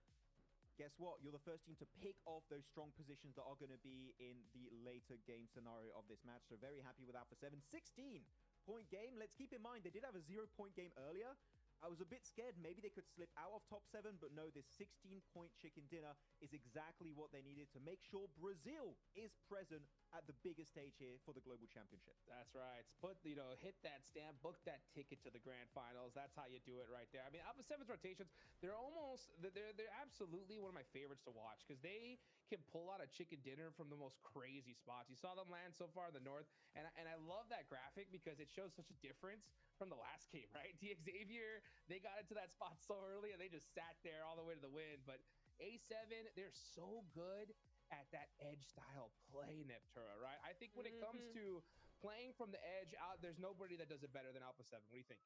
guess what? You're the first team to pick off those strong positions that are going to be in the later game scenario of this match. So very happy with Alpha 7. 16-point game. Let's keep in mind, they did have a 0-point game earlier. I was a bit scared maybe they could slip out of top 7, but no, this 16-point chicken dinner is exactly what they needed to make sure Brazil is present at the biggest stage here for the Global Championship.
That's right. Hit that stamp, book that ticket to the grand finals. That's how you do it right there. I mean, Alpha 7's rotations, they're absolutely one of my favorites to watch, because they can pull out a chicken dinner from the most crazy spots. You saw them land so far in the north, and I love that graphic because it shows such a difference from the last game, right? Xavier, they got into that spot so early, and they just sat there all the way to the win. But A7, they're so good at that edge style play, Neptura, right? I think when it comes to playing from the edge out, there's nobody that does it better than Alpha 7. What do you think?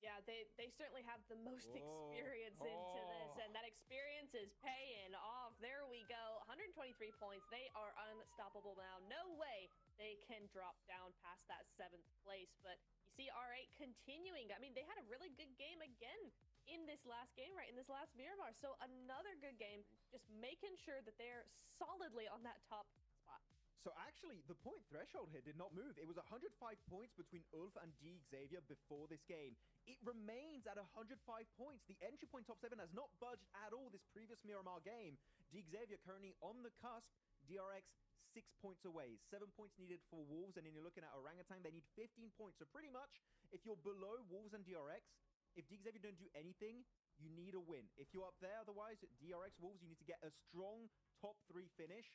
Yeah, they certainly have the most experience into this, and that experience is paying off. There we go, 123 points. They are unstoppable now. No way they can drop down past that 7th place, but you see R8 continuing. I mean, they had a really good game again in this last game, right? In this last Miramar. So another good game, just making sure that they're solidly on that top spot.
So actually, the point threshold here did not move. It was 105 points between Ulf and Xavier before this game. It remains at 105 points. The entry point top 7 has not budged at all this previous Miramar game. Xavier currently on the cusp. DRX 6 points away. 7 points needed for Wolves, and then you're looking at Orangutan. They need 15 points. So pretty much, if you're below Wolves and DRX, if Xavier don't do anything, you need a win. If you're up there, otherwise, DRX Wolves, you need to get a strong top 3 finish.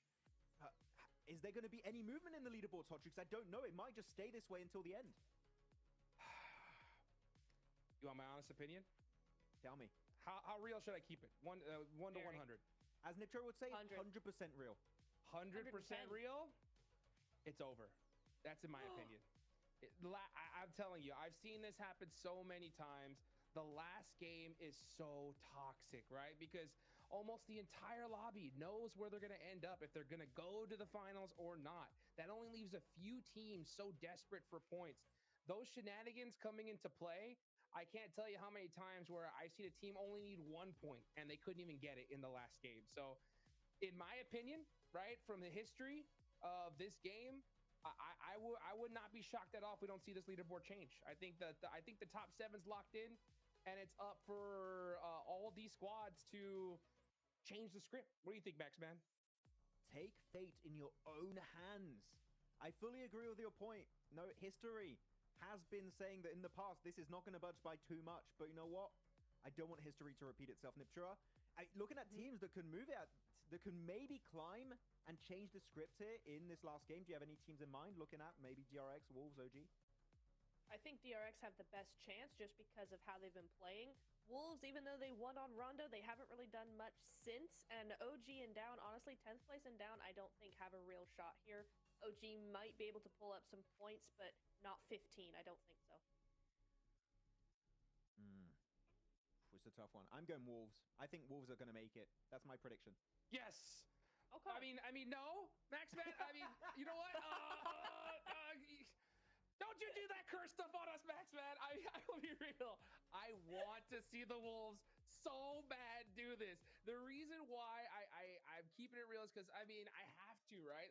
Is there going to be any movement in the leaderboards, Hodrix? I don't know. It might just stay this way until the end.
You want my honest opinion?
Tell me.
How real should I keep it? 1 to 100.
As Niptura would say, 100% real.
100% real? It's over. That's in my opinion. I'm telling you, I've seen this happen so many times. the last game is so toxic, right? Because almost the entire lobby knows where they're going to end up, if they're going to go to the finals or not. That only leaves a few teams so desperate for points. Those shenanigans coming into play, I can't tell you how many times where I've seen a team only need 1 point and they couldn't even get it in the last game. So in my opinion, right, from the history of this game, I would not be shocked at all if we don't see this leaderboard change. I think that the top 7's locked in, and it's up for all these squads to change the script. What do you think, Max, man?
Take fate in your own hands. I fully agree with your point. No, history has been saying that in the past, this is not going to budge by too much. But you know what? I don't want history to repeat itself, Niptura. Looking at teams that can move it, that can maybe climb and change the script here in this last game. Do you have any teams in mind looking at maybe DRX, Wolves, OG?
I think DRX have the best chance just because of how they've been playing. Wolves, even though they won on Rondo, they haven't really done much since. And OG and Down, honestly, 10th place and Down, I don't think have a real shot here. OG might be able to pull up some points, but not 15. I don't think so.
It's a tough one. I'm going Wolves. I think Wolves are going to make it. That's my prediction.
Yes.
Okay.
I mean, no, Max, man. I mean, you know what? Don't you do that curse stuff on us, Max, man. I will be real. I want to see the Wolves so bad do this. The reason why I'm keeping it real is because, I mean, I have to, right?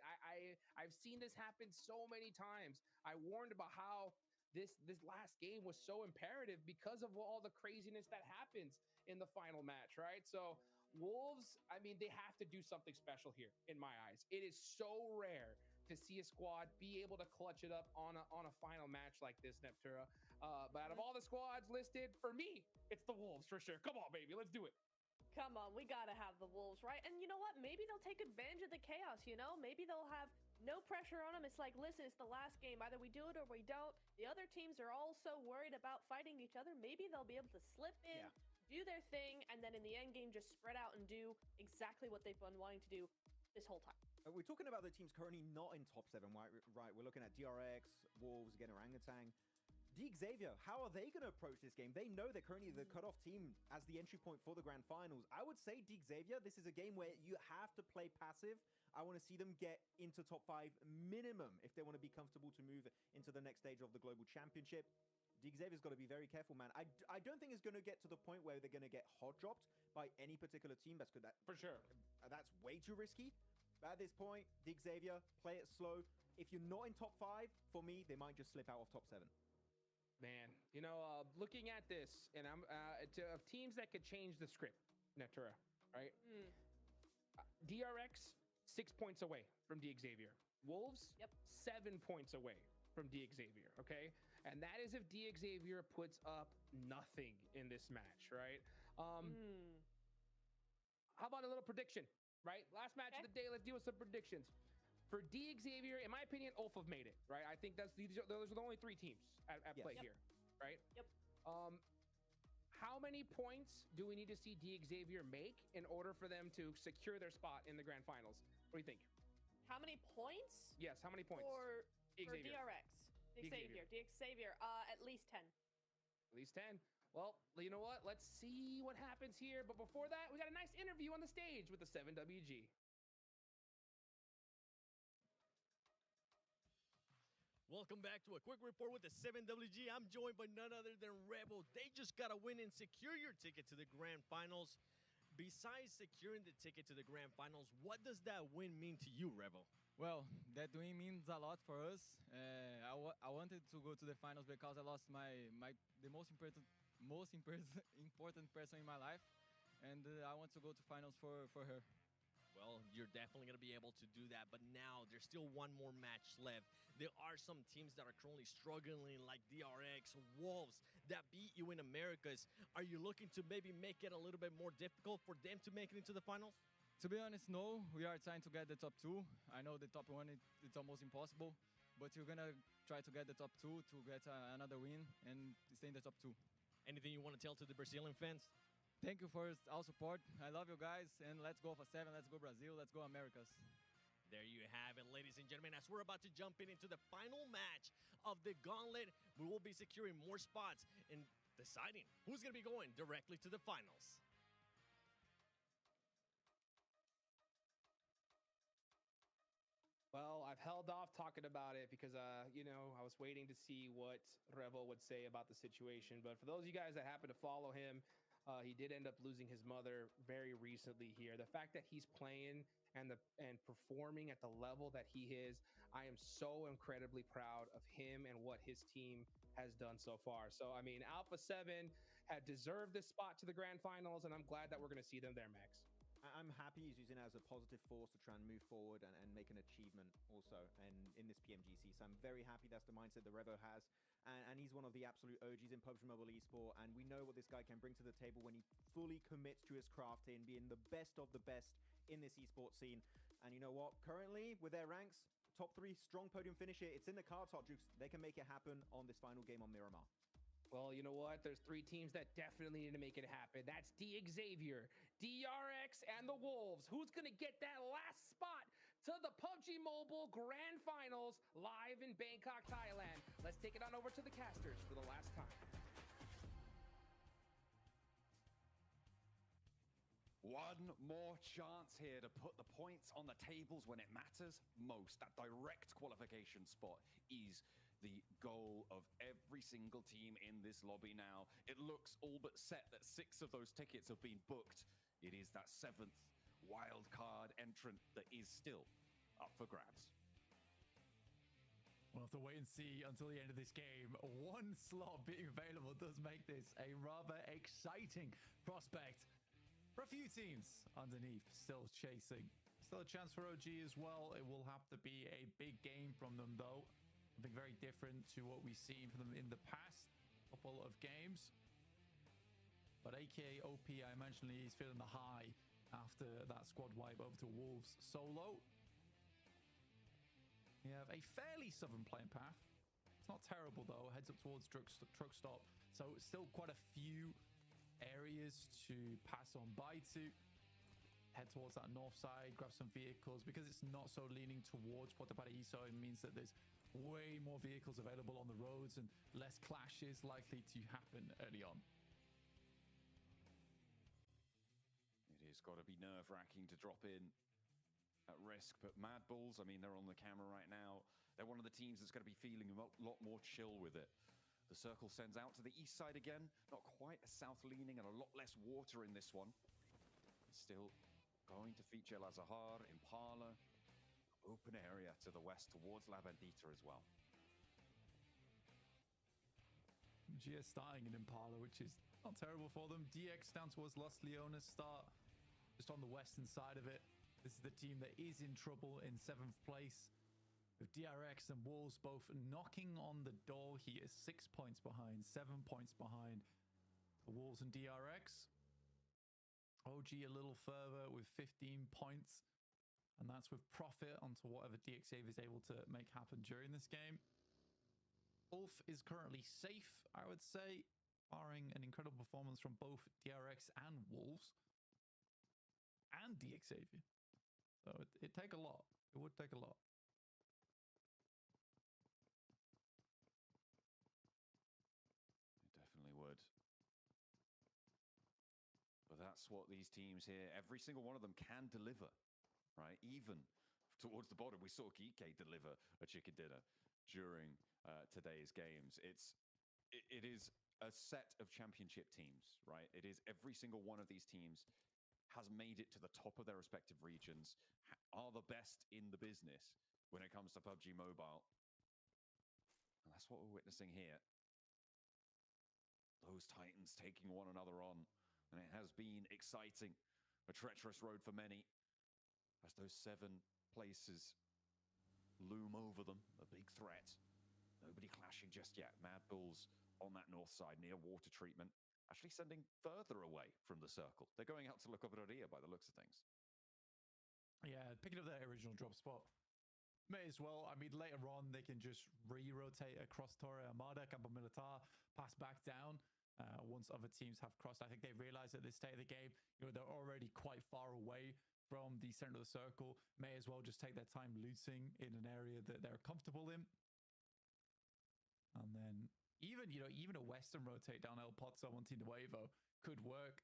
I've seen this happen so many times. I warned about how this last game was so imperative because of all the craziness that happens in the final match, right? So Wolves, I mean, they have to do something special here in my eyes. It is so rare to see a squad be able to clutch it up on a final match like this, Neptura. But out of all the squads listed, for me, it's the Wolves for sure. Come on, baby, let's do it.
Come on, we gotta have the Wolves, right? And you know what? Maybe they'll take advantage of the chaos, you know? Maybe they'll have no pressure on them. It's like, listen, it's the last game. Either we do it or we don't. The other teams are all so worried about fighting each other. Maybe they'll be able to slip in, do their thing, and then in the end game, just spread out and do exactly what they've been wanting to do this whole time.
We're talking about the teams currently not in top 7, right? We're looking at DRX, Wolves, again, Orangutan. Xavier, how are they going to approach this game? They know they're currently the cutoff team as the entry point for the grand finals. I would say Xavier, this is a game where you have to play passive. I want to see them get into top 5 minimum if they want to be comfortable to move into the next stage of the global championship. Xavier's got to be very careful, man. I don't think it's going to get to the point where they're going to get hot dropped by any particular team. That's good.
For sure.
That's way too risky. But at this point, Xavier, play it slow. If you're not in top 5, for me, they might just slip out of top 7.
Man, you know, looking at this, and I'm of teams that could change the script, Netura, right? DRX, 6 points away from Xavier. Wolves, 7 points away from Xavier, okay? And that is if Xavier puts up nothing in this match, right? How about a little prediction, right? Last match of the day, let's deal with some predictions. For Xavier, in my opinion, Ulf have made it, right? I think those are the only 3 teams at play here, right?
Yep.
How many points do we need to see Xavier make in order for them to secure their spot in the grand finals? What do you think?
How many points?
Yes, how many points?
For
Xavier.
DRX. Xavier, at least 10.
At least 10. Well, you know what? Let's see what happens here. But before that, we got a nice interview on the stage with the 7WG.
Welcome back to a quick report with the 7WG. I'm joined by none other than Rebel. They just got to win and secure your ticket to the grand finals. Besides securing the ticket to the grand finals, what does that win mean to you, Rebel?
Well, that win means a lot for us. I wanted to go to the finals because I lost the most important person in my life, and I want to go to finals for her.
Well, you're definitely going to be able to do that, but now there's still one more match left. There are some teams that are currently struggling, like DRX, Wolves, that beat you in Americas. Are you looking to maybe make it a little bit more difficult for them to make it into the finals?
To be honest, no. We are trying to get the top 2. I know the top 1, it's almost impossible, but we're going to try to get the top 2 to get another win and stay in the top 2.
Anything you want to tell to the Brazilian fans?
Thank you for all support. I love you guys, and let's go for 7. Let's go Brazil. Let's go Americas.
There you have it, ladies and gentlemen. As we're about to jump into the final match of the Gauntlet, we will be securing more spots in deciding who's going to be going directly to the finals.
Well, I've held off talking about it because, you know, I was waiting to see what Revo would say about the situation. But for those of you guys that happen to follow him, he did end up losing his mother very recently here. The fact that he's playing and performing at the level that he is, I am so incredibly proud of him and what his team has done so far. So, I mean, Alpha 7 had deserved this spot to the grand finals, and I'm glad that we're going to see them there, Max.
I'm happy he's using it as a positive force to try and move forward and make an achievement also in this PMGC. So I'm very happy that's the mindset that Revo has. And he's one of the absolute OGs in PUBG Mobile Esport. And we know what this guy can bring to the table when he fully commits to his crafting, being the best of the best in this esports scene. And you know what? Currently, with their ranks, top 3 strong podium finisher. It's in the cards, Hot Jukes. They can make it happen on this final game on Miramar.
Well, you know what? There's 3 teams that definitely need to make it happen. That's Xavier, DRX, and the Wolves. Who's going to get that last spot to the PUBG Mobile Grand Finals live in Bangkok, Thailand? Let's take it on over to the casters for the last time.
One more chance here to put the points on the tables when it matters most. That direct qualification spot is the goal of every single team in this lobby now. It looks all but set that 6 of those tickets have been booked. It is that 7th wildcard entrant that is still up for grabs.
We'll have to wait and see until the end of this game. One slot being available does make this a rather exciting prospect for a few teams underneath, still chasing. Still a chance for OG as well. It will have to be a big game from them, though. Something very different to what we've seen from them in the past couple of games. But AKA OP, I mentioned he's feeling the high after that squad wipe over to Wolves solo. We have a fairly southern playing path. It's not terrible, though. Heads up towards truck stop. So still quite a few areas to pass on by to. Head towards that north side, grab some vehicles. Because it's not so leaning towards Puerto Paraíso, it means that there's way more vehicles available on the roads and less clashes likely to happen early on.
It has got to be nerve-wracking to drop in at risk, but Mad Bulls, I mean, they're on the camera right now. They're one of the teams that's going to be feeling a lot more chill with it. The circle sends out to the east side again, not quite as south-leaning and a lot less water in this one. Still going to feature El Azahar, Impala, open area to the west towards La Bendita as well.
GS starting in Impala, which is not terrible for them. DX down towards Los Leones start just on the western side of it. This is the team that is in trouble in 7th place, with DRX and Wolves both knocking on the door here. 6 points behind, 7 points behind the Wolves and DRX. OG a little further with 15 points, and that's with profit onto whatever DXAV is able to make happen during this game. Ulf is currently safe, I would say, barring an incredible performance from both DRX and Wolves and DXAV. So it'd take a lot. It would take a lot.
It definitely would. But that's what these teams here, every single one of them can deliver, right? Even towards the bottom, we saw Geeky deliver a chicken dinner during today's games. It is a set of championship teams, right? It is every single one of these teams has made it to the top of their respective regions, are the best in the business when it comes to PUBG Mobile. And that's what we're witnessing here. Those Titans taking one another on. And it has been exciting, a treacherous road for many, as those 7 places loom over them, a big threat. Nobody clashing just yet. Mad Bulls on that north side near water treatment, actually sending further away from the circle. They're going out to La Cobraria by the looks of things.
Yeah, picking up their original drop spot. May as well. I mean, later on, they can just re-rotate across Torre Armada, Campo Militar, pass back down. Once other teams have crossed, I think they realize at this state of the game, you know, they're already quite far away from the center of the circle. May as well just take their time looting in an area that they're comfortable in. And then even, you know, even a Western rotate down El Pozo onto Nuevo could work.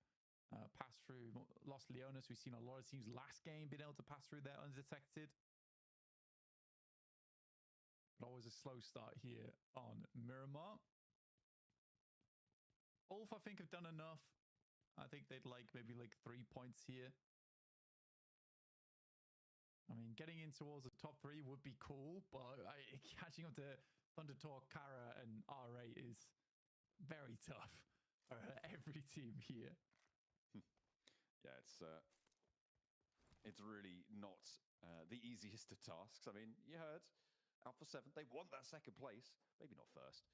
Pass through Los Leones. We've seen a lot of teams last game being able to pass through there undetected. But always a slow start here on Miramar. Ulf, I think, have done enough. I think they'd like maybe like 3 points here. I mean, getting in towards the top 3 would be cool, but catching up to Thunder Talk, Kara, and R8 is very tough for every team here.
Yeah, it's really not the easiest of tasks. I mean, you heard Alpha 7, they want that second place, maybe not first.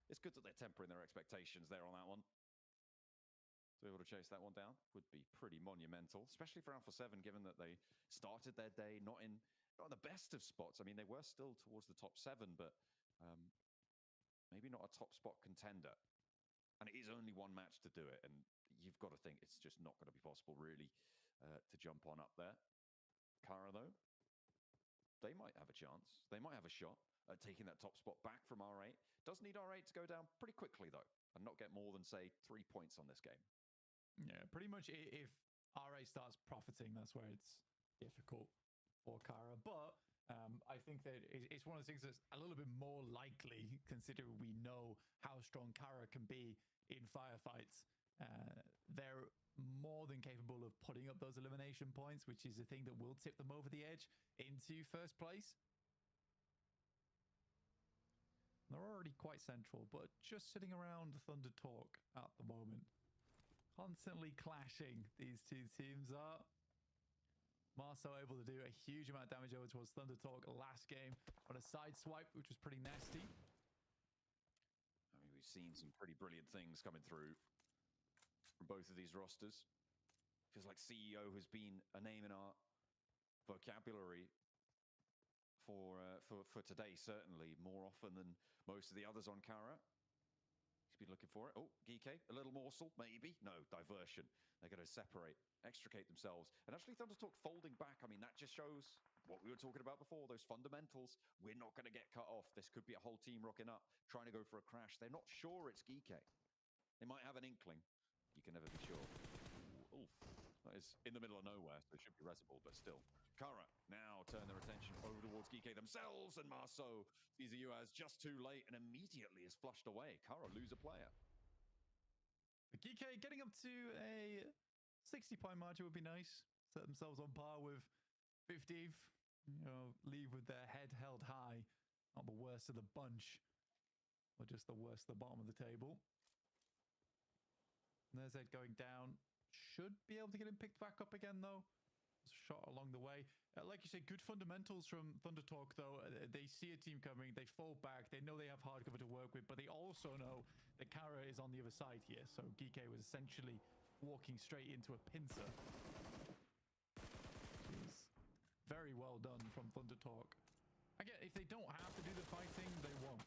It's good that they're tempering their expectations there on that one. To be able to chase that one down would be pretty monumental, especially for Alpha 7, given that they started their day not in the best of spots. I mean, they were still towards the top 7, but maybe not a top spot contender. And it is only one match to do it, and you've got to think it's just not going to be possible, really, to jump on up there. Kara, though, they might have a chance. They might have a shot at taking that top spot back from R8. Does need R8 to go down pretty quickly, though, and not get more than, say, 3 points on this game.
Yeah, pretty much if R8 starts profiting, that's where it's difficult for Kara. But I think that it's one of those things that's a little bit more likely, considering we know how strong Kara can be in firefights. They're more than capable of putting up those elimination points, which is the thing that will tip them over the edge into first place. They're already quite central, but just sitting around Thunder Talk at the moment. Constantly clashing, these two teams are. Marceau able to do a huge amount of damage over towards Thunder Talk last game on a side swipe, which was pretty nasty.
I mean, we've seen some pretty brilliant things coming through from both of these rosters. Feels like CEO has been a name in our vocabulary for today, certainly more often than most of the others on Kara. He's been looking for it. Oh, Geeke, a little morsel, maybe. No, diversion. They're going to separate, extricate themselves. And actually, Thunder Talk folding back. I mean, that just shows what we were talking about before, those fundamentals. We're not going to get cut off. This could be a whole team rocking up, trying to go for a crash. They're not sure it's Geeke. They might have an inkling. You can never be sure. Oof. That is in the middle of nowhere, so it should be resible, but still. Kara now turn their attention over towards Geeke themselves, and Marceau sees the US just too late and immediately is flushed away. Kara lose a player.
Geeke getting up to a 60-point margin would be nice. Set themselves on par with 15th. You know, leave with their head held high. Not the worst of the bunch, or just the worst at the bottom of the table. And there's Ed going down. Should be able to get him picked back up again, though. Shot along the way. Like you said, good fundamentals from Thunder Talk, though. They see a team coming, they fall back, they know they have hard cover to work with, but they also know that Kara is on the other side here. So Geeke was essentially walking straight into a pincer. Which is very well done from Thunder Talk. Again, if they don't have to do the fighting, they won't.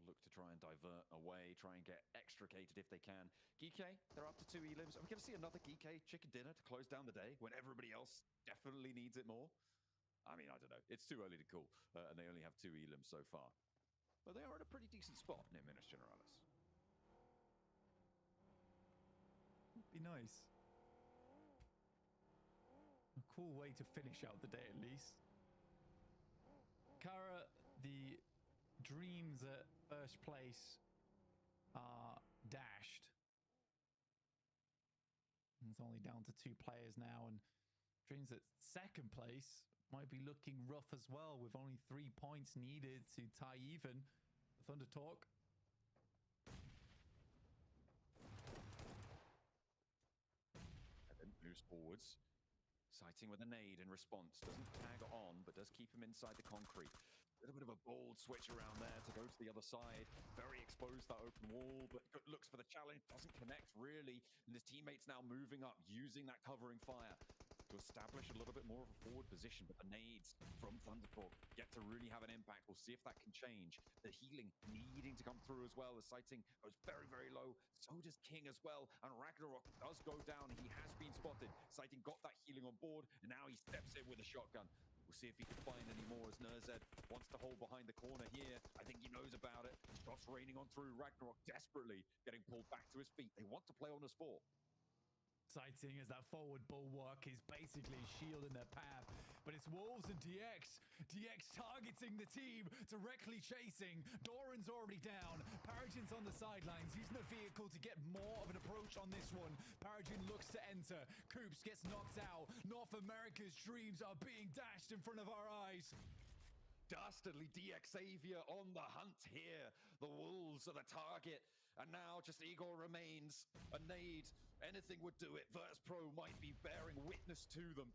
Look to try and divert away, try and get extricated if they can. Geeke, they're up to 2 elims. Are we going to see another Geeke chicken dinner to close down the day when everybody else definitely needs it more? I mean, I don't know. It's too early to call, and they only have 2 elims so far. But they are at a pretty decent spot near Minas Generalis.
Would be nice. A cool way to finish out the day, at least. Kara, the dreams at first place are dashed. It's only down to 2 players now, and dreams at second place might be looking rough as well, with only 3 points needed to tie even. Thunder Talk.
Evan moves forwards. Sighting with a nade in response. Doesn't tag on, but does keep him inside the concrete. A little bit of a bold switch around there to go to the other side. Very exposed, that open wall, but looks for the challenge. Doesn't connect, really. And his teammates now moving up, using that covering fire. to establish a little bit more of a forward position, but the nades from Thundertalk get to really have an impact. We'll see if that can change. The healing needing to come through as well. The sighting goes very, very low. So does King as well. And Ragnarok does go down. He has been spotted. Sighting got that healing on board, and now he steps in with a shotgun. We'll see if he can find any more as Nerzed wants to hold behind the corner here. I think he knows about it. Shots raining on through. Ragnarok desperately getting pulled back to his feet. They want to play on his 4.
Sighting as that forward bulwark is basically shielding their path, but it's Wolves and DX. DX targeting the team, directly chasing. Doran's already down. Paragin's on the sidelines, using the vehicle to get more of an approach on this one. Paragin looks to enter. Coops gets knocked out. North America's dreams are being dashed in front of our eyes.
Dastardly DX Xavier on the hunt here. The Wolves are the target. And now just Igor remains. A nade, anything would do it. Virtus Pro might be bearing witness to them.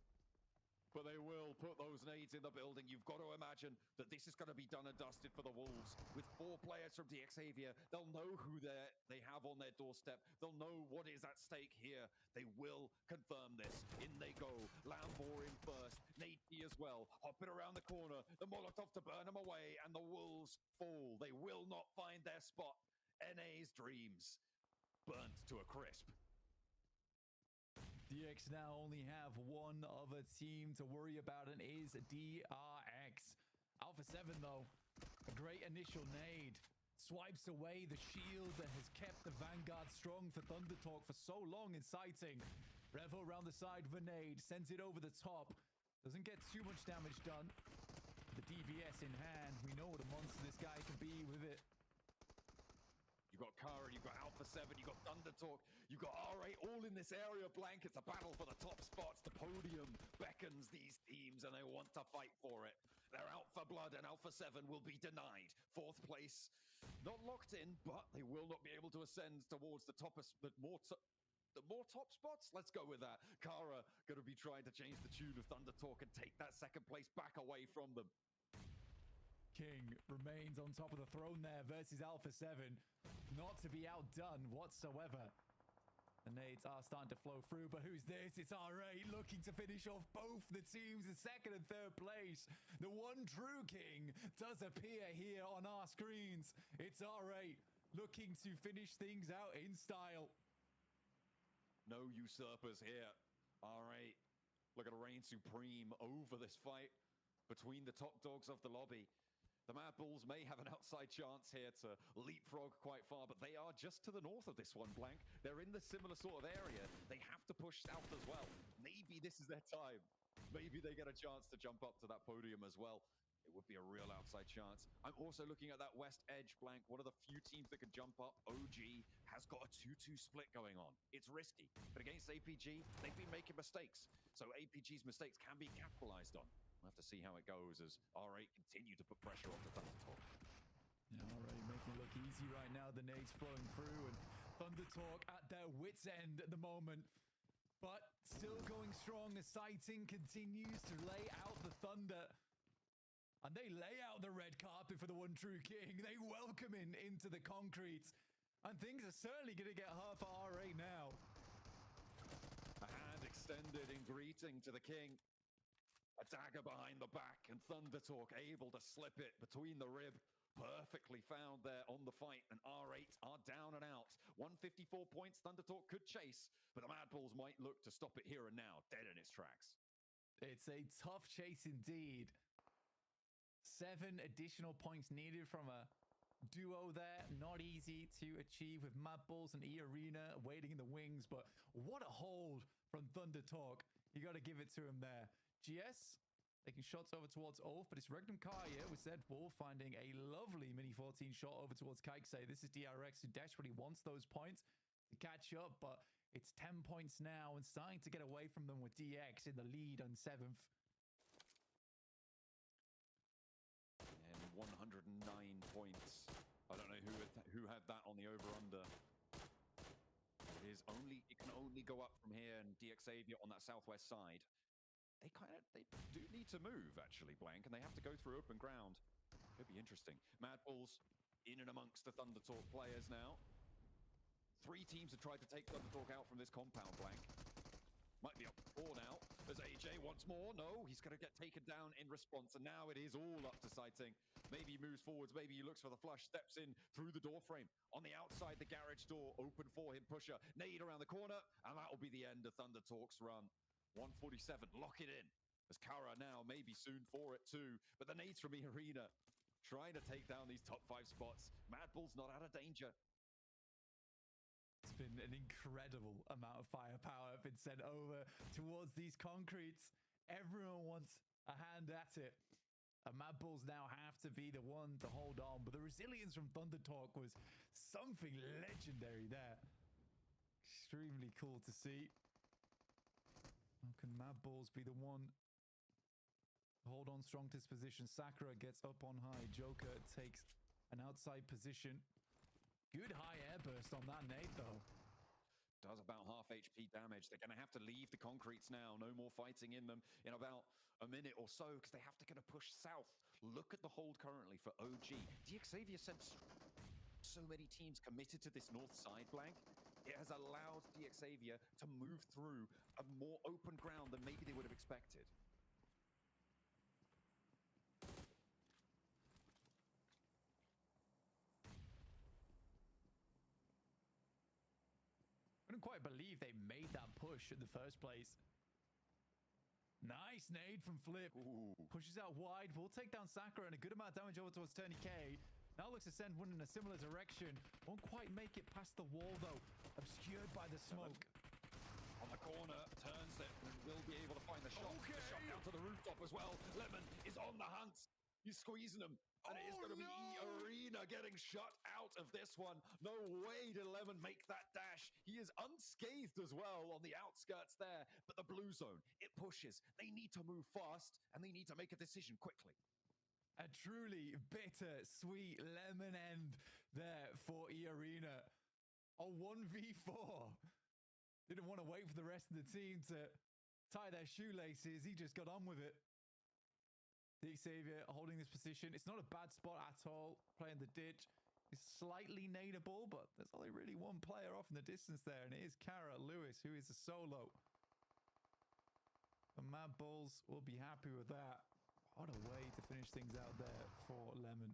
But they will put those nades in the building. You've got to imagine that this is going to be done and dusted for the Wolves. With 4 players from DX Xavier, they'll know who they have on their doorstep. They'll know what is at stake here. They will confirm this. In they go. Lambor in first. Nate as well. Hopping around the corner. The Molotov to burn them away. And the Wolves fall. They will not find their spot. NA's dreams burnt to a crisp.
DX now only have one other team to worry about, and is DRX. Alpha 7 though, a great initial nade. Swipes away the shield that has kept the Vanguard strong for Thundertalk for so long in sighting. Revo around the side of a nade, sends it over the top. Doesn't get too much damage done. The DBS in hand, we know what a monster this guy can be with it.
You've got Kara, you've got Alpha 7, you've got Thundertalk, you've got R8 all in this area. Blank, it's a battle for the top spots. The podium beckons these teams and they want to fight for it. They're out for blood and Alpha 7 will be denied. 4th place, not locked in, but they will not be able to ascend towards the top, the more top spots. Let's go with that. Kara going to be trying to change the tune of Thundertalk and take that 2nd place back away from them.
King remains on top of the throne there versus Alpha 7. Not to be outdone whatsoever. The nades are starting to flow through, but who's this? It's R8 looking to finish off both the teams in 2nd and 3rd place. The one true King does appear here on our screens. It's R8 looking to finish things out in style.
No usurpers here. R8 looking to reign supreme over this fight between the top dogs of the lobby. The Mad Bulls may have an outside chance here to leapfrog quite far, but they are just to the north of this one, Blank. They're in the similar sort of area. They have to push south as well. Maybe this is their time. Maybe they get a chance to jump up to that podium as well. It would be a real outside chance. I'm also looking at that west edge, Blank. One of the few teams that can jump up. OG has got a 2-2 split going on. It's risky, but against APG, they've been making mistakes. So APG's mistakes can be capitalized on. We'll have to see how it goes as R8 continue to put pressure on the Thundertalk.
Yeah, R8 making it look easy right now. The nades flowing through, and Thundertalk at their wits' end at the moment. But still going strong as sighting continues to lay out the thunder. And they lay out the red carpet for the one true King. They welcome him into the concrete. And things are certainly going to get hard for R8 now.
A hand extended in greeting to the King. A dagger behind the back, and Thundertalk able to slip it between the rib. Perfectly found there on the fight, and R8 are down and out. 154 points, Thundertalk could chase, but the Mad Bulls might look to stop it here and now, dead in its tracks.
It's a tough chase indeed. 7 additional points needed from a duo there. Not easy to achieve with Mad Bulls and E-Arena waiting in the wings, but what a hold from Thundertalk. You got to give it to him there. GS taking shots over towards Ulf, but it's Regnum Kaya with Zed Wolf finding a lovely Mini 14 shot over towards Kaiksei. This is DRX who desperately wants those points to catch up, but it's 10 points now and starting to get away from them with DX in the lead on 7th.
And 109 points. I don't know who had that on the over-under. It can only go up from here, and DX Xavier on that southwest side. They do need to move, actually, Blank, and they have to go through open ground. Could be interesting. Mad Bulls in and amongst the Thundertalk players now. 3 teams have tried to take Thundertalk out from this compound, Blank. Might be up 4 now. There's AJ once more. No, he's going to get taken down in response. And now it is all up to Sighting. Maybe he moves forwards. Maybe he looks for the flush. Steps in through the door frame. On the outside, the garage door open for him. Pusher. Nade around the corner. And that will be the end of Thunder Talk's run. 147. Lock it in. As Kara now maybe soon for it too. But the nades from Arena trying to take down these top 5 spots. Mad Bull's not out of danger.
It's been an incredible amount of firepower been sent over towards these concretes. Everyone wants a hand at it. And Mad Bulls now have to be the one to hold on. But the resilience from Thunder Talk was something legendary there. Extremely cool to see. How can Mad Bulls be the one to hold on strong to his position? Sakura gets up on high. Joker takes an outside position. Good high air burst on that nade, though.
Does about half HP damage. They're going to have to leave the concretes now. No more fighting in them in about a minute or so because they have to kind of push south. Look at the hold currently for OG. DXavier sent so many teams committed to this north side blank. It has allowed DXavier to move through a more open ground than maybe they would have expected.
I couldn't quite believe they made that push in the first place. Nice nade from Flip.
Ooh.
Pushes out wide. Will take down Sakura and a good amount of damage over towards Turney K. Now looks to send one in a similar direction. Won't quite make it past the wall, though. Obscured by the smoke.
On the corner, turns it, and will be able to find the shot. Okay. The shot down to the rooftop as well. Lemon is on the hunt. He's squeezing them. And it is going to be Arena getting shut out of this one. No way did Lemon make that dash. He is unscathed as well on the outskirts there. But the blue zone, it pushes. They need to move fast, and they need to make a decision quickly.
A truly bitter, sweet lemon end there for E-Arena. A 1v4. Didn't want to wait for the rest of the team to tie their shoelaces. He just got on with it. DXavier holding this position. It's not a bad spot at all. Playing the ditch. It's slightly nadeable, but there's only really one player off in the distance there, and it is Kara Lewis, who is a solo. The Mad Bulls will be happy with that. What a way to finish things out there for Lemon.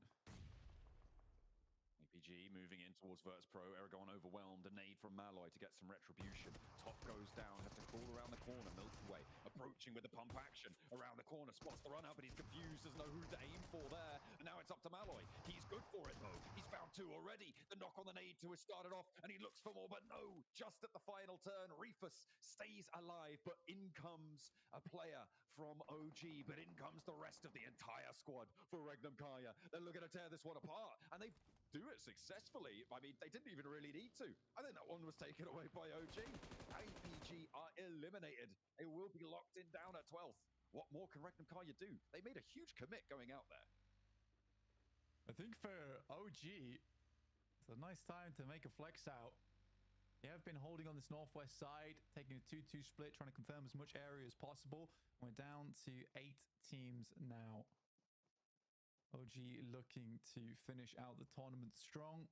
APG moving in towards Virtus Pro. Aragon overwhelmed. A nade from Malloy to get some retribution. Top goes down. Has to crawl around the corner. Milky Way approaching with the pump action. Around the corner. Spots the run out, but he's confused. Doesn't know who to aim for there. And now it's up to Malloy. He's good for it, though. He's found 2 already. The knock on the nade to has started off, and he looks for more, but no. Just at the final turn, Reefus stays alive, but in comes a player from OG, but in comes the rest of the entire squad for Regnum Kaya. They're looking to tear this one apart, and they do it successfully. I mean, they didn't even really need to. I think that one was taken away by OG. APG are eliminated. They will be locked in down at 12th. What more can Regnum Kaya do? They made a huge commit going out there.
I think for OG, it's a nice time to make a flex out. They have been holding on this northwest side, taking a 2-2 split, trying to confirm as much area as possible. We're down to 8 teams now. OG looking to finish out the tournament strong.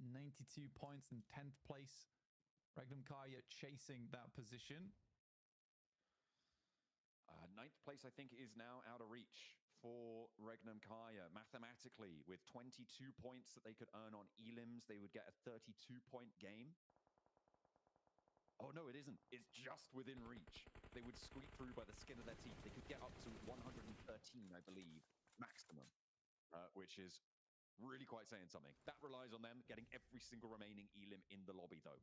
92 points in 10th place. Regnum Kaya chasing that position.
9th place, I think, is now out of reach for Regnum Kaya. Mathematically, with 22 points that they could earn on elims, they would get a 32-point game. Oh, no, it isn't. It's just within reach. They would squeak through by the skin of their teeth. They could get up to 113, I believe, maximum, which is really quite saying something. That relies on them getting every single remaining elim in the lobby, though.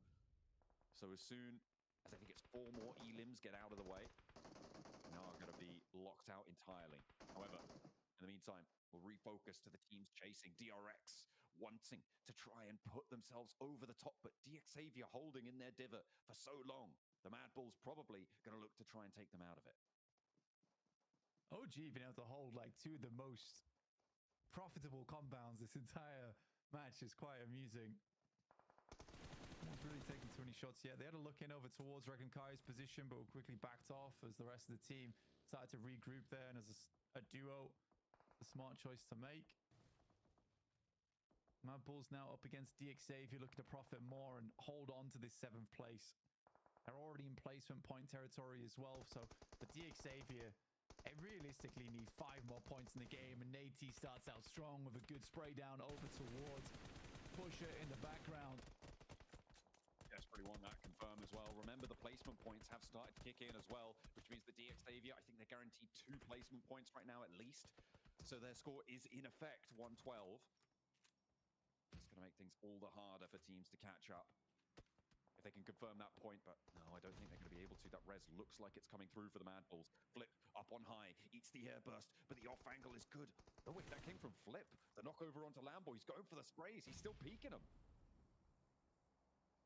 So as soon as I think it's 4 more elims get out of the way, now are going to be locked out entirely. However, in the meantime, we'll refocus to the teams chasing. DRX wanting to try and put themselves over the top, but DXavier holding in their divot for so long. The Mad Bulls probably going to look to try and take them out of it.
OG been able to hold like 2 of the most profitable compounds this entire match is quite amusing. Not really taking too many shots yet. They had a look in over towards Regnum Kaya's position, but were quickly backed off as the rest of the team started to regroup there, and as a duo, the smart choice to make. Mad Bulls now up against DXavier, looking to profit more and hold on to this 7th place. They're already in placement point territory as well. So for DX Xavier, they realistically need 5 more points in the game. And Nate starts out strong with a good spray down over towards Pusher in the background.
Desperately want that confirmed as well. Remember, the placement points have started to kick in as well, which means the DX Xavier, I think they're guaranteed 2 placement points right now at least. So their score is in effect 112. It's going to make things all the harder for teams to catch up if they can confirm that point, but no, I don't think they're going to be able to. That res looks like it's coming through for the Mad Bulls. Flip up on high, eats the airburst, but the off angle is good. Oh wait, that came from Flip. The knockover onto Lambo. He's going for the sprays. He's still peeking them.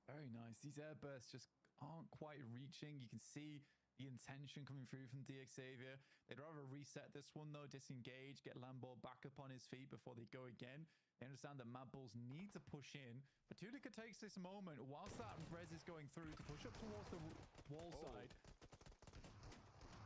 Very nice. These airbursts just aren't quite reaching. You can see the intention coming through from DX Xavier. They'd rather reset this one though, disengage, get Lambo back up on his feet before they go again. They understand that Mad Bulls need to push in, but Tunica takes this moment whilst that res is going through to push up towards the wall side.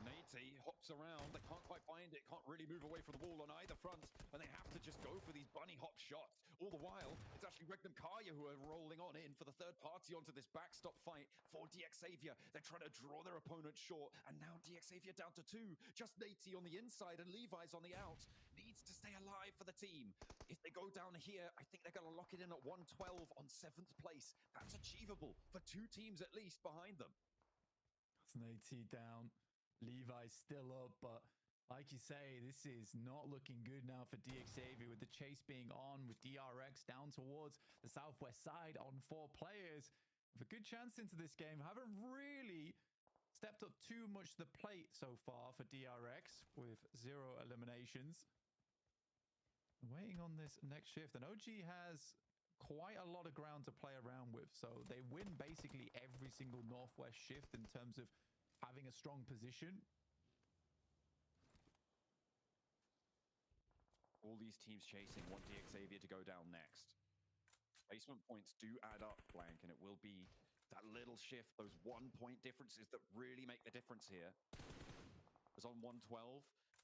Nate hops around. They can't quite find it. Can't really move away from the wall on either front, and they have to just go for these bunny hop shots. All the while, it's actually Regnum Kaya who are rolling on in for the third party onto this backstop fight for DX Xavier. They're trying to draw their opponent short, and now DX Xavier down to 2. Just Nate on the inside and Levi's on the out. Needs to stay alive for the team. If they go down here, I think they're going to lock it in at 112 on 7th place. That's achievable for 2 teams at least behind them.
That's Nate down. Levi's still up, but like you say, this is not looking good now for DX Xavier with the chase being on, with DRX down towards the southwest side on 4 players. With a good chance into this game. Haven't really stepped up too much to the plate so far for DRX with 0 eliminations. Waiting on this next shift, and OG has quite a lot of ground to play around with, so they win basically every single northwest shift in terms of having a strong position.
All these teams chasing want DX Xavier to go down next. Placement points do add up, Blank, and it will be that little shift, those 1-point differences that really make the difference here. Because on 112,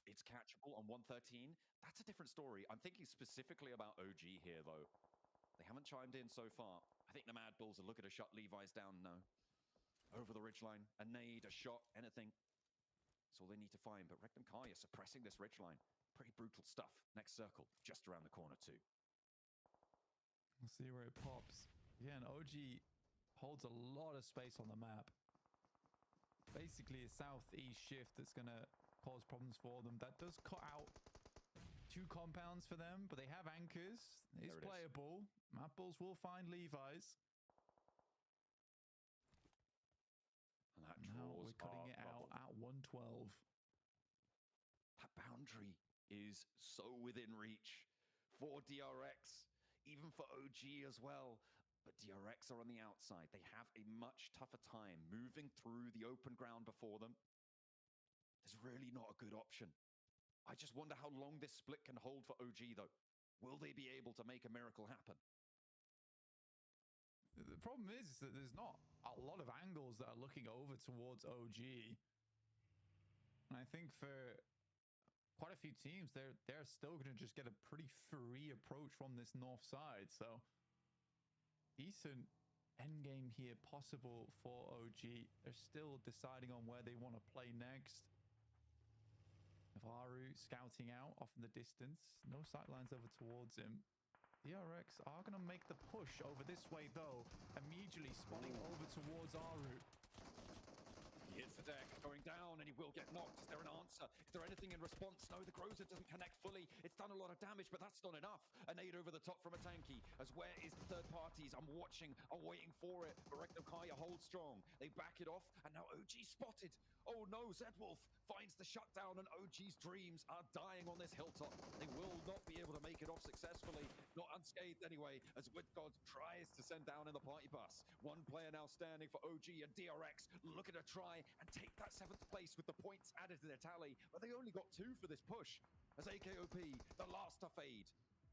it's catchable. On 113, that's a different story. I'm thinking specifically about OG here, though. They haven't chimed in so far. I think the Mad Bulls are looking to shut Levi's down. No. Over the ridgeline, a nade, a shot, anything. That's all they need to find. But Regnum Kaya suppressing this ridgeline. Pretty brutal stuff. Next circle, just around the corner too.
We'll see where it pops. Yeah, and OG holds a lot of space on the map. Basically a southeast shift that's going to cause problems for them. That does cut out 2 compounds for them, but they have anchors. It's playable. Mad Bulls will find Levi's.
And that
now
draws
we're cutting it out at 112.
That boundary is so within reach for DRX, even for OG as well. But DRX are on the outside. They have a much tougher time moving through the open ground before them. There's really not a good option. I just wonder how long this split can hold for OG, though. Will they be able to make a miracle happen?
The problem is that there's not a lot of angles that are looking over towards OG. And I think for quite a few teams, they're still going to just get a pretty free approach from this north side. So decent endgame here possible for OG. They're still deciding on where they want to play next. Varu scouting out off in the distance. No sightlines over towards him. DRX are going to make the push over this way, though. Immediately spawning over towards Aru.
He hits the deck, going down, and he will get knocked. Is there an answer? Is there anything in response? No, the Grozer doesn't connect fully. It's done a lot of damage, but that's not enough. A nade over the top from a tanky. As where is the third parties? I'm watching, I'm waiting for it. But Regnum Kaya holds strong. They back it off, and now OG spotted. Oh no, Zedwolf finds the shutdown, and OG's dreams are dying on this hilltop. They will not be able to make it off successfully. Not unscathed anyway, as Wildcard tries to send down in the party bus. One player now standing for OG, and DRX looking to try and take that 7th place with the points added to their tally. But they only got 2 for this push, as AKOP, the last to fade.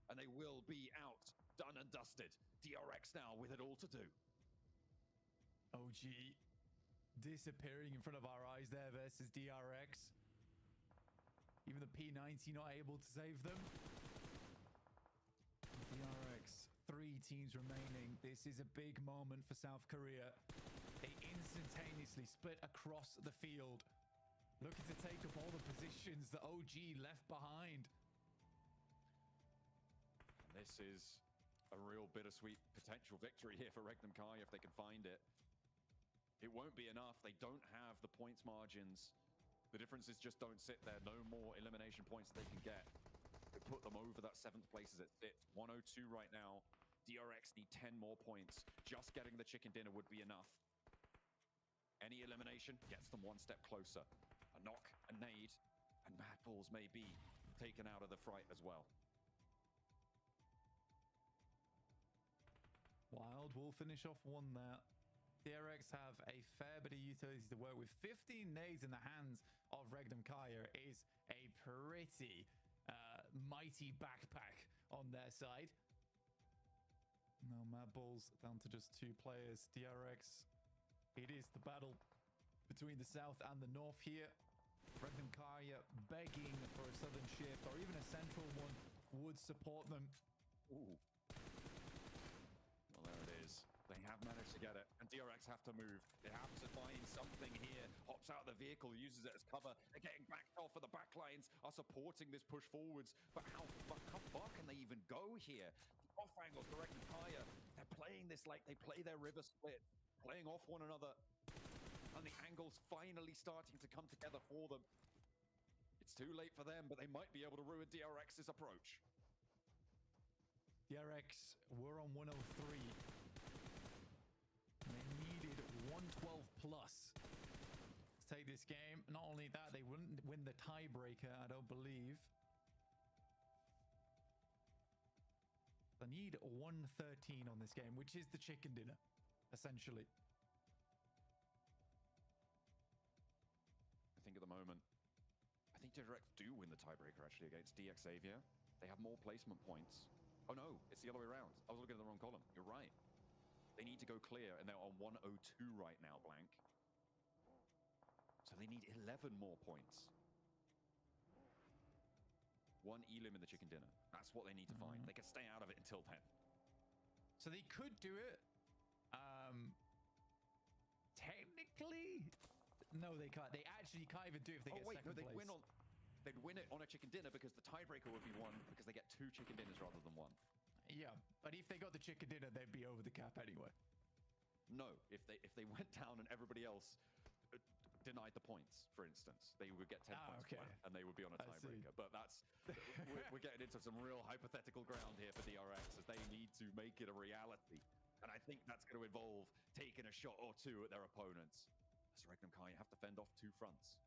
And they will be out, done and dusted. DRX now with it all to do.
OG disappearing in front of our eyes there versus DRX. Even the P90 not able to save them. DRX, 3 teams remaining. This is a big moment for South Korea. They instantaneously split across the field, looking to take up all the positions that OG left behind.
And this is a real bittersweet potential victory here for Regnum Kai if they can find it. It won't be enough. They don't have the points margins. The differences just don't sit there. No more elimination points they can get to put them over that 7th place as it sits. 102 right now. DRX need 10 more points. Just getting the chicken dinner would be enough. Any elimination gets them one step closer. A knock, a nade, and Mad Bulls may be taken out of the fight as well.
Wild will finish off one there. DRX have a fair bit of utilities to work with. 15 nades in the hands of Regnum Kaya is a pretty mighty backpack on their side. Now Mad Bulls down to just 2 players. DRX, it is the battle between the south and the north here. Regnum Kaya begging for a southern shift or even a central one would support them.
Ooh. Well, there it is. They have managed to get it, and DRX have to move. They have to find something here. Hops out of the vehicle, uses it as cover. They're getting backed off, and the backlines are supporting this push forwards. But how far can they even go here? The off angles for Regnum Kaya. They're playing this like they play their river split, playing off one another. And the angles finally starting to come together for them. It's too late for them, but they might be able to ruin DRX's approach.
DRX were on 103. They needed 112 plus to take this game. Not only that, they wouldn't win the tiebreaker, I don't believe. They need 113 on this game, which is the chicken dinner, essentially.
I think at the moment, I think DRX do win the tiebreaker actually against DX Xavier. They have more placement points. Oh no, it's the other way around. I was looking at the wrong column. You're right. They need to go clear, and they're on 102 right now, blank. So they need 11 more points. 1 elim in the chicken dinner. That's what they need to find. They can stay out of it until then.
So they could do it. Technically, no, they can't. They actually can't even do it if they get second place.
They'd win it on a chicken dinner because the tiebreaker would be 1 because they get 2 chicken dinners rather than 1.
Yeah, but if they got the chicken dinner, they'd be over the cap anyway.
No, if they went down and everybody else denied the points, for instance, they would get 10 points
okay.
And they would be on a tiebreaker. But that's we're getting into some real hypothetical ground here for DRX as they need to make it a reality. And I think that's going to involve taking a shot or 2 at their opponents. As Regnum Kai have to fend off 2 fronts.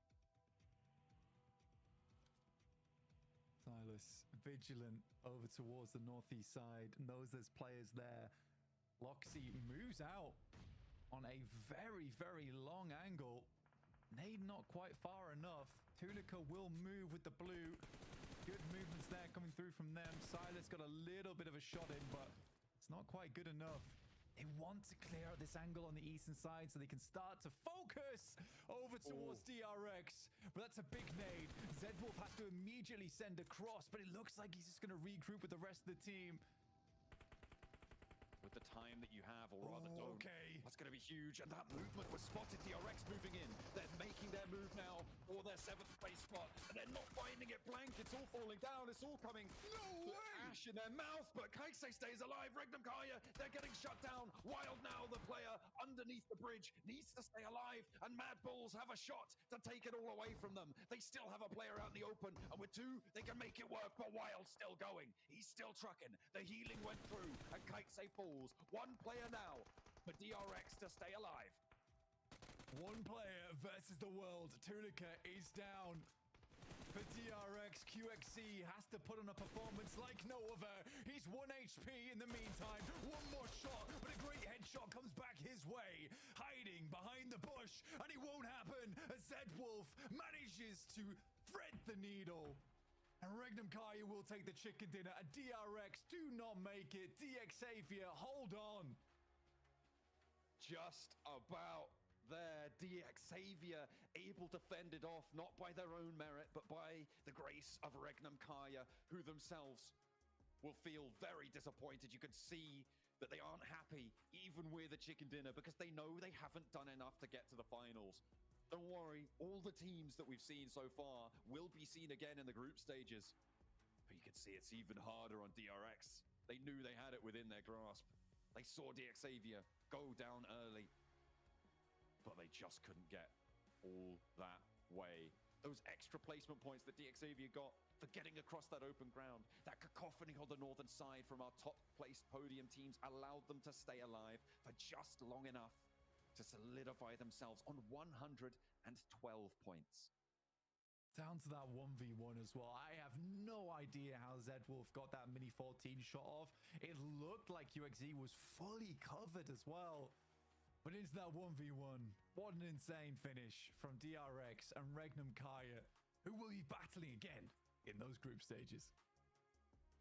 Silas, vigilant over towards the northeast side, knows there's players there. Loxy moves out on a very, very long angle. Nade not quite far enough. Tunica will move with the blue. Good movements there coming through from them. Silas got a little bit of a shot in, but it's not quite good enough. They want to clear out this angle on the eastern side so they can start to focus over towards DRX. But that's a big nade. Zedwolf has to immediately send across, but it looks like he's just going to regroup with the rest of the team.
With the time that you have, or rather don't. That's going to be huge. And that movement was spotted. DRX moving in. They're making their move now for their 7th place spot. And they're not finding it blank. It's all falling down. It's all coming. No way! Ash in their mouth. But Kaise stays alive. Regnum Kaya, they're getting shut down. Wild now, the player underneath the bridge, needs to stay alive. And Mad Bulls have a shot to take it all away from them. They still have a player out in the open. And with 2, they can make it work. But Wild's still going. He's still trucking. The healing went through. And Kaise falls. 1 player now for DRX to stay alive.
1 player versus the world. Tunica is down. For DRX, QXC has to put on a performance like no other. He's 1 HP in the meantime. 1 more shot, but a great headshot comes back his way. Hiding behind the bush, and it won't happen as Zedwolf manages to thread the needle. And Regnum Kaya will take the chicken dinner, and DRX do not make it. DX Xavier, hold on.
Just about there. DX Xavier able to fend it off, not by their own merit, but by the grace of Regnum Kaya, who themselves will feel very disappointed. You could see that they aren't happy even with a chicken dinner because they know they haven't done enough to get to the finals. Don't worry, all the teams that we've seen so far will be seen again in the group stages. But you can see it's even harder on DRX. They knew they had it within their grasp. They saw DXavier go down early, but they just couldn't get all that way. Those extra placement points that DXavier got for getting across that open ground, that cacophony on the northern side from our top-placed podium teams allowed them to stay alive for just long enough to solidify themselves on 112 points.
Down to that 1v1 as well. I have no idea how ZWolf got that Mini 14 shot off. It looked like UXE was fully covered as well. But into that 1v1, what an insane finish from DRX and Regnum Kaya, who will be battling again in those group stages.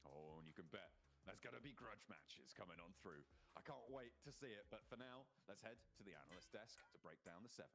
Oh, and you can bet there's going to be grudge matches coming on through. I can't wait to see it, but for now, let's head to the analyst desk to break down the 7.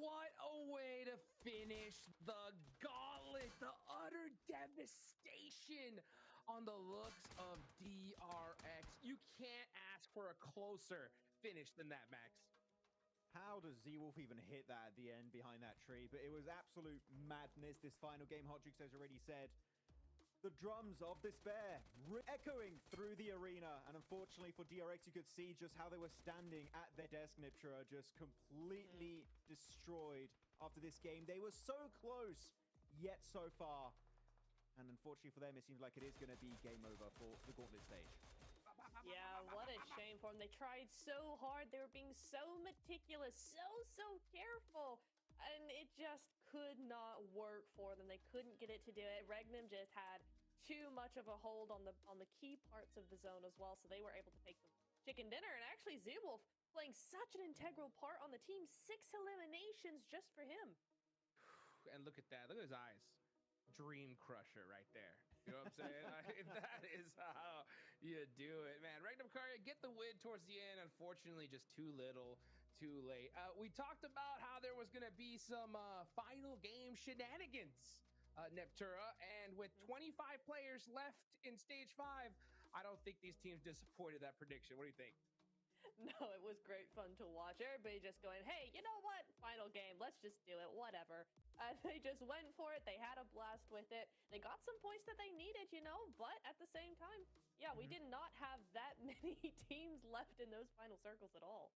What a way to finish the Gauntlet, the utter devastation on the looks of DRX. You can't ask for a closer finish than that, Max.
How does ZWolf even hit that at the end behind that tree? But it was absolute madness. This final game, Hotjukes has already said, the drums of despair echoing through the arena. And unfortunately for DRX, you could see just how they were standing at their desk, Niptura, just completely destroyed after this game. They were so close, yet so far. And unfortunately for them, it seems like it is going to be game over for the Gauntlet stage.
Yeah, what a shame for them. They tried so hard. They were being so meticulous, so careful. And it just could not work for them. They couldn't get it to do it. Regnum just had too much of a hold on the key parts of the zone as well, so they were able to take the chicken dinner. And actually, ZWolf playing such an integral part on the team. 6 eliminations just for him.
And look at that. Look at his eyes. Dream crusher right there. You know what I'm saying? That is how you do it, man. Regnum Karya get the win towards the end. Unfortunately, just too little, too late. We talked about how there was going to be some final game shenanigans, Neptura, and with 25 players left in stage 5, I don't think these teams disappointed that prediction. What do you think?
No, it was great fun to watch. Everybody just going, hey, you know what? Final game. Let's just do it. Whatever. They just went for it. They had a blast with it. They got some points that they needed, you know, but at the same time, yeah, we did not have that many teams left in those final circles at all.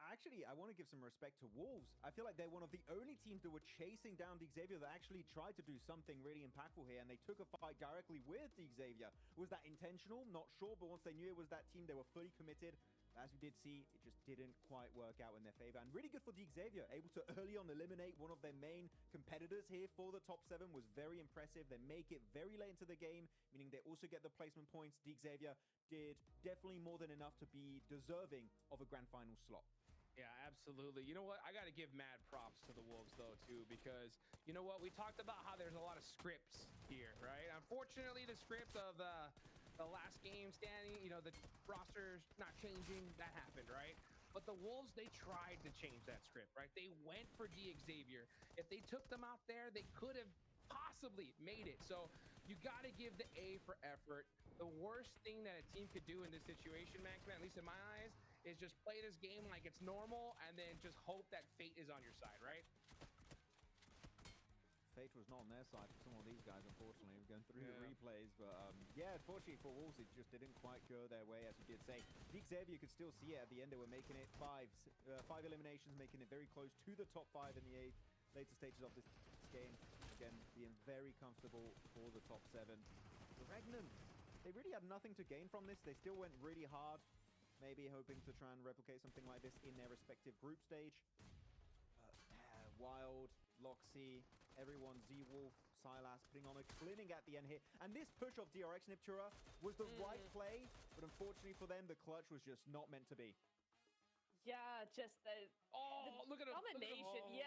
Actually, I want to give some respect to Wolves. I feel like they're one of the only teams that were chasing down DXavier that actually tried to do something really impactful here, and they took a fight directly with DXavier. Was that intentional? Not sure, but once they knew it was that team, they were fully committed. As we did see, it just didn't quite work out in their favor. And really good for DXavier, able to early on eliminate one of their main competitors here for the top 7 was very impressive. They make it very late into the game, meaning they also get the placement points. DXavier did definitely more than enough to be deserving of a grand final slot.
Yeah, absolutely. You know what? I got to give mad props to the Wolves, though, too, because, you know what? We talked about how there's a lot of scripts here, right? Unfortunately, the script of the last game standing, you know, the roster's not changing. That happened, right? But the Wolves, they tried to change that script, right? They went for DXavier. If they took them out there, they could have possibly made it. So you got to give the A for effort. The worst thing that a team could do in this situation, Max, man, at least in my eyes, is just play this game like it's normal and then just hope that fate is on your side, right?
Fate was not on their side for some of these guys, unfortunately. We're going through the replays, but yeah, unfortunately for Wolves, it just didn't quite go their way, as we did say. DXavier, you could still see it at the end. They were making it 5 eliminations, making it very close to the top 5 in the later stages of this game. Again, being very comfortable for the top 7. The Regnum, they really had nothing to gain from this. They still went really hard, maybe hoping to try and replicate something like this in their respective group stage. Wild, Loxy, everyone, ZWolf, Silas putting on a clinic at the end here. And this push of DRX Niptura was the right play, but unfortunately for them, the clutch was just not meant to be.
Yeah, just the
look at him.
domination. Yeah.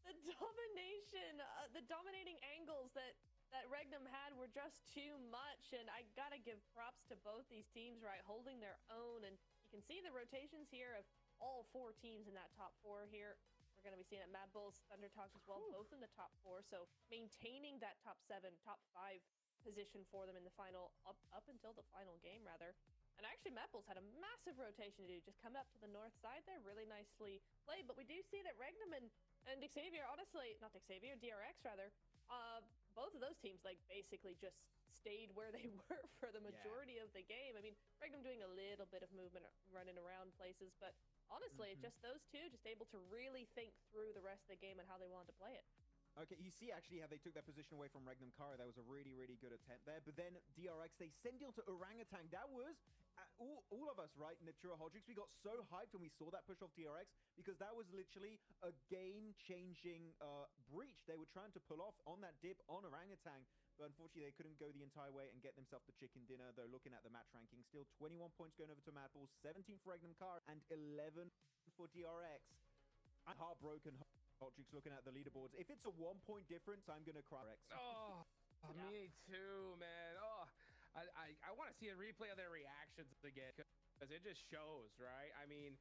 The domination, the dominating angles that Regnum had were just too much, and I gotta give props to both these teams, right, holding their own. And you can see the rotations here of all 4 teams in that top 4 here. We're gonna be seeing at Mad Bulls, Thunder Talk as well, both in the top 4. So maintaining that top 7, top 5 position for them in the final, up until the final game rather. And actually, Mad Bulls had a massive rotation to do, just come up to the north side there, really nicely played. But we do see that Regnum and Xavier, honestly, not Xavier, DRX rather, both of those teams like basically just stayed where they were for the majority of the game. I mean, Regnum doing a little bit of movement, running around places, but honestly, just those two just able to really think through the rest of the game and how they wanted to play it.
Okay, you see actually how they took their position away from Regnum Kara. That was a really, really good attempt there. But then DRX, they send it onto Orangutan. That was, all of us, right, Niptura Hodrix, we got so hyped when we saw that push off DRX because that was literally a game-changing breach they were trying to pull off on that dip on Orangutan. But unfortunately, they couldn't go the entire way and get themselves the chicken dinner. Though looking at the match ranking, still 21 points going over to Mad Bulls, 17 for Regnum Kara, and 11 for DRX. I'm heartbroken. Hodrix looking at the leaderboards. If it's a 1-point difference, I'm gonna cry. Rex.
Oh, me too, man. Oh, I want to see a replay of their reactions again because it just shows, right? I mean,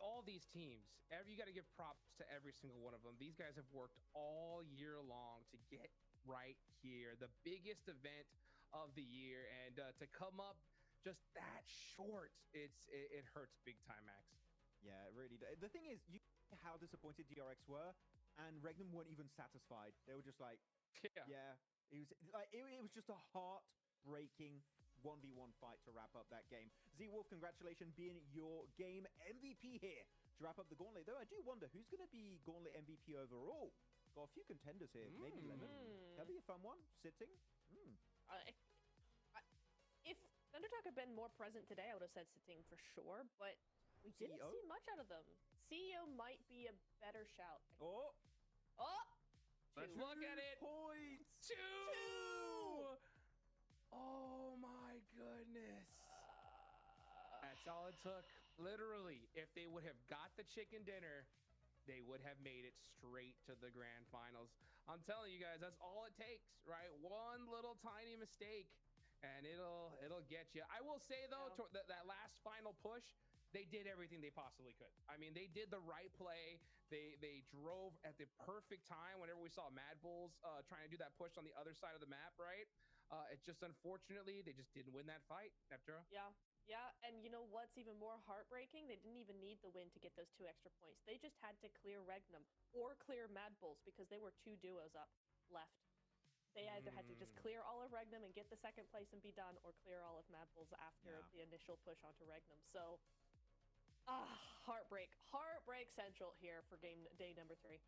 all these teams, you got to give props to every single one of them. These guys have worked all year long to get right here, the biggest event of the year, and to come up just that short, it hurts big time, Max.
Yeah, it really does. The thing is, you how disappointed DRX were, and Regnum weren't even satisfied. They were just like, yeah. It was like it was just a heartbreaking 1v1 fight to wrap up that game. Z-Wolf, congratulations being your game MVP here to wrap up the Gauntlet. Though I do wonder who's going to be Gauntlet MVP overall. Got a few contenders here. Maybe Lemon. That'd be a fun one. Sitting.
If Thundertalk had been more present today, I would have said Sitting for sure, but we didn't see much out of them. CEO might be a better shout.
Oh!
Let's look at it.
Points.
2! Oh my goodness. That's all it took. Literally, if they would have got the chicken dinner, they would have made it straight to the grand finals. I'm telling you guys, that's all it takes, right? One little tiny mistake and it'll get you. I will say though, that last final push, they did everything they possibly could. I mean, they did the right play. They drove at the perfect time whenever we saw Mad Bulls trying to do that push on the other side of the map, right? It just, unfortunately, they just didn't win that fight, Neptura.
Yeah, and you know what's even more heartbreaking? They didn't even need the win to get those 2 extra points. They just had to clear Regnum or clear Mad Bulls because they were 2 duos up left. They either had to just clear all of Regnum and get the 2nd place and be done, or clear all of Mad Bulls after the initial push onto Regnum. So, heartbreak central here for day number 3.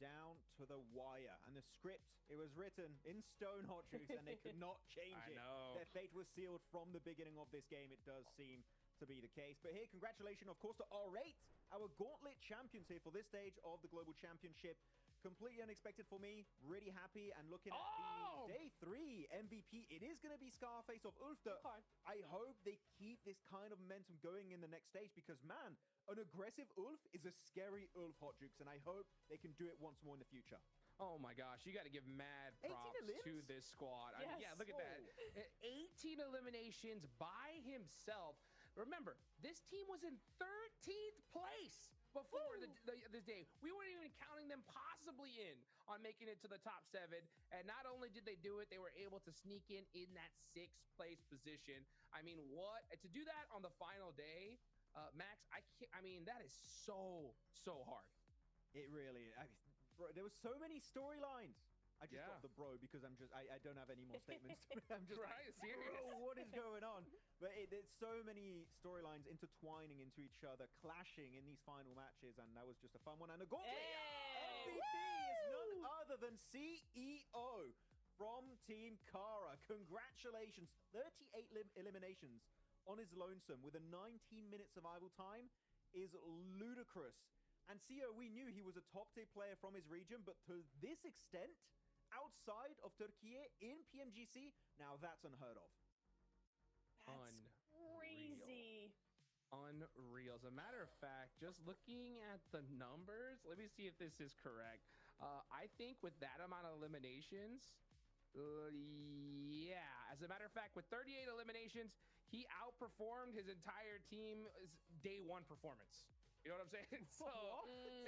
Down to the wire, and the script, it was written in stone, Hodrix, and they could not change it. Their fate was sealed from the beginning of this game. It does seem to be the case. But here, congratulations, of course, to R8, our Gauntlet champions here for this stage of the Global Championship. Completely unexpected for me. Really happy. And looking at the day 3 MVP, it is going to be Scarface of Ulf. I hope they keep this kind of momentum going in the next stage because, man, an aggressive Ulf is a scary Ulf, Hodrix, and I hope they can do it once more in the future.
Oh my gosh, you got to give mad props to this squad. I mean, yeah, look at that. 18 eliminations by himself. Remember, this team was in 13th place before this day. We weren't even counting them possibly in on making it to the top 7. And not only did they do it, they were able to sneak in that 6th place position. I mean, what? To do that on the final day, Max, I mean, that is so hard.
It really is. Bro, there were so many storylines. I just got the bro because I don't have any more statements. I'm just like, bro, what is going on? But there's so many storylines intertwining into each other, clashing in these final matches, and that was just a fun one. And a Gauntlet MVP is none other than CEO from Team Kara. Congratulations, 38 eliminations on his lonesome with a 19-minute survival time is ludicrous. And Xi'an, we knew he was a top-tier player from his region, but to this extent, outside of Turkey in PMGC, now that's unheard of.
That's
Crazy.
Unreal. As a matter of fact, just looking at the numbers, let me see if this is correct. I think with that amount of eliminations, yeah. As a matter of fact, with 38 eliminations, he outperformed his entire team's day one performance. You know what I'm saying? So,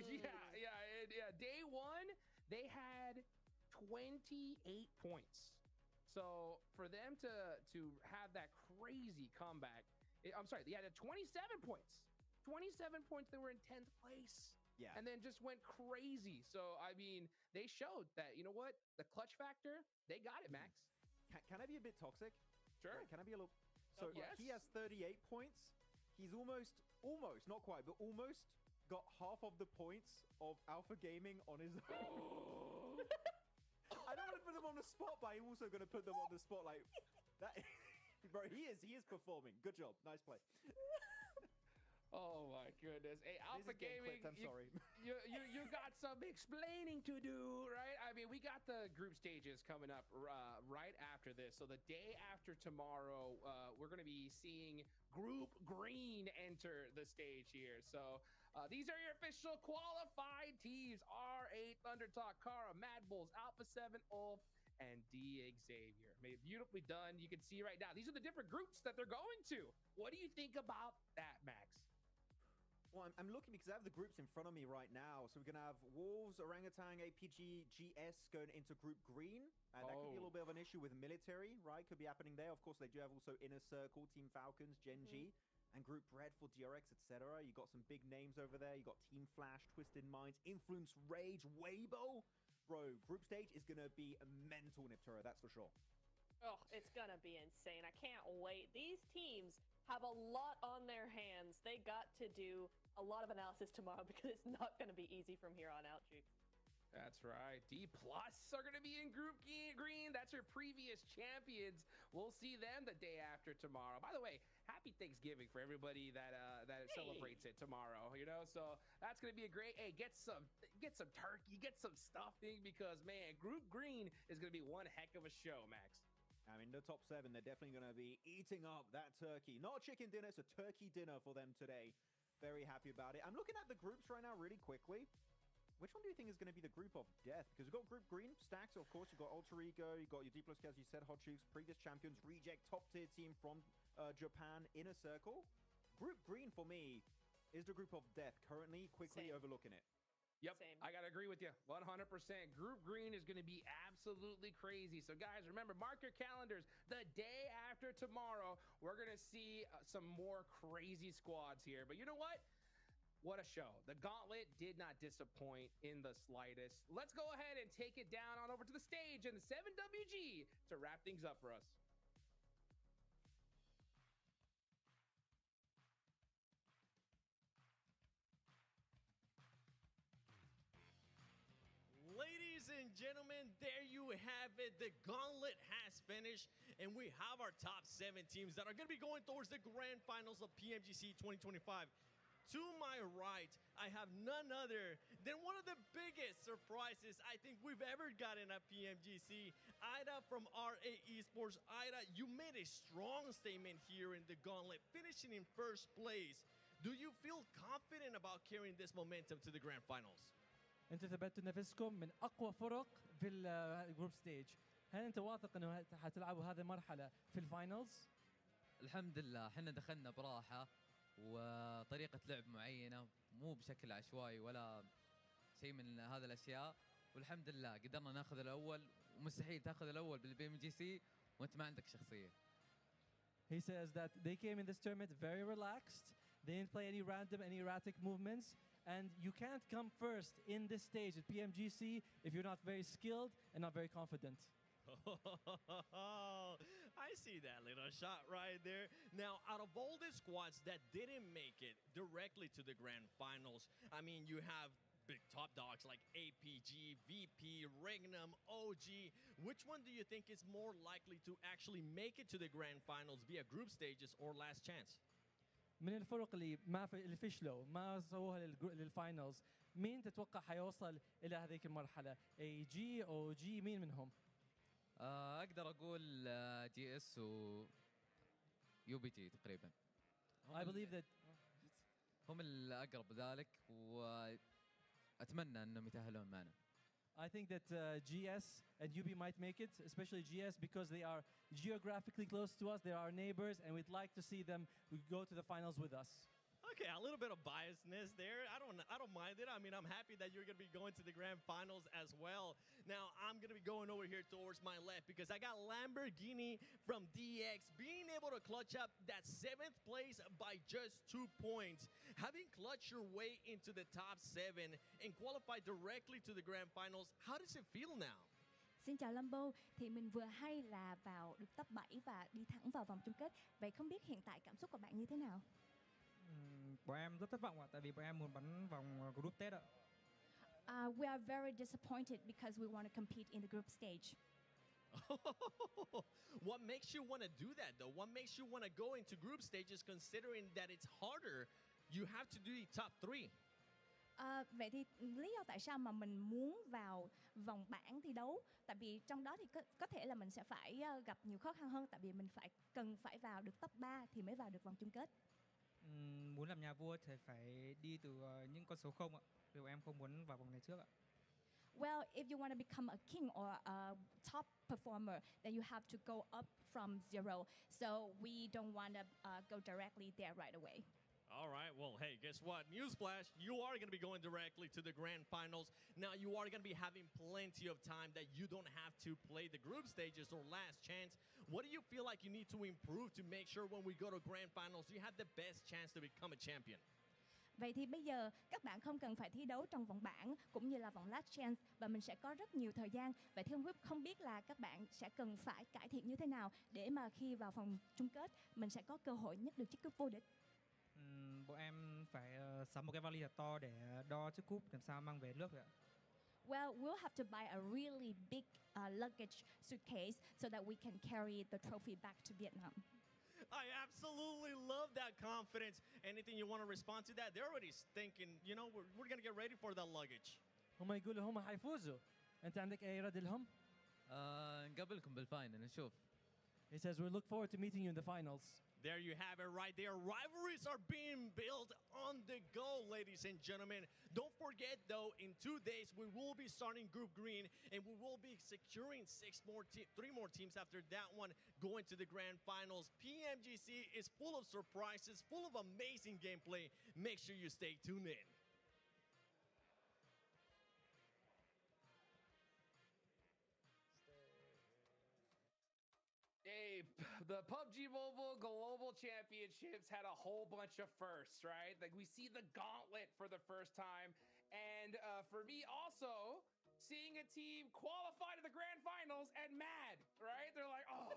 yeah. Day one, they had 28 points. So for them to have that crazy comeback, I'm sorry, they had 27 points. 27 points. They were in 10th place.
Yeah.
And then just went crazy. So, I mean, they showed that, you know what? The clutch factor, they got it, Max.
Can I be a bit toxic?
Sure.
Can I be a little... So
yes.
He has 38 points. He's almost, not quite, but almost got half of the points of Alpha Gaming on his own. I don't want to put them on the spot, but I'm also going to put them on the spot like that. Bro, he is performing. Good job. Nice play.
Oh my goodness. Hey, Alpha Gaming,
I'm sorry.
You got some explaining to do, right? I mean, we got the group stages coming up right after this. So the day after tomorrow, we're going to be seeing Group Green enter the stage here. So these are your official qualified teams. R8, Thundertalk, Kara, Mad Bulls, Alpha 7, Ulf, and D Xavier. Made beautifully done. You can see right now, these are the different groups that they're going to. What do you think about that, Max?
Well, I'm looking because I have the groups in front of me right now. So we're going to have Wolves, Orangutan, APG, GS going into Group Green. That could be a little bit of an issue with military, right? Could be happening there. Of course, they do have also Inner Circle, Team Falcons, Gen G, and Group Red for DRX, etc. You got some big names over there. You got Team Flash, Twisted Minds, Influence Rage, Weibo. Bro, group stage is going to be a mental Niptura, that's for sure.
Oh, it's going to be insane. I can't wait. These teams have a lot on their hands. They got to do a lot of analysis tomorrow because it's not going to be easy from here on out, Jukes.
That's right. D+ are going to be in Group Green. That's your previous champions. We'll see them the day after tomorrow. By the way, happy Thanksgiving for everybody that celebrates it tomorrow. You know, so that's going to be a great. Hey, get some turkey, get some stuffing because man, Group Green is going to be one heck of a show, Max.
I mean, the top 7, they're definitely going to be eating up that turkey. Not a chicken dinner, it's a turkey dinner for them today. Very happy about it. I'm looking at the groups right now really quickly. Which one do you think is going to be the group of death? Because we've got Group Green, Stacks, of course. You've got Alter Ego, you've got your D+, as you said, Hot Chooks, previous champions, Reject, top-tier team from Japan, Inner Circle. Group Green, for me, is the group of death, currently quickly overlooking it.
Yep, I got to agree with you 100%. Group Green is going to be absolutely crazy. So, guys, remember, mark your calendars. The day after tomorrow, we're going to see some more crazy squads here. But you know what? What a show. The Gauntlet did not disappoint in the slightest. Let's go ahead and take it down on over to the stage in the 7WG to wrap things up for us.
Ladies and gentlemen, there you have it. The Gauntlet has finished, and we have our top 7 teams that are going to be going towards the grand finals of PMGC 2025. To my right, I have none other than one of the biggest surprises I think we've ever gotten at PMGC. Ida from RA Esports. Ida, you made a strong statement here in the Gauntlet, finishing in first place. Do you feel confident about carrying this momentum to the grand finals?
انتوا ثبتوا نفسكم من اقوى فرق في الجروب ستيج. هل انت واثق انه حتلعبوا هذه المرحله في الفاينلز؟
الحمد لله احنا دخلنا براحه وطريقه لعب معينه مو بشكل عشوائي ولا شيء من هذه الاشياء والحمد لله قدرنا ناخذ الاول ومستحيل تاخذ الاول بالبي ام جي سي وانت ما عندك شخصيه.
He says that they came in this tournament very relaxed. They didn't play any random, any erratic movements. And you can't come first in this stage at PMGC if you're not very skilled and not very confident.
Oh, I see that little shot right there. Now, out of all the squads that didn't make it directly to the grand finals, I mean, you have big top dogs like APG, VP, Regnum, OG. Which one do you think is more likely to actually make it to the grand finals via group stages or last chance?
من الفرق اللي اللي فشلوا ما سووها للفاينلز، مين تتوقع حيوصل الى هذيك المرحله؟ اي جي او جي، مين منهم؟
اقدر اقول جي اس و يو بي تي تقريبا.
I believe that
هم الاقرب ذلك، واتمنى انهم يتاهلون معنا.
I think that GS and UB might make it, especially GS because they are geographically close to us. They are our neighbors, and we'd like to see them go to the finals with us.
Okay, a little bit of biasness there. I don't mind it. I mean, I'm happy that you're going to be going to the grand finals as well. Now, I'm going to be going over here towards my left because I got Lamborghini from DX being able to clutch up that 7th place by just 2 points. Having clutched your way into the top 7 and qualified directly to the grand finals, how does it feel now?
Xin chào Lambo, thì mình vừa hay là vào được top 7 và đi thẳng vào vòng chung kết. Vậy không biết hiện tại cảm xúc của bạn như thế nào?
Bọn em rất thất vọng ạ, tại vì bọn em muốn bắn vòng group stage ạ.
We are very disappointed because we want to compete in the group stage.
What makes you want to do that though? What makes you want to go into group stages considering that it's harder? You have to do the top 3.
Vậy thì lý do tại sao mà mình muốn vào vòng bảng thi đấu? Tại vì trong đó thì có thể là mình sẽ phải gặp nhiều khó khăn hơn, tại vì mình cần phải vào được top 3 thì mới vào được vòng chung kết.
Muốn làm nhà vua thì phải đi từ những con số 0 ạ. Vì em không muốn vào vòng này trước ạ.
Well, if you want to become a king or a top performer, then you have to go up from 0. So we don't want to go directly there right away.
All right, well, hey, guess what? Newsflash, you are going to be going directly to the grand finals. Now, you are going to be having plenty of time that you don't have to play the group stages or last chance. What do you feel like you need to improve to make sure when we go to grand finals, you have the best chance to become a champion?
Vậy thì bây giờ các bạn không cần phải thi đấu trong vòng bảng cũng như là vòng last chance và mình sẽ có rất nhiều thời gian. Vậy thì không biết là các bạn sẽ cần phải cải thiện như thế nào để mà khi vào vòng chung kết mình sẽ có cơ hội nhất được chiếc cúp vô địch.
Bọn em phải sắm một cái vali thật to để đo chiếc cúp làm sao mang về nước vậy ạ.
Well, we'll have to buy a really big luggage suitcase so that we can carry the trophy back to Vietnam.
I absolutely love that confidence. Anything you want to respond to that? They're already thinking, you know, we're going to get ready for that luggage.
هم يقولوا هم حيفوزوا. أنت عندك أي رد لهم؟
نقابلكم بالفاينل نشوف.
He says we look forward to meeting you in the finals.
There you have it right there. Rivalries are being built on the go, ladies and gentlemen. Don't forget, though, in 2 days, we will be starting Group Green, and we will be securing 3 more teams after that one going to the grand finals. PMGC is full of surprises, full of amazing gameplay. Make sure you stay tuned in.
Hey, the PUBG Mobile Global Championships had a whole bunch of firsts, right? Like we see the Gauntlet for the first time. And for me also, seeing a team qualify to the grand finals and mad, right? They're like, oh,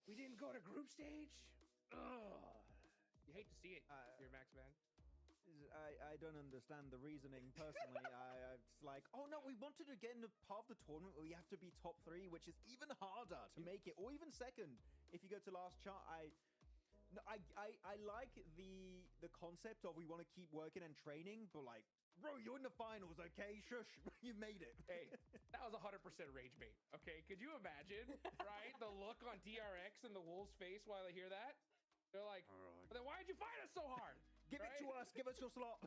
we didn't go to group stage? Ugh. You hate to see it, here, Max, man.
I don't understand the reasoning personally. It's like, oh no, we wanted to get in a part of the tournament where we have to be top 3, which is even harder to make it, or even second if you go to last chart. I like the concept of we want to keep working and training, but like, bro, you're in the finals, okay? Shush, you made it.
Hey, that was 100% rage bait, okay? Could you imagine, right? The look on DRX and the Wolves' face while they hear that? They're like, then why did you fight us so hard?
Give it to us. Give us your slot.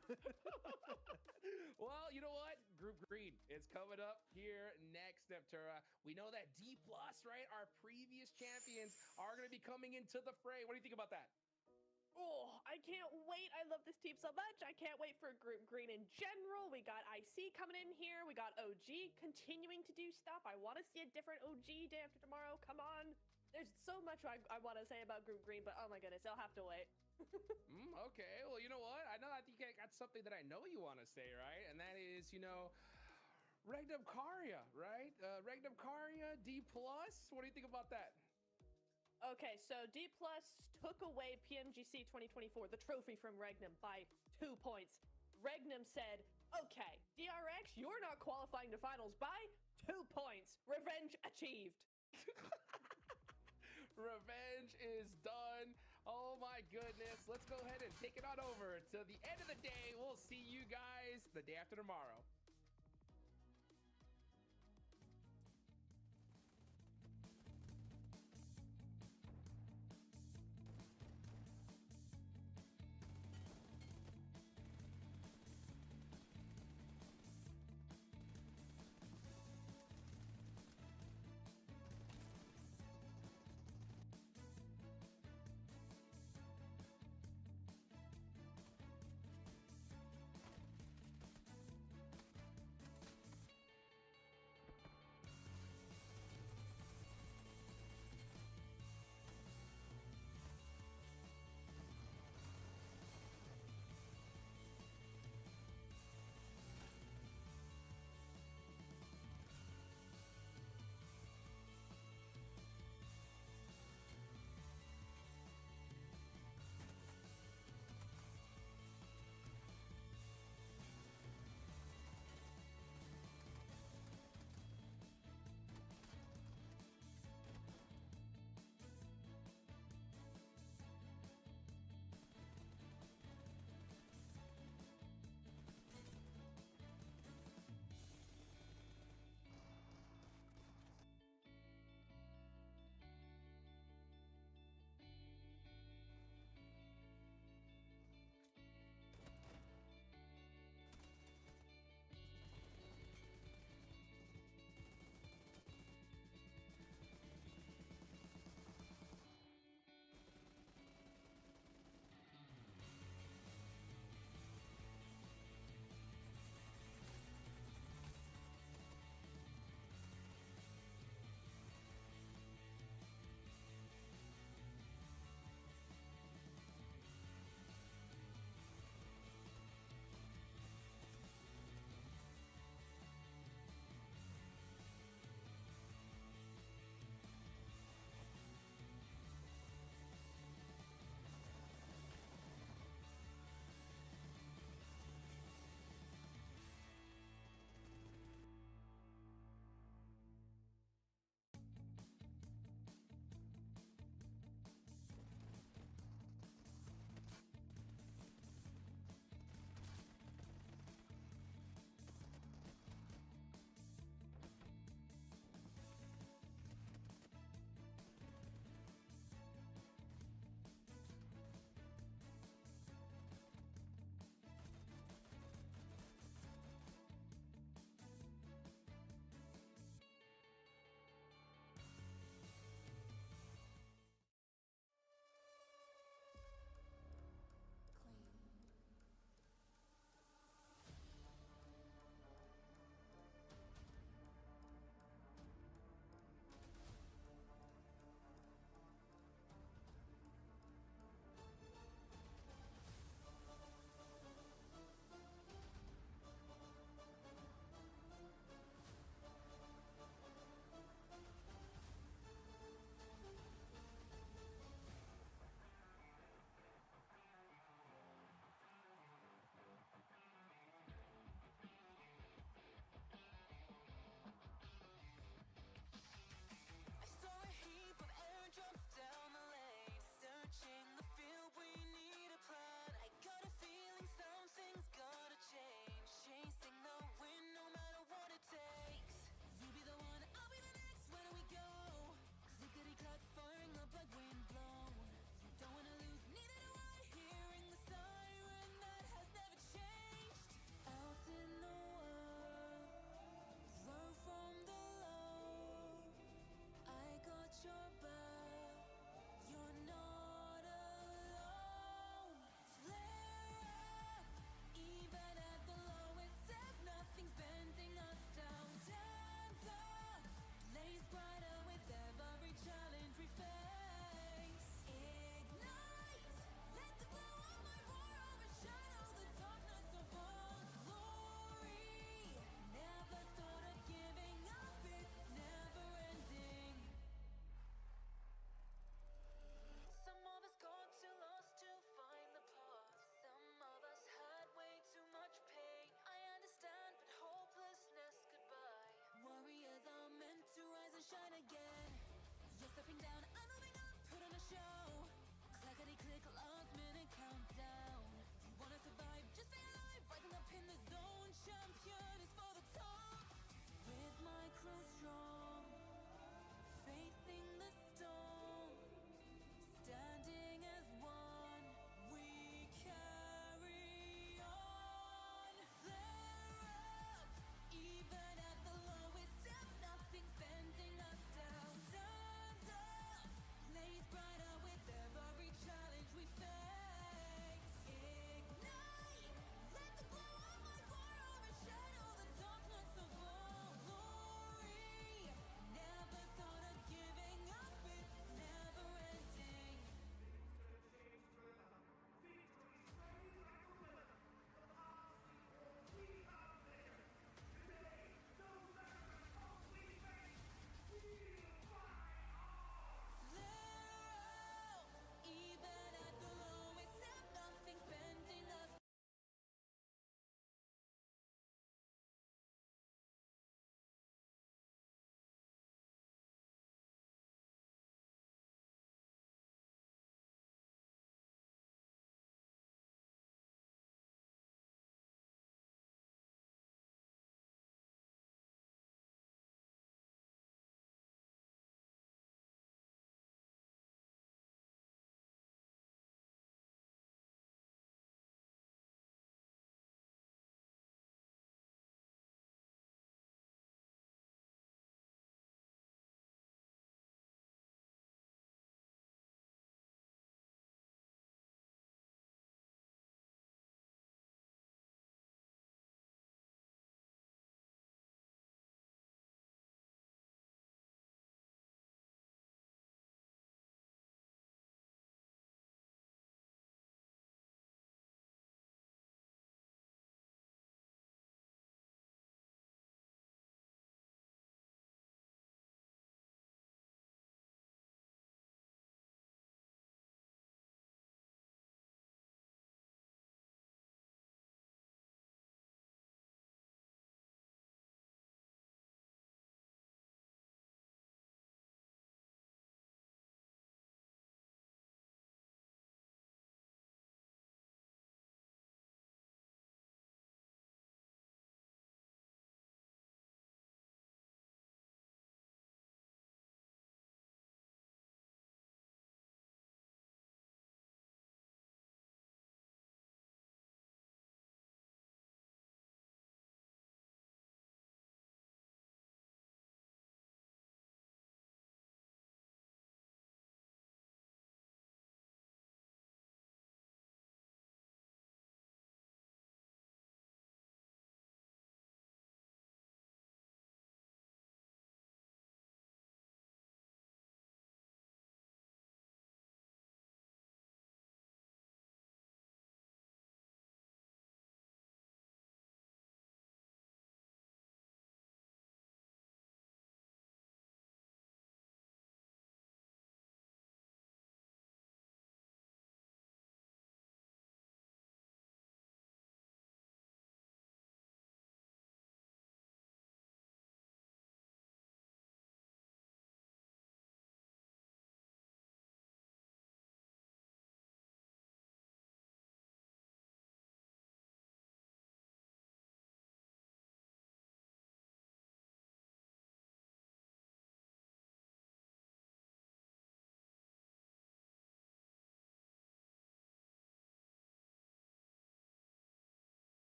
Well, you know what? Group Green is coming up here next, Neptura. We know that D+, right? Our previous champions are going to be coming into the fray. What do you think about that?
Oh, I can't wait. I love this team so much. I can't wait for Group Green in general. We got IC coming in here. We got OG continuing to do stuff. I want to see a different OG day after tomorrow. Come on. There's so much I want to say about Group Green, but oh my goodness, I'll have to wait.
Okay, well, you know what? I know I think I got something that I know you want to say, right? And that is, you know, Regnum Karya, right? Regnum Karya, D+. What do you think about that?
Okay, so D+ took away PMGC 2024, the trophy from Regnum, by 2 points. Regnum said, okay, DRX, you're not qualifying to finals by 2 points. Revenge achieved.
Revenge is done. Oh my goodness. Let's go ahead and take it on over to the end of the day. We'll see you guys the day after tomorrow.
shine again. You're stepping down, I'm moving up, put on a show. Collect clickety click, last minute countdown. You wanna survive, just stay alive, rising up in the zone. Champion is